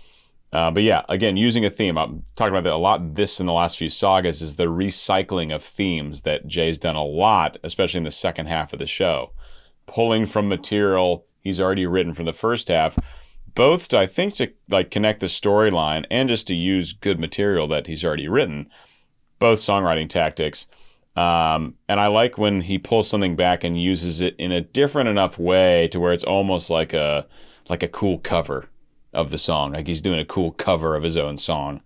Speaker 1: But yeah, again, using a theme. I'm talking about that a lot. This in the last few sagas is the recycling of themes that Jay's done a lot, especially in the second half of the show. Pulling from material he's already written from the first half, both to, I think, to like connect the storyline and just to use good material that he's already written. Both songwriting tactics. And I like when he pulls something back and uses it in a different enough way to where it's almost like a cool cover of the song. Like he's doing a cool cover of his own song.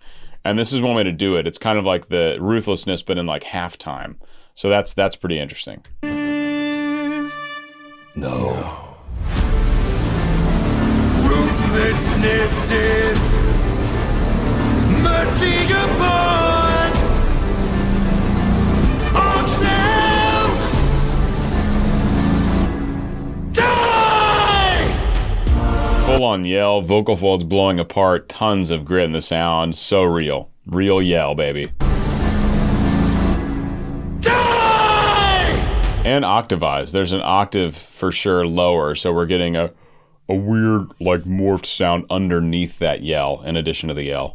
Speaker 1: And this is one way to do it. It's kind of like the Ruthlessness, but in like halftime. So that's pretty interesting.
Speaker 6: No. Ruthlessness is mercy upon ourselves. Die!
Speaker 1: Full on yell, vocal folds blowing apart, tons of grit in the sound. So real. Real yell, baby. And octavize. There's an octave for sure lower, so we're getting a weird, like, morphed sound underneath that yell, in addition to the yell.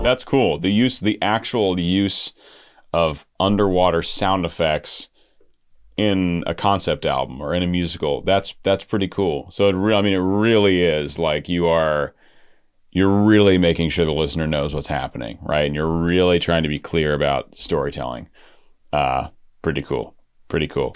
Speaker 1: That's cool. The actual use of underwater sound effects in a concept album or in a musical. That's pretty cool. So it really is like you're really making sure the listener knows what's happening, right? And you're really trying to be clear about storytelling. Pretty cool. Pretty cool.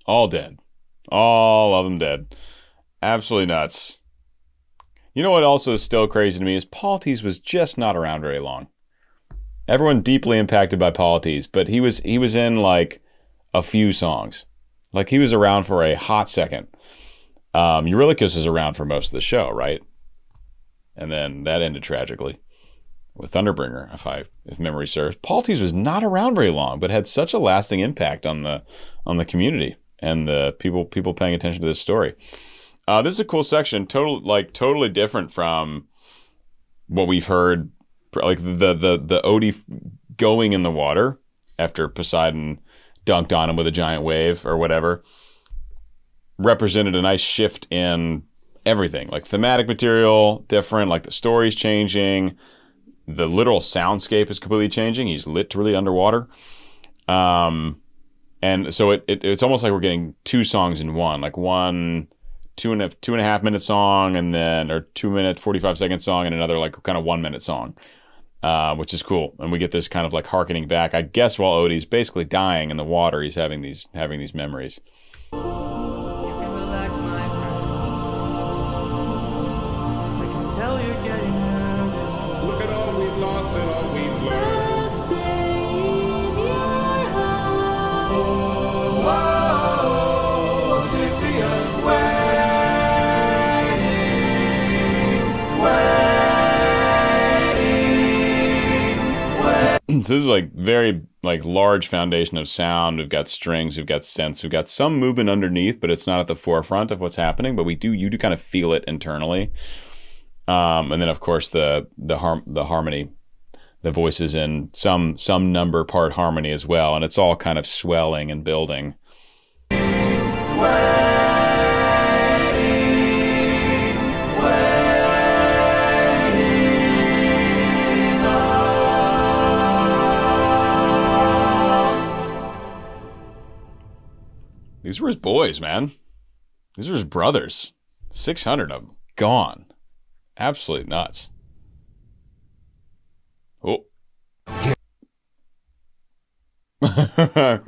Speaker 1: All dead. All of them dead. Absolutely nuts. You know what also is still crazy to me is Polites was just not around very long. Everyone deeply impacted by Polites, but he was in like a few songs. Like he was around for a hot second. Eurylochus was around for most of the show, right? And then that ended tragically with Thunderbringer, if memory serves. Polites was not around very long, but had such a lasting impact on the community and the people paying attention to this story. This is a cool section, totally different from what we've heard, like the Odie going in the water after Poseidon dunked on him with a giant wave or whatever, represented a nice shift in everything, like thematic material different, like the story's changing, the literal soundscape is completely changing. He's literally underwater. And so it's almost like we're getting two songs in one, like one 2.5 minute song and then, or 2 minute, 45 second song and another like kind of 1 minute song, which is cool. And we get this kind of like hearkening back, I guess, while Odie's basically dying in the water, he's having these memories. So this is like very like large foundation of sound. We've got strings, we've got synths, we've got some movement underneath, but it's not at the forefront of what's happening. But you do kind of feel it internally. And then of course the harmony, the voices in some number part harmony as well, and it's all kind of swelling and building.
Speaker 6: Waiting.
Speaker 1: These were his boys, man. These were his brothers. 600 of them. Gone. Absolutely nuts. Oh. All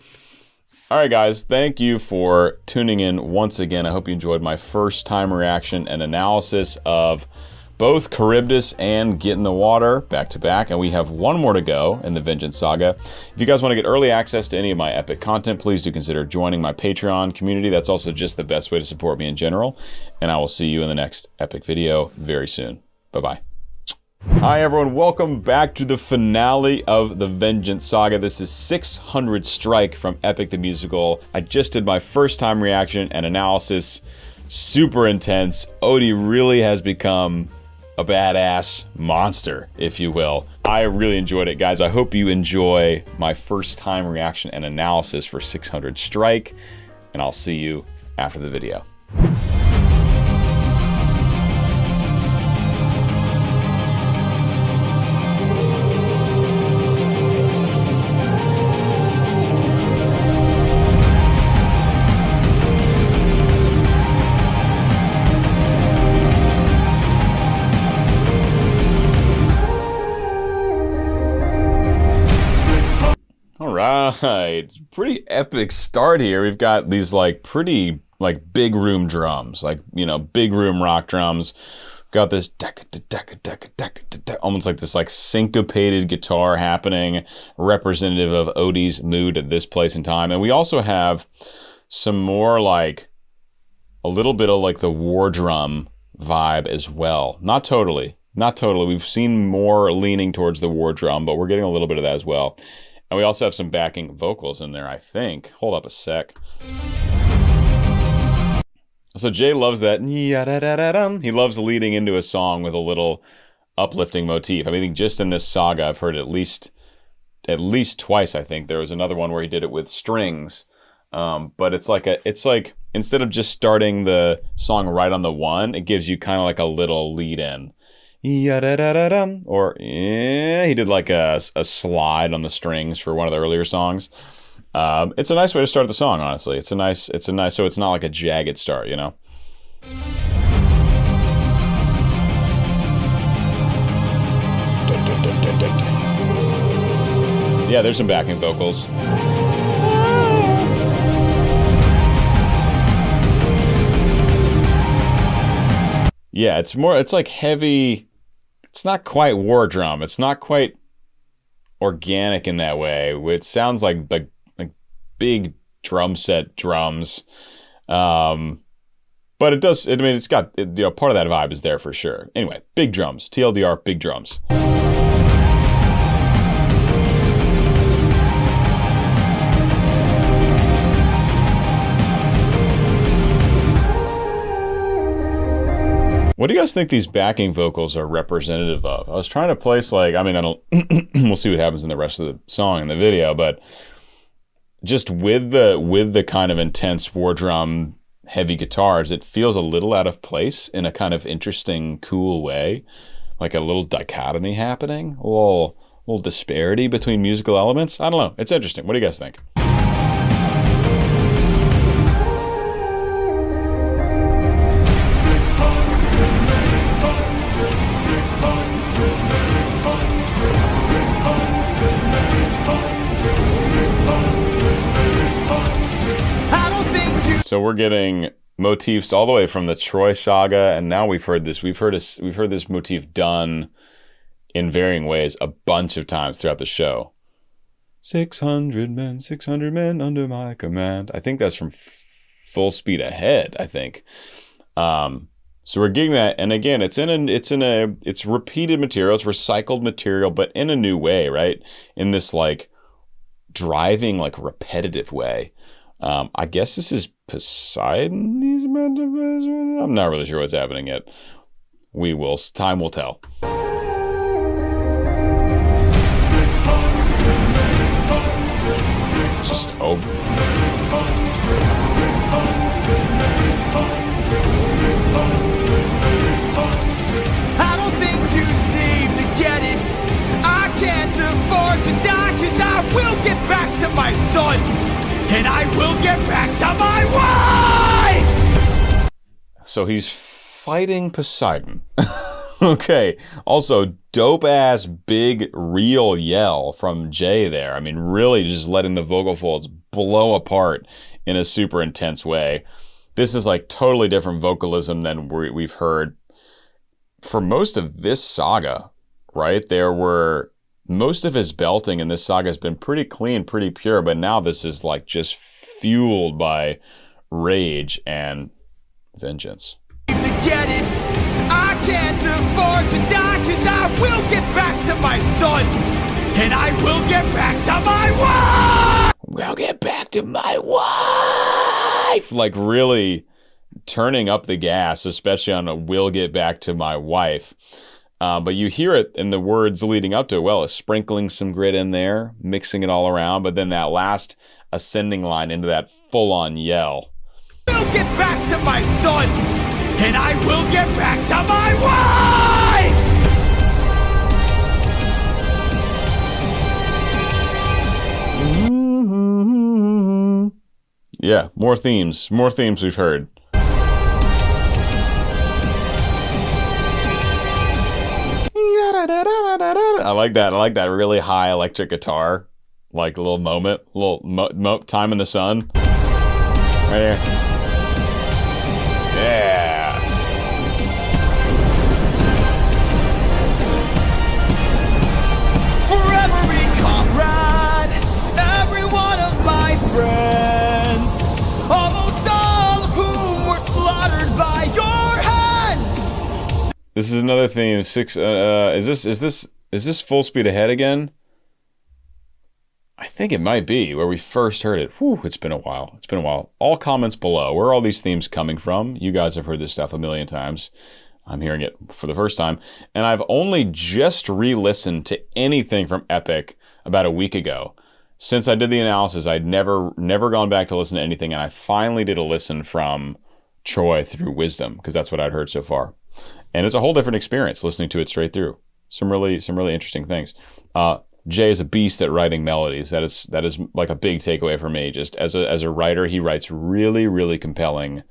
Speaker 1: right, guys. Thank you for tuning in once again. I hope you enjoyed my first time reaction and analysis of both Charybdis and Get in the Water back to back, and we have one more to go in the Vengeance Saga. If you guys want to get early access to any of my epic content, please do consider joining my Patreon community. That's also just the best way to support me in general, and I will see you in the next epic video very soon. Bye-bye. Hi everyone, welcome back to the finale of the Vengeance Saga. This is 600 Strike from Epic the Musical. I just did my first time reaction and analysis. Super intense. Odie really has become a badass monster, if you will. I really enjoyed it, guys. I hope you enjoy my first time reaction and analysis for 600 Strike, and I'll see you after the video. Right, pretty epic start here. We've got these like pretty like big room drums, like, you know, big room rock drums. We've got this almost like this like syncopated guitar happening, representative of Odie's mood at this place in time. And we also have some more like a little bit of like the war drum vibe as well. Not totally. We've seen more leaning towards the war drum, but we're getting a little bit of that as well. And we also have some backing vocals in there, I think. Hold up a sec. So Jay loves that. He loves leading into a song with a little uplifting motif. I mean, just in this saga, I've heard at least twice, I think. There was another one where he did it with strings. But it's like instead of just starting the song right on the one, it gives you kind of like a little lead in. Or he did like a slide on the strings for one of the earlier songs. It's a nice way to start the song, honestly. It's a nice, so it's not like a jagged start, you know? Yeah, there's some backing vocals. Yeah, it's like heavy. It's not quite war drum. It's not quite organic in that way. It sounds like big drum set drums. But it does, I mean, it's got, you know, part of that vibe is there for sure. Anyway, big drums. TLDR, big drums. What do you guys think these backing vocals are representative of? I was trying to place like, I mean, I don't, we'll see what happens in the rest of the song in the video, but just with the kind of intense war drum heavy guitars, it feels a little out of place in a kind of interesting, cool way. Like a little dichotomy happening, a little disparity between musical elements. I don't know. It's interesting. What do you guys think? So we're getting motifs all the way from the Troy saga, and now we've heard this motif done in varying ways a bunch of times throughout the show. 600 men under my command. I think that's from Full Speed Ahead, I think. So we're getting that, and again, it's repeated material, it's recycled material, but in a new way, right? In this like driving, like repetitive way. I guess this is Poseidon he's meant to visit. I'm not really sure what's happening yet. Time will tell. Just over.
Speaker 2: I don't think you seem to get it. I can't afford to die, 'cause I will get back to my son. And I will get back to my wife!
Speaker 1: so he's fighting Poseidon. Okay. Also, dope-ass big real yell from Jay there. I mean, really just letting the vocal folds blow apart in a super intense way. This is like totally different vocalism than we've heard for most of this saga, right? Most of his belting in this saga has been pretty clean, pretty pure, but now this is like just fueled by rage and vengeance.
Speaker 2: Get it? I can't afford to die, 'cause I will get back to my son, and I will get back to my wife!
Speaker 1: We'll get back to my wife! Like really turning up the gas, especially on a "will get back to my wife." But you hear it in the words leading up to it. Well, sprinkling some grit in there, mixing it all around, but then that last ascending line into that full-on yell.
Speaker 2: We'll get back to my son, and I will get back to my wife!
Speaker 1: Yeah, more themes we've heard. I like that really high electric guitar, like a little moment, time in the sun. Right here. Yeah.
Speaker 2: For every comrade, every one of my friends, almost all of whom were slaughtered by your hand.
Speaker 1: This is another theme. Is this Full Speed Ahead again? I think it might be where we first heard it. Whew, it's been a while. All comments below. Where are all these themes coming from? You guys have heard this stuff a million times. I'm hearing it for the first time. And I've only just re-listened to anything from Epic about a week ago. Since I did the analysis, I'd never gone back to listen to anything. And I finally did a listen from Troy through Wisdom, because that's what I'd heard so far. And it's a whole different experience listening to it straight through. Some really interesting things. Jay is a beast at writing melodies. That is like a big takeaway for me. Just as a writer, he writes really, really compelling,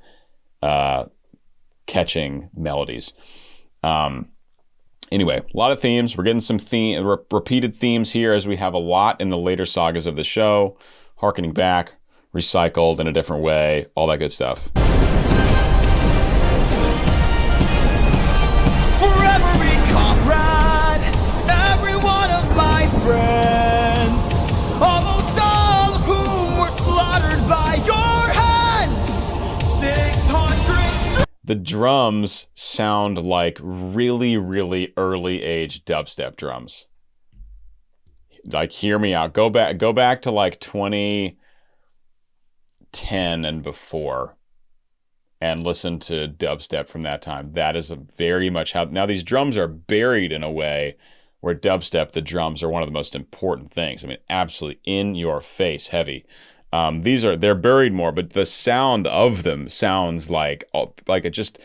Speaker 1: catching melodies. Anyway, a lot of themes. We're getting some repeated themes here, as we have a lot in the later sagas of the show. Harkening back, recycled in a different way, all that good stuff.
Speaker 2: For every comrade, every one of my friends, almost all of whom were slaughtered by your hand. 600.
Speaker 1: The drums sound like really, really early age dubstep drums. Like, hear me out. Go back to like 2010 and before, and listen to dubstep from that time. That is very much how. Now these drums are buried in a way where dubstep, the drums are one of the most important things. I mean, absolutely in your face heavy. They're buried more, but the sound of them sounds like just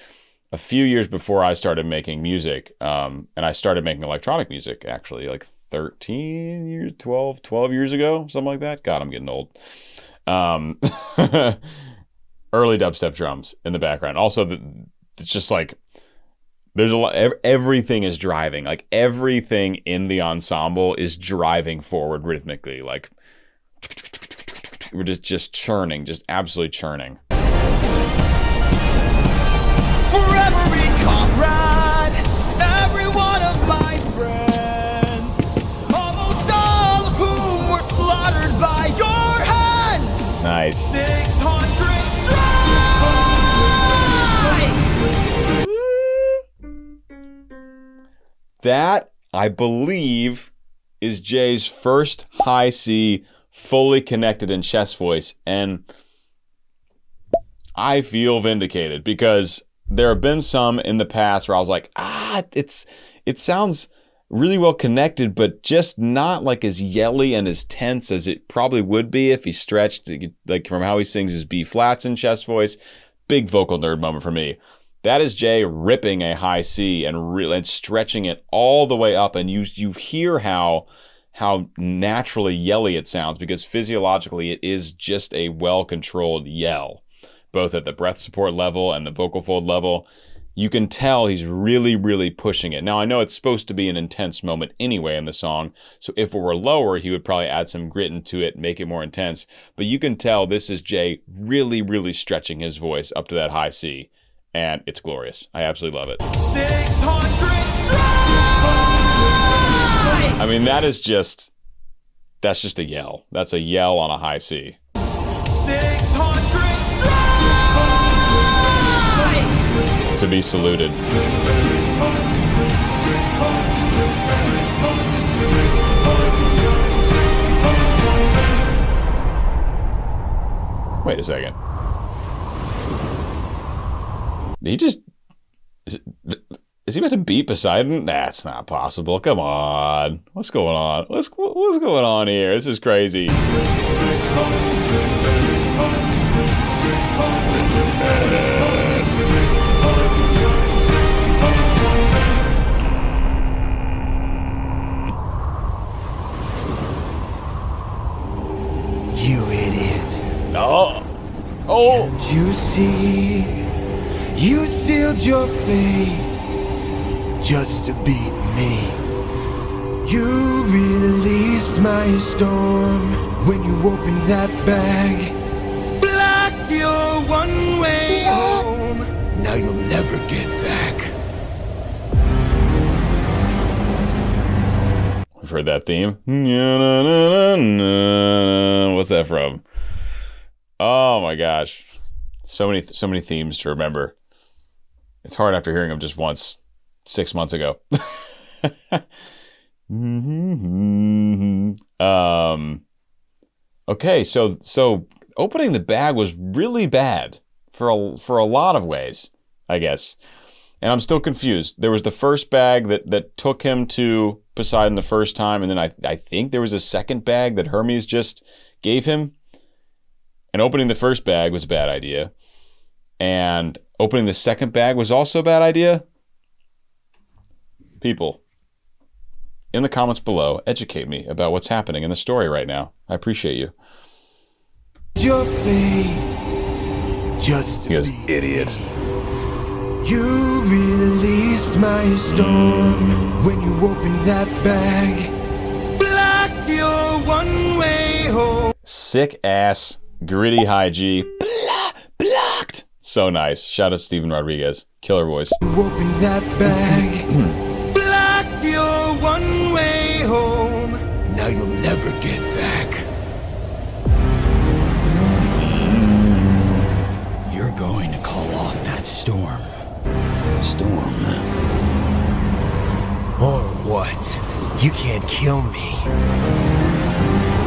Speaker 1: a few years before I started making music. And I started making electronic music actually like 13 years, 12 years ago, something like that. God, I'm getting old. Early dubstep drums in the background. Also, it's just like, there's a lot, everything is driving. Like, everything in the ensemble is driving forward rhythmically. Like, we're just churning, just absolutely churning.
Speaker 2: For every comrade, every one of my friends, almost all of whom were slaughtered by your hand.
Speaker 1: Nice.
Speaker 2: 600 strike!
Speaker 1: That, I believe, is Jay's first high C fully connected in chest voice, and I feel vindicated, because there have been some in the past where I was like, it sounds really well connected, but just not like as yelly and as tense as it probably would be if he stretched, like from how he sings his B flats in chest voice. Big vocal nerd moment for me. That is Jay ripping a high C and stretching it all the way up, and you hear how naturally yelly it sounds, because physiologically it is just a well-controlled yell. both at the breath support level and the vocal fold level. You can tell he's really, really pushing it. Now, I know it's supposed to be an intense moment anyway in the song, so if it were lower, he would probably add some grit into it, make it more intense. But you can tell this is Jay really, really stretching his voice up to that high C, and it's glorious. I absolutely love it.
Speaker 2: 600 strike!
Speaker 1: I mean, that's just a yell. That's a yell on a high C.
Speaker 2: 600 strike!
Speaker 1: To be saluted. Wait a second. Did he just... Is he about to beat Poseidon? That's not possible. Come on. What's going on? What's going on here? This is crazy.
Speaker 9: You idiot.
Speaker 1: Oh. Oh.
Speaker 9: Can't you see? You sealed your fate just to beat me. You released my storm when you opened that bag. Blocked your one-way home. Now you'll never get back.
Speaker 1: We've heard that theme. What's that from? Oh my gosh. So many themes to remember. It's hard after hearing them just once 6 months ago. Okay, so opening the bag was really bad for a lot of ways, I guess. And I'm still confused. There was the first bag that took him to Poseidon the first time, and then I think there was a second bag that Hermes just gave him. And opening the first bag was a bad idea. And opening the second bag was also a bad idea. People, in the comments below, educate me about what's happening in the story right now. I appreciate you.
Speaker 9: Your fate just to
Speaker 1: He goes,
Speaker 9: beat
Speaker 1: idiot.
Speaker 9: me. You released my storm when you opened that bag. Blocked your one-way home.
Speaker 1: Sick ass, gritty high G. Blocked. So nice. Shout out to Steven Rodriguez. Killer voice.
Speaker 9: You opened that bag. Blocked your one-way home. Now you'll never get back. You're going to call off that storm. Storm. Or what? You can't kill me.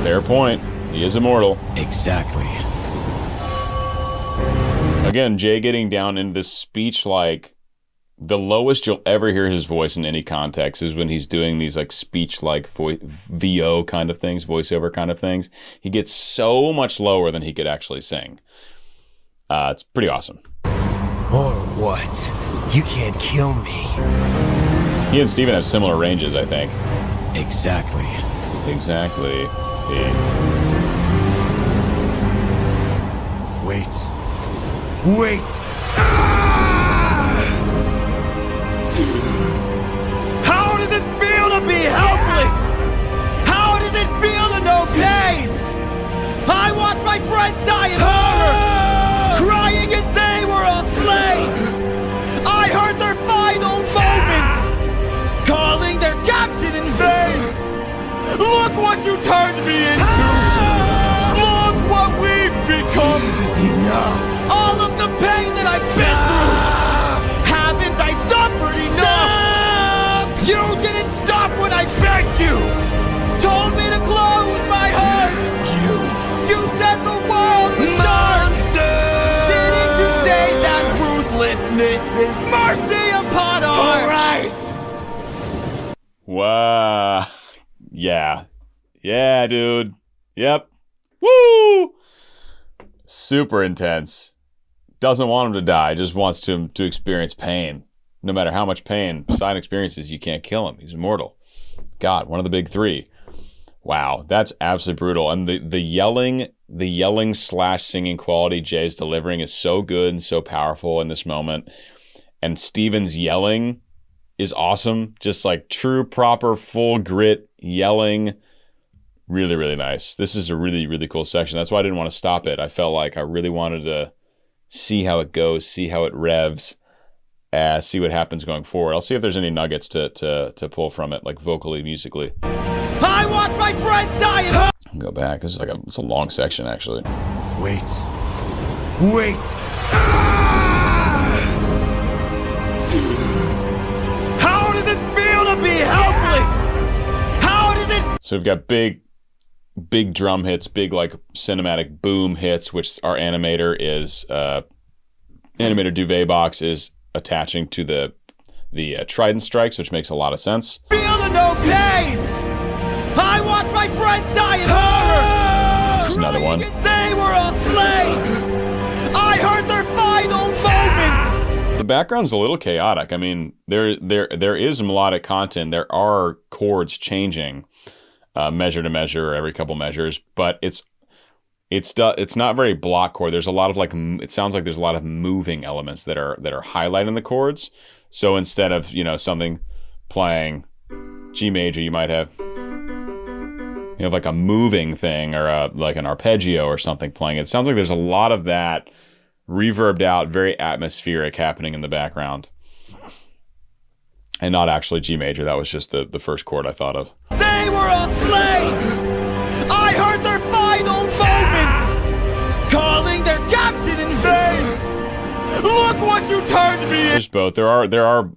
Speaker 1: Fair point. He is immortal.
Speaker 9: Exactly.
Speaker 1: Again, Jay getting down in this speech like the lowest you'll ever hear his voice in any context is when he's doing these like speech like VO kind of things, voiceover kind of things. He gets so much lower than he could actually sing. It's pretty awesome.
Speaker 9: Or what? You can't kill me.
Speaker 1: He and Steven have similar ranges, I think.
Speaker 9: Exactly.
Speaker 1: Exactly. Yeah.
Speaker 9: Wait. Wait! Ah! How does it feel to be helpless? How does it feel to know pain? I watched my friends die in horror, crying as they were all slain. I heard their final moments, calling their captain in vain. Look what you turned me into. Look what we've become. Enough. All of the pain that I've been through. Haven't I suffered enough? You didn't stop when I begged you. Told me to close my heart. You said the world was dark. Didn't you say that ruthlessness is mercy upon our heart? All right.
Speaker 1: Wow. Yeah. Yeah, dude. Yep. Woo! Super intense. Doesn't want him to die, just wants him to experience pain. No matter how much pain Poseidon experiences, you can't kill him. He's immortal. God, one of the big three. Wow, that's absolutely brutal. And the yelling the yelling / singing quality Jay's delivering is so good and so powerful in this moment. And Steven's yelling is awesome. Just like true, proper, full grit yelling. Really, really nice. This is a really, really cool section. That's why I didn't want to stop it. I felt like I really wanted to see how it goes, see how it revs, see what happens going forward. I'll see if there's any nuggets to pull from it, like vocally, musically.
Speaker 2: I watch my friends die at home.
Speaker 1: Go back. This is like it's a long section, actually.
Speaker 6: Wait. Ah! How does it feel to be helpless? How does it?
Speaker 1: So we've got big drum hits, big like cinematic boom hits, which our animator Duvet Box is attaching to the Trident strikes, which makes a lot of sense.
Speaker 2: Feel to no pain. I watch my friends die in horror.
Speaker 1: There's another one.
Speaker 2: They were all slain. I heard their final moments.
Speaker 1: The background's a little chaotic. I mean, there is melodic content. There are chords changing measure to measure, every couple measures, but it's not very block chord. There's a lot of like, it sounds like there's a lot of moving elements that are highlighting the chords. So instead of, something playing G major, you might have like a moving thing or like an arpeggio or something playing. It sounds like there's a lot of that reverbed out, very atmospheric happening in the background. And not actually G major. That was just the first chord I thought of.
Speaker 2: They were all slain. I heard their final moments, calling their captain in vain. Look what you turned me into.
Speaker 1: There's both. There are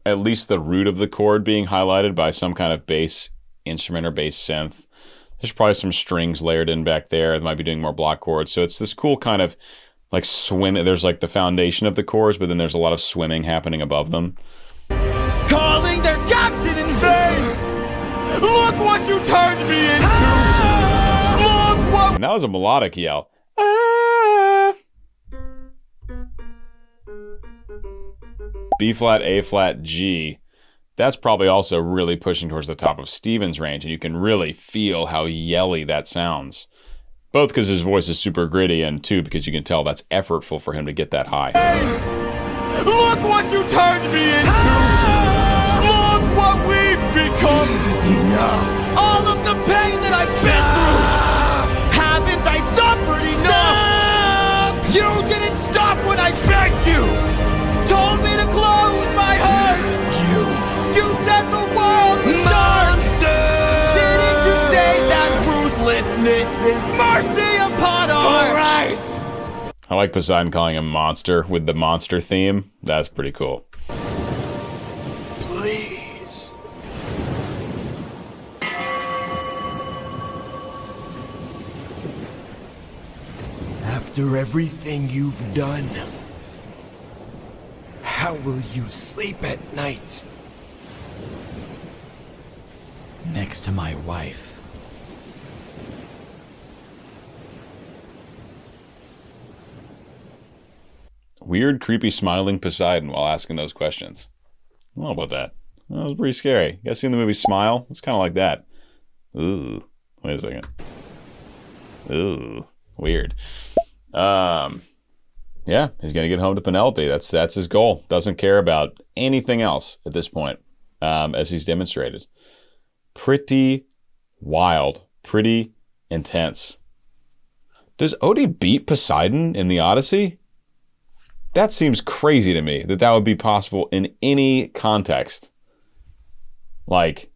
Speaker 1: at least the root of the chord being highlighted by some kind of bass instrument or bass synth. There's probably some strings layered in back there. They might be doing more block chords. So it's this cool kind of like swim. There's like the foundation of the chords, but then there's a lot of swimming happening above them.
Speaker 2: Calling their captain in vain. Look what you turned me into. Look what.
Speaker 1: And that was a melodic yell. Ah! B flat, A flat, G. That's probably also really pushing towards the top of Steven's range, and you can really feel how yelly that sounds. Both because his voice is super gritty, and two, because you can tell that's effortful for him to get that high.
Speaker 2: Look what you turned me into. Look what we've become. Enough. All of the pain that I've been through. Haven't I suffered enough? You didn't stop when I begged you. Told me to close my heart. You said the world was dark. Didn't you say that ruthlessness is mercy upon our... All right.
Speaker 1: I like Poseidon calling him monster with the monster theme. That's pretty cool.
Speaker 6: Please. After everything you've done, how will you sleep at night?
Speaker 2: Next to my wife.
Speaker 1: Weird, creepy, smiling Poseidon while asking those questions. I don't know about that. That was pretty scary. You guys seen the movie Smile? It's kind of like that. Ooh. Wait a second. Ooh. Weird. Yeah, he's gonna get home to Penelope. That's his goal. Doesn't care about anything else at this point, as he's demonstrated. Pretty wild. Pretty intense. Does Odie beat Poseidon in the Odyssey? That seems crazy to me that would be possible in any context. Like,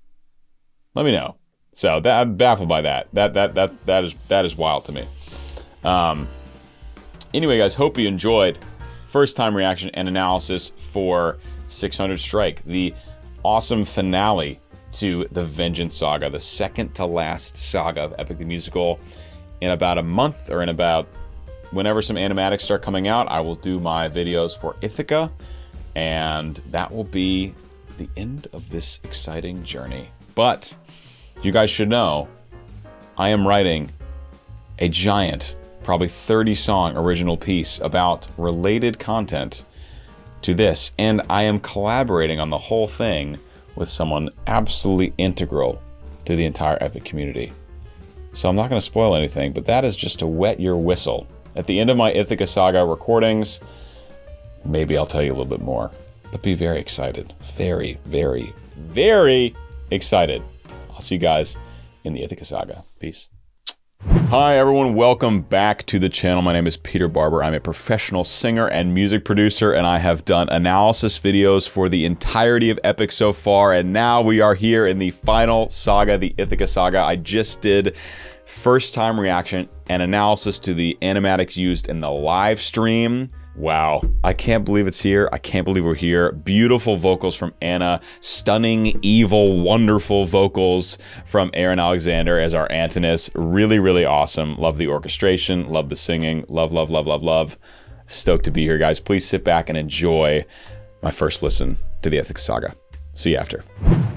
Speaker 1: let me know. So I'm baffled by that. That is wild to me. Anyway, guys, hope you enjoyed first time reaction and analysis for 600 Strike, the awesome finale to the Vengeance Saga, the second to last saga of Epic the Musical. In about a month, or in about whenever some animatics start coming out, I will do my videos for ITHACA, and that will be the end of this exciting journey. But you guys should know, I am writing a giant, probably 30-song original piece about related content to this, and I am collaborating on the whole thing with someone absolutely integral to the entire Epic community. so I'm not going to spoil anything, but that is just to wet your whistle. At the end of my Ithaca Saga recordings, maybe I'll tell you a little bit more, but be very excited. Very, very, very excited. I'll see you guys in the Ithaca Saga. Peace. Hi everyone, welcome back to the channel. My name is Peter Barber. I'm a professional singer and music producer, and I have done analysis videos for the entirety of Epic so far, and now we are here in the final saga, the Ithaca Saga. I just did first time reaction and analysis to the animatics used in the live stream. Wow, I can't believe it's here. I can't believe we're here. Beautiful vocals from Anna. Stunning, evil, wonderful vocals from Aaron Alexander as our Antinous. Really, really awesome. Love the orchestration. Love the singing. Love, love, love, love, love. Stoked to be here, guys. Please sit back and enjoy my first listen to the Ithaca Saga. See you after.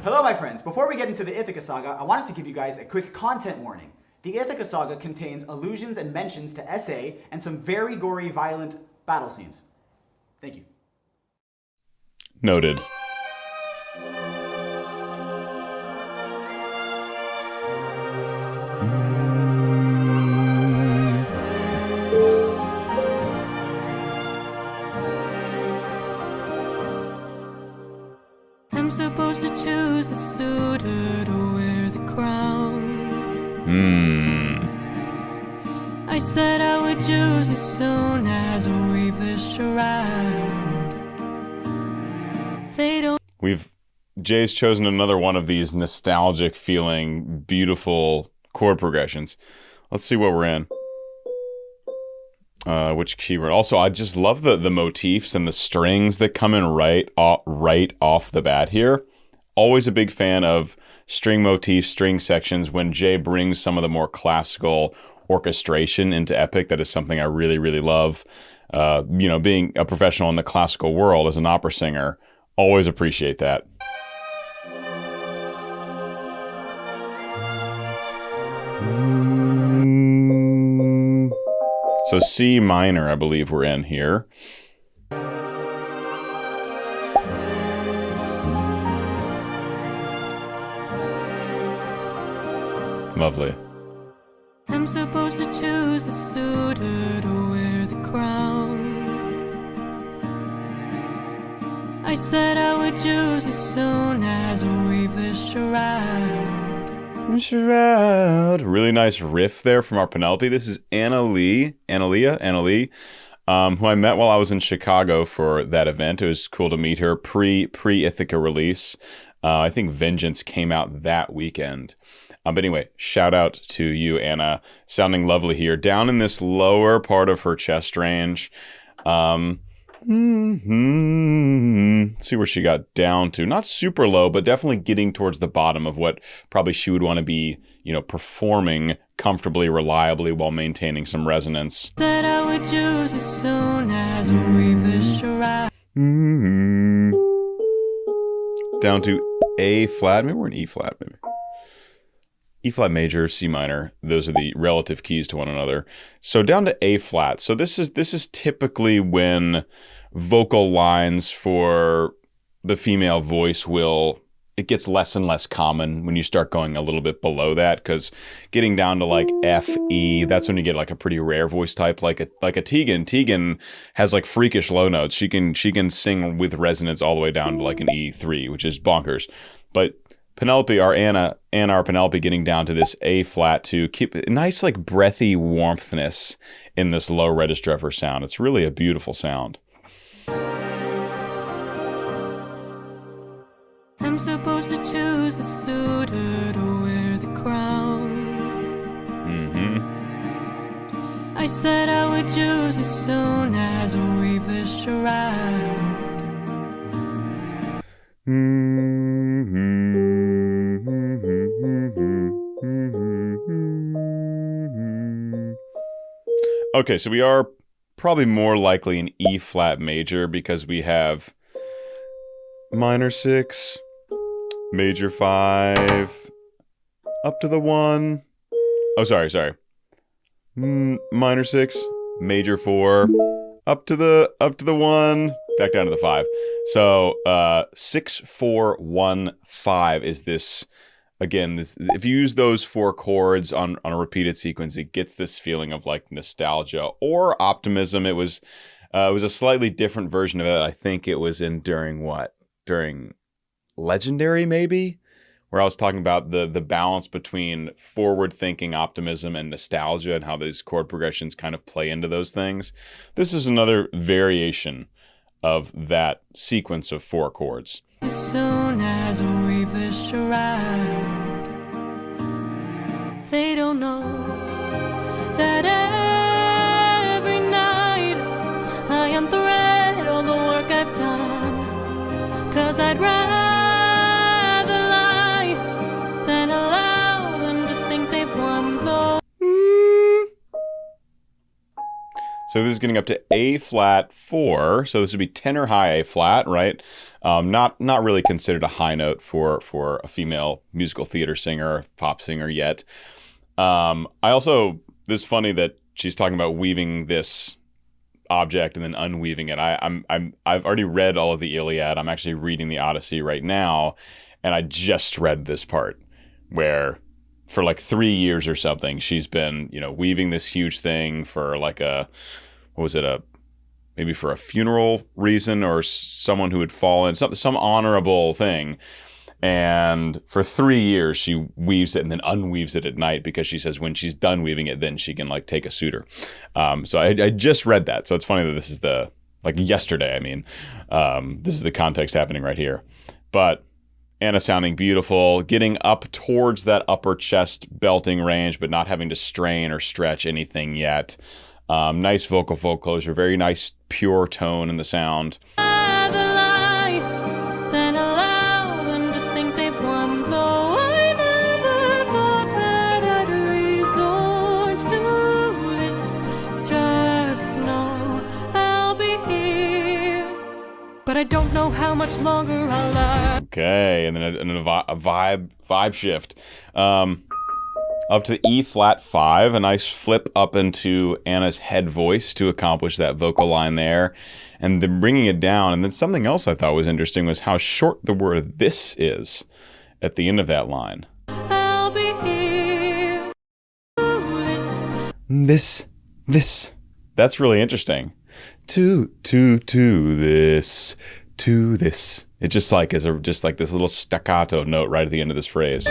Speaker 11: Hello, my friends. Before we get into the Ithaca Saga, I wanted to give you guys a quick content warning. The Ithaca Saga contains allusions and mentions to SA and some very gory, violent battle scenes. Thank you.
Speaker 1: Noted.
Speaker 2: I'm supposed to choose a suitor to wear the crown. I said I would choose as soon as I weave this shroud. They don't.
Speaker 1: Jay's chosen another one of these nostalgic feeling, beautiful chord progressions. Let's see what we're in. Which keyword? Also, I just love the motifs and the strings that come in right off the bat here. Always a big fan of string motifs, string sections. When Jay brings some of the more classical orchestration into Epic, that is something I really, really love. You know, being a professional in the classical world as an opera singer, always appreciate that. So C minor, I believe we're in here. Lovely.
Speaker 2: I'm supposed to choose a suitor to wear the crown. I said I would choose as soon as I weave this shroud.
Speaker 1: Shroud. Really nice riff there from our Penelope. This is Anna Lee, who I met while I was in Chicago for that event. It was cool to meet her pre-Ithaca release. I think Vengeance came out that weekend. But anyway, shout out to you, Anna. Sounding lovely here. Down in this lower part of her chest range. Let's see where she got down to. Not super low, but definitely getting towards the bottom of what probably she would want to be, you know, performing comfortably, reliably, while maintaining some resonance.
Speaker 2: Said I would choose as soon as I weave this shroud.
Speaker 1: Down to A flat. Maybe we're in E flat, maybe. E flat major, C minor. Those are the relative keys to one another. So down to A flat. So this is typically when vocal lines for the female voice it gets less and less common when you start going a little bit below that, because getting down to like F, E, that's when you get like a pretty rare voice type, like a Tegan. Tegan has like freakish low notes. She can sing with resonance all the way down to like an E3, which is bonkers. But Penelope, our Anna, and our Penelope getting down to this A flat to keep a nice like breathy warmthness in this low register of her sound. It's really a beautiful sound.
Speaker 2: I'm supposed to choose a suitor to wear the crown. I said I would choose as soon as I weave this shroud.
Speaker 1: Okay, so we are probably more likely an E flat major because we have minor 6, major 5, up to the 1. Oh, sorry. Minor 6, major 4, up to the 1, back down to the 5. So 6, 4, 1, 5 is this again, this, if you use those 4 chords on a repeated sequence, it gets this feeling of like nostalgia or optimism. It was a slightly different version of it. I think it was during Legendary, maybe, where I was talking about the balance between forward-thinking optimism and nostalgia and how these chord progressions kind of play into those things. This is another variation of that sequence of 4 chords.
Speaker 2: As soon as we weave this charade, they don't know that every night I unthread all the work I've done, 'cause I'd rather lie than allow them to think they've won the...
Speaker 1: So this is getting up to A flat 4. So this would be tenor high A flat, right? Not really considered a high note for a female musical theater singer, pop singer yet. This is funny that she's talking about weaving this object and then unweaving it. I've already read all of the Iliad. I'm actually reading the Odyssey right now, and I just read this part where for like 3 years or something, she's been, weaving this huge thing for like maybe for a funeral reason or someone who had fallen, some honorable thing. And for 3 years, she weaves it and then unweaves it at night because she says when she's done weaving it, then she can like take a suitor. So I just read that. So it's funny that this is yesterday. This is the context happening right here. But Anna sounding beautiful, getting up towards that upper chest belting range, but not having to strain or stretch anything yet. Nice vocal fold closure, very nice pure tone in the sound.
Speaker 2: But I don't know how much longer I'll last.
Speaker 1: Okay, and then a vibe shift. Up to E flat 5, a nice flip up into Anna's head voice to accomplish that vocal line there, and then bringing it down. And then something else I thought was interesting was how short the word "this" is at the end of that line.
Speaker 2: I'll be here.
Speaker 1: This. That's really interesting. To this. It just like is just like this little staccato note right at the end of this phrase.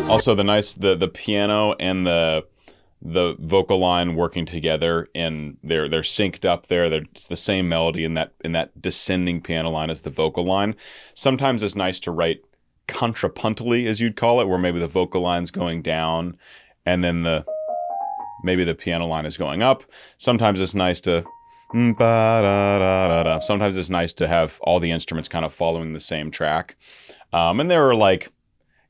Speaker 1: Also, the piano and the vocal line working together, and they're synced up there. It's the same melody in that descending piano line as the vocal line. Sometimes it's nice to write contrapuntally, as you'd call it, where maybe the vocal line's going down, and then maybe the piano line is going up. Sometimes it's nice to sometimes it's nice to have all the instruments kind of following the same track. And there are like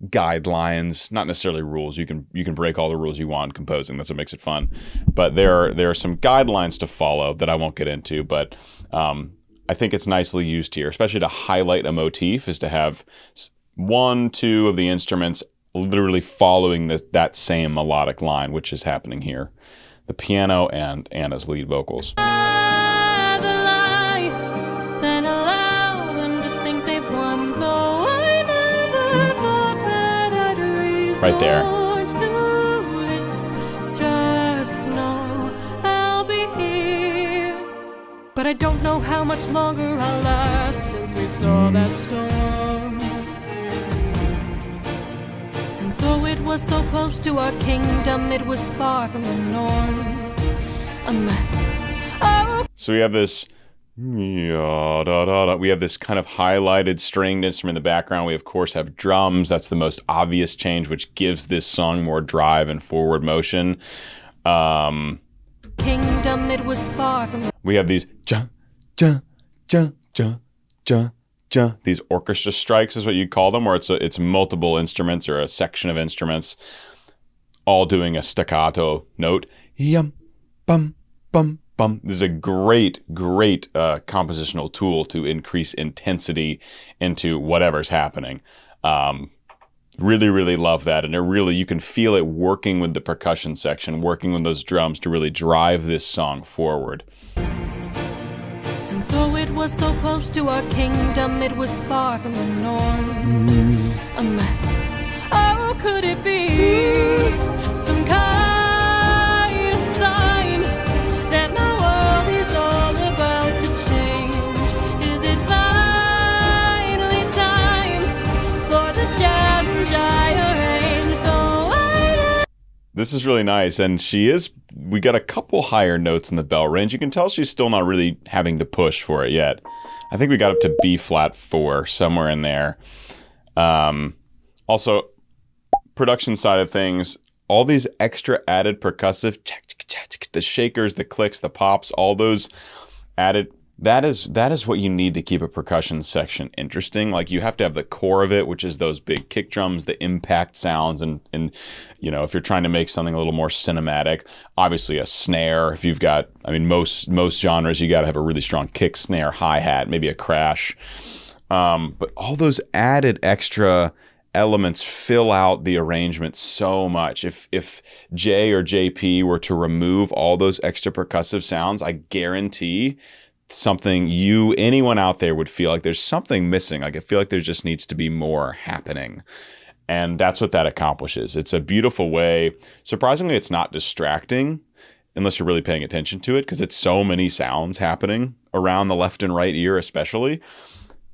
Speaker 1: guidelines, not necessarily rules. You can break all the rules you want in composing. That's what makes it fun. But there are some guidelines to follow that I won't get into. But I think it's nicely used here, especially to highlight a motif, is to have 1, 2 of the instruments literally following that same melodic line, which is happening here. The piano and Anna's lead vocals. Right there.
Speaker 2: Just know I'll be here. But I don't know how much longer I'll last since we saw that storm. And though it was so close to our kingdom, it was far from the norm. Unless
Speaker 1: So we have this kind of highlighted stringed instrument in the background. We of course have drums. That's the most obvious change, which gives this song more drive and forward motion.
Speaker 2: kingdom, it was far from.
Speaker 1: We have these these orchestra strikes is what you'd call them, where it's multiple instruments or a section of instruments all doing a staccato note. Yum, bum, bum, bum. This is a great compositional tool to increase intensity into whatever's happening. Really love that, and you can feel it working with the percussion section, working with those drums to really drive this song forward.
Speaker 2: And
Speaker 3: Though it was so close to our kingdom, it was far from the norm. Unless, oh, could it be some kind of sign that my world is all about to change? Is it finally time for the challenge I arranged? Though I
Speaker 1: This is really nice, and we got a couple higher notes in the bell range. You can tell she's still not really having to push for it yet. I think we got up to B flat 4, somewhere in there. Also, production side of things, all these extra added percussive, the shakers, the clicks, the pops, all those added, that is what you need to keep a percussion section interesting. Like, you have to have the core of it, which is those big kick drums, the impact sounds, and you know, if you're trying to make something a little more cinematic, obviously a snare. If you've got, I mean, most genres, you got to have a really strong kick, snare, hi-hat, maybe a crash. But all those added extra elements fill out the arrangement so much. If J or JP were to remove all those extra percussive sounds, I guarantee anyone out there would feel like there's something missing. Like, I feel like there just needs to be more happening. And that's what that accomplishes. It's a beautiful way. Surprisingly, it's not distracting unless you're really paying attention to it, because it's so many sounds happening around the left and right ear especially.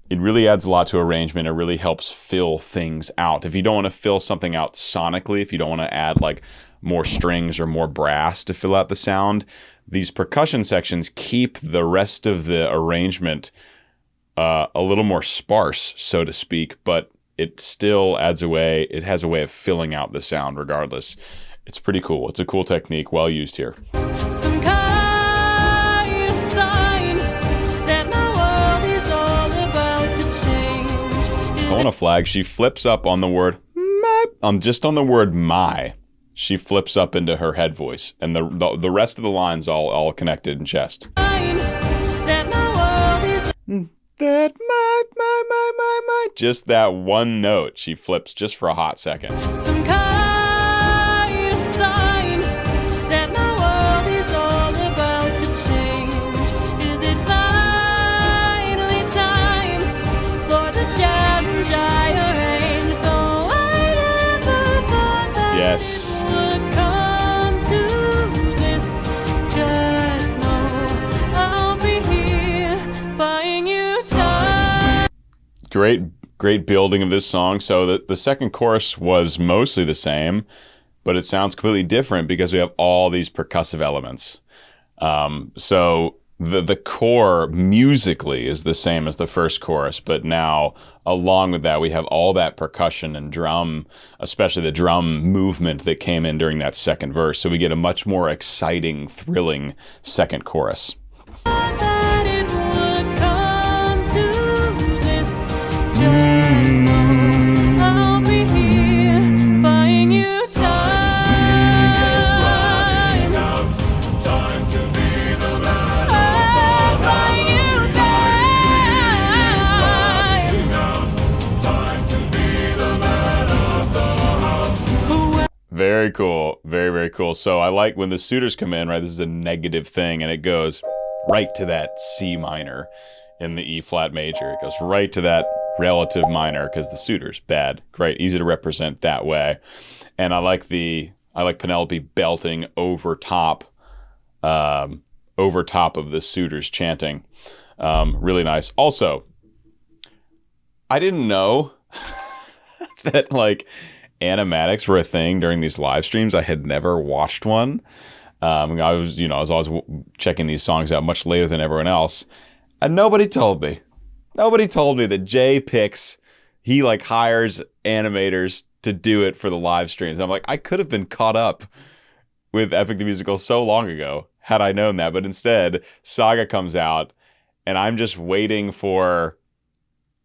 Speaker 1: It really adds a lot to arrangement. It really helps fill things out. If you don't want to fill something out sonically, if you don't want to add like more strings or more brass to fill out the sound, these percussion sections keep the rest of the arrangement a little more sparse, so to speak, but it still adds it has a way of filling out the sound regardless. It's pretty cool. It's a cool technique, well used here.
Speaker 3: some kind of sign that my world is all about to change.
Speaker 1: I want to flag, she flips up on the word my, just on the word my. She flips up into her head voice, and the rest of the line's all connected in chest.
Speaker 3: That my world is
Speaker 1: That my, just that one note, she flips just for a hot second.
Speaker 3: some kind of sign that my world is all about to change. Is it finally time for the challenge I arranged? Though I never thought that
Speaker 1: Yes.
Speaker 3: it would come to this. Just know I'll be here buying you time.
Speaker 1: Great building of this song. So the second chorus was mostly the same, but it sounds completely different because we have all these percussive elements. So the core musically is the same as the first chorus, but now along with that, we have all that percussion and drum, especially the drum movement that came in during that second verse. So we get a much more exciting, thrilling second chorus.
Speaker 3: That it would come to this. Just know I'll be here buying you time.
Speaker 5: Time to be the man
Speaker 3: Buying you time.
Speaker 5: Time to be the man of the house.
Speaker 1: Very cool. Very, very cool. So I like when the suitors come in, right? This is a negative thing, and it goes right to that C minor in the E flat major. It goes right to that relative minor because the suitors, bad. Great. Easy to represent that way. And I like Penelope belting over top of the suitors chanting. Really nice. Also, I didn't know that like animatics were a thing during these live streams. I had never watched one. I was always checking these songs out much later than everyone else, and nobody told me. Nobody told me that Jay he like hires animators to do it for the live streams. I'm like, I could have been caught up with Epic the Musical so long ago had I known that, but instead Saga comes out, and I'm just waiting for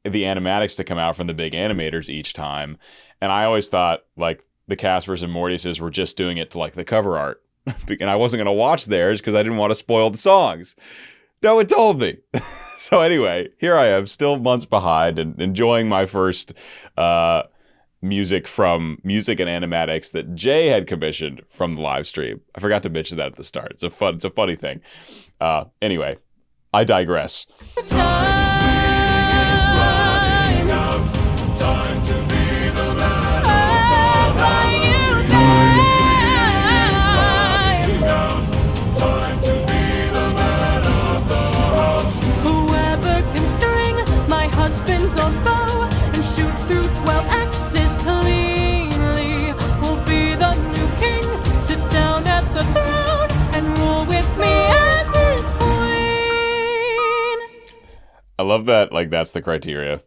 Speaker 1: the animatics to come out from the big animators each time. And I always thought like the Caspers and Mortiuses were just doing it to like the cover art. And I wasn't going to watch theirs because I didn't want to spoil the songs. No one told me. So anyway, here I am, still months behind and enjoying my first music and animatics that Jay had commissioned from the live stream. I forgot to mention that at the start. It's a funny thing. Anyway, I digress.
Speaker 3: Whoever can string my husband's own bow and shoot through 12 axes cleanly will be the new king. Sit down at the throne and rule with me as his queen.
Speaker 1: I love that, like, that's the criteria.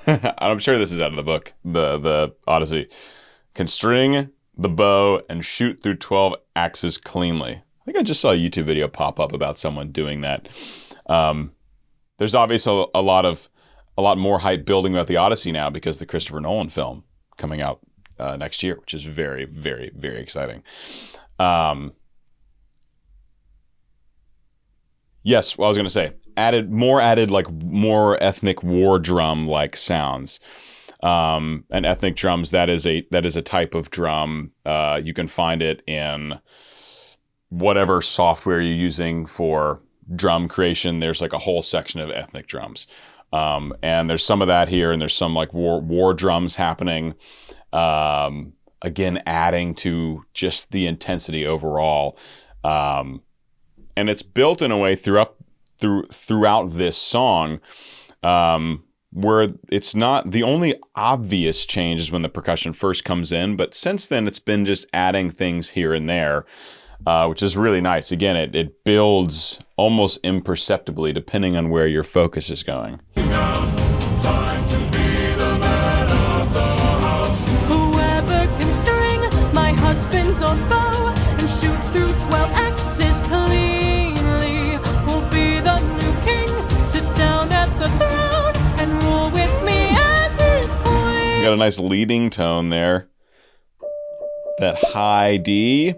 Speaker 1: I'm sure this is out of the book, the Odyssey. Can string the bow and shoot through 12 axes cleanly. I think I just saw a YouTube video pop up about someone doing that. There's obviously a lot more hype building about the Odyssey now because the Christopher Nolan film coming out next year, which is very, very, very exciting. Yes, what I was going to say, added more ethnic war drum like sounds. And ethnic drums, that is a type of drum. You can find it in whatever software you're using for drum creation. There's like a whole section of ethnic drums. And there's some of that here, and there's some like war drums happening. Again, adding to just the intensity overall. And it's built in a way throughout this song, where it's not the only obvious change is when the percussion first comes in, but since then it's been just adding things here and there, which is really nice. Again, it builds almost imperceptibly depending on where your focus is going.
Speaker 3: Whoever can string my husband's own bow and shoot through 12 axes cleanly will be the new king. Sit down at the throne and rule with me as his queen.
Speaker 1: Got a nice leading tone there. That high D.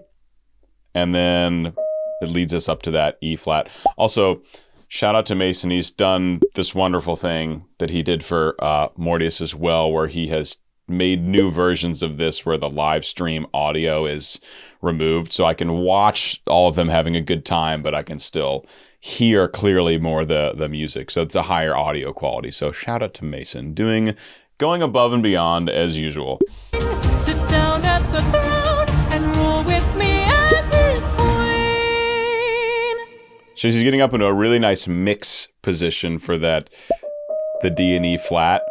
Speaker 1: And then it leads us up to that E flat. Also, shout out to Mason. He's done this wonderful thing that he did for Mortius as well, where he has made new versions of this where the live stream audio is removed. So I can watch all of them having a good time, but I can still hear clearly more the music. So it's a higher audio quality. So shout out to Mason, going above and beyond as usual.
Speaker 3: Sit down at the throne and rule with me as his queen.
Speaker 1: So she's getting up into a really nice mix position for the D and E flat.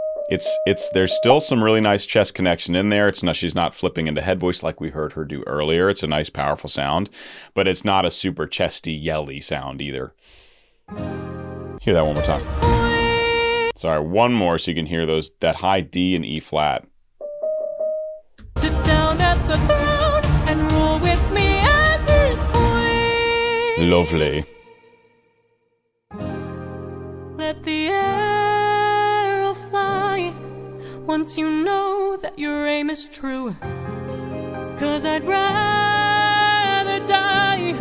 Speaker 1: There's still some really nice chest connection in there. She's not flipping into head voice like we heard her do earlier. It's a nice, powerful sound, but it's not a super chesty, yelly sound either. Hear that one more time. Sorry, one more so you can hear that high D and E flat.
Speaker 3: Sit down at the throne and rule with me as his queen.
Speaker 1: Lovely.
Speaker 3: Let the arrow fly once you know that your aim is true. 'Cause I'd rather die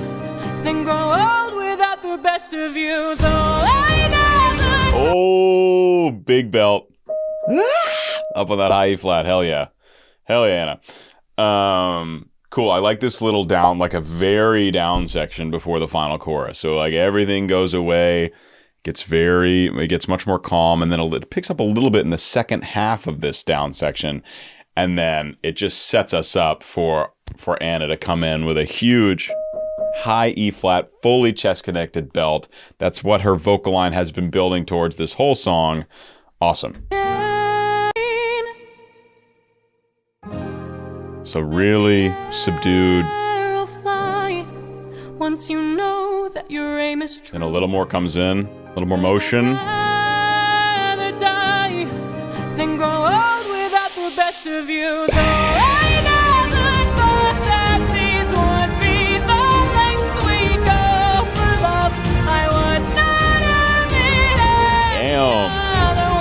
Speaker 3: than grow old without the best of you. Though I never...
Speaker 1: Oh, big belt. Up on that high E flat. Hell yeah. Hell yeah, Anna. Cool. I like this little down, like a very down section before the final chorus. So like everything goes away. It gets much more calm, and then it picks up a little bit in the second half of this down section, and then it just sets us up for Anna to come in with a huge high E flat, fully chest connected belt. That's what her vocal line has been building towards this whole song. Awesome. So really subdued.
Speaker 3: Once you know that your aim is true.
Speaker 1: And a little more comes in, a little more motion.
Speaker 3: Rather die than grow old without the best of you. Though I never thought that these would be the lengths we go for love, I would not have it any other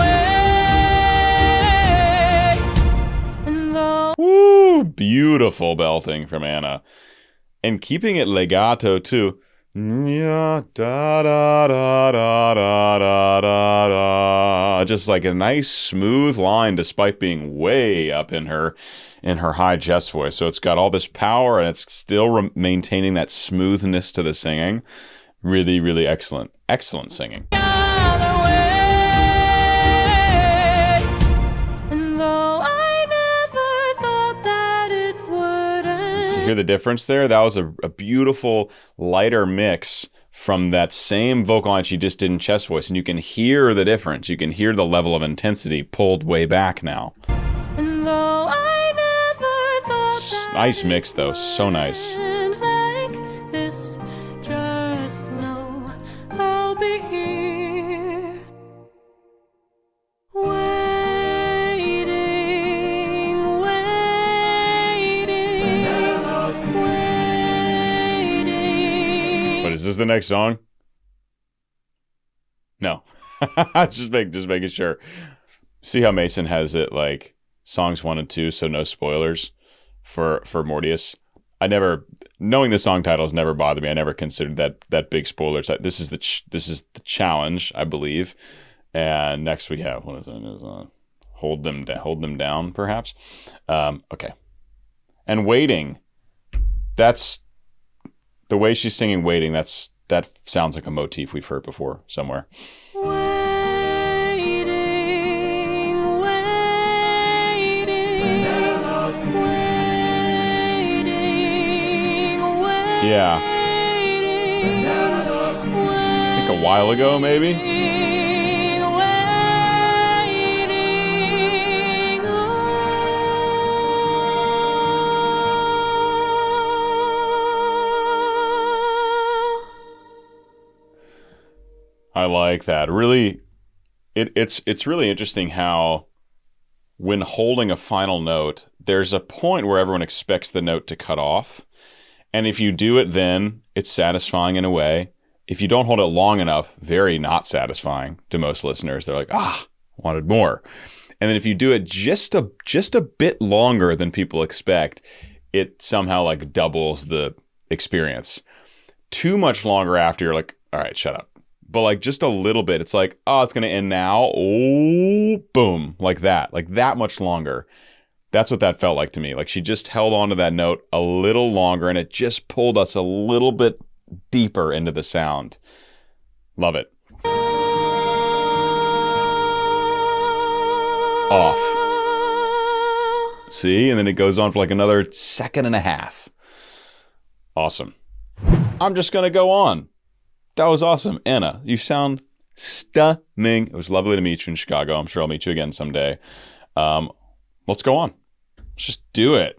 Speaker 3: way. And though
Speaker 1: Woo! Beautiful belting from Anna. And keeping it legato too. Yeah, da da da da da da da. Just like a nice smooth line despite being way up in her high chest voice. So it's got all this power and it's still maintaining that smoothness to the singing. Really, really excellent. excellent singing. Hear the difference there? That was a beautiful, lighter mix from that same vocal line she just did in chest voice, and you can hear the difference. You can hear the level of intensity pulled way back now. Nice mix, though. So nice. Is this the next song? No. just making sure. See how Mason has it like songs 1 and 2, so no spoilers for Mortius. Knowing the song titles never bothered me. I never considered that big spoilers. This is the challenge, I believe. And next we have, what is it? Hold them down, perhaps. Okay. And Waiting. That's the way she's singing Waiting. That sounds like a motif we've heard before somewhere. Yeah. I think a while ago, maybe? I like that. Really, it's really interesting how when holding a final note, there's a point where everyone expects the note to cut off. And if you do it then, it's satisfying in a way. If you don't hold it long enough, very not satisfying to most listeners. They're like, wanted more. And then if you do it just a bit longer than people expect, it somehow like doubles the experience. Too much longer after, you're like, all right, shut up. But like just a little bit, it's like, oh, it's going to end now. Oh, boom, like that much longer. That's what that felt like to me. Like she just held on to that note a little longer and it just pulled us a little bit deeper into the sound. Love it. Off. See? And then it goes on for like another second and a half. Awesome. I'm just going to go on. That was awesome. Anna, you sound stunning. It was lovely to meet you in Chicago. I'm sure I'll meet you again someday. Let's go on. Let's just do it.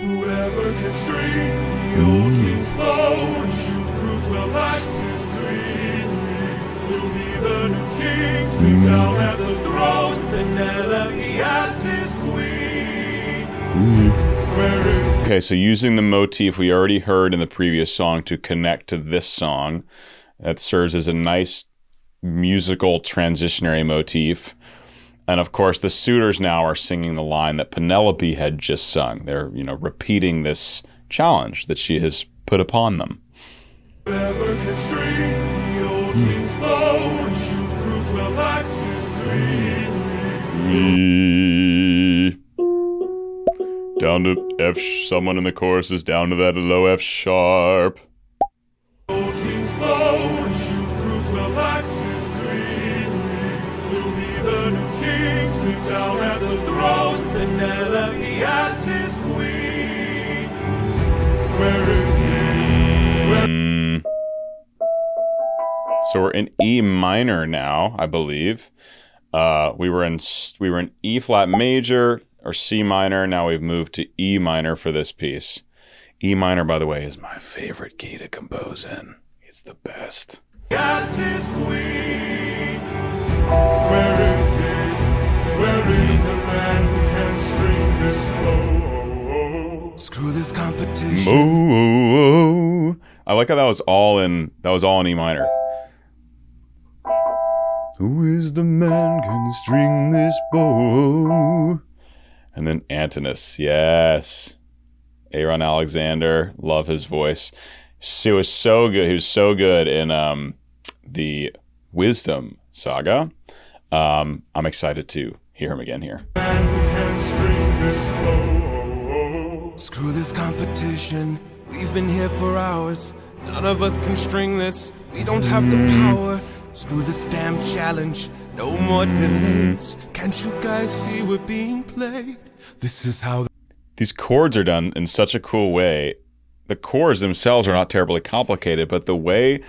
Speaker 5: Whoever can string the old king's bow and shoot through 12 axes cleanly will be the new king. Sit down at the throne, Penelope as his queen. Where is
Speaker 1: Okay, so using the motif we already heard in the previous song to connect to this song, that serves as a nice musical transitionary motif. And of course, the suitors now are singing the line that Penelope had just sung. They're, repeating this challenge that she has put upon them.
Speaker 5: whoever can string the old king's bow and shoot through 12 axes cleanly.
Speaker 1: Down to F. Someone in the chorus is down to that low F sharp.
Speaker 5: Old king's bow and shoot through 12 axes cleanly. Will be the new king, sit down at the throne, Penelope as his queen. Where is he?
Speaker 1: So we're in E minor now, I believe. We were in E flat major or C minor. Now we've moved to E minor for this piece. E minor, by the way, is my favorite key to compose in. It's the best.
Speaker 5: As his queen. Where is he? Where is the man who can string this bow?
Speaker 6: Screw this competition.
Speaker 1: Moo. I like how that was all in E minor. Who is the man can string this bow? And then Antinous, yes. Aaron Alexander, love his voice. He was so good. He was so good in the Wisdom saga. I'm excited to hear him again here.
Speaker 5: Man who can string this bow.
Speaker 6: Screw this competition. competition. We've been here for hours. None of us can string this. We don't have the power. Screw this damn challenge. No more delays. Can't you guys see we're being played? This is how
Speaker 1: these chords are done in such a cool way. The chords themselves are not terribly complicated, but the way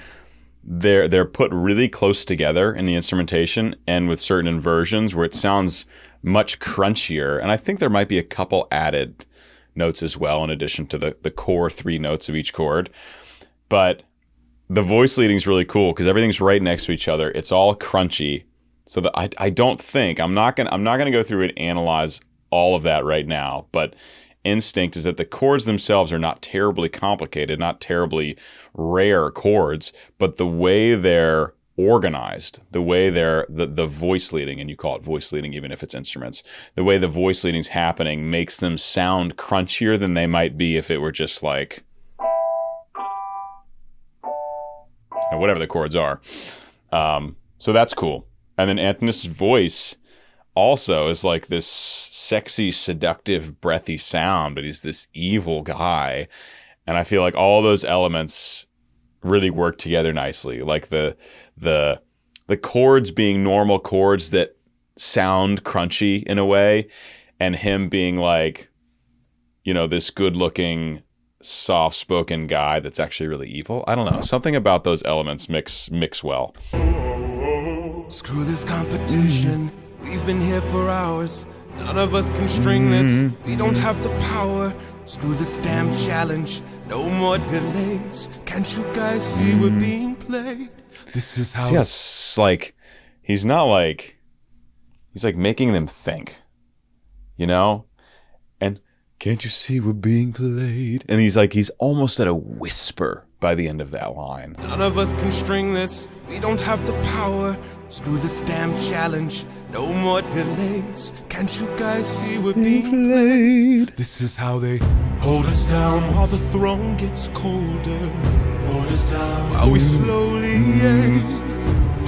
Speaker 1: they're put really close together in the instrumentation and with certain inversions where it sounds much crunchier. And I think there might be a couple added notes as well in addition to the core 3 notes of each chord. But the voice leading is really cool because everything's right next to each other. It's all crunchy. So that I don't think I'm not gonna go through and analyze all of that right now, but instinct is that the chords themselves are not terribly complicated, not terribly rare chords, but the way they're organized, the way they're the voice leading, and you call it voice leading even if it's instruments, the way the voice leading's happening makes them sound crunchier than they might be if it were just like whatever the chords are. So that's cool. And then Antonis' voice also is like this sexy, seductive, breathy sound, but he's this evil guy. And I feel like all those elements really work together nicely. Like the chords being normal chords that sound crunchy in a way, and him being like, you know, this good-looking, soft-spoken guy that's actually really evil. I don't know. Something about those elements mix well.
Speaker 6: Screw this competition. We've been here for hours. None of us can string this. We don't have the power. Screw this damn challenge. No more delays. Can't you guys see we're being played? This is how.
Speaker 1: Yes, like he's like making them think, you know? And can't you see we're being played? And he's almost at a whisper by the end of that line.
Speaker 6: None of us can string this. We don't have the power. Screw this damn challenge. No more delays. Can't you guys see we're being played? This is how they hold us down while the throne gets colder. Hold us down while we slowly age.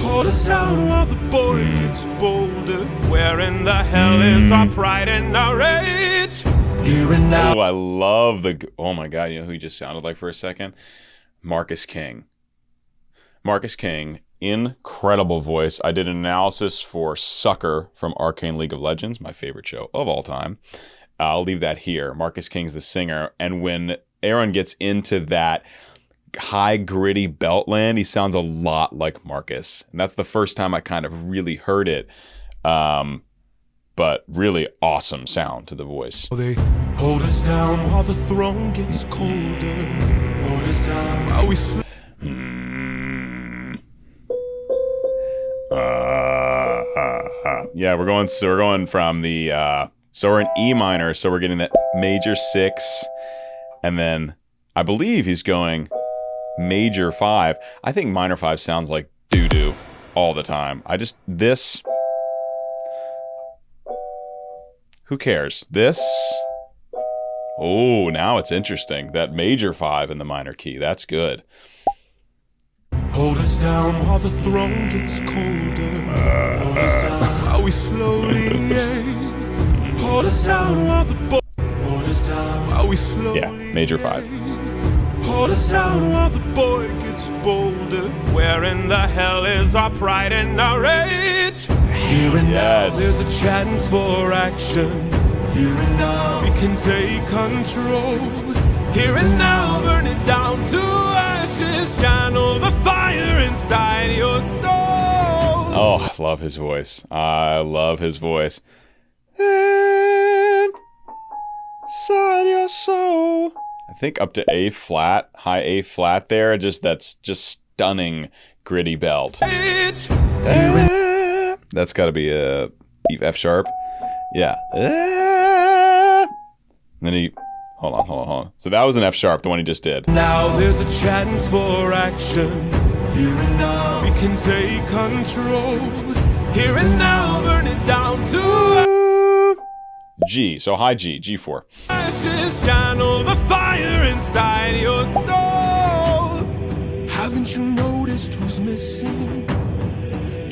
Speaker 6: Hold us down while the boy gets bolder. Where in the hell is our pride and our rage? Here and now.
Speaker 1: Oh, I love oh my God, you know who he just sounded like for a second? Marcus King. Marcus King, incredible voice. I did an analysis for Sucker from Arcane League of Legends, my favorite show of all time. I'll leave that here. Marcus King's the singer, and when Aaron gets into that high, gritty Beltland, he sounds a lot like Marcus. And that's the first time I kind of really heard it. But really awesome sound to the voice.
Speaker 6: They hold us down while the throne gets colder. Hold us down while we
Speaker 1: yeah, we're going from the so we're in E minor, so we're getting that major 6, and then I believe he's going major 5. I think minor 5 sounds like doo-doo all the time. Who cares? This? Oh, now it's interesting. That major 5 in the minor key. That's good.
Speaker 6: Hold us down while the throne gets colder. Hold us down while we slowly age. Hold us down while the hold us down while we slowly
Speaker 1: Yeah, major 5.
Speaker 6: Hold us down while the boy gets bolder. Where in the hell is our pride and our rage? Here and now, there's a chance for action. Here and now, we can take control. Here and now, burn it down to ashes. Channel the fire inside your soul.
Speaker 1: Oh, I love his voice. I love his voice. Inside your soul. I think up to A flat, high A flat there. That's just stunning gritty belt. That's got to be a F sharp. Yeah. And then he, hold on. So that was an F sharp, the one he just did.
Speaker 6: Now there's a chance for action. Here and now, we can take control. Here and now, burn it down to
Speaker 1: G, so high G, G4.
Speaker 6: ashes. Channel the fire inside your soul. Haven't you noticed who's missing?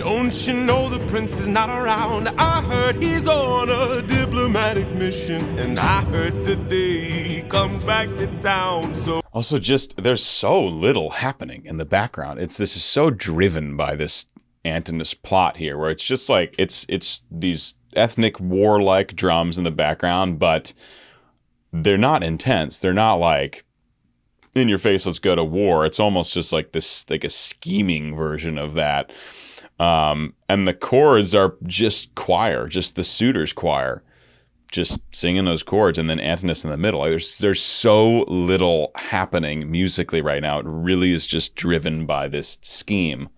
Speaker 6: Don't you know the prince is not around? I heard he's on a diplomatic mission, and I heard today he comes back to town. So
Speaker 1: Also, just there's so little happening in the background. This is so driven by this Antinous plot here, where it's just like it's these ethnic warlike drums in the background, but they're not intense. They're not like in your face, let's go to war. It's almost just like this, like a scheming version of that. And the chords are just choir, just the suitors' choir, just singing those chords, and then Antinous in the middle. Like there's so little happening musically right now. It really is just driven by this scheme.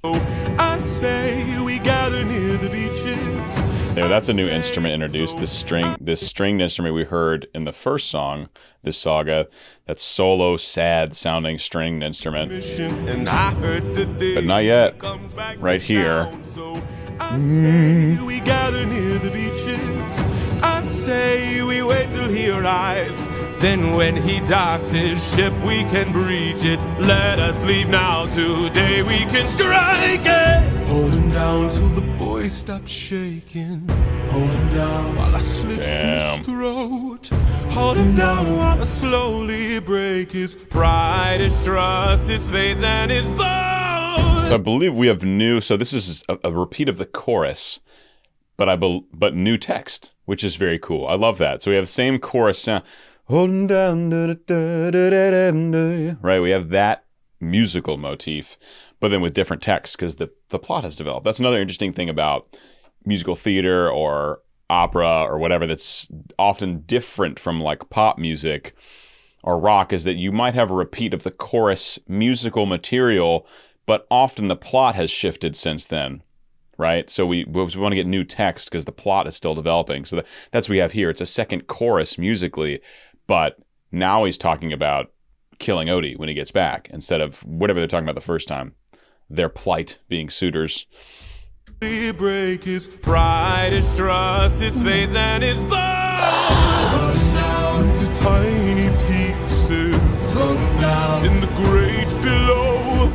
Speaker 6: I say we gather near the beaches.
Speaker 1: There, that's a new instrument introduced. This stringed instrument we heard in the first song, this saga, that solo, sad sounding stringed instrument. But not yet. Right here.
Speaker 6: I say we gather near the beaches. I say we wait till he arrives. Then when he docks his ship, we can breach it. Let us leave now, today we can strike it. Hold him down till the boy stops shaking. Hold him down while I slit his throat. Hold him down while I slowly break his pride, his trust, his faith, and his bones.
Speaker 1: So I believe we have new, so this is a repeat of the chorus, but new text, which is very cool. I love that. So we have the same chorus sound. Holding down, right? We have that musical motif, but then with different text because the plot has developed. That's another interesting thing about musical theater or opera or whatever that's often different from like pop music or rock, is that you might have a repeat of the chorus musical material, but often the plot has shifted since then. Right? So we want to get new text because the plot is still developing. So that's what we have here. It's a second chorus musically, but now he's talking about killing Odie when he gets back instead of whatever they're talking about the first time. Their plight being suitors.
Speaker 6: We break his pride, his trust, his faith, and his bones into tiny pieces in the great below.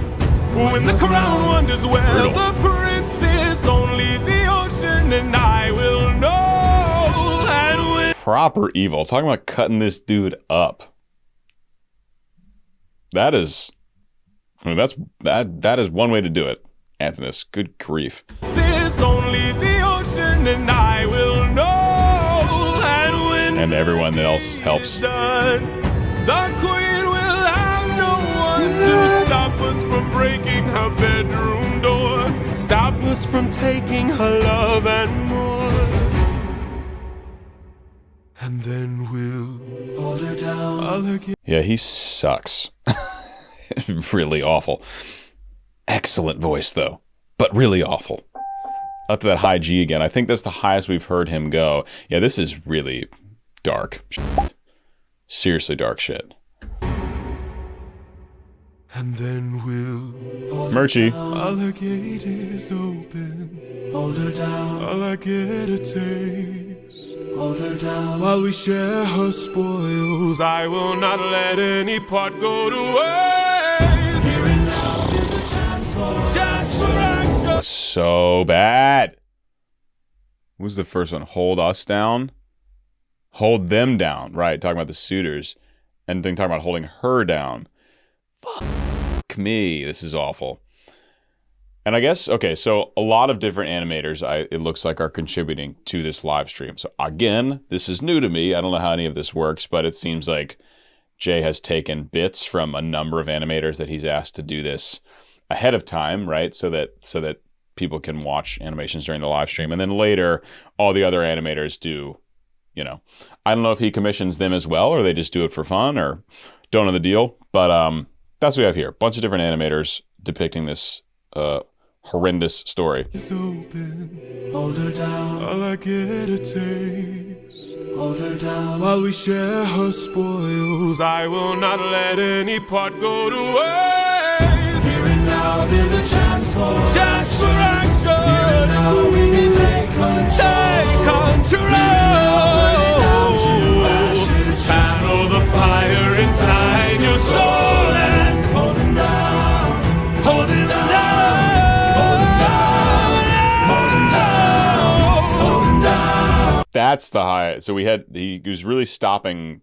Speaker 6: When the crown wonders where the prince is, only the ocean and I will know. And when
Speaker 1: proper evil. Talking about cutting this dude up. That is, I mean, that is one way to do it, Antinous. Good grief.
Speaker 6: Is only the ocean and I will know. And
Speaker 1: everyone else helps.
Speaker 6: Done, the queen will have no one to stop us from breaking her bedroom door. Stop us from taking her love and more. And then we'll hold her down.
Speaker 1: Yeah, he sucks. Really awful. Excellent voice, though, but really awful. Up to that high G again. I think that's the highest we've heard him go. Yeah, this is really dark shit. Seriously dark shit.
Speaker 6: And then we'll
Speaker 1: Murchie.
Speaker 6: Alligator is open. Hold her down. All I get a taste. Hold her down. While we share her spoils, I will not let any part go to waste. Here and now is a chance for action.
Speaker 1: So bad. What was the first one? Hold us down? Hold them down. Right, talking about the suitors. And then talking about holding her down. Fuck me. This is awful. And I guess, okay, so a lot of different animators, it looks like, are contributing to this live stream. So again, this is new to me. I don't know how any of this works, but it seems like Jay has taken bits from a number of animators that he's asked to do this ahead of time, right? So that people can watch animations during the live stream. And then later, all the other animators do, you know. I don't know if he commissions them as well, or they just do it for fun, or don't know the deal. But that's what we have here. A bunch of different animators depicting this horrendous story.
Speaker 6: It's open. Hold her down. All I get a taste. Hold her down. While we share her spoils, I will not let any part go to waste. Here and now there's a chance for action. Here and now we can take control. Channel the fire inside your soul and hold him down. Hold him down. Hold him down.
Speaker 1: That's the high. So he was really stopping,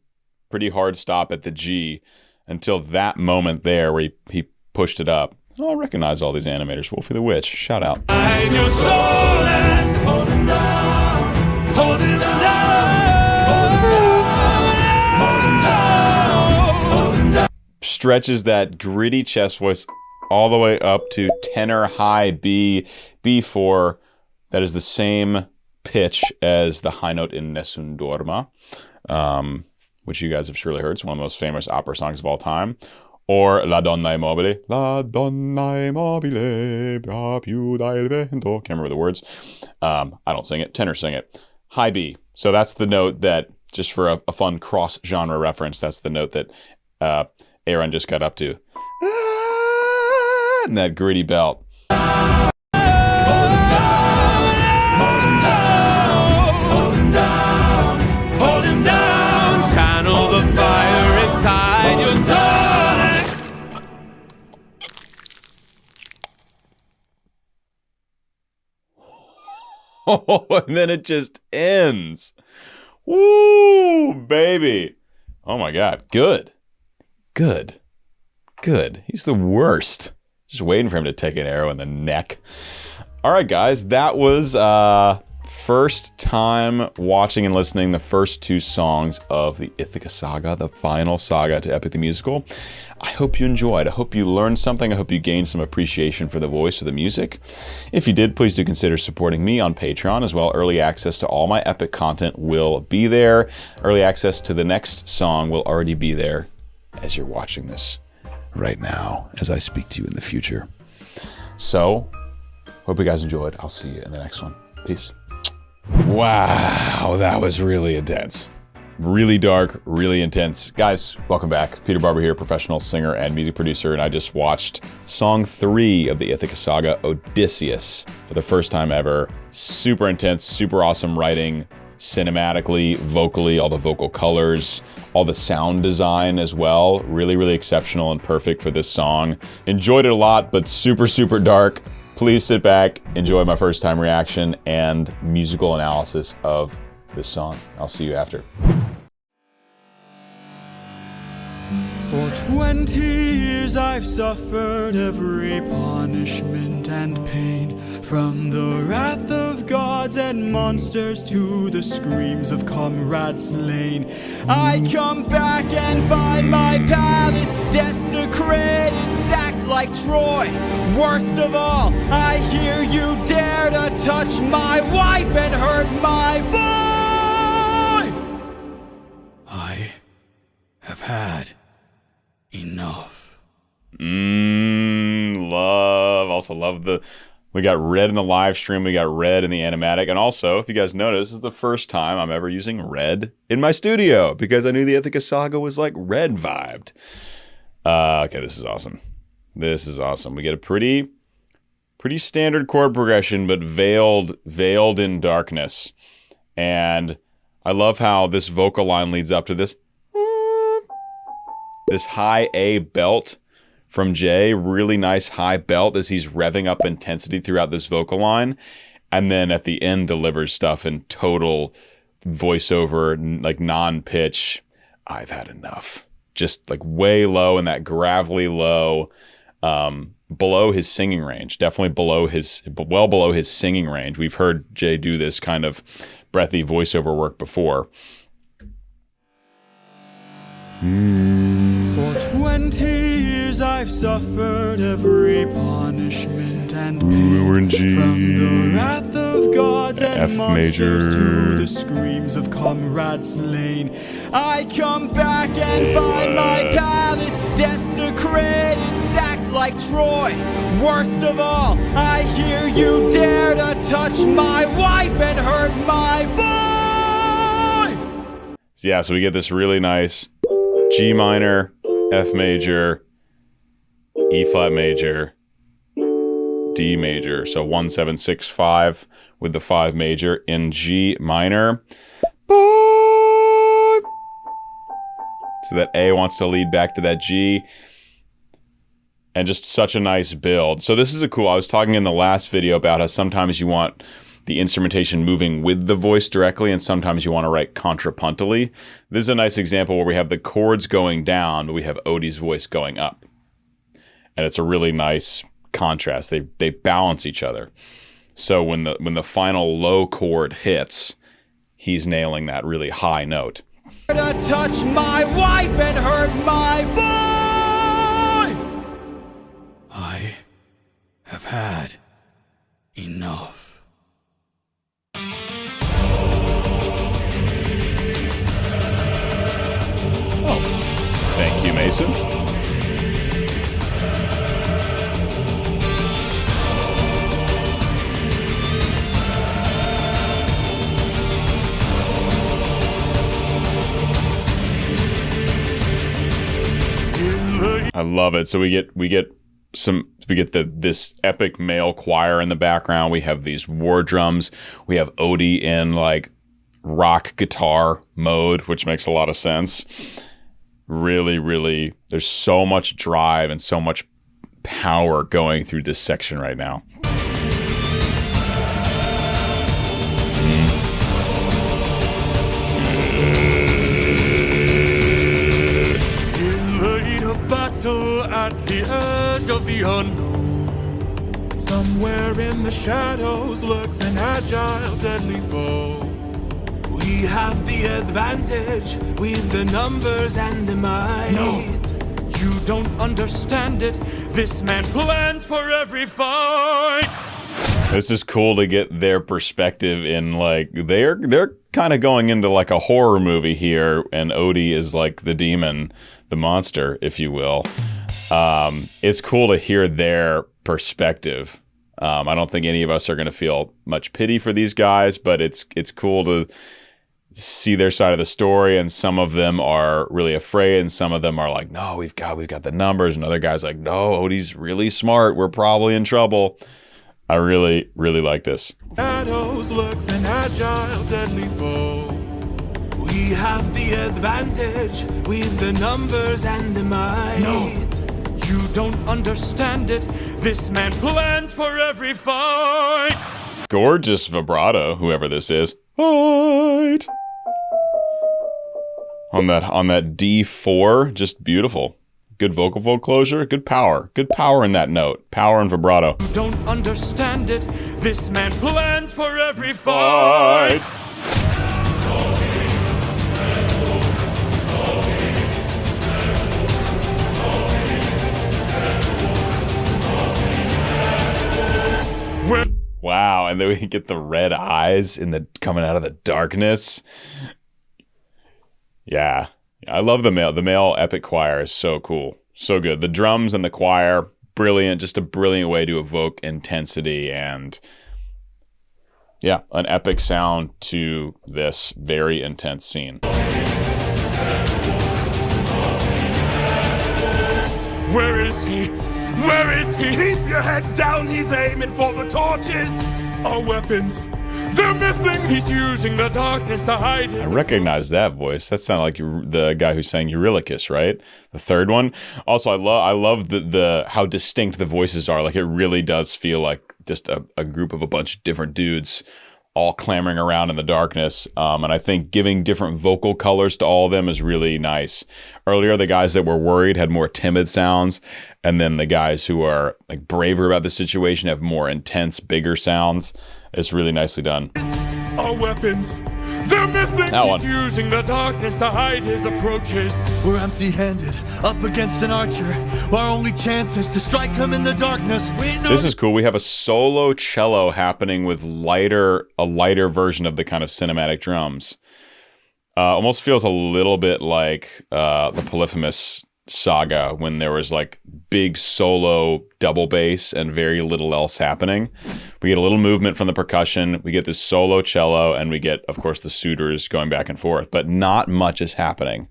Speaker 1: pretty hard stop at the G until that moment there where he pushed it up. Oh, I recognize all these animators. Wolfie the Witch, shout out.
Speaker 6: I'm your soul and hold him down, hold him down, hold him down, hold him down, hold him down.
Speaker 1: Stretches that gritty chest voice all the way up to tenor high B, B4. That is the same pitch as the high note in Nessun Dorma, which you guys have surely heard. It's one of the most famous opera songs of all time. Or La Donna è mobile. La donna è mobile, più dal vento. Can't remember the words. I don't sing it. Tenors sing it. High B. So that's the note that, just for a fun cross-genre reference, that's the note that Aaron just got up to. And that gritty belt.
Speaker 6: Hold him down, channel the fire inside your soul.
Speaker 1: Oh, and then it just ends. Woo, baby. Oh my God. Good. He's the worst. Just waiting for him to take an arrow in the neck. All right, guys. That was first time watching and listening the first 2 songs of the Ithaca Saga, the final saga to Epic the Musical. I hope you enjoyed. I hope you learned something. I hope you gained some appreciation for the voice or the music. If you did, please do consider supporting me on Patreon as well. Early access to all my Epic content will be there. Early access to the next song will already be there as you're watching this right now, as I speak to you in the future. So, hope you guys enjoyed. I'll see you in the next one. Peace. Wow, that was really intense. Really dark, really intense. Guys, welcome back. Peter Barber here, professional singer and music producer, and I just watched Song 3 of the Ithaca Saga, Odysseus, for the first time ever. Super intense, super awesome writing, cinematically, vocally, all the vocal colors, all the sound design as well. Really, really exceptional and perfect for this song. Enjoyed it a lot, but super, super dark. Please sit back, enjoy my first time reaction and musical analysis of this song. I'll see you after.
Speaker 2: For 20 years I've suffered every punishment and pain, from the wrath of gods and monsters to the screams of comrades slain. I come back and find my palace desecrated, sacked like Troy. Worst of all, I hear you dare to touch my wife and hurt my boy. I have had enough.
Speaker 1: Love. Also love we got red in the live stream, we got red in the animatic, and also, if you guys notice, this is the first time I'm ever using red in my studio, because I knew the Ithaca Saga was like red vibed. Okay, this is awesome. This is awesome. We get a pretty standard chord progression, but veiled in darkness. And I love how this vocal line leads up to this high A belt from Jay. Really nice high belt as he's revving up intensity throughout this vocal line. And then at the end delivers stuff in total voiceover, like non-pitch. I've had enough. Just like way low in that gravelly low, below his singing range. Definitely well below his singing range. We've heard Jay do this kind of breathy voiceover work before.
Speaker 2: For 20 years I've suffered every punishment and pain,
Speaker 1: we're in G,
Speaker 2: from the wrath of gods and
Speaker 1: F
Speaker 2: monsters
Speaker 1: major,
Speaker 2: to the screams of comrades slain. I come back and find my palace desecrated, sacked like Troy. Worst of all, I hear you dare to touch my wife and hurt my boy.
Speaker 1: So we get this really nice G minor, F major, E flat major, D major. So 1, 7, 6, 5 with the 5 major in G minor. So that A wants to lead back to that G. And just such a nice build. So this is I was talking in the last video about how sometimes you want the instrumentation moving with the voice directly, and sometimes you want to write contrapuntally. This is a nice example where we have the chords going down, but we have Odie's voice going up. And it's a really nice contrast. They balance each other. So when the final low chord hits, he's nailing that really high note.
Speaker 9: To touch my wife and hurt my boy. I have had enough.
Speaker 1: Thank you, Mason. I love it. So we get this epic male choir in the background. We have these war drums. We have Odie in like rock guitar mode, which makes a lot of sense. Really, really, there's so much drive and so much power going through this section right now.
Speaker 6: In the heat of battle at the edge of the unknown, somewhere in the shadows lurks an agile, deadly foe. We have the advantage, we've the numbers and the might.
Speaker 2: No, you don't understand it. This man plans for every fight.
Speaker 1: This is cool to get their perspective in, like, they're kind of going into like a horror movie here, and Odie is like the demon, the monster, if you will. It's cool to hear their perspective. I don't think any of us are going to feel much pity for these guys, but it's cool to see their side of the story, and some of them are really afraid, and some of them are like, no, we've got the numbers, and other guys like, no, Odie's really smart, we're probably in trouble. I really, really like this.
Speaker 6: Shadows lurks an agile, deadly foe. We have the advantage, we've the numbers and the might.
Speaker 2: No, you don't understand it. This man plans for every fight.
Speaker 1: Gorgeous vibrato, whoever this is. Fight. On that D4, just beautiful. Good vocal closure, good power in that note. Power and vibrato.
Speaker 2: You don't understand it. This man plans for every fight.
Speaker 1: Wow, and then we get the red eyes coming out of the darkness. Yeah. I love the male epic choir is so cool. So good. The drums and the choir, brilliant. Just a brilliant way to evoke intensity and, yeah, an epic sound to this very intense scene.
Speaker 6: Where is he? Where is he? Keep your head down, he's aiming for the torches. Our weapons, they're missing.
Speaker 2: He's using the darkness to hide his...
Speaker 1: I recognize that voice. That sounded like the guy who sang Eurylochus, right? The third one. Also, I love the how distinct the voices are. Like, it really does feel like just a group of a bunch of different dudes all clamoring around in the darkness. And I think giving different vocal colors to all of them is really nice. Earlier, the guys that were worried had more timid sounds. And then the guys who are like braver about the situation have more intense, bigger sounds. It's really nicely done.
Speaker 6: Our weapons, they're missing.
Speaker 1: That one.
Speaker 2: He's using the darkness to hide his approaches.
Speaker 9: We're empty-handed, up against an archer. Our only chance is to strike him in the darkness.
Speaker 1: This is cool. We have a solo cello happening with a lighter version of the kind of cinematic drums. Almost feels a little bit like the Polyphemus saga, when there was like big solo double bass and very little else happening. We get a little movement from the percussion, we get this solo cello, and we get, of course, the suitors going back and forth, but not much is happening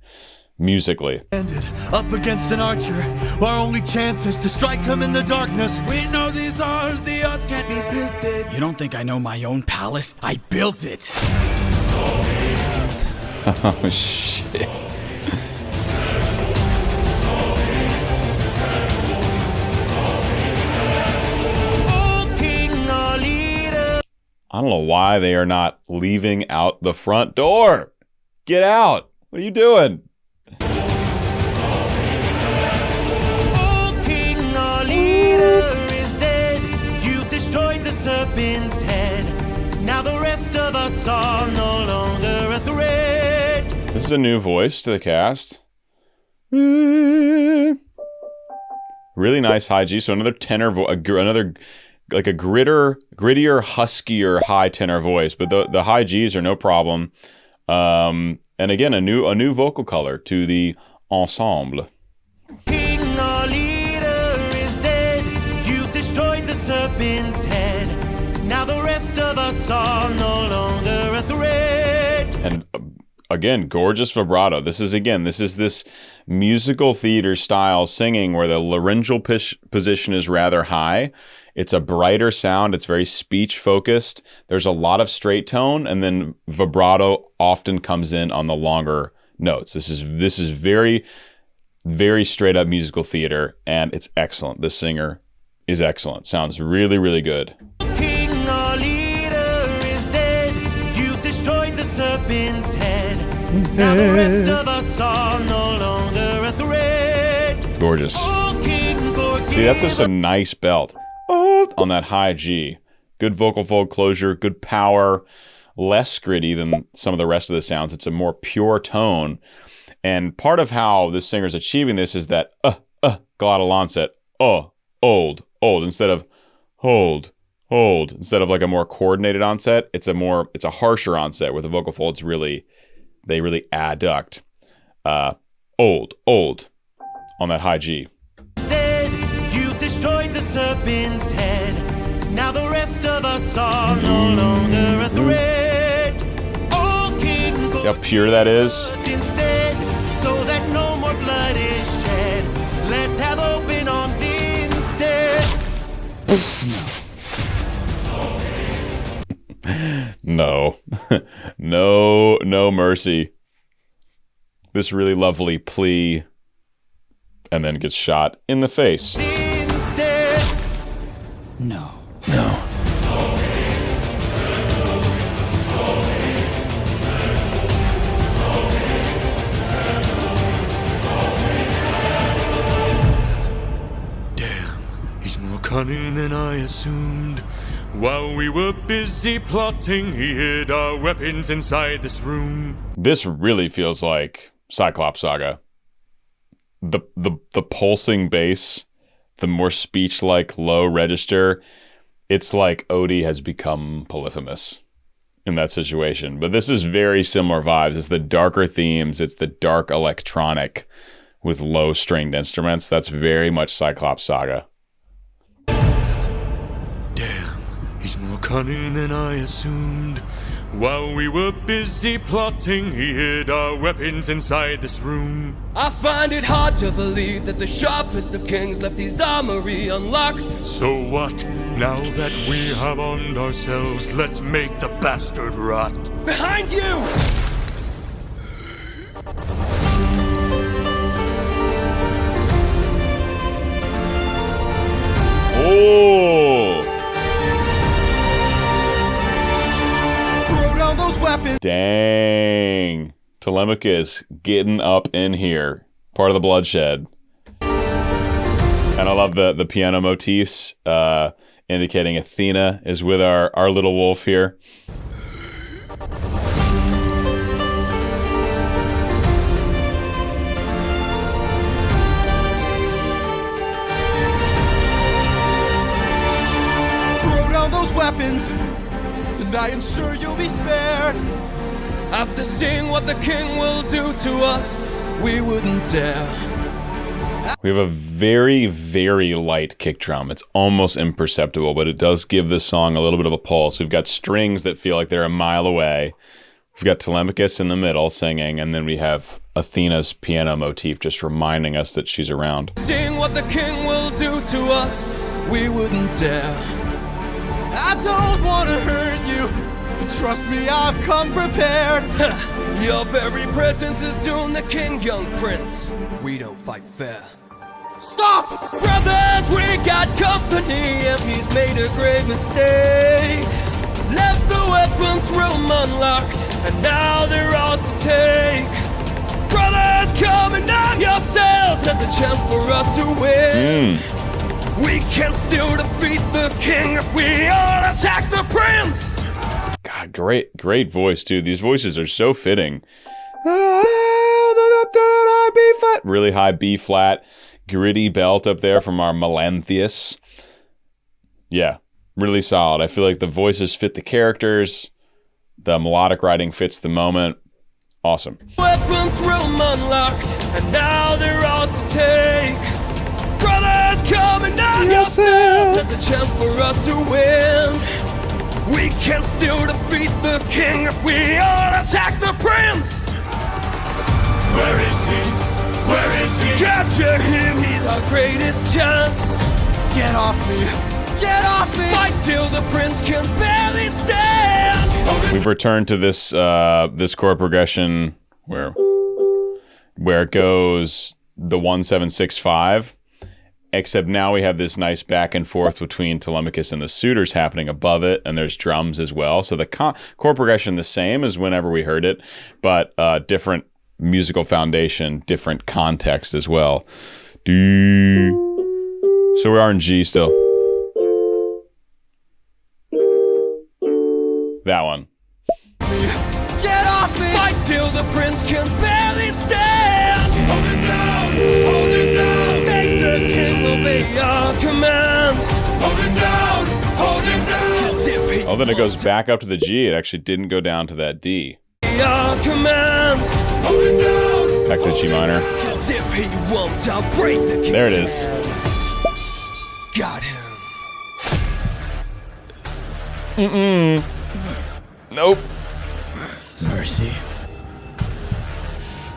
Speaker 1: musically.
Speaker 9: Up against an archer, our only chance is to strike him in the darkness.
Speaker 2: We know these odds, the odds can't be tilted.
Speaker 9: You don't think I know my own palace? I built it.
Speaker 1: Oh shit. I don't know why they are not leaving out the front door. Get out. What are you doing?
Speaker 2: Oh, King, our leader is dead. You've destroyed the serpent's head. Now the rest of us are no longer a threat.
Speaker 1: This is a new voice to the cast. Really nice high G. So another tenor voice, another like a grittier, huskier high tenor voice. But the high Gs are no problem. And again, a new vocal color to the ensemble.
Speaker 2: King, our leader is dead. You've destroyed the serpent's head. Now the rest of us are no longer a threat.
Speaker 1: And again, gorgeous vibrato. This is this musical theater style singing where the laryngeal position is rather high. It's a brighter sound. It's very speech focused. There's a lot of straight tone, and then vibrato often comes in on the longer notes. This is very, very straight up musical theater, and it's excellent. This singer is excellent. Sounds really, really good.
Speaker 2: King, our leader is dead. You've destroyed the serpent's head. Now the rest of us are no longer a threat.
Speaker 1: Gorgeous.
Speaker 2: Oh, King,
Speaker 1: see, that's just a nice belt. Oh, on that high G. Good vocal fold closure, good power, less gritty than some of the rest of the sounds. It's a more pure tone. And part of how this singer's achieving this is that glottal onset, old, instead of hold, instead of like a more coordinated onset, it's a harsher onset where the vocal folds really adduct. Old on that high G.
Speaker 2: You've destroyed the serpent's head. Now the rest of us are no longer a threat. Oh, King,
Speaker 1: see how pure that is?
Speaker 2: instead, so that no more blood is shed. Let's have open arms instead.
Speaker 1: No. no mercy. This really lovely plea, and then gets shot in the face.
Speaker 2: No.
Speaker 6: Damn, he's more cunning than I assumed. While we were busy plotting, he hid our weapons inside this room.
Speaker 1: This really feels like Cyclops Saga. The pulsing bass, the more speech-like low register, it's like Odie has become Polyphemus in that situation. But this is very similar vibes. It's the darker themes. It's the dark electronic with low stringed instruments. That's very much Cyclops Saga.
Speaker 6: Damn, he's more cunning than I assumed. While we were busy plotting, he hid our weapons inside this room.
Speaker 12: I find it hard to believe that the sharpest of kings left his armory unlocked.
Speaker 6: So what? Now that we have armed ourselves, let's make the bastard rot.
Speaker 12: Behind you!
Speaker 1: Oh!
Speaker 2: Throw down those weapons.
Speaker 1: Dang. Telemachus getting up in here. Part of the bloodshed. And I love the piano motifs, indicating Athena is with our little wolf here.
Speaker 2: Throw down those weapons, and I ensure you'll be spared.
Speaker 12: After seeing what the king will do to us, we wouldn't dare.
Speaker 1: We have a very, very light kick drum. It's almost imperceptible, but it does give this song a little bit of a pulse. We've got strings that feel like they're a mile away. We've got Telemachus in the middle singing, and then we have Athena's piano motif just reminding us that she's around.
Speaker 12: Seeing what the king will do to us, we wouldn't dare.
Speaker 2: I don't want to hurt you, but trust me, I've come prepared.
Speaker 12: Your very presence is doomed the king, young prince. We don't fight fair.
Speaker 2: Stop!
Speaker 12: Brothers, we got company, and he's made a grave mistake. Left the weapons room unlocked, and now they're ours to take. Brothers, come and arm yourselves. There's a chance for us to win. We can still defeat the king if we all attack the prince.
Speaker 1: God, great voice, too. These voices are so fitting. Really high B flat, gritty belt up there from our Melanthius. Yeah, really solid. I feel like the voices fit the characters. The melodic writing fits the moment. Awesome.
Speaker 12: Weapons room unlocked, and now they're ours to take. Brothers, come and arm yourselves. There's a chance for us to win. We can still defeat the king if we all attack the prince.
Speaker 5: Where is he? Where is he?
Speaker 12: Capture him, he's our greatest chance.
Speaker 9: Get off me! Get off me!
Speaker 12: Fight till the prince can barely stand.
Speaker 1: We've returned to this this chord progression where it goes the 1-7-6-5, except now we have this nice back and forth between Telemachus and the suitors happening above it, and there's drums as well. So the chord progression the same as whenever we heard it, but different musical foundation, different context as well. D. So we are in G still. That one.
Speaker 9: Get off me!
Speaker 12: Fight till the prince can barely stand.
Speaker 5: Hold him down! Hold him down!
Speaker 12: Make the king obey our commands.
Speaker 5: Hold him down! Hold him down!
Speaker 12: 'Cause if he
Speaker 1: Oh, then it goes back up to the G. It actually didn't go down to that D.
Speaker 12: our commands.
Speaker 5: Hold him down!
Speaker 1: Back to the G minor.
Speaker 12: 'Cause if he won't, I'll break the king's
Speaker 1: There it is.
Speaker 12: hands. Got him.
Speaker 1: Nope.
Speaker 9: Mercy.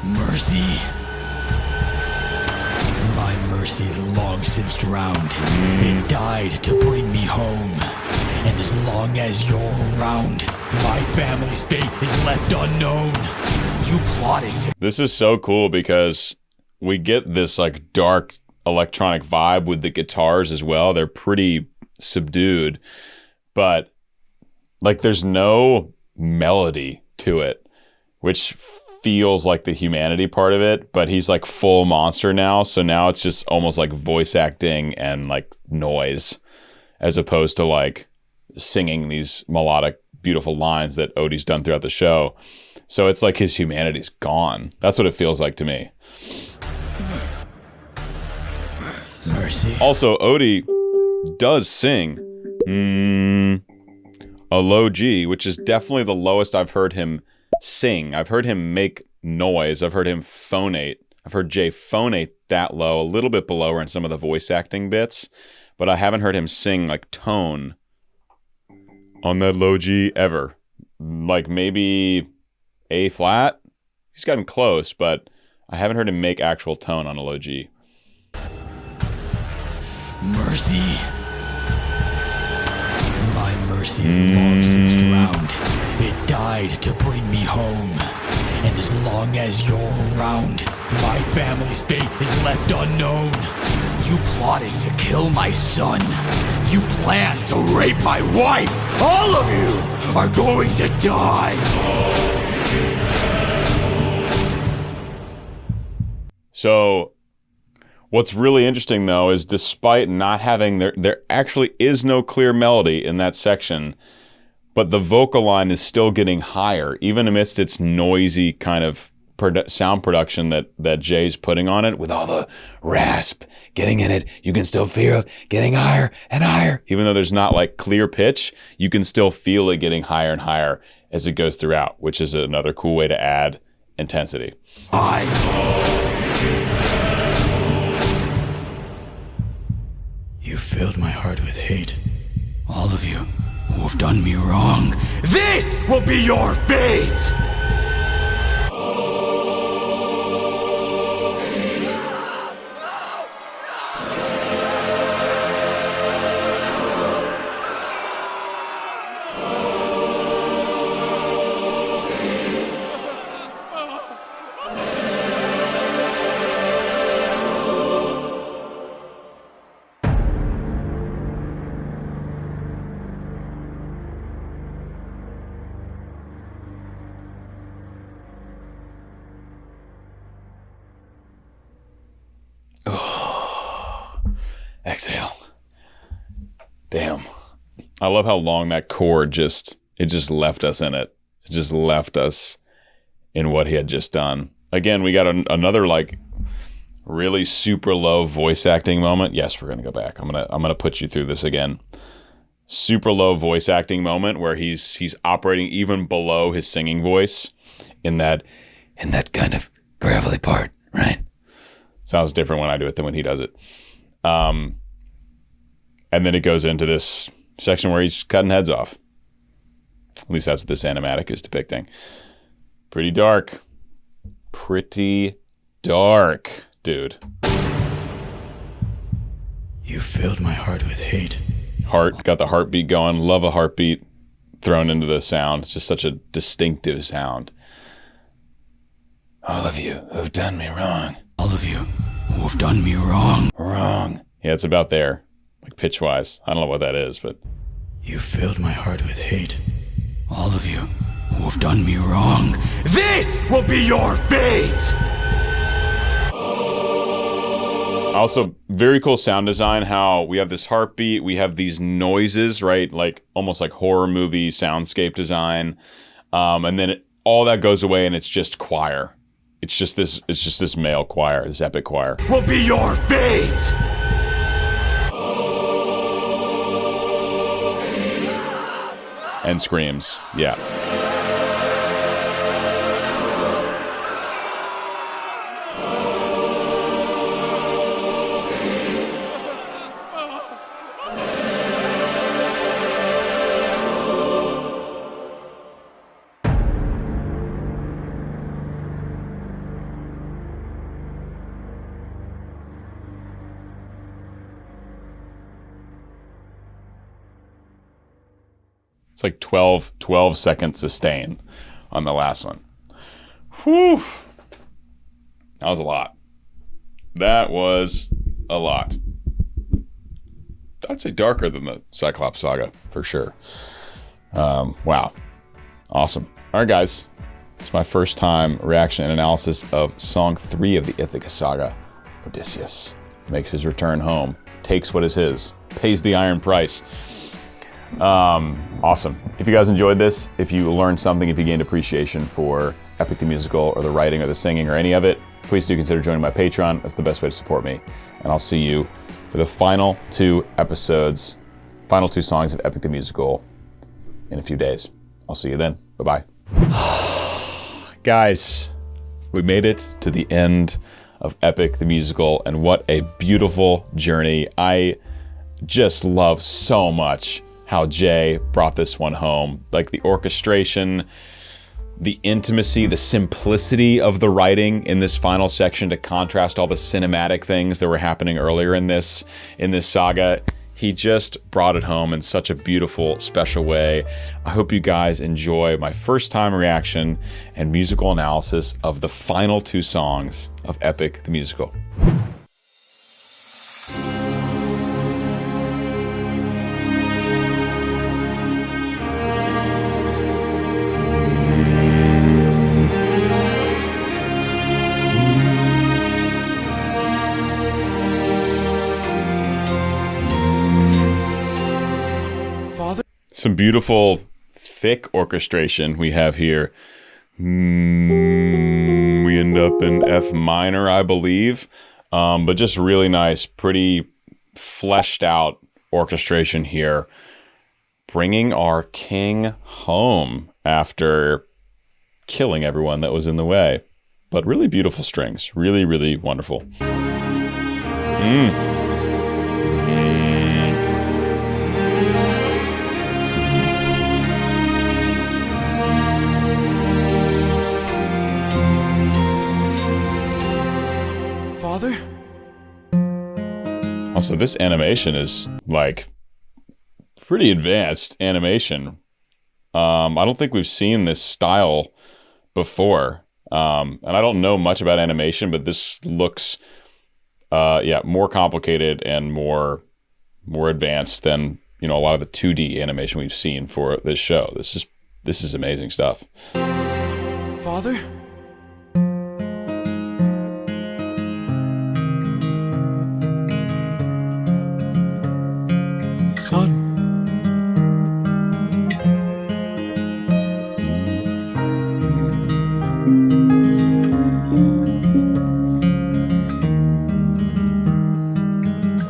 Speaker 9: Mercy. My mercy's long since drowned. It died to bring me home. And as long as you're around, my family's fate is left unknown. You plotted to...
Speaker 1: This is so cool because we get this like dark electronic vibe with the guitars as well. They're pretty subdued, but like there's no melody to it, which feels like the humanity part of it, but he's like full monster now. So now it's just almost like voice acting and like noise as opposed to like singing these melodic, beautiful lines that Odie's done throughout the show. So it's like his humanity's gone. That's what it feels like to me.
Speaker 9: Mercy.
Speaker 1: Also, Odie does sing a low G, which is definitely the lowest I've heard him sing. I've heard him make noise. I've heard him phonate. I've heard Jay phonate that low, a little bit below in some of the voice acting bits, but I haven't heard him sing like tone on that low G ever. Like maybe A flat. He's gotten close, but I haven't heard him make actual tone on a low G.
Speaker 9: Mercy. My mercy's long since drowned. It died to bring me home. And as long as you're around, my family's fate is left unknown. You plotted to kill my son. You planned to rape my wife. All of you are going to die.
Speaker 1: So what's really interesting, though, is despite not having there actually is no clear melody in that section, but the vocal line is still getting higher, even amidst its noisy kind of sound production that Jay's putting on it, with all the rasp getting in it. You can still feel it getting higher and higher. Even though there's not like clear pitch, you can still feel it getting higher and higher as it goes throughout, which is another cool way to add intensity.
Speaker 9: You filled my heart with hate. All of you who have done me wrong. This will be your fate!
Speaker 1: exhale. Damn. I love how long that chord just left us in it. It just left us in what he had just done. Again, we got another like really super low voice acting moment. Yes, we're gonna go back. I'm gonna put you through this again. Super low voice acting moment where he's operating even below his singing voice in that kind of gravelly part, right? Sounds different when I do it than when he does it. And then it goes into this section where he's cutting heads off. At least that's what this animatic is depicting. Pretty dark. Pretty dark, dude.
Speaker 2: You filled my heart with hate.
Speaker 1: Heart, got the heartbeat going. Love a heartbeat thrown into the sound. It's just such a distinctive sound. All of you who have done me wrong.
Speaker 2: All of you who have done me wrong.
Speaker 1: Wrong. Yeah, it's about there. Like pitch-wise. I don't know what that is, but...
Speaker 2: You filled my heart with hate. All of you who have done me wrong. This will be your fate!
Speaker 1: Also, very cool sound design, how we have this heartbeat, we have these noises, right? Like, almost like horror movie soundscape design. And then all that goes away and it's just choir. It's just this male choir, this epic choir.
Speaker 2: Will be your fate!
Speaker 1: And screams, yeah. It's like 12 seconds sustain on the last one. Whew. That was a lot. That was a lot. I'd say darker than the Cyclops Saga, for sure. Wow. Awesome. All right, guys. It's my first time reaction and analysis of Song 3 of the Ithaca Saga. Odysseus makes his return home, takes what is his, pays the iron price. Awesome. If you guys enjoyed this, if you learned something, if you gained appreciation for Epic the Musical or the writing or the singing or any of it, please do consider joining my Patreon. That's the best way to support me. And I'll see you for the final 2 episodes, final 2 songs of Epic the Musical in a few days. I'll see you then. Bye-bye. Guys, we made it to the end of Epic the Musical, and what a beautiful journey. I just love so much how Jay brought this one home. Like the orchestration, the intimacy, the simplicity of the writing in this final section to contrast all the cinematic things that were happening earlier in this saga. He just brought it home in such a beautiful, special way. I hope you guys enjoy my first time reaction and musical analysis of the final 2 songs of Epic the Musical. Some beautiful, thick orchestration we have here. We end up in F minor, I believe. But just really nice, pretty fleshed out orchestration here. Bringing our king home after killing everyone that was in the way. But really beautiful strings. Really, really wonderful. Also, this animation is like pretty advanced animation. I don't think we've seen this style before. And I don't know much about animation, but this looks more complicated and more advanced than, you know, a lot of the 2D animation we've seen for this show. This is amazing stuff.
Speaker 2: Father?
Speaker 6: son.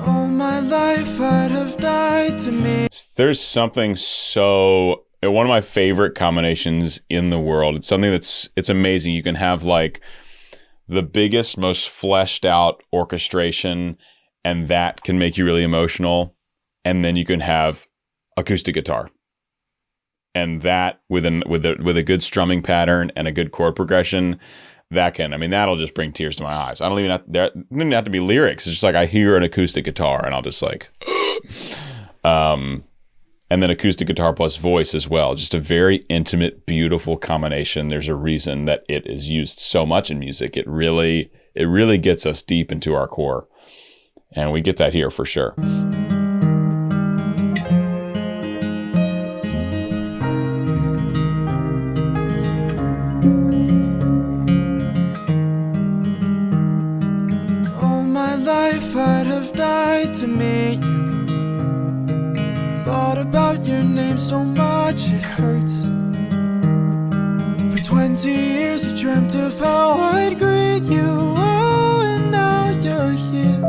Speaker 2: All my life I'd have died to me.
Speaker 1: There's something so, one of my favorite combinations in the world. It's something it's amazing. You can have like the biggest, most fleshed out orchestration, and that can make you really emotional. And then you can have acoustic guitar, and that with a good strumming pattern and a good chord progression, that'll just bring tears to my eyes. I don't even have to be lyrics. It's just like I hear an acoustic guitar and I'll just like, and then acoustic guitar plus voice as well. Just a very intimate, beautiful combination. There's a reason that it is used so much in music. It really gets us deep into our core. And we get that here for sure.
Speaker 2: All my life I'd have died to meet you. Thought about your name so much it hurts. For 20 years I dreamt of how I'd greet you. Oh, and now you're here.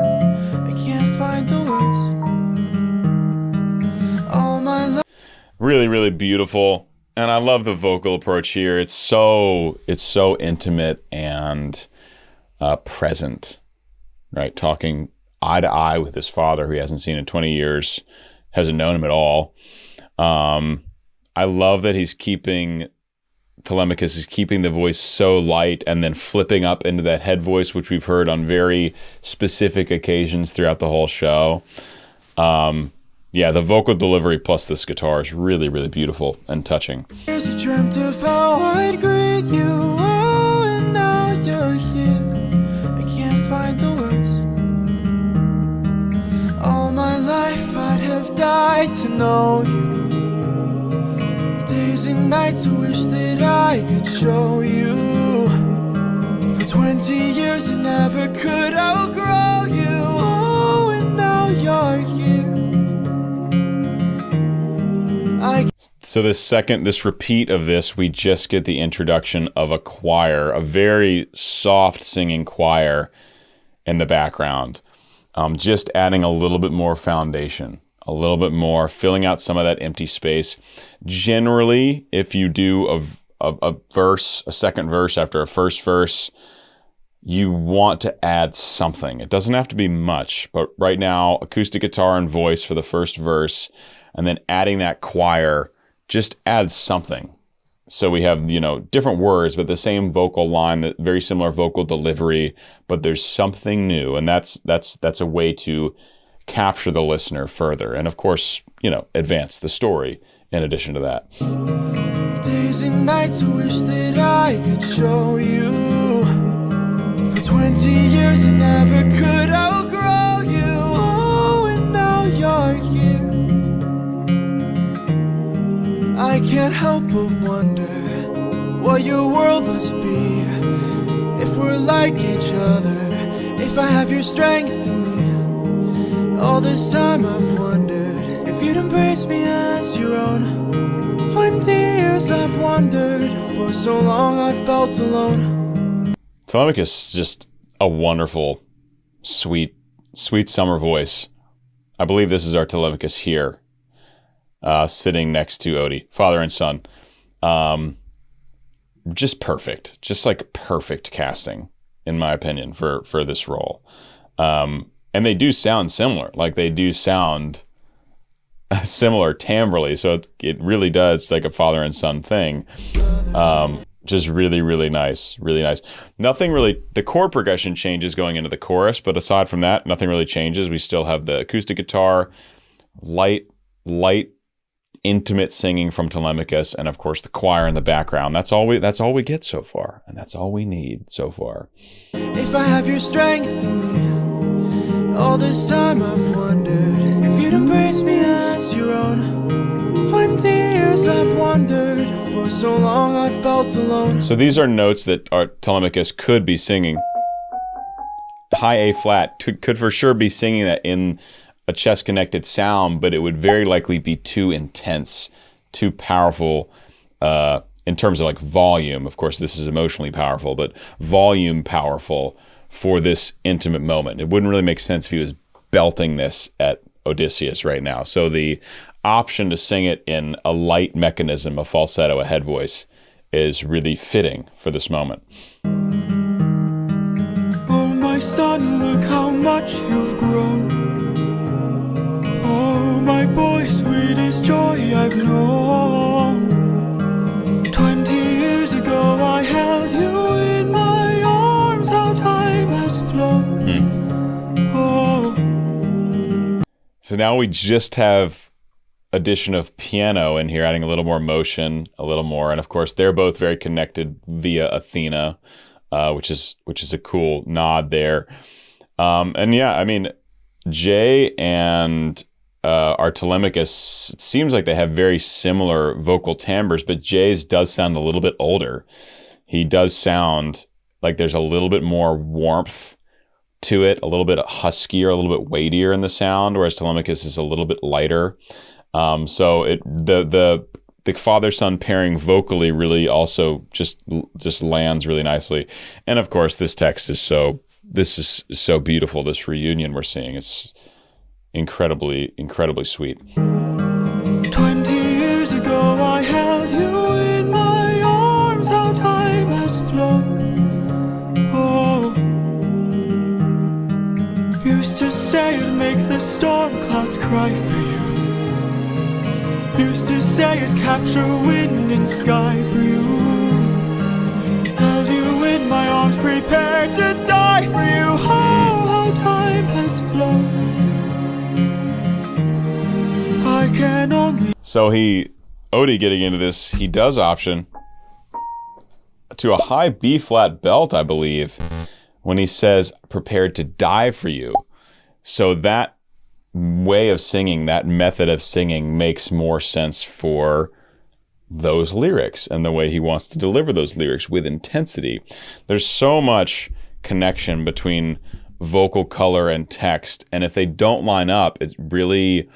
Speaker 2: I can't find the words. All my life.
Speaker 1: Really, really beautiful. And I love the vocal approach here. It's so intimate and present, right? Talking eye to eye with his father, who he hasn't seen in 20 years, hasn't known him at all. I love that Telemachus is keeping the voice so light and then flipping up into that head voice, which we've heard on very specific occasions throughout the whole show. Yeah, the vocal delivery plus this guitar is really, really beautiful and touching.
Speaker 2: Years I dreamt of how I'd greet you. Oh, and now you're here. I can't find the words. All my life I'd have died to know you. Days and nights I wish that I could show you. For 20 years I never could outgrow you. Oh, and now you're here.
Speaker 1: So this repeat of this, we just get the introduction of a choir, a very soft singing choir in the background. Just adding a little bit more foundation, a little bit more, filling out some of that empty space. Generally, if you do a verse, a second verse after a first verse, you want to add something. It doesn't have to be much, but right now, acoustic guitar and voice for the first verse, and then adding that choir just adds something. So we have, different words, but the same vocal line, that very similar vocal delivery, but there's something new. And that's a way to capture the listener further. And of course, advance the story in addition to that.
Speaker 2: Days and nights I wish that I could show you. For 20 years I never could outgrow you. Oh, and now you're here. I can't help but wonder what your world must be. If we're like each other, if I have your strength in me. All this time I've wondered if you'd embrace me as your own. 20 years I've wondered, for so long I felt alone.
Speaker 1: Telemachus is just a wonderful, sweet summer voice. I believe this is our Telemachus here. Sitting next to Odie, father and son. Just perfect. Just like perfect casting, in my opinion, for this role. And they do sound similar. Like they do sound similar timbrally. So it really does like a father and son thing. Just really, really nice. Really nice. Nothing really, the chord progression changes going into the chorus, but aside from that, nothing really changes. We still have the acoustic guitar, light, intimate singing from Telemachus, and of course the choir in the background. That's all we get so far, and that's all we need so far.
Speaker 2: If I have your strength in me, all this time I've wondered if you'd embrace me as your own. 20 years I've wondered, for so long I felt alone.
Speaker 1: So these are notes that our Telemachus could be singing. High A flat could for sure be singing that in a chest-connected sound, but it would very likely be too intense, too powerful in terms of like volume. Of course, this is emotionally powerful, but volume powerful for this intimate moment. It wouldn't really make sense if he was belting this at Odysseus right now. So the option to sing it in a light mechanism, a falsetto, a head voice, is really fitting for this moment.
Speaker 6: Oh, my son, look how much you've grown. Oh, my boy, sweetest joy I've known. 20 years ago I held you in my arms. How time has flown. Oh.
Speaker 1: So now we just have addition of piano in here, adding a little more motion, a little more, and of course they're both very connected via Athena, which is a cool nod there. And yeah, I mean, Jay and our Telemachus, it seems like they have very similar vocal timbres, but Jay's does sound a little bit older. He does sound like there's a little bit more warmth to it, a little bit huskier, a little bit weightier in the sound, whereas Telemachus is a little bit lighter. So the father-son pairing vocally really also just lands really nicely. And of course, this text is so beautiful. This reunion we're seeing, it's incredibly sweet.
Speaker 6: 20 years ago I held you in my arms. How time has flown. Oh. Used to say it'd make the storm clouds cry for you. Used to say it'd capture wind and sky for you. Held you in my arms, prepared to die for you. Oh, how time has flown. I can only...
Speaker 1: So Odie getting into this, he does option to a high B-flat belt, I believe, when he says, prepared to die for you. So that way of singing, that method of singing makes more sense for those lyrics and the way he wants to deliver those lyrics with intensity. There's so much connection between vocal color and text, and if they don't line up, it's really,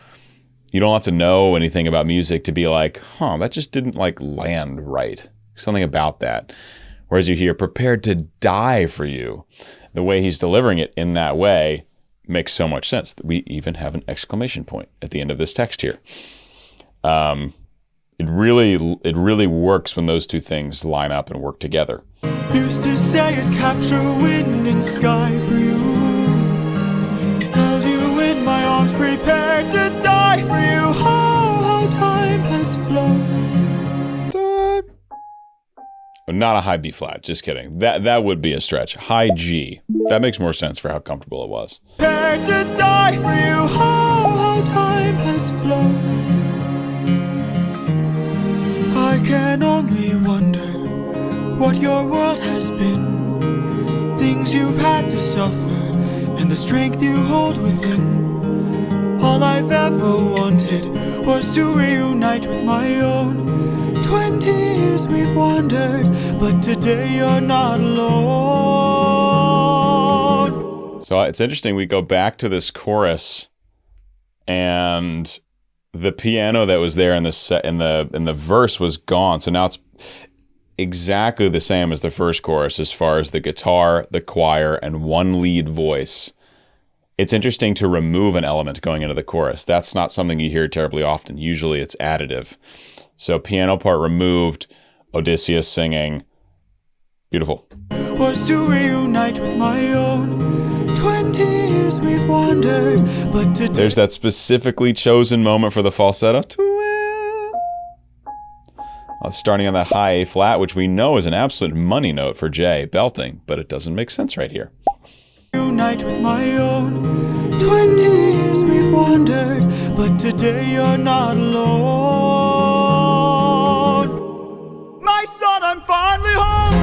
Speaker 1: you don't have to know anything about music to be like, that just didn't like land right. Something about that. Whereas you hear prepared to die for you, the way he's delivering it in that way makes so much sense. We even have an exclamation point at the end of this text here. It really works when those two things line up and work together.
Speaker 6: Used to say it'd capture wind and sky for you. Held you in my arms, prepared to die for you. Oh, how time has flown.
Speaker 1: Not a high B flat, just kidding. That would be a stretch. High G. That makes more sense for how comfortable it was.
Speaker 6: Prepared to die for you. Oh, how time has flown. I can only wonder what your world has been. Things you've had to suffer and the strength you hold within. All I've ever wanted was to reunite with my own. 20 years we've wandered, but today you're not alone.
Speaker 1: So it's interesting, we go back to this chorus and the piano that was there in the verse was gone. So now it's exactly the same as the first chorus as far as the guitar, the choir, and one lead voice. It's interesting to remove an element going into the chorus. That's not something you hear terribly often. Usually it's additive. So piano part removed, Odysseus singing. Beautiful.
Speaker 6: Was to reunite with my own. 20 years we've wandered, but today...
Speaker 1: There's that specifically chosen moment for the falsetto. Starting on that high A flat, which we know is an absolute money note for Jay, belting, but it doesn't make sense right here.
Speaker 6: Unite with my own. 20 years we've wandered, but today you're not alone. My son, I'm finally home.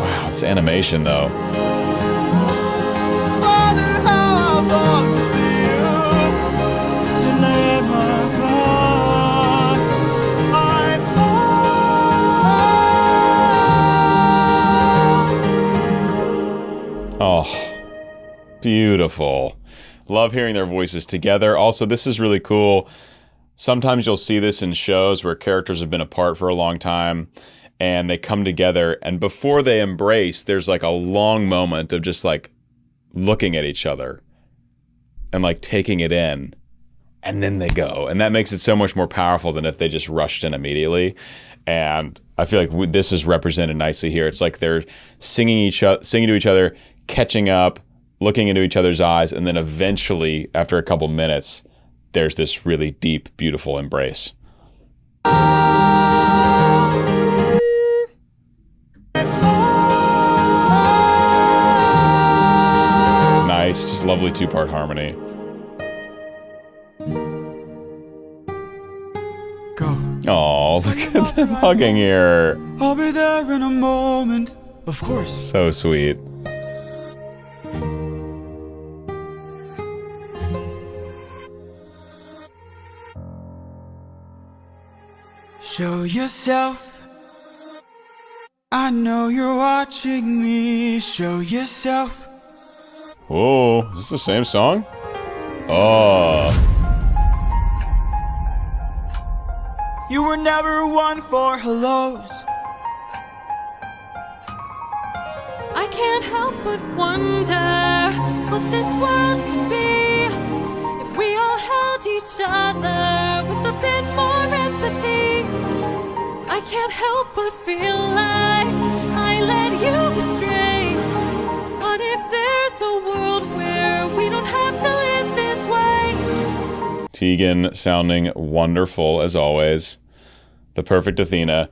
Speaker 1: Wow, it's animation though.
Speaker 6: Father, how I've longed to see you. Telemachus, I'm home.
Speaker 1: Oh, beautiful. Love hearing their voices together. Also, this is really cool. Sometimes you'll see this in shows where characters have been apart for a long time and they come together, and before they embrace, there's like a long moment of just like looking at each other and like taking it in, and then they go. And that makes it so much more powerful than if they just rushed in immediately. And I feel like this is represented nicely here. It's like they're singing to each other, catching up, looking into each other's eyes, and then eventually, after a couple minutes, there's this really deep, beautiful embrace. Nice, just lovely two-part harmony.
Speaker 2: Go.
Speaker 1: Oh, look at them hugging here.
Speaker 2: I'll be there in a moment. Of course.
Speaker 1: So sweet.
Speaker 2: Show yourself. I know you're watching me. Show yourself.
Speaker 1: Whoa, is this the same song? Oh.
Speaker 2: You were never one for hellos.
Speaker 3: I can't help but wonder what this world could be if we all held each other with a bit more empathy. I can't help but feel like I led you astray. What if there's a world where we don't have to live this way?
Speaker 1: Tegan sounding wonderful as always. The perfect Athena.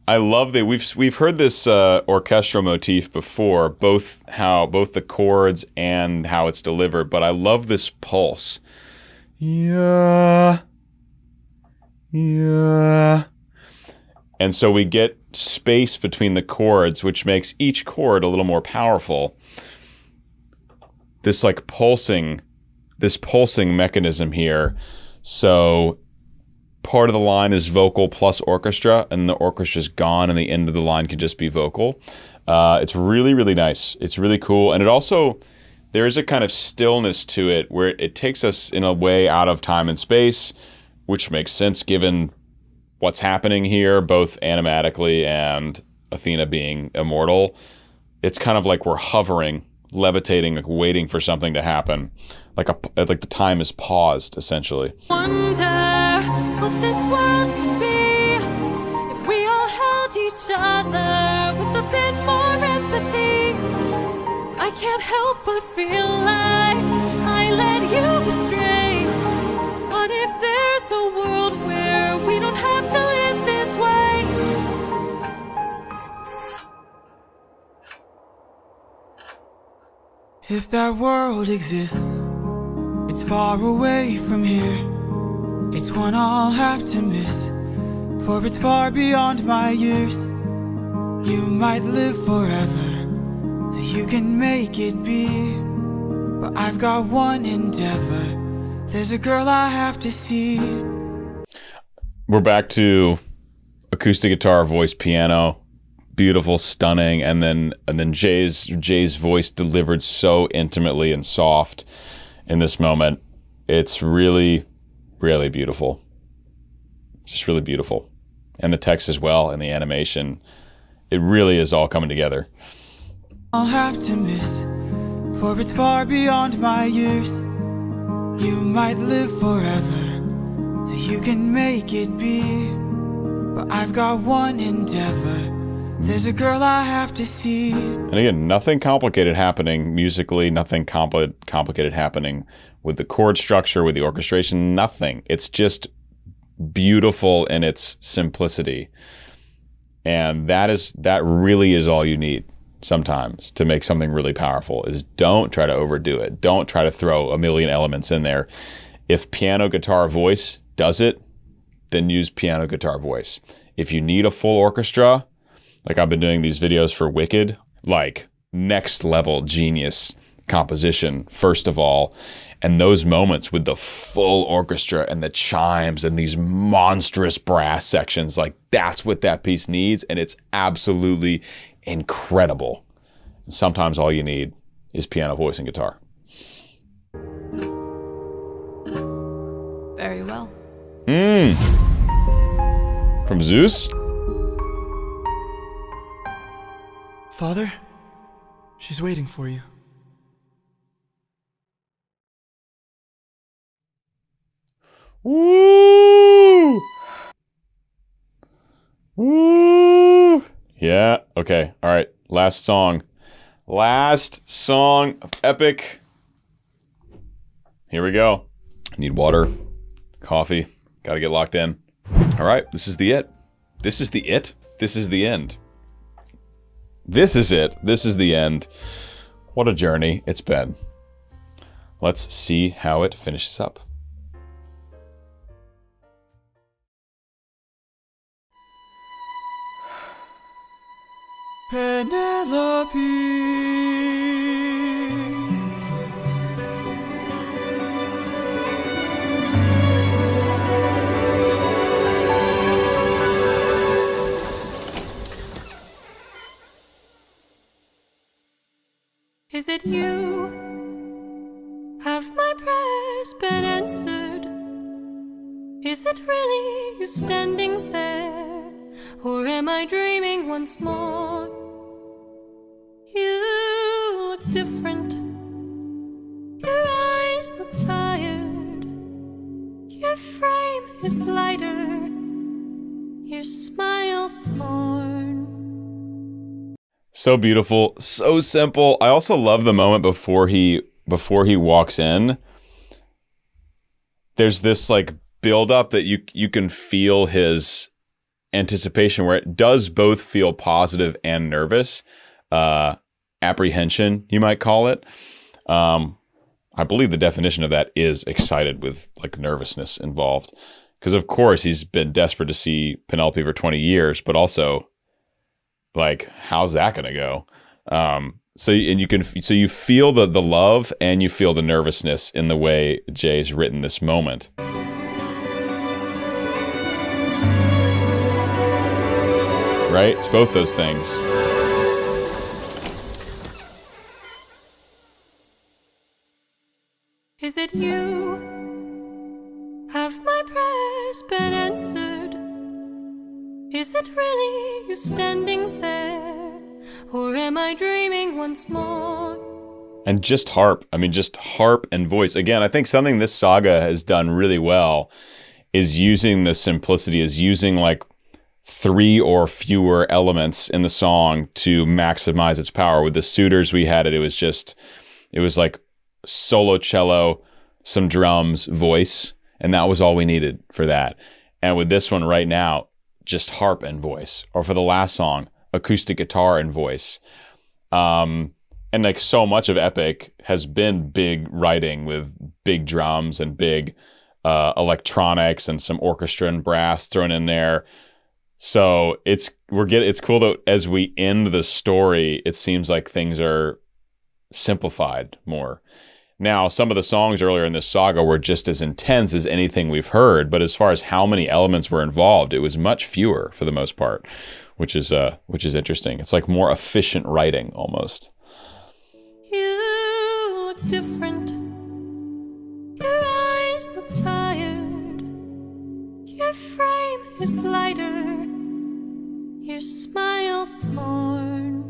Speaker 1: I love that we've heard this orchestral motif before, both the chords and how it's delivered, but I love this pulse. Yeah. Yeah. And so we get space between the chords, which makes each chord a little more powerful. This like pulsing mechanism here. So part of the line is vocal plus orchestra, and the orchestra's gone, and the end of the line can just be vocal. It's really, really nice. It's really cool. And it also, there is a kind of stillness to it where it takes us in a way out of time and space, which makes sense given what's happening here, both animatically and Athena being immortal. It's kind of like we're hovering, levitating, like waiting for something to happen. Like the time is paused, essentially.
Speaker 3: Wonder what this world could be if we all held each other with a bit more empathy. I can't help but feel like I led you astray. What if there's a world where we don't have to live this way?
Speaker 2: If that world exists, it's far away from here. It's one I'll have to miss, for it's far beyond my years. You might live forever, so you can make it be. But I've got one endeavor. There's a girl I have to see.
Speaker 1: We're back to acoustic guitar, voice, piano. Beautiful, stunning, and then Jay's voice delivered so intimately and soft in this moment. It's really, really beautiful. Just really beautiful. And the text as well, and the animation. It really is all coming together.
Speaker 2: I'll have to miss, for it's far beyond my years. You might live forever, so you can make it be. But I've got one endeavor. There's a girl I have to see.
Speaker 1: And again, nothing complicated happening musically, nothing complicated happening with the chord structure, with the orchestration, nothing. It's just beautiful in its simplicity. And that really is all you need sometimes to make something really powerful, is don't try to overdo it. Don't try to throw a million elements in there. If piano, guitar, voice does it, then use piano, guitar, voice. If you need a full orchestra, like I've been doing these videos for Wicked, like next level genius composition, first of all. And those moments with the full orchestra and the chimes and these monstrous brass sections, like that's what that piece needs. And it's absolutely incredible. And sometimes all you need is piano, voice, and guitar.
Speaker 3: Very well.
Speaker 1: From Zeus?
Speaker 2: Father, she's waiting for you.
Speaker 1: Woo! Woo! Yeah, okay. All right. Last song. Last song of Epic. Here we go. Need water, coffee. Gotta get locked in. All right, this is the it. This is the it. This is the end. This is it. This is the end. What a journey it's been. Let's see how it finishes up.
Speaker 2: Penelope.
Speaker 3: Is it you? Have my prayers been answered? Is it really you standing there? Or am I dreaming once more? You look different. Your eyes look tired. Your frame is lighter. Your smile torn.
Speaker 1: So beautiful, so simple. I also love the moment before he walks in. There's this like build up that you can feel his anticipation, where it does both feel positive and nervous. Apprehension, you might call it. I believe the definition of that is excited with like nervousness involved. Because of course he's been desperate to see Penelope for 20 years, but also like, how's that gonna go? So you feel the love and you feel the nervousness in the way Jay's written this moment. Right? It's both those things.
Speaker 3: Is it you? Have my prayers been answered? Is it really you standing there? Or am I dreaming once more?
Speaker 1: And just harp. I mean, just harp and voice. Again, I think something this saga has done really well is using the simplicity, is using like 3 or fewer elements in the song to maximize its power. With the Suitors we had it was like solo cello, some drums, voice, and that was all we needed for that. And with this one right now, just harp and voice. Or for the last song, acoustic guitar and voice. And like so much of Epic has been big writing with big drums and big electronics and some orchestra and brass thrown in there. So it's cool that as we end the story, it seems like things are simplified more. Now, some of the songs earlier in this saga were just as intense as anything we've heard, but as far as how many elements were involved, it was much fewer for the most part, which is interesting. It's like more efficient writing almost.
Speaker 3: You look different. Your eyes look tired. Your frame is lighter. Your smile torn.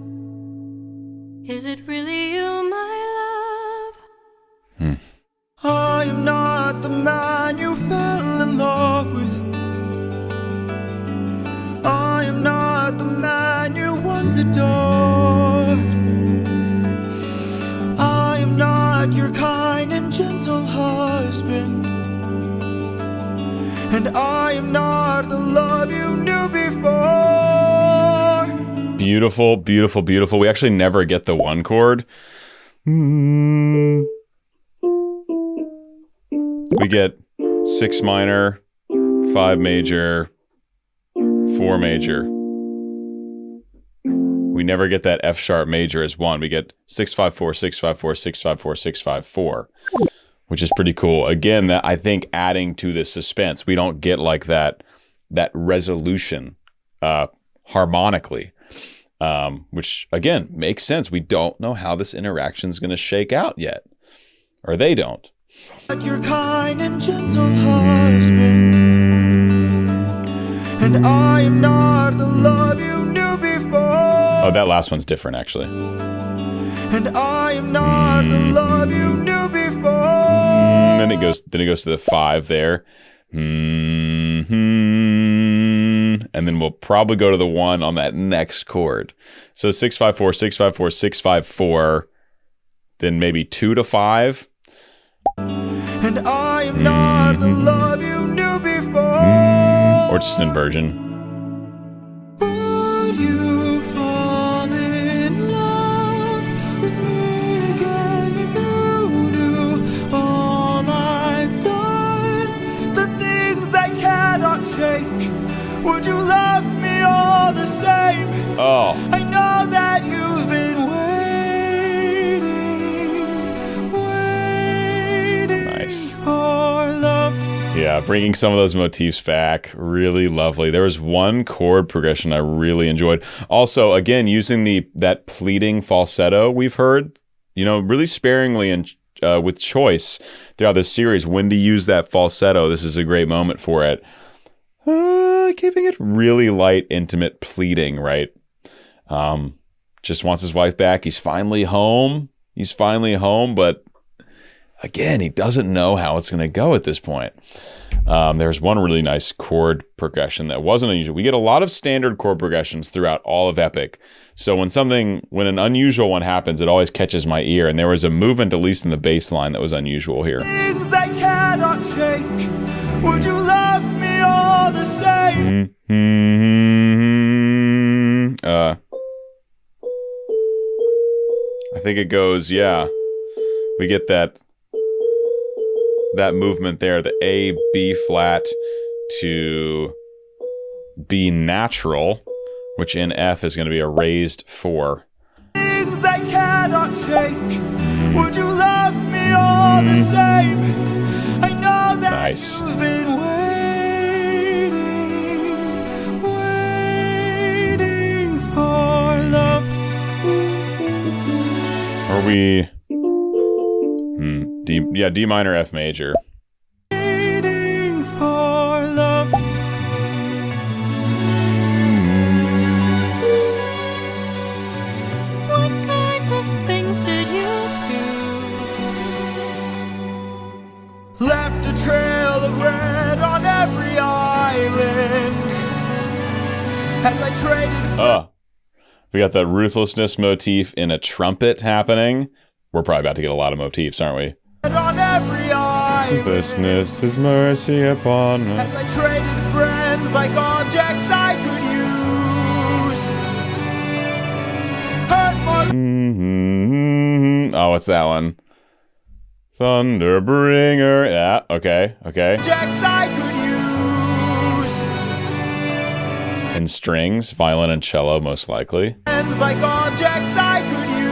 Speaker 3: Is it really you, my love?
Speaker 2: I am not the man you fell in love with. I am not the man you once adored. I am not your kind and gentle husband. And I am not the love you knew before.
Speaker 1: Beautiful, beautiful, beautiful. We actually never get the one chord. We get 6 minor, 5 major, 4 major. We never get that F sharp major as one. We get 6-5-4, 6-5-4, 6-5-4, 6-5-4, which is pretty cool. Again, that I think adding to the suspense. We don't get like that resolution harmonically, which again makes sense. We don't know how this interaction is going to shake out yet, or they don't.
Speaker 9: But you're kind and gentle husband, and I am not the love you knew before.
Speaker 1: Oh, that last one's different, actually.
Speaker 9: And I am not the love you knew before.
Speaker 1: Then it goes to the 5 there. And then we'll probably go to the 1 on that next chord. So 6-5-4, 6-5-4, 6-5-4. Then maybe 2 to 5.
Speaker 9: And I am not the love you knew before.
Speaker 1: Or just an inversion.
Speaker 9: Would you fall in love with me again if you knew all I've done? The things I cannot change. Would you love me all the same?
Speaker 1: Oh.
Speaker 9: I know that you've been waiting
Speaker 1: Nice.
Speaker 9: for love.
Speaker 1: Yeah, bringing some of those motifs back, really lovely. There was one chord progression I really enjoyed. Also, again, using that pleading falsetto we've heard, really sparingly and with choice throughout this series. When to use that falsetto, this is a great moment for it. Keeping it really light, intimate, pleading, right? Just wants his wife back. He's finally home, but again, he doesn't know how it's going to go at this point. There's one really nice chord progression that wasn't unusual. We get a lot of standard chord progressions throughout all of Epic. So when an unusual one happens, it always catches my ear. And there was a movement, at least in the bass line, that was unusual here.
Speaker 9: Things I cannot change. Would you love me all the same?
Speaker 1: I think it goes, yeah. We get that movement there, the A, B flat to B natural, which in F is going to be a raised 4.
Speaker 9: Things I cannot change. Would you love me all the same? I know that
Speaker 1: nice.
Speaker 9: You've been waiting for love.
Speaker 1: Are we... D minor, F major.
Speaker 9: Waiting for love. What kinds of things did you do? Left a trail of red on every island as I traded for
Speaker 1: we got that ruthlessness motif in a trumpet happening. We're probably about to get a lot of motifs, aren't we?
Speaker 9: on every island.
Speaker 1: Ruthlessness is mercy upon us.
Speaker 9: As I traded friends like objects I could use. Hurt more.
Speaker 1: Oh, what's that one? Thunderbringer. Yeah, okay.
Speaker 9: Objects I could use.
Speaker 1: In strings, violin and cello, most likely.
Speaker 9: Friends like objects I could use.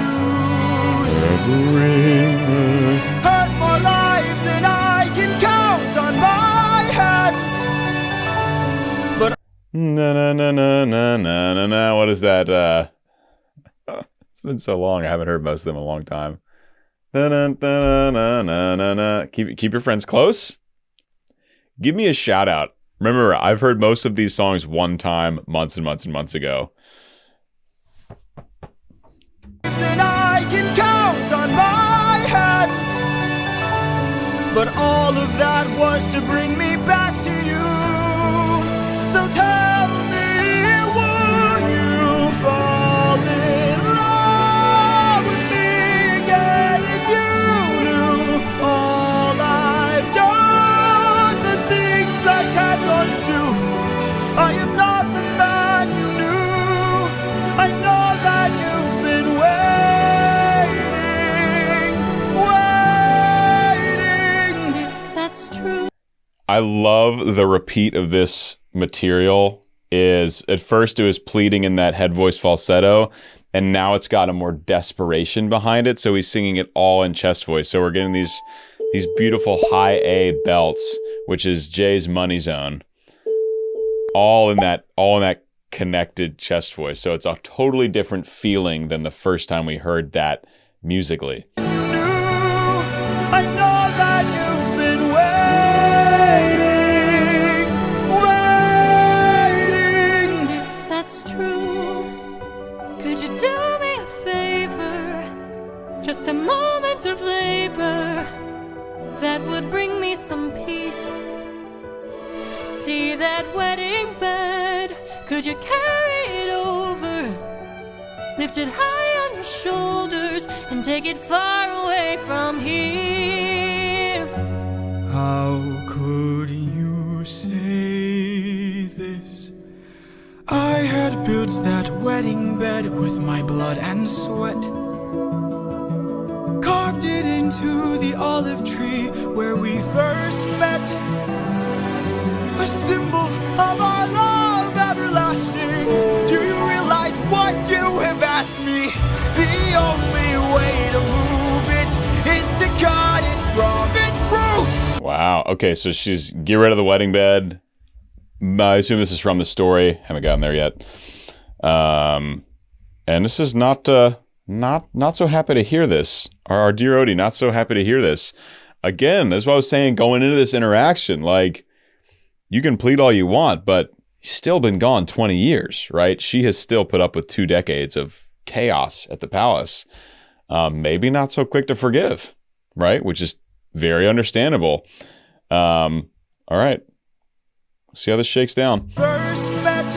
Speaker 9: Hurt more lives than I can count on my hands. But
Speaker 1: na. What is that? It's been so long. I haven't heard most of them in a long time. Keep your friends close. Give me a shout out. Remember, I've heard most of these songs one time, months and months and months ago.
Speaker 9: and I can count on my hands. But all of that was to bring me back to you. So tell me, would you fall in love with me again if you knew all I've done, the things I can't undo? I am not the man you knew. I know that you've been waiting. If that's true.
Speaker 1: I love the repeat of this material. Is at first it was pleading in that head voice falsetto, and now it's got a more desperation behind it, so he's singing it all in chest voice. So we're getting these beautiful high A belts, which is Jay's money zone, all in that connected chest voice. So it's a totally different feeling than the first time we heard that musically.
Speaker 9: I know that
Speaker 3: that would bring me some peace. See that wedding bed, could you carry it over? Lift it high on your shoulders and take it far away from here.
Speaker 6: How could you say this? I had built that wedding bed with my blood and sweat. Carved it into the olive tree where we first met. A symbol of our love everlasting. Do you realize what you have asked me? The only way to move it is to cut it from its roots.
Speaker 1: Wow. Okay, so she's get rid of the wedding bed. I assume this is from the story. Haven't gotten there yet. And this is not so happy to hear this. Our dear Odie, not so happy to hear this. Again, that's what I was saying going into this interaction. Like, you can plead all you want, but he's still been gone 20 years, right? She has still put up with 2 decades of chaos at the palace. Maybe not so quick to forgive, right? Which is very understandable. All right. See how this shakes down.
Speaker 6: First met,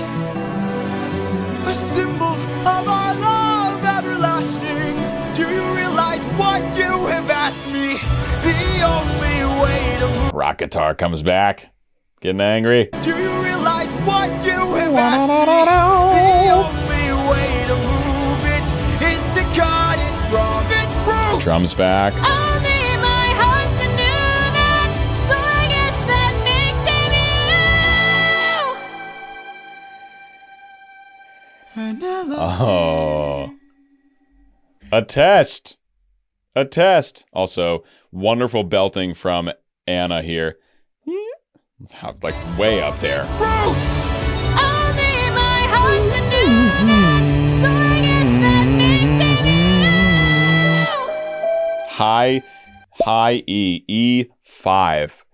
Speaker 6: a symbol of our love everlasting. Do you realize what you have asked me? The only way to move.
Speaker 1: Rock guitar comes back. Getting angry.
Speaker 6: Do you realize what you have asked me? The only way to move it is to cut it from its roots.
Speaker 1: Drums back.
Speaker 3: Only my husband knew that, so I guess that makes him you.
Speaker 1: Oh. A test. A test. Also, wonderful belting from Anna here. Like way up there.
Speaker 6: Roots.
Speaker 3: Only my husband knew that, so I guess that makes him you.
Speaker 1: High E, E5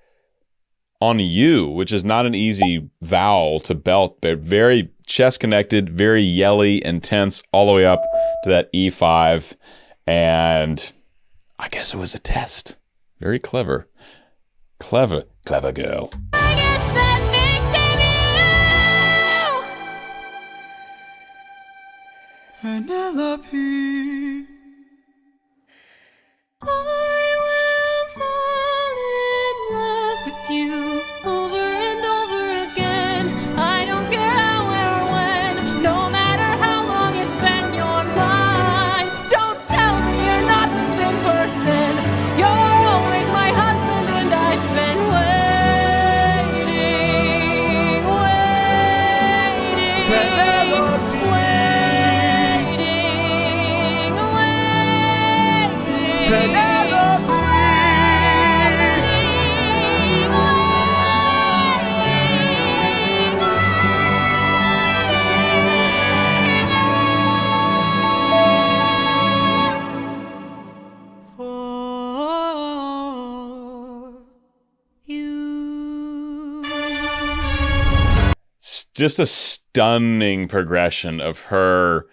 Speaker 1: on U, which is not an easy vowel to belt, but very chest connected, very yelly, intense, all the way up to that E5. And I guess it was a test. Very clever. Clever girl.
Speaker 3: I guess that makes him you.
Speaker 6: Penelope.
Speaker 3: I will fall in love with you over and over again. I don't care how or when, no matter how long it's been, you're mine. Don't tell me you're not the same person. You're always my husband and I've been waiting.
Speaker 6: Penelope. Penelope.
Speaker 3: For you.
Speaker 1: It's just a stunning progression of her,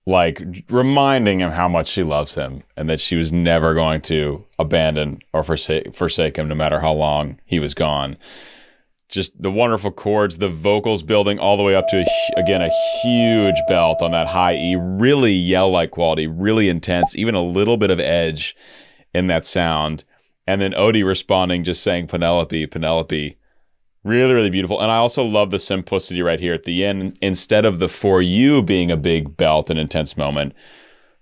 Speaker 1: like, reminding him how much she loves him and that she was never going to abandon or forsake him no matter how long he was gone. Just the wonderful chords, the vocals building all the way up to, again, a huge belt on that high E. Really yell-like quality, really intense, even a little bit of edge in that sound. And then Odie responding, just saying, Penelope, Penelope. Really, really beautiful. And I also love the simplicity right here at the end. Instead of the for you being a big belt and intense moment,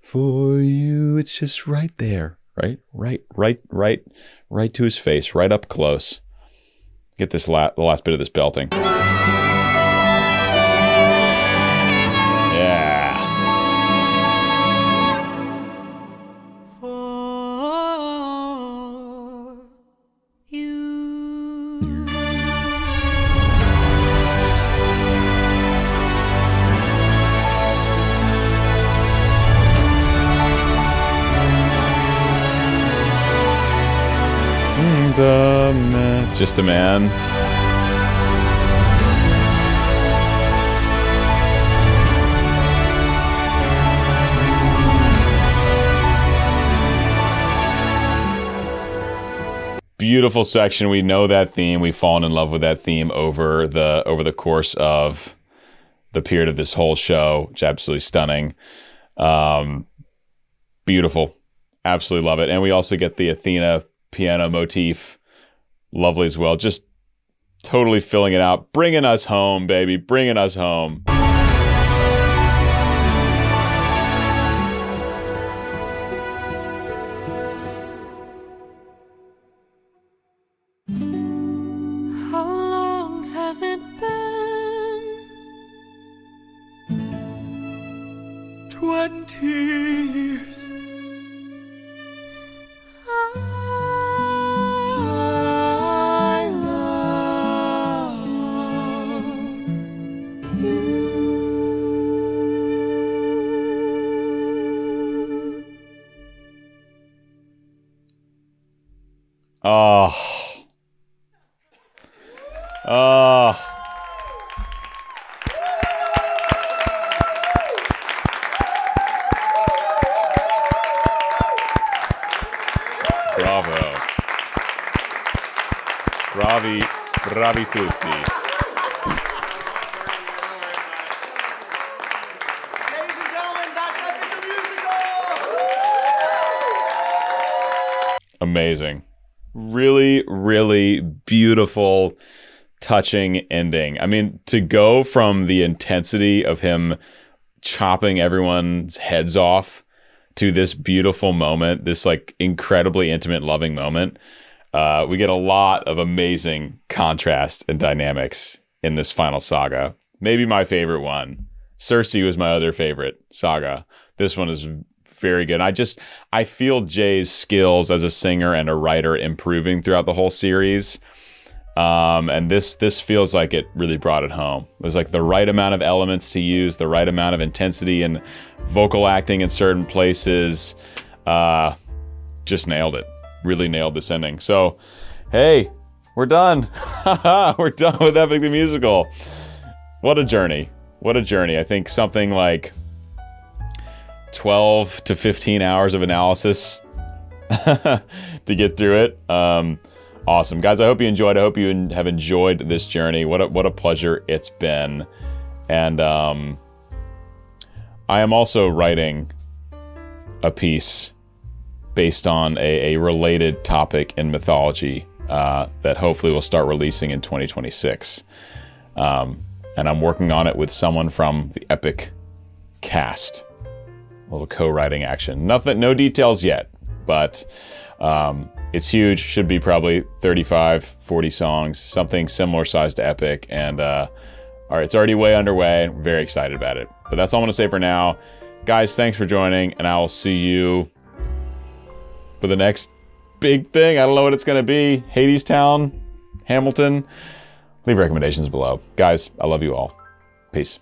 Speaker 1: for you, it's just right there, right to his face, right up close. Get this the last bit of this belting. Yeah.
Speaker 3: For you.
Speaker 1: Just a man. Beautiful section. We know that theme. We've fallen in love with that theme over the course of the period of this whole show. It's absolutely stunning. Beautiful. Absolutely love it. And we also get the Athena piano motif. Lovely as well. Just totally filling it out. Bringing us home, baby. Bringing us home.
Speaker 2: How long has it been?
Speaker 6: 20 years.
Speaker 2: I love you.
Speaker 1: Oh. Oh. Bravo. Bravi tutti.
Speaker 11: Ladies and gentlemen, that's Epic the Musical!
Speaker 1: Amazing. Really, really beautiful, touching ending. I mean, to go from the intensity of him chopping everyone's heads off to this beautiful moment, this like incredibly intimate, loving moment, we get a lot of amazing contrast and dynamics in this final saga. Maybe my favorite one. Circe was my other favorite saga. This one is very good. I feel Jay's skills as a singer and a writer improving throughout the whole series. And this feels like it really brought it home. It was like the right amount of elements to use, the right amount of intensity and vocal acting in certain places. Just nailed it. Really nailed this ending. So, hey, we're done. We're done with Epic the Musical. What a journey. What a journey. I think something like 12 to 15 hours of analysis to get through it. Awesome. Guys, I hope you enjoyed. I hope you have enjoyed this journey. What a pleasure it's been. And I am also writing a piece based on a related topic in mythology that hopefully will start releasing in 2026. And I'm working on it with someone from the Epic cast. A little co-writing action. No details yet, but it's huge. Should be probably 35, 40 songs, something similar size to Epic. And all right, it's already way underway. I'm very excited about it. But that's all I'm going to say for now. Guys, thanks for joining, and I will see you for the next big thing. I don't know what it's going to be. Hadestown, Hamilton. Leave recommendations below. Guys, I love you all. Peace.